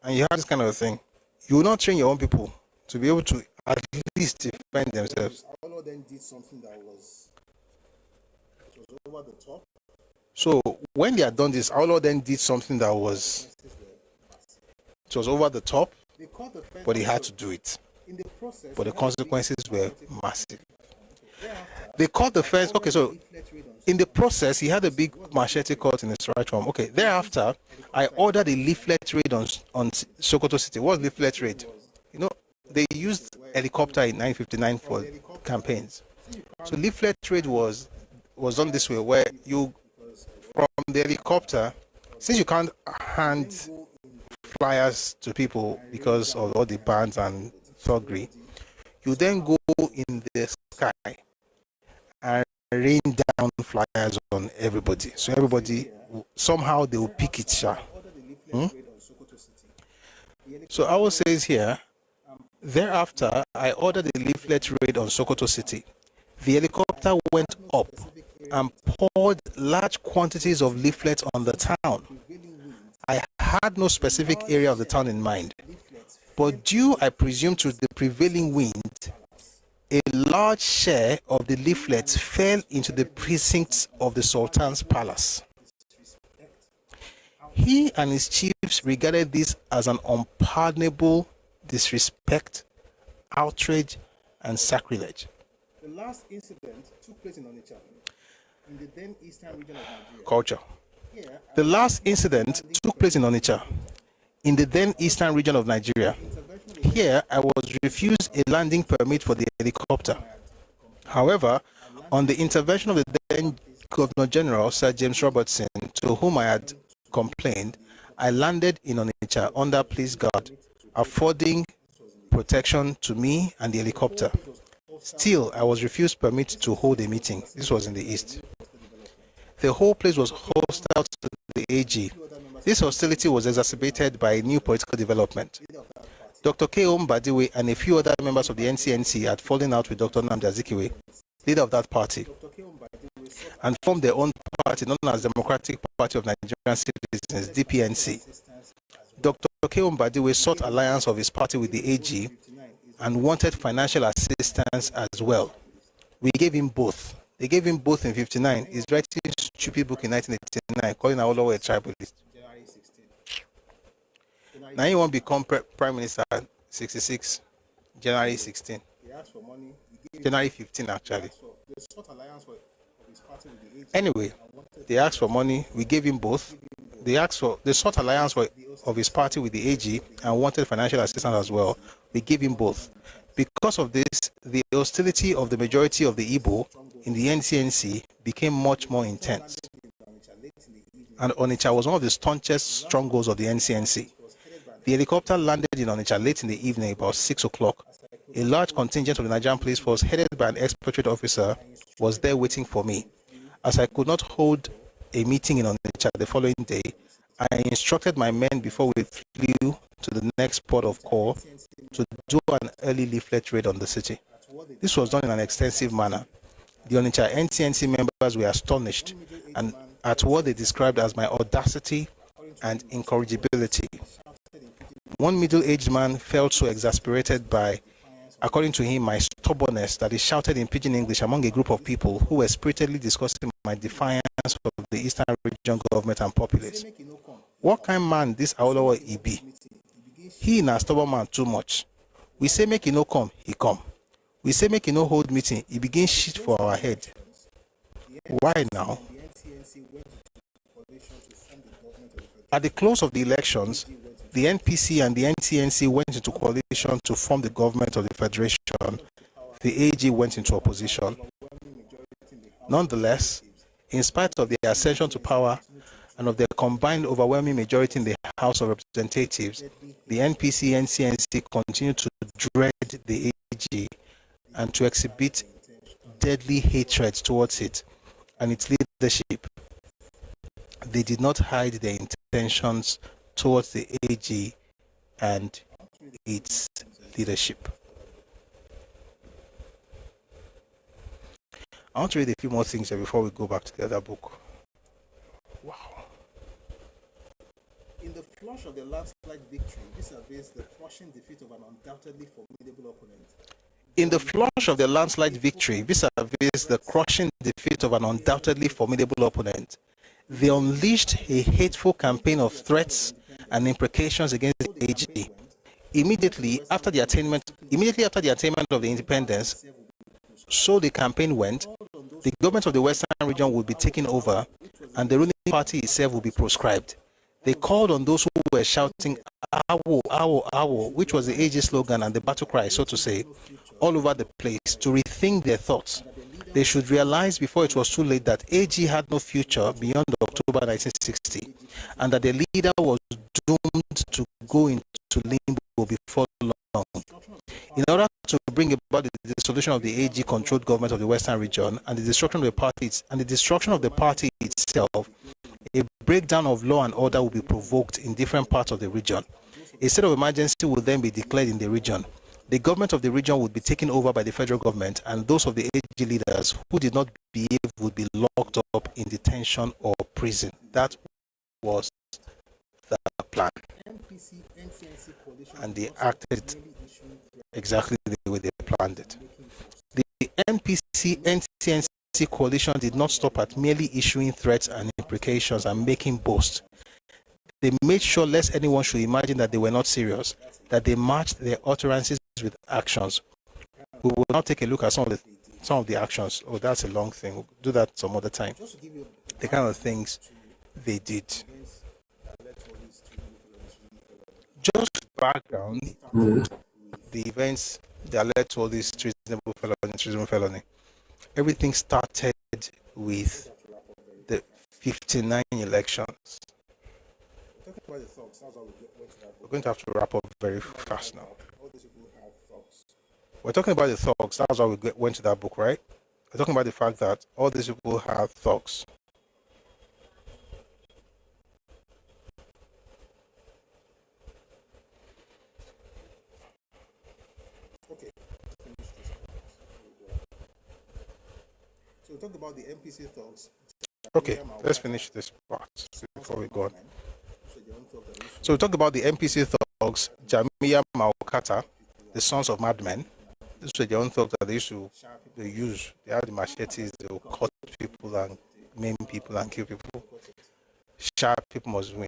and you had this kind of thing, you will not train your own people to be able to at least defend themselves. Awolowo then did something that was over the top. So when they had done this, Awolowo then did something that was It was over the top, but he had to do it. But the consequences were massive. They caught the fence. Okay, so in the process, he had a big machete cut in his right arm. Okay, thereafter, I ordered a leaflet raid on Sokoto City. What's leaflet raid? You know, they used helicopter in 1959 for campaigns. So leaflet raid was done this way, where you, from the helicopter, since you can't hand flyers to people because of all the bans and thuggery, you then go in the sky and rain down flyers on everybody. So everybody, somehow they will pick it, sha. So I will say here, thereafter, I ordered a leaflet raid on Sokoto City. The helicopter went up and poured large quantities of leaflets on the town. I had no specific area of the town in mind, but due, I presume, to the prevailing wind, a large share of the leaflets fell into the precincts of the Sultan's palace. He and his chiefs regarded this as an unpardonable disrespect, outrage, and sacrilege. The last incident took place in Onitsha, in the then eastern region of Nigeria. Culture. The last incident took place in Onitsha, in the then eastern region of Nigeria. Here, I was refused a landing permit for the helicopter. However, on the intervention of the then Governor General, Sir James Robertson, to whom I had complained, I landed in Onitsha under police guard, affording protection to me and the helicopter. Still, I was refused permit to hold a meeting. This was in the east. The whole place was hostile to the AG. This hostility was exacerbated by a new political development. Dr. K.O. Mbadiwe and a few other members of the NCNC had fallen out with Dr. Nnamdi Azikiwe, leader of that party, and formed their own party known as Democratic Party of Nigerian Citizens, DPNC. Dr. K.O. Mbadiwe sought alliance of his party with the AG and wanted financial assistance as well. We gave him both. They gave him both in 59. He's writing a stupid book in 1989 calling Awolowo a tribalist. Now he won't become Prime Minister 66, January 16. January 15 actually. Anyway, they asked for money, we gave him both. They sought alliance of his party with the AG and wanted financial assistance as well. We gave him both. Because of this, the hostility of the majority of the Igbo in the NCNC became much more intense. And Onitsha was one of the staunchest strongholds of the NCNC. The helicopter landed in Onitsha late in the evening, about 6 o'clock. A large contingent of the Nigerian police force, headed by an expatriate officer, was there waiting for me. As I could not hold a meeting in Onitsha the following day, I instructed my men before we flew to the next port of call to do an early leaflet raid on the city. This was done in an extensive manner. The Onitsha NCNC members were astonished and at what they described as my audacity and incorrigibility. One middle-aged man felt so exasperated by, according to him, my stubbornness that he shouted in pidgin English among a group of people who were spiritedly discussing my defiance of the Eastern Region government and populace. What kind of man this Awolowo he be? He na stubborn man too much. We say make he no come, he come. We say make he no hold meeting, he begin shit for our head. Why now? At the close of the elections, the NPC and the NCNC went into coalition to form the government of the Federation. The AG went into opposition. Nonetheless, in spite of their ascension to power and of their combined overwhelming majority in the House of Representatives, the NPC and NCNC continued to dread the AG and to exhibit deadly hatred towards it and its leadership. They did not hide their intentions towards the AG and its leadership. I want to read a few more things here before we go back to the other book. Wow. In the flush of the landslide victory, vis-a-vis the crushing defeat of an undoubtedly formidable opponent. In the flush of the landslide victory, vis-a-vis the crushing defeat of an undoubtedly formidable opponent, they unleashed a hateful campaign of threats and imprecations against the AG. Immediately after the attainment of the independence, so the campaign went, the government of the Western region would be taken over and the ruling party itself will be proscribed. They called on those who were shouting "Awo, Awo, Awo," which was the AG slogan and the battle cry, so to say, all over the place, to rethink their thoughts. They should realize before it was too late that AG had no future beyond October 1960, and that the leader was doomed to go into limbo before long. In order to bring about the dissolution of the AG-controlled government of the Western region and the destruction of the party itself, a breakdown of law and order will be provoked in different parts of the region. A state of emergency will then be declared in the region. The government of the region would be taken over by the federal government, and those of the AG leaders who did not behave would be locked up in detention or prison. That was the plan. And they acted exactly the way they planned it. The NPC-NCNC coalition did not stop at merely issuing threats and imprecations and making boasts. They made sure lest anyone should imagine that they were not serious, that they matched their utterances with actions. We will now take a look at some of the actions. Oh, that's a long thing. We'll do that some other time. The kind of things they did. Just background, the events that led to all this treasonable felony. Everything started with the 59 elections. We're going to have to wrap up very fast now. We're talking about the thugs. That's why we went to that book, right? We're talking about the fact that all these people have thugs. So we talked about the NPC thugs. Okay, let's finish this part before we go on. So we talked about the NPC thugs, Jamia Maokata, the sons of madmen. These were their own thugs that they use. They have the machetes, they will cut people and maim people and kill people. Sharp people must win.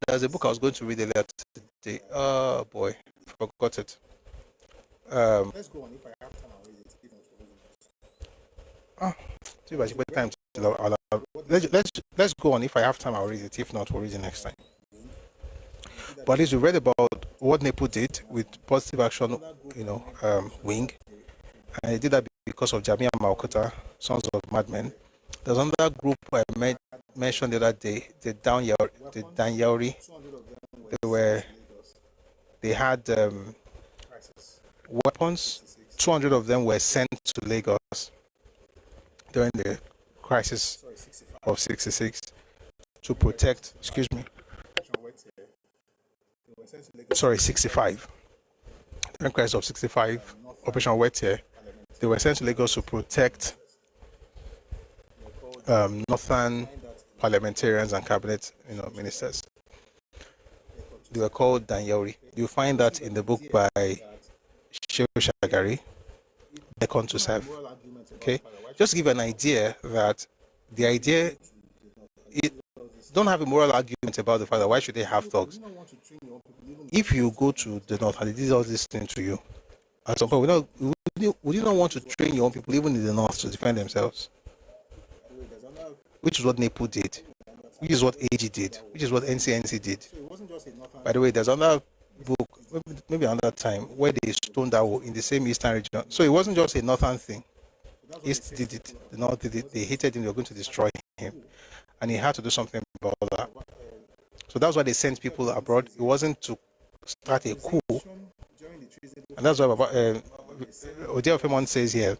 There's a book I was going to read earlier today. Oh boy, forgot it. Let's go on if I have time. I'll read it. Let's go on. If I have time, I'll read it. If not, we'll read it next time. But at least we read about what NEPO did with positive action, wing, and he did that because of Jamia Maokota, sons of madmen. There's another group I mentioned the other day, the Danyauri. They had weapons. 200 of them were sent to Lagos during the crisis of 66 to protect, 65. During the crisis of 65, Operation Wettier, they were sent to Lagos to protect northern parliamentarians and cabinet ministers. They were called Danyauri. You find that in the book by Shehu Shagari, Beckoned to Serve. Okay, just to give you an idea that the idea, don't have a moral argument about the fact that why should they have thugs. If you go to the north and they did all this thing to you, at some point, would you not want to train your own people even in the north to defend themselves? Which is what NEPO did, which is what AG did, which is what NCNC did. By the way, there's another book, maybe another time, where they stoned Awo in the same eastern region. So it wasn't just a northern thing. East did it, the north did it, they hated him, they were going to destroy him. And he had to do something about that. So that's why they sent people abroad. It wasn't to start a coup. And that's why Odile Femon says here,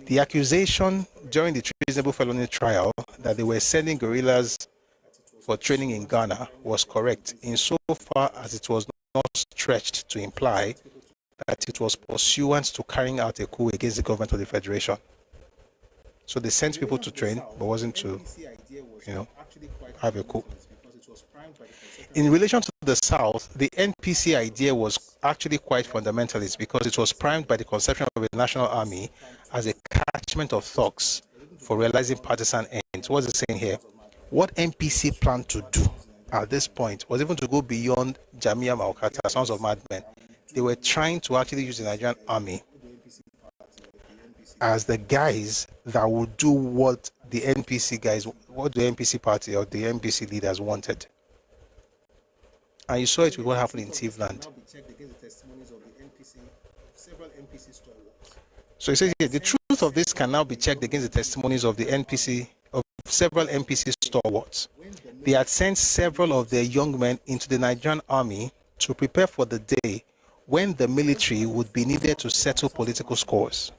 the accusation during the treasonable felony trial that they were sending guerrillas for training in Ghana was correct, insofar as it was not stretched to imply that it was pursuant to carrying out a coup against the government of the Federation. So they sent people to train, but wasn't to, have a coup. In relation to the South, the NPC idea was actually quite fundamentalist because it was primed by the conception of a national army as a catchment of thugs for realizing partisan ends. What's it saying here? What NPC planned to do at this point was even to go beyond Jamia Maukata, Sons of Madmen. They were trying to actually use the Nigerian army as the guys that would do what the NPC guys, what the NPC party or the NPC leaders wanted. And you saw it with what happened in Tivland. So it says here, the truth of this can now be checked against the testimonies of the NPC, of several NPC stalwarts. They had sent several of their young men into the Nigerian army to prepare for the day when the military would be needed to settle political scores.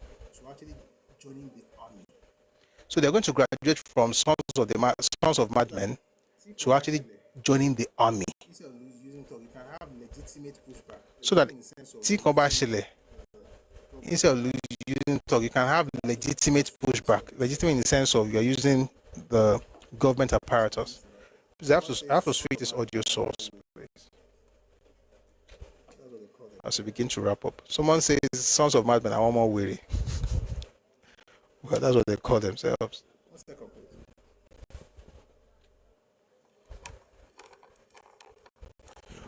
So they're going to graduate from Sons of Madmen to actually joining the army. So that instead of using talk, you can have legitimate pushback. Legitimate in the sense of you're using the government apparatus. I have to switch this audio source, please. As we begin to wrap up. Someone says Sons of Madmen are more weary. Well, that's what they call themselves.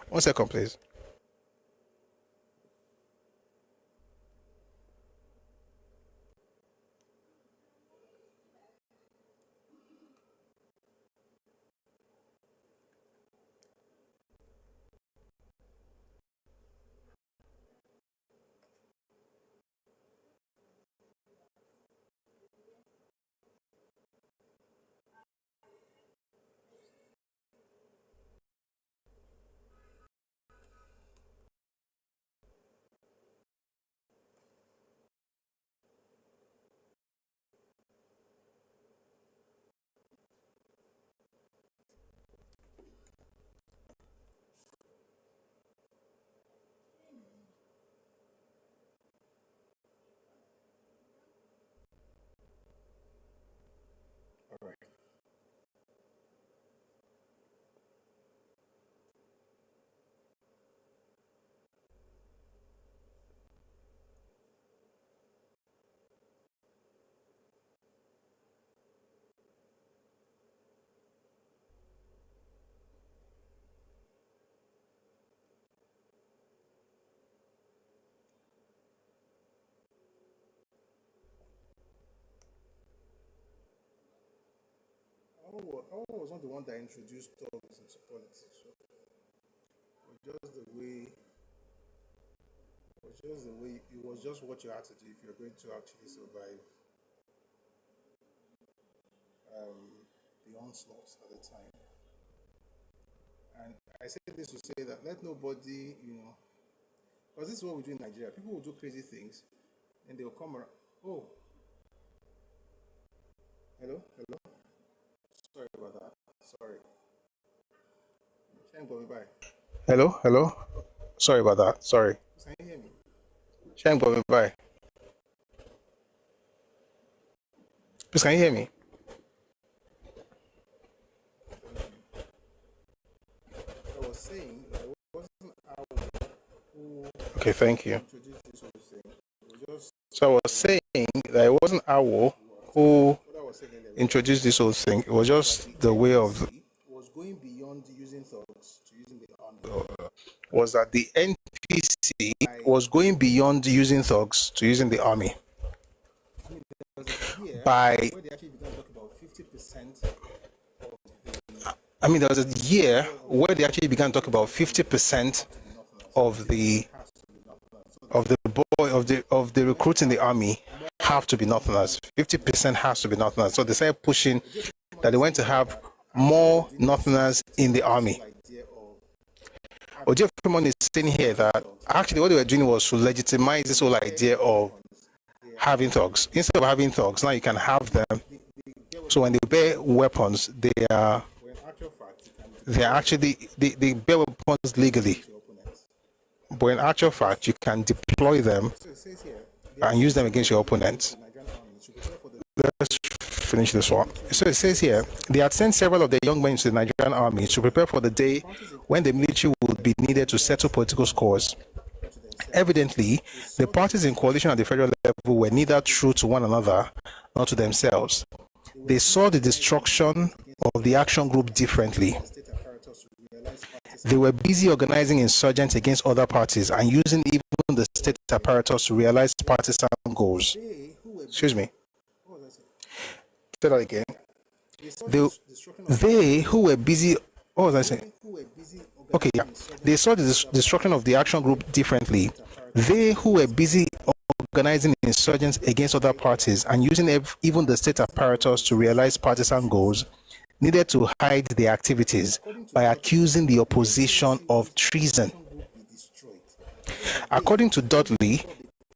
1 second, please. Awolowo was not the one that introduced thugs into politics. So it was just what you had to do if you're going to actually survive the onslaughts at the time. And I say this to say that let nobody, because this is what we do in Nigeria. People will do crazy things and they'll come around. Oh, hello. Sorry about that. Sorry. Hello. Sorry about that. Sorry. Can you hear me? Please, can you hear me? I was saying that it wasn't Awolowo who. Okay, thank you. So I was saying that it wasn't Awolowo who introduced this whole thing. It was just the way of. Was going beyond using thugs to using the army. Was that the NPC was going beyond using thugs to using the army? There was a year where they actually began to talk about 50% of the recruits in the army have to be Northerners. 50% has to be Northerners. So they started pushing that they went to have more Northerners in the army. Ojo Fremon is saying here that actually what they were doing was to legitimize this whole idea of having thugs. Instead of having thugs, now you can have them. So when they bear weapons, they bear weapons legally. But in actual fact, you can deploy them and use them against your opponents. Let's finish this one. So it says here, they had sent several of their young men to the Nigerian army to prepare for the day when the military would be needed to settle political scores. Evidently, the parties in coalition at the federal level were neither true to one another nor to themselves. They saw the destruction of the action group differently. They were busy organizing insurgents against other parties and using even the state apparatus to realize partisan goals. Excuse me. Say that again. They who were busy. What was I saying? Okay, yeah. They saw the destruction of the action group differently. They who were busy organizing insurgents against other parties and using even the state apparatus to realize partisan goals needed to hide their activities by accusing the opposition of treason. According to Dudley,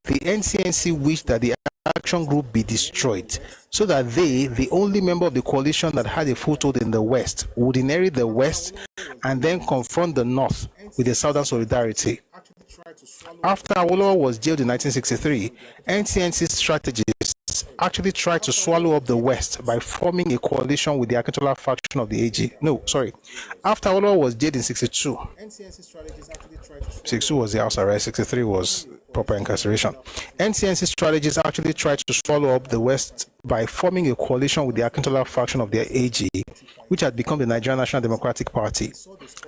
the NCNC wished that the action group be destroyed so that they, the only member of the coalition that had a foothold in the West, would inherit the West and then confront the North with a Southern solidarity. After Awolowo was jailed in 1963, NCNC strategists actually tried to swallow up the West by forming a coalition with the Akintola faction of the AG. No, sorry. After Awolowo was jailed in 62, 62 was the house arrest, 63 was proper incarceration. NCNC strategists actually tried to swallow up the West by forming a coalition with the Akintola faction of the AG, which had become the Nigerian National Democratic Party.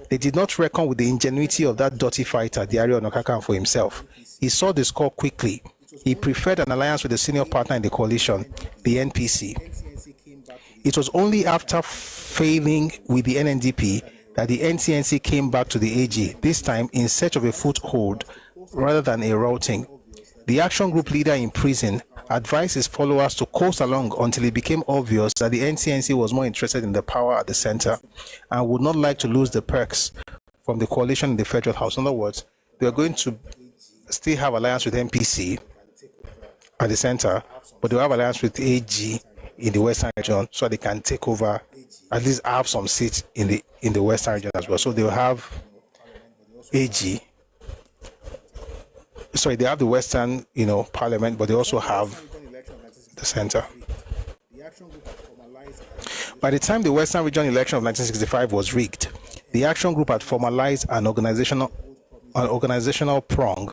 They did not reckon with the ingenuity of that dirty fighter, the Ààrẹ Ọ̀nà Kakanfò himself. He saw the score quickly. He preferred an alliance with the senior partner in the coalition, the NPC. It was only after failing with the NNDP that the NCNC came back to the AG, this time in search of a foothold rather than a routing. The action group leader in prison advised his followers to coast along until it became obvious that the NCNC was more interested in the power at the center and would not like to lose the perks from the coalition in the Federal House. In other words, they were going to still have alliance with NPC at the center, but they'll have alliance with AG in the Western region so they can take over, at least have some seats in the Western region as well. So they'll have AG. Sorry, they have the Western, Parliament, but they also have the center. By the time the Western Region election of 1965 was rigged, the action group had formalized an organizational prong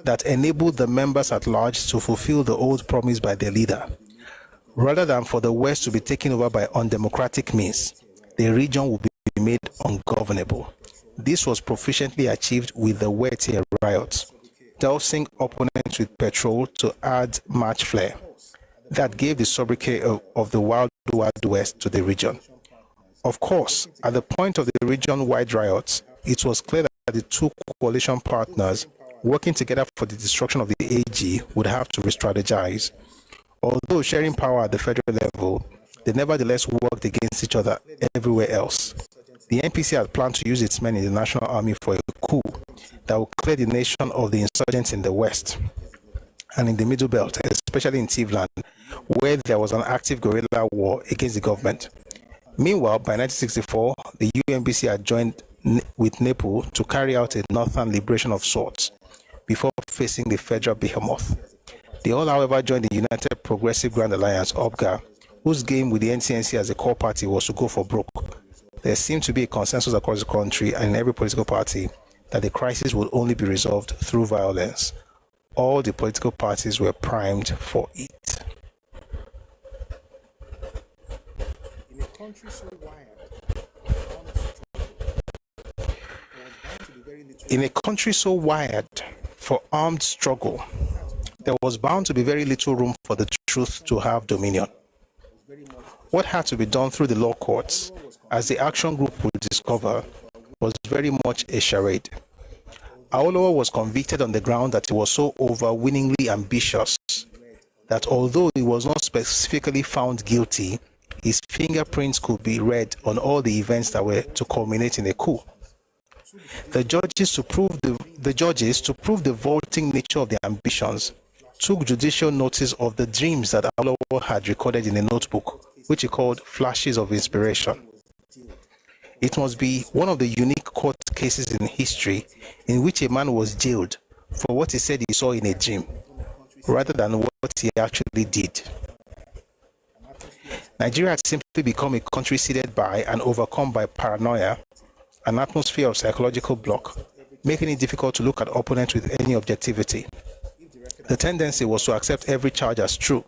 that enabled the members at large to fulfill the old promise by their leader. Rather than for the West to be taken over by undemocratic means, the region would be made ungovernable. This was proficiently achieved with the Wettier riots, dousing opponents with petrol to add match flare. That gave the sobriquet of the Wild Wild West to the region. Of course, at the point of the region-wide riots, it was clear that the two coalition partners working together for the destruction of the AG would have to re-strategize. Although sharing power at the federal level, they nevertheless worked against each other everywhere else. The NPC had planned to use its men in the National Army for a coup that would clear the nation of the insurgents in the West and in the Middle Belt, especially in Tivland, where there was an active guerrilla war against the government. Meanwhile, by 1964, the UNBC had joined with NEPO to carry out a northern liberation of sorts before facing the federal behemoth. They all, however, joined the United Progressive Grand Alliance, UPGA, whose game with the NCNC as a core party was to go for broke. There seemed to be a consensus across the country and in every political party that the crisis would only be resolved through violence. All the political parties were primed for it. In a country so wired for armed struggle, there was bound to be very little room for the truth to have dominion. What had to be done through the law courts, as the action group would discover, was very much a charade. Awolowo was convicted on the ground that he was so overweeningly ambitious that although he was not specifically found guilty, his fingerprints could be read on all the events that were to culminate in a coup. The judges, to prove the vaulting nature of their ambitions, took judicial notice of the dreams that Awolowo had recorded in a notebook, which he called flashes of inspiration. It must be one of the unique court cases in history in which a man was jailed for what he said he saw in a dream, rather than what he actually did. Nigeria had simply become a country seeded by and overcome by paranoia, an atmosphere of psychological block, making it difficult to look at opponents with any objectivity. The tendency was to accept every charge as true.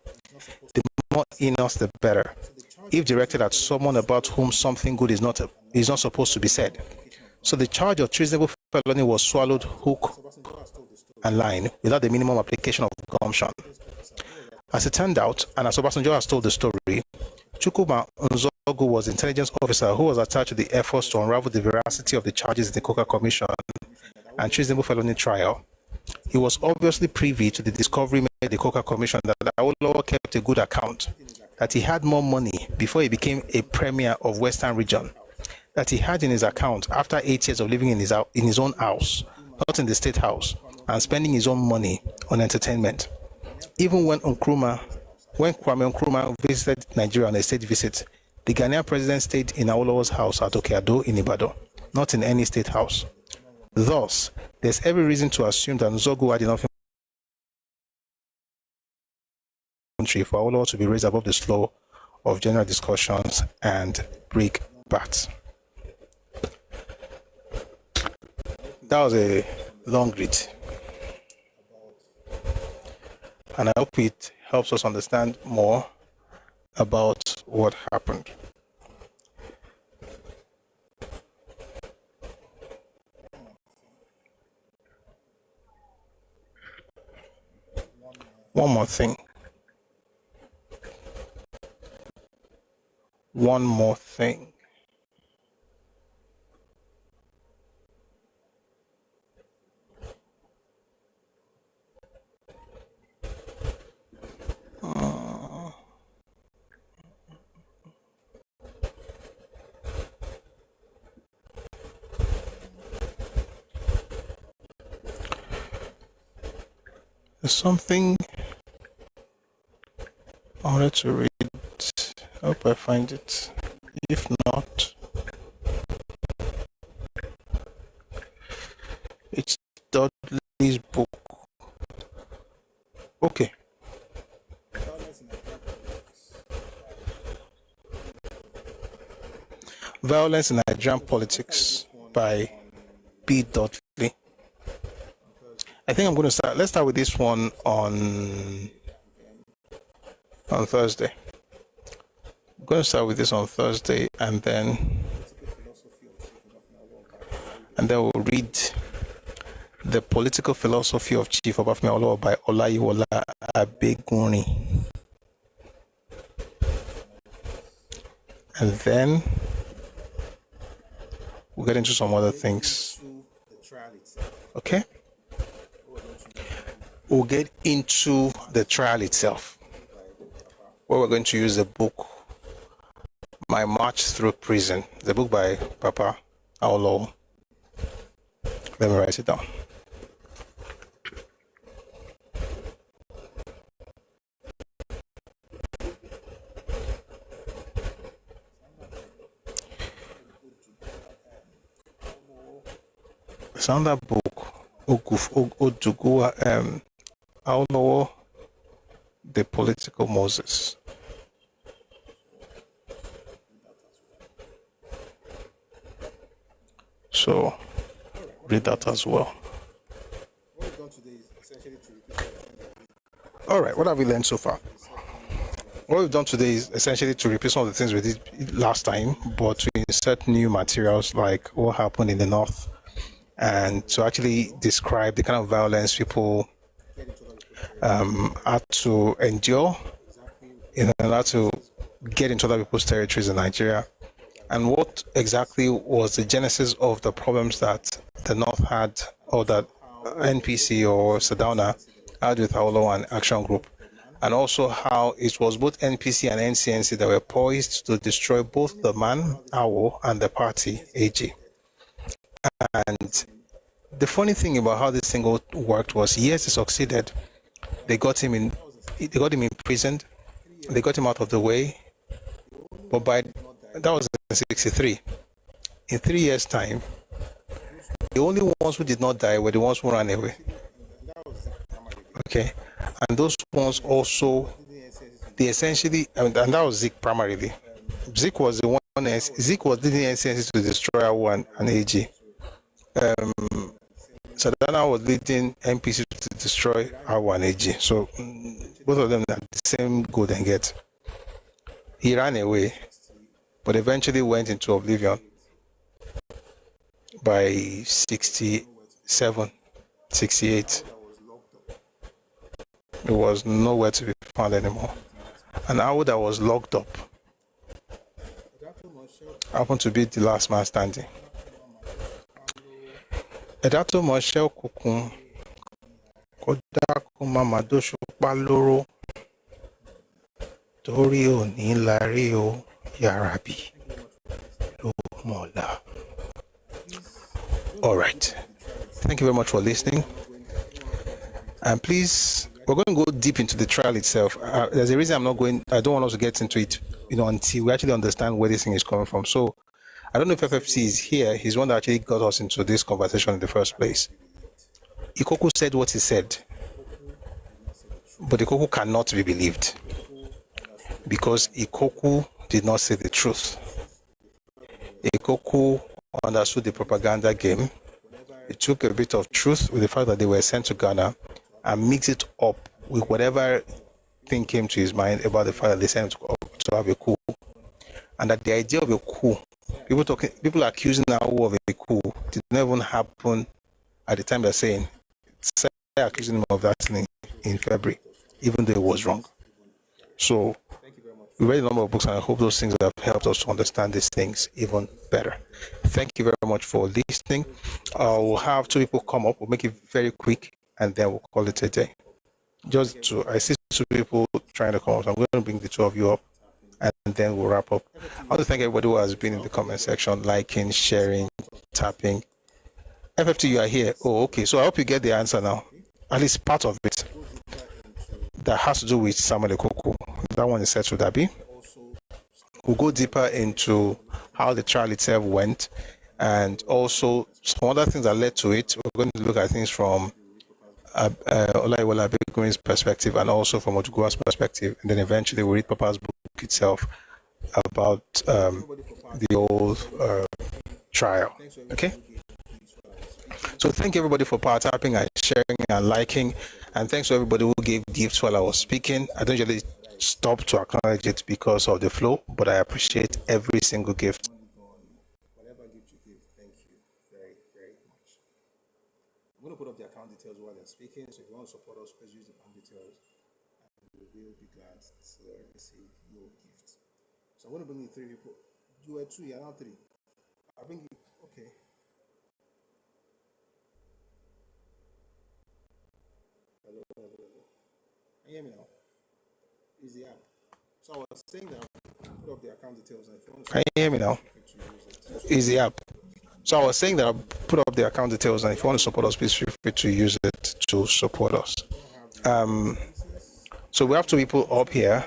The more heinous, the better, if directed at someone about whom something good is not supposed to be said. So the charge of treasonable felony was swallowed hook and line without the minimum application of gumption. As it turned out, and as Obasanjo has told the story, Chukwuma Nzogu was the intelligence officer who was attached to the efforts to unravel the veracity of the charges in the Coca Commission and treasonable felony trial. He was obviously privy to the discovery made by the Coca Commission that Awolowo kept a good account, that he had more money before he became a premier of Western Region, that he had in his account after 8 years of living in his own house, not in the state house, and spending his own money on entertainment. Even when Kwame Nkrumah visited Nigeria on a state visit, the Ghanaian president stayed in Awolowo's house at Okeado in Ibadan, not in any state house. Thus, there's every reason to assume that Nzogu had enough country for Awolowo to be raised above the slow of general discussions and break bats. That was a long read, and I hope it helps us understand more about what happened. One more thing. One more thing. There's something I wanted to read. I hope I find it. If not, it's Dudley's book. Okay. Violence in Nigerian Politics by B. Dudley. I think I'm going to start. Let's start with this one on Thursday. I'm going to start with this on Thursday, and then we'll read The Political Philosophy of Chief Obafemi Awolowo by Olayiwola Abegunrin. And then we'll get into some other things. Okay? We'll get into the trial itself, where we're going to use the book My March Through Prison, the book by Papa Awolowo. Let me write it down. It's on that book, Oduguwa, Awolowo, The Political Moses. So, read that as well. All right, what have we learned so far? What we've done today is essentially to repeat some of the things we did last time, but to insert new materials like what happened in the North, and to actually describe the kind of violence people had to endure in order to get into other people's territories in Nigeria, and what exactly was the genesis of the problems that the North had, or that NPC or Sardauna had with Awolowo and Action Group, and also how it was both NPC and NCNC that were poised to destroy both the man, Awo, and the party, AG. And the funny thing about how this thing worked was, yes, they succeeded. They got him imprisoned. They got him out of the way. But that was in 1963. In 3 years' time, the only ones who did not die were the ones who ran away. Okay, and those ones also, they essentially, and that was Zik primarily. Zik was the one. Zik was leading NCNC to destroy Awo and AG. Sardauna was leading NPC to destroy Awo and AG. So both of them had the same goal and get. He ran away, but eventually went into oblivion. by 67, 68. It was nowhere to be found anymore. And Awo that was locked up happened to be the last man standing. Edato Moshel Kukun Koda Kumamado Shupaloro Torio Nilario Yarabi Mola. All right. Thank you very much for listening. And please, we're going to go deep into the trial itself. There's a reason I don't want us to get into it, until we actually understand where this thing is coming from. So I don't know if FFC is here. He's one that actually got us into this conversation in the first place. Ikoku said what he said, but Ikoku cannot be believed because Ikoku did not say the truth. Ikoku understood the propaganda game. He took a bit of truth with the fact that they were sent to Ghana and mixed it up with whatever thing came to his mind about the fact that they sent him to have a coup. And that the idea of a coup, people accusing Awo of a coup, did not even happen at the time they're saying. They're accusing him of that thing in February, even though it was wrong. So we read a number of books, and I hope those things have helped us to understand these things even better. Thank you very much for listening. We'll have two people come up. We'll make it very quick, and then we'll call it a day. I see two people trying to come up, so I'm going to bring the two of you up, and then we'll wrap up. I want to thank everybody who has been in the comment section, liking, sharing, tapping. FFT, you are here. Oh, okay. So I hope you get the answer now. At least part of it. That has to do with Samuel Ikoku. That one is settled, Abi. We'll go deeper into how the trial itself went, and also some other things that led to it. We're going to look at things from Olaiwola Abegunrin's perspective and also from Odugua's perspective, and then eventually we'll read Papa's book itself about the old trial. Okay? So thank you everybody for power tapping and sharing and liking, and thanks to everybody who gave gifts while I was speaking. I don't usually stop to acknowledge it because of the flow, but I appreciate every single gift. Whatever gift you give, thank you very, very much. I'm going to put up the account details while they're speaking, so if you want to support us, please use the account details, and we will be glad to receive your gift. So I'm going to bring in three people. You were two, you're now three. I'll bring you, okay. Hello. Can you hear me now? Is the app. So I was saying that I put up the account details. And if you want to, can you hear me now? Is the app. So I was saying that I put up the account details, and if you want to support us, please feel free to use it to support us. So we have two people up here.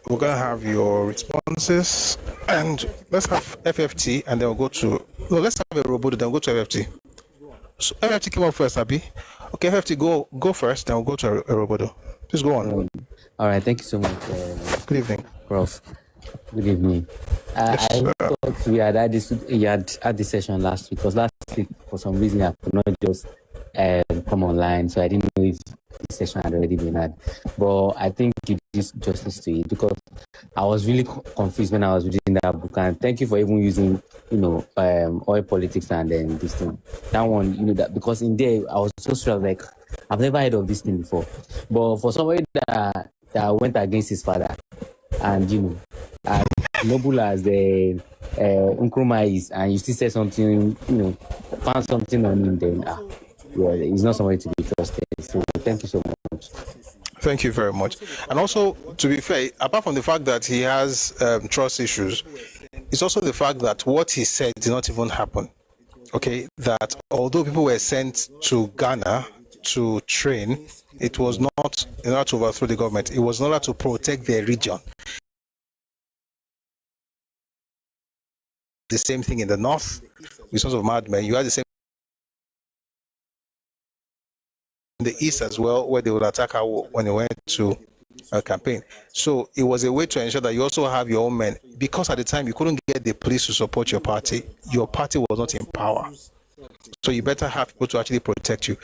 We're going to have your responses, and let's have FFT, and then we'll go to, no, let's have a robot, then we'll go to FFT. So FFT came up first, Abi. Okay, FFT, go first, then we'll go to Robodo. Please go on. All right, thank you so much. Good evening, Prof. Good evening. Yes, I thought we had this session last week, because last week, for some reason, I could not just come online, so I didn't know if this session had already been had. But I think you did justice to it, because I was really confused when I was reading that book. And thank you for even using, oil politics and then this thing. That one, that because in there I was so struck, like I've never heard of this thing before. But for somebody that went against his father, and as noble as the Nkrumah is, and you still said something, found something on him, then he's not somebody to be trusted. So thank you so much. Thank you very much. And also, to be fair, apart from the fact that he has trust issues, it's also the fact that what he said did not even happen. Okay, that although people were sent to Ghana to train, it was not in order to overthrow the government. It was in order to protect their region. The same thing in the north, with sons of madmen. You had the same in the east as well, where they would attack when they went to a campaign. So it was a way to ensure that you also have your own men, because at the time you couldn't get the police to support your party. Your party was not in power, so you better have people to actually protect you.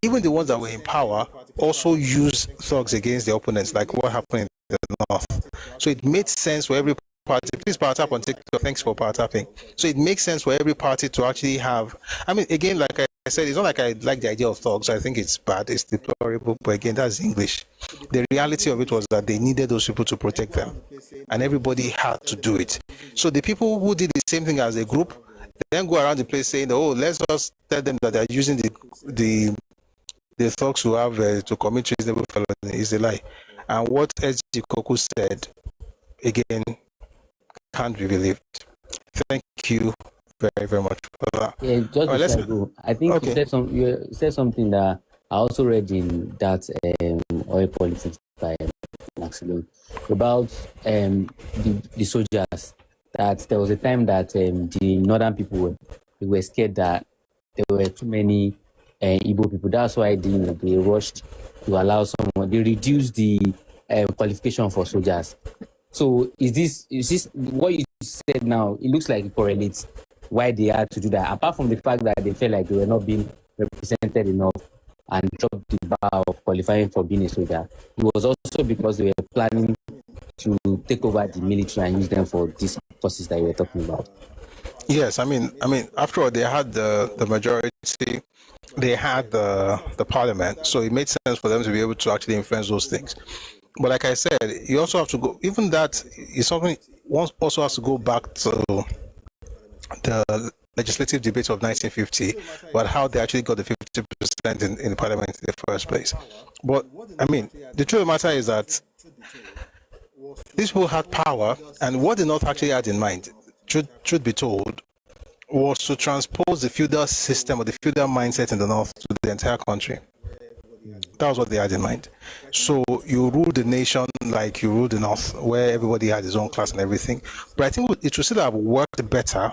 Even the ones that were in power also used thugs against their opponents, like what happened in the north. So it made sense for every party. Please power tap on TikTok. Thanks for power tapping. So it makes sense for every party to actually have. I mean, again, like I said, it's not like I like the idea of thugs. I think it's bad. It's deplorable. But again, that's English. The reality of it was that they needed those people to protect them, and everybody had to do it. So the people who did the same thing as a group, then go around the place saying, "Oh, let's just tell them that they're using the thugs who have to commit treasonable felony," is a lie. And what SG Koku said, again, can't be believed. Thank you very, very much for that. Yeah, just before I go, I think you said something that I also read in that Oil Politics by Maxilo about the soldiers. That there was a time that the northern people were scared that there were too many Igbo people. That's why they rushed to allow someone. They reduced the qualification for soldiers. So is this what you said now? It looks like it correlates why they had to do that. Apart from the fact that they felt like they were not being represented enough and dropped the bar of qualifying for being a soldier, it was also because they were planning to take over the military and use them for these forces that you were talking about. Yes, I mean, after all, they had the majority, they had the parliament, so it made sense for them to be able to actually influence those things. But like I said, you also have to go. Even that is something. One also has to go back to the legislative debate of 1950, about how they actually got the 50% in the parliament in the first place. But I mean, the truth of the matter is that these people had power, and what the North actually had in mind, truth be told, was to transpose the feudal system or the feudal mindset in the North to the entire country. That was what they had in mind. So you rule the nation like you rule the North, where everybody had his own class and everything. But I think it would still have worked better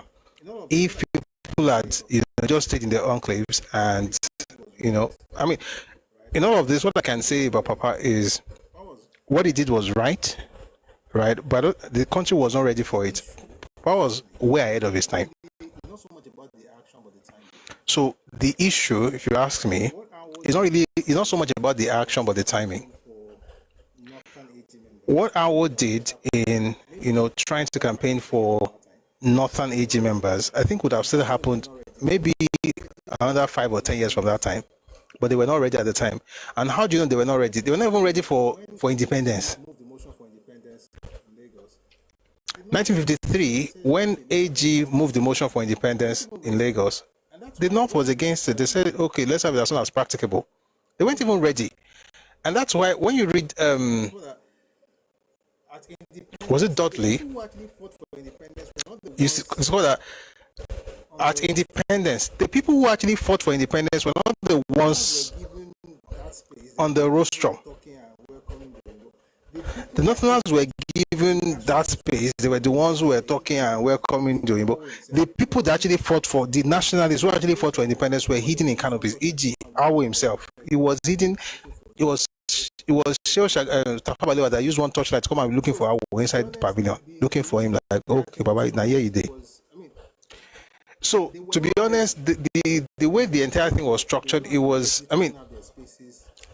if people had just stayed in their enclaves. And I mean, in all of this, what I can say about Papa is what he did was right, but the country was not ready for it. Papa was way ahead of his time. So the issue, if you ask me, it's not so much about the action but the timing. What Awo did in trying to campaign for Northern AG members, I think would have still happened maybe another 5 or 10 years from that time, but they were not ready at the time. And how do you know they were not ready? They were not even ready for independence. 1953, when AG moved the motion for independence in Lagos, the North was against it. They said, okay, let's have it as soon as practicable. They weren't even ready. And that's why when you read, was it Dudley? You saw that at independence, the people who actually fought for independence were not the ones on the rostrum. The Northerners were given that space. They were the ones who were talking and welcoming the Oyinbo. The people that actually fought for, the nationalists who actually fought for independence, were hidden in canopies. E.g., Awo himself, he was hidden. It was Tafa Balewa that used one torchlight to come and be looking for Awo inside the pavilion, looking for him like, okay, Baba, now here you dey. So to be honest, the way the entire thing was structured, it was,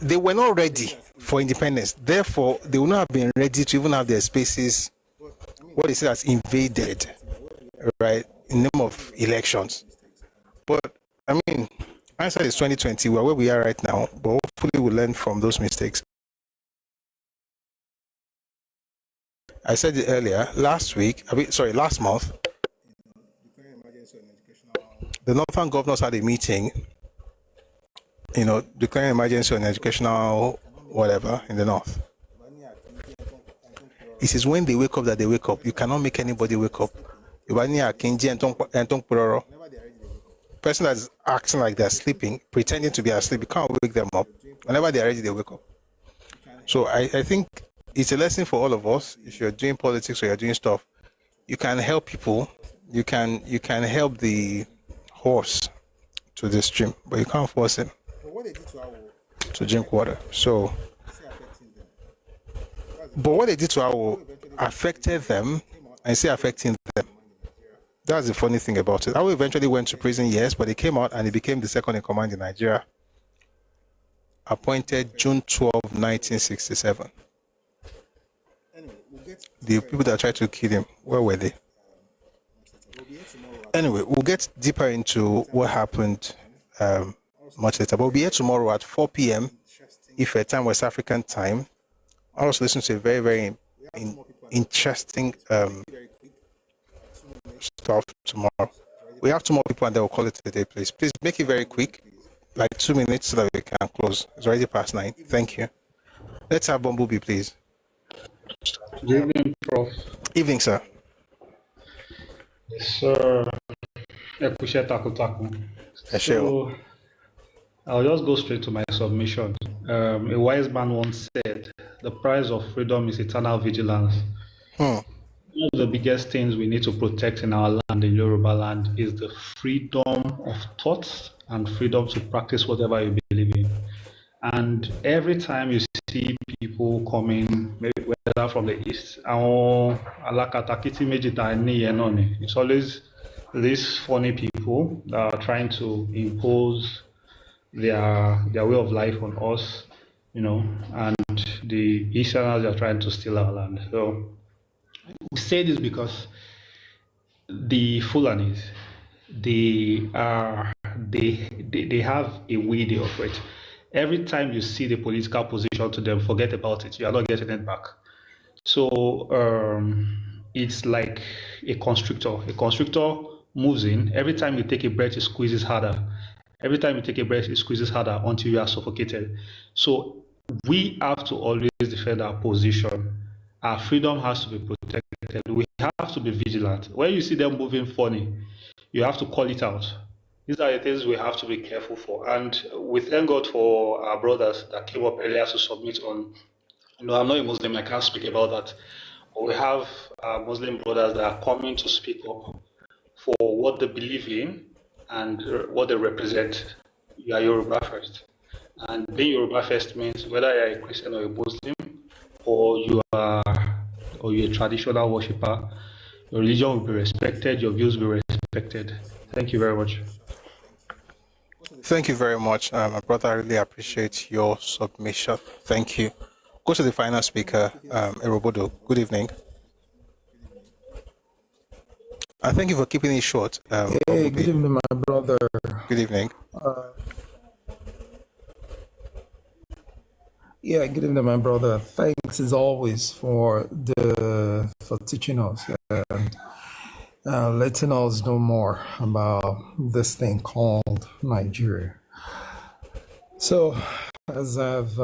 they were not ready for independence. Therefore, they would not have been ready to even have their spaces, what they say, as invaded, right, in the name of elections. But hindsight is 2020. We're where we are right now, but hopefully we'll learn from those mistakes. I said it earlier, last month, the Northern governors had a meeting, declaring emergency on educational whatever in the North. It is when they wake up that they wake up. You cannot make anybody wake up. Person that's acting like they're sleeping, pretending to be asleep, you can't wake them up. Whenever they're ready, they wake up. So I think it's a lesson for all of us. If you're doing politics or you're doing stuff, you can help people. You can help the horse to the stream, but you can't force him to drink water. So, but what they did to Awo affected them, and say affecting them. That's the funny thing about it. Awo eventually went to prison, yes, but he came out and he became the second in command in Nigeria, appointed June 12, 1967. The people that tried to kill him, where were they? Anyway, we'll get deeper into what happened much later. But we'll be here tomorrow at 4 p.m. if time West African time. I'll also listen to a very, very interesting stuff tomorrow. We have 2 more people and then we'll call it a day, please. Please make it very quick, like 2 minutes so that we can close. It's already past 9. Thank you. Let's have Bumblebee, please. Good evening, Prof. Evening, sir. So, I'll just go straight to my submission. A wise man once said, the price of freedom is eternal vigilance. One of the biggest things we need to protect in our land, in Yoruba land, is the freedom of thoughts and freedom to practice whatever you believe in. And every time you see people coming, maybe whether from the east, it's always these funny people that are trying to impose their way of life on us, and the Easterners are trying to steal our land. So we say this because the Fulanis, they have a way they operate. Every time you see the political position to them, forget about it. You are not getting it back. So it's like a constrictor. A constrictor moves in. Every time you take a breath, it squeezes harder. Every time you take a breath, it squeezes harder until you are suffocated. So we have to always defend our position. Our freedom has to be protected. We have to be vigilant. When you see them moving funny, you have to call it out. These are the things we have to be careful for. And we thank God for our brothers that came up earlier to submit on. I'm not a Muslim, I can't speak about that. But we have Muslim brothers that are coming to speak up for what they believe in and what they represent. You are Yoruba first. And being Yoruba first means whether you're a Christian or a Muslim, or you're a traditional worshipper, your religion will be respected, your views will be respected. Thank you very much. Thank you very much, my brother. I really appreciate your submission. Thank you. Go to the final speaker, Erobodo. Good evening. I thank you for keeping it short. Hey, good evening, my brother. Good evening. Yeah, good evening, my brother. Thanks as always for teaching us and letting us know more about this thing called Nigeria. So, as I've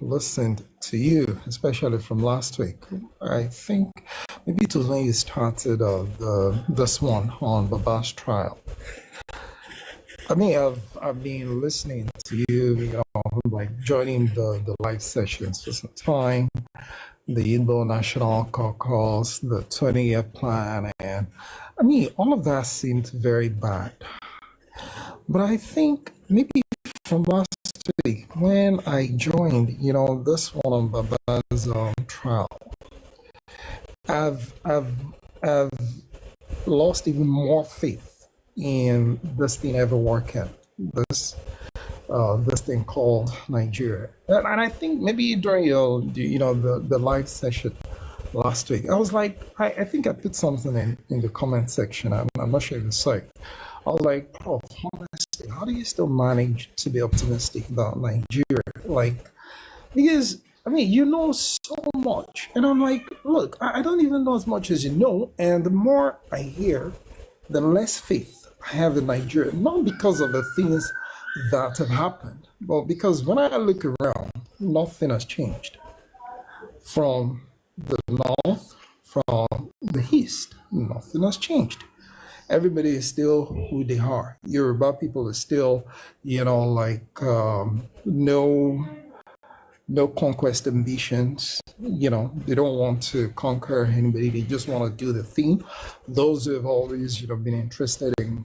listened to you, especially from last week, I think maybe it was when you started this one on Baba's trial. I mean, I've been listening to you, like joining the live sessions for some time, the Igbo National Caucus, the 20-year plan, and I mean, all of that seemed very bad. But I think maybe from last week, when I joined, this one on Baba's trial, I've lost even more faith in this thing ever working, this thing called Nigeria. And I think maybe during the live session last week, I was like, I think I put something in the comment section. I'm not sure if you saw it. I was like, Prof, honestly, how do you still manage to be optimistic about Nigeria? Like, because, I mean, you know so much. And I'm like, look, I don't even know as much as you know. And the more I hear, the less faith I have in Nigeria. Not because of the things that have happened, but because when I look around, nothing has changed. From the north, from the east, nothing has changed. Everybody is still who they are. Yoruba people are still, no conquest ambitions. They don't want to conquer anybody. They just want to do the thing. Those who have always, been interested in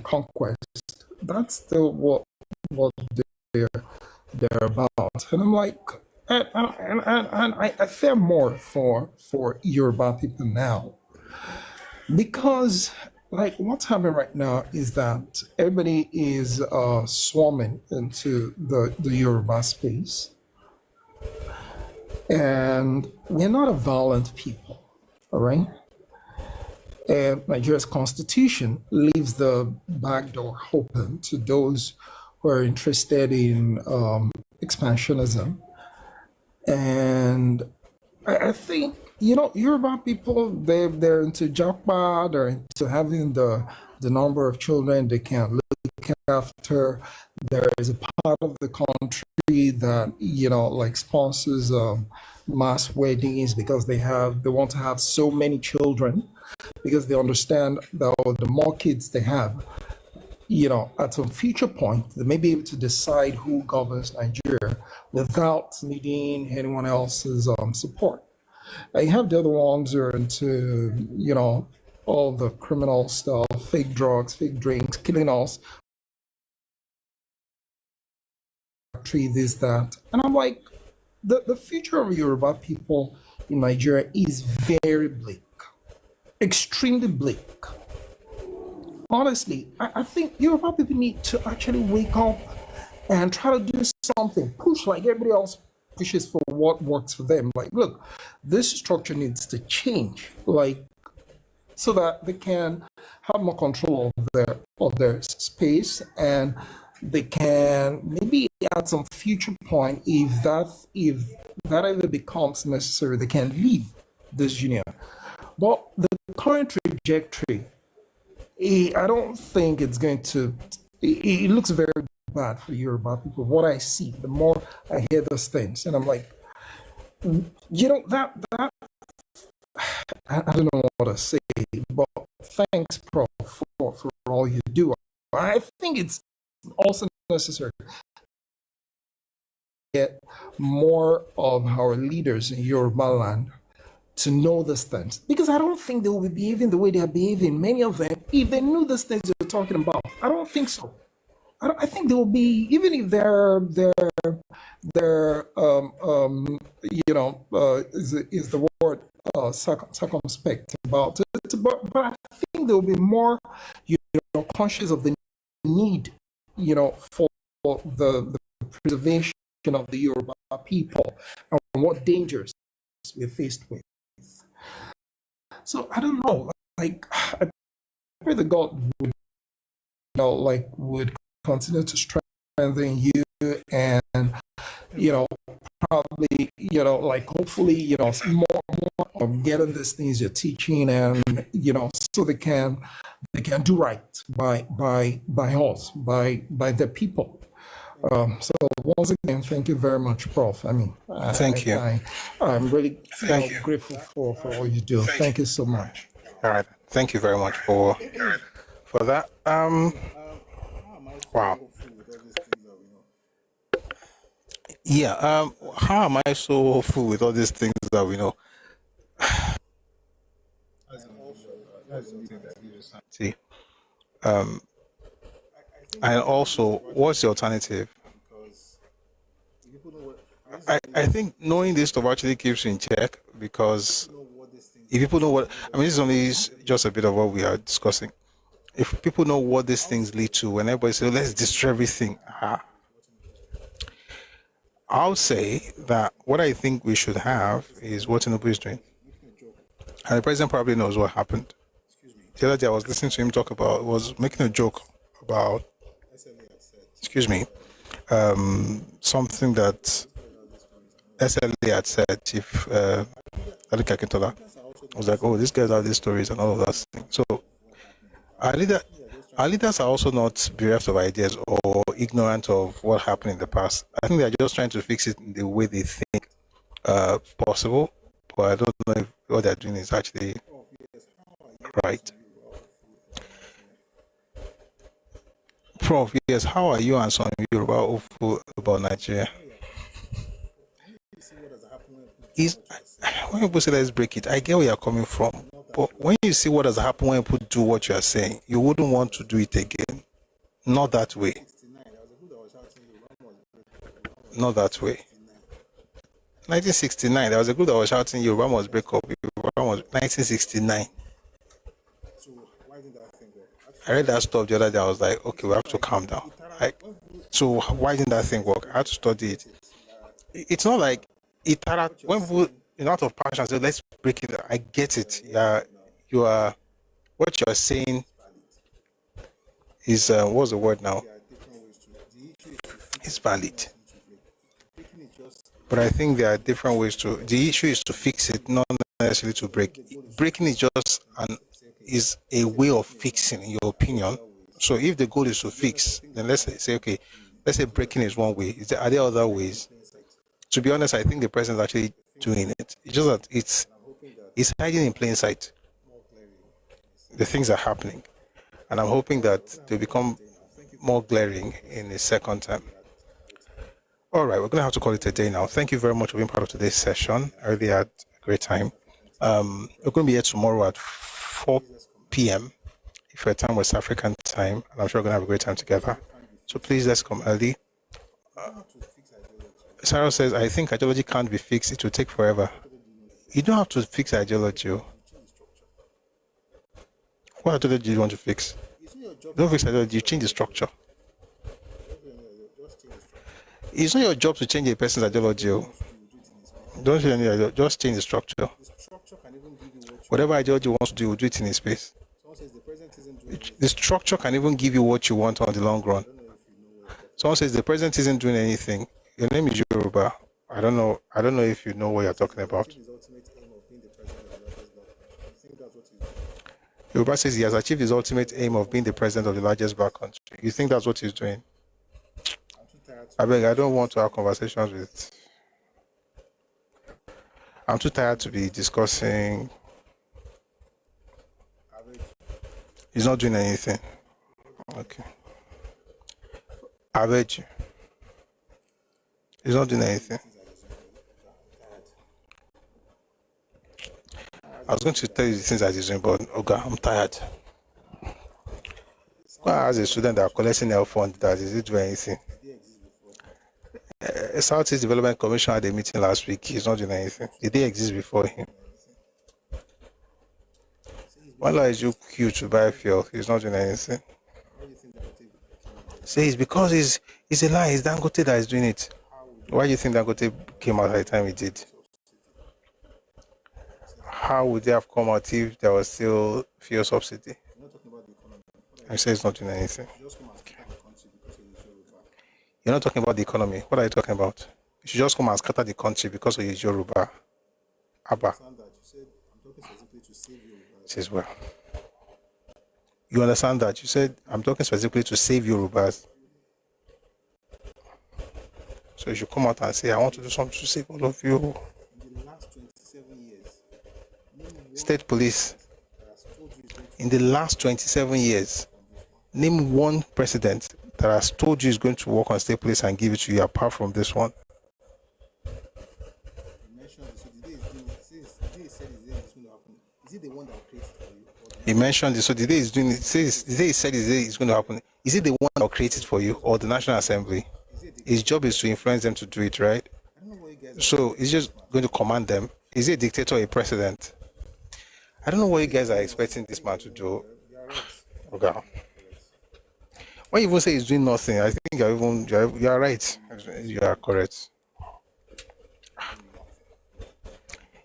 conquest, that's still what they're about. And I'm like, and I fear more for Yoruba people now. Because, like, what's happening right now is that everybody is swarming into the Yoruba space. And we're not a violent people, all right? And Nigeria's constitution leaves the back door open to those who are interested in expansionism. And I think, Yoruba people, they're into Japa, they're into having the number of children they can look after. There is a part of the country that, like sponsors mass weddings because they want to have so many children because they understand that the more kids they have, at some future point, they may be able to decide who governs Nigeria without needing anyone else's support. You have the other ones who are into, all the criminal stuff, fake drugs, fake drinks, killing us, this, that. And I'm like, the future of Yoruba people in Nigeria is very bleak, extremely bleak. Honestly, I think Yoruba people need to actually wake up and try to do something, push like everybody else pushes for what works for them. Like, look, this structure needs to change, like, so that they can have more control of their space, and they can maybe at some future point, if that ever becomes necessary, they can leave this union. But the current trajectory, I don't think it's going to. It looks very bad for Yoruba people. What I see, the more I hear those things, and I'm like, that I don't know what to say. But thanks, Prof, for all you do. I think it's also necessary to get more of our leaders in Yoruba land to know these things, because I don't think they will be behaving the way they are behaving. Many of them, if they knew these things you're talking about, I don't think so. I think they will be, even if they're is the word circumspect about it, but I think they will be more, conscious of the need, for the preservation of the Yoruba people and what dangers we're faced with. So I don't know, like, I pray that God would, would continue to strengthen you, and probably, hopefully, more of getting these things you're teaching, and so they can do right by us, by the people. So once again, thank you very much, Prof. I mean, thank you. I'm really grateful for all you do. Thank you so much. All right, thank you very much for that. Wow. Yeah. How am I so hopeful with all these things that we know? See. And also, what's the alternative? I think knowing this stuff actually keeps you in check, because if people know what, this is only just a bit of what we are discussing. If people know what these things lead to, when everybody says, let's destroy everything, I'll say that what I think we should have is what Tinubu is doing. And the president probably knows what happened. The other day I was listening to him was making a joke about, something that SLA had said, Chief Alika Kintola. I was like, oh, these guys have these stories and all of that thing. So our leaders are also not bereft of ideas or ignorant of what happened in the past. I think they're just trying to fix it in the way they think possible, but I don't know if what they're doing is actually right. Prof, yes, how are you and some Yoruba hopeful about Nigeria? When people say let's break it, I get where you're coming from. But when you see what has happened when people do what you are saying, you wouldn't want to do it again. Not that way. Not that way. 1969, there was a group that was shouting Yoruba must break up. 1969. I read that stuff the other day. I was like, okay, we have to calm down. So why didn't that thing work? I had to study it. It's not like when people out of passion say let's break it, I get it. You are what you are saying is what's the word now? It's valid. But I think there are different ways to. The issue is to fix it, not necessarily to break. Breaking is just is a way of fixing, in your opinion. So if the goal is to fix, then let's say okay, let's say breaking is one way. Are there other ways? To be honest, I think the president is actually doing it. It's just that it's hiding in plain sight. The things are happening, and I'm hoping that they become more glaring in the second time. All right, we're going to have to call it a day now. Thank you very much for being part of today's session. I really had a great time. We're going to be here tomorrow at 4 p.m. if you're time West African time, and I'm sure we're going to have a great time together. So please, let's come early. Sarah says, I think ideology can't be fixed. It will take forever. You don't have to fix ideology. What ideology do you want to fix? Don't fix ideology, you change the structure. It's not your job to change a person's ideology. Don't change any ideology, just change the structure. Whatever ideology wants to do, will do it in his space. The structure can even give you what you want on the long run. Someone says the president isn't doing anything. Your name is Yoruba. I don't know if you know what you're talking about. Yoruba says he has achieved his ultimate aim of being the president of the largest black country. You think that's what he's doing? I beg, I don't want to have conversations with. I'm too tired to be discussing. He's not doing anything. Okay. Average. He's not doing anything. I was going to tell you the things that he's doing, but okay, I'm tired. As a student that are collecting health fund, that is it doing anything? Southeast Development Commission had a meeting last week. He's not doing anything. Did they exist before him? Why is you queue to buy fuel? He's not doing anything. Say it's because it's a lie. It's Dangote that is doing it. Why do you think Dangote came out at the time he did? How would they have come out if there was still fuel subsidy? I say it's not doing anything. You're not talking about the economy. What are you talking about? You should just come and scatter the country because of your Yoruba. Abba. Says well. You understand that? You said I'm talking specifically to save Yorubas. So you should come out and say I want to do something to save all of you. State police. In the last 27 years, name one president that has told you is going to work on state police and give it to you apart from this one. He mentioned this. So the day he's doing it, the day he said it's going to happen. Is it the one that created for you or the National Assembly? His job is to influence them to do it, right? So he's just going to command them. Is he a dictator or a president? I don't know what you guys are expecting this man to do. Okay. When you even say he's doing nothing, I think you're right. You are correct.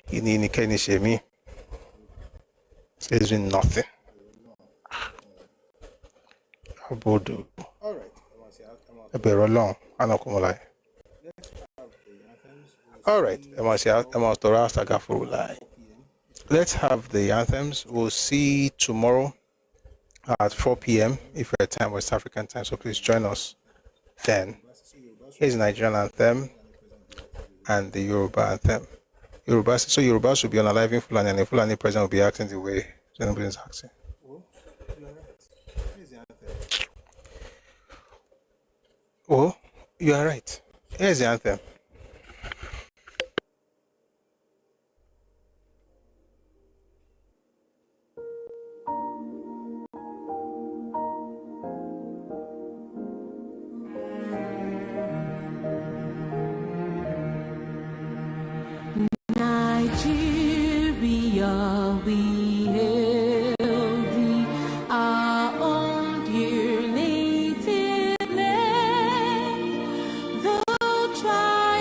He's doing nothing. All right. Let's have the anthems. We'll see tomorrow at 4 p.m. if you're at time West African time. So please join us then. Here's the Nigerian anthem and the Yoruba anthem. Yoruba should be on a live in Fulani, and the Fulani president will be acting the way Tinubu is acting. Oh, you are right. Here's the anthem. Nigeria, we hail thee, our own dear native land, the tribe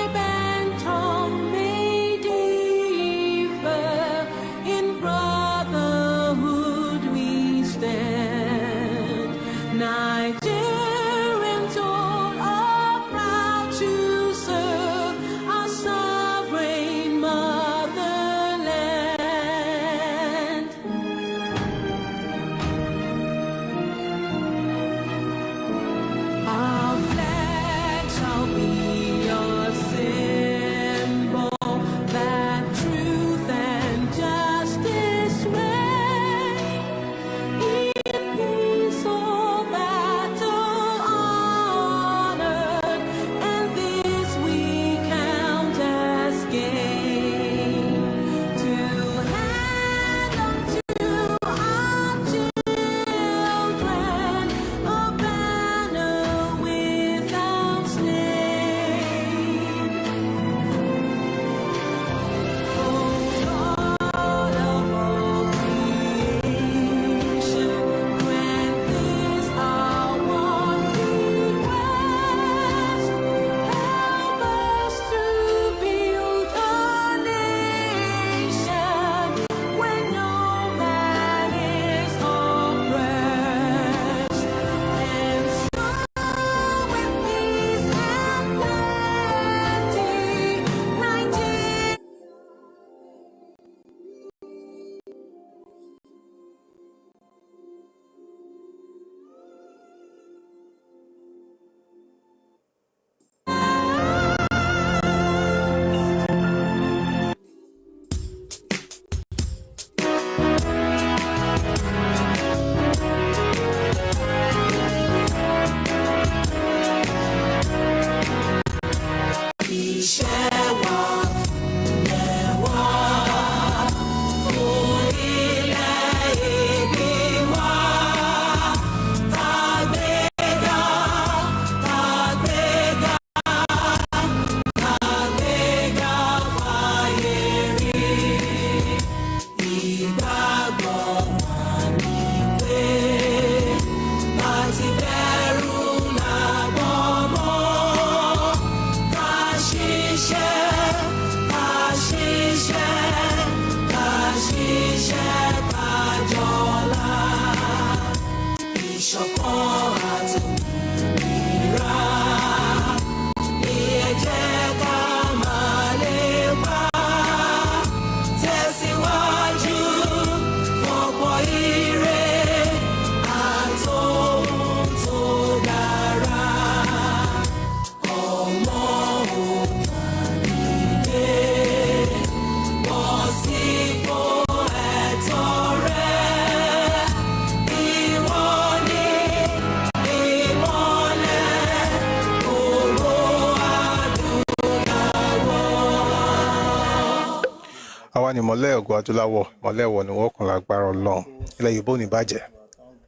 àwa ni mọ̀lẹ́ ògùn adúláwọ̀ mọ̀lẹ́ ẹ̀wọ̀ ni wọ́n kàn lágbára ọlọ́run ilẹ̀ Yorùbá ò ní bàjẹ́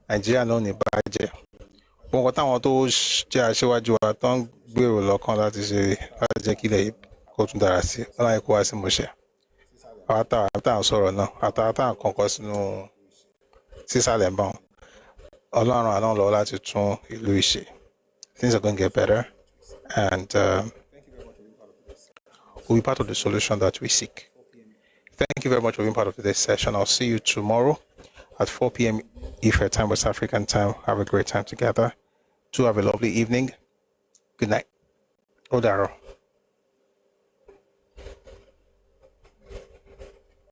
Nàìjíríà náà ò ní bàjẹ́ gbogbo nǹkan táwọn tó jẹ́ aṣíwájú wa tó ń gbèrò lọ́kàn láti ṣe láti jẹ́ kí ilẹ̀ yìí kó tún dára sí ọlọ́run yẹn kó wá sí mọ̀ṣẹ́ àwa táwọn sọ̀rọ̀ náà àtàwọn táwọn kọ̀ọ̀kan sínú sísàlẹ̀ ń bá wọn ọlọ́run àná lọ́wọ́ láti tún ìlú ìṣe. Things are going to get better and we'll be part of the solution that we seek. Thank you very much for being part of today's session. I'll see you tomorrow at 4 p.m. Ife time, West African time. Have a great time together. Do have a lovely evening. Good night. Odaro.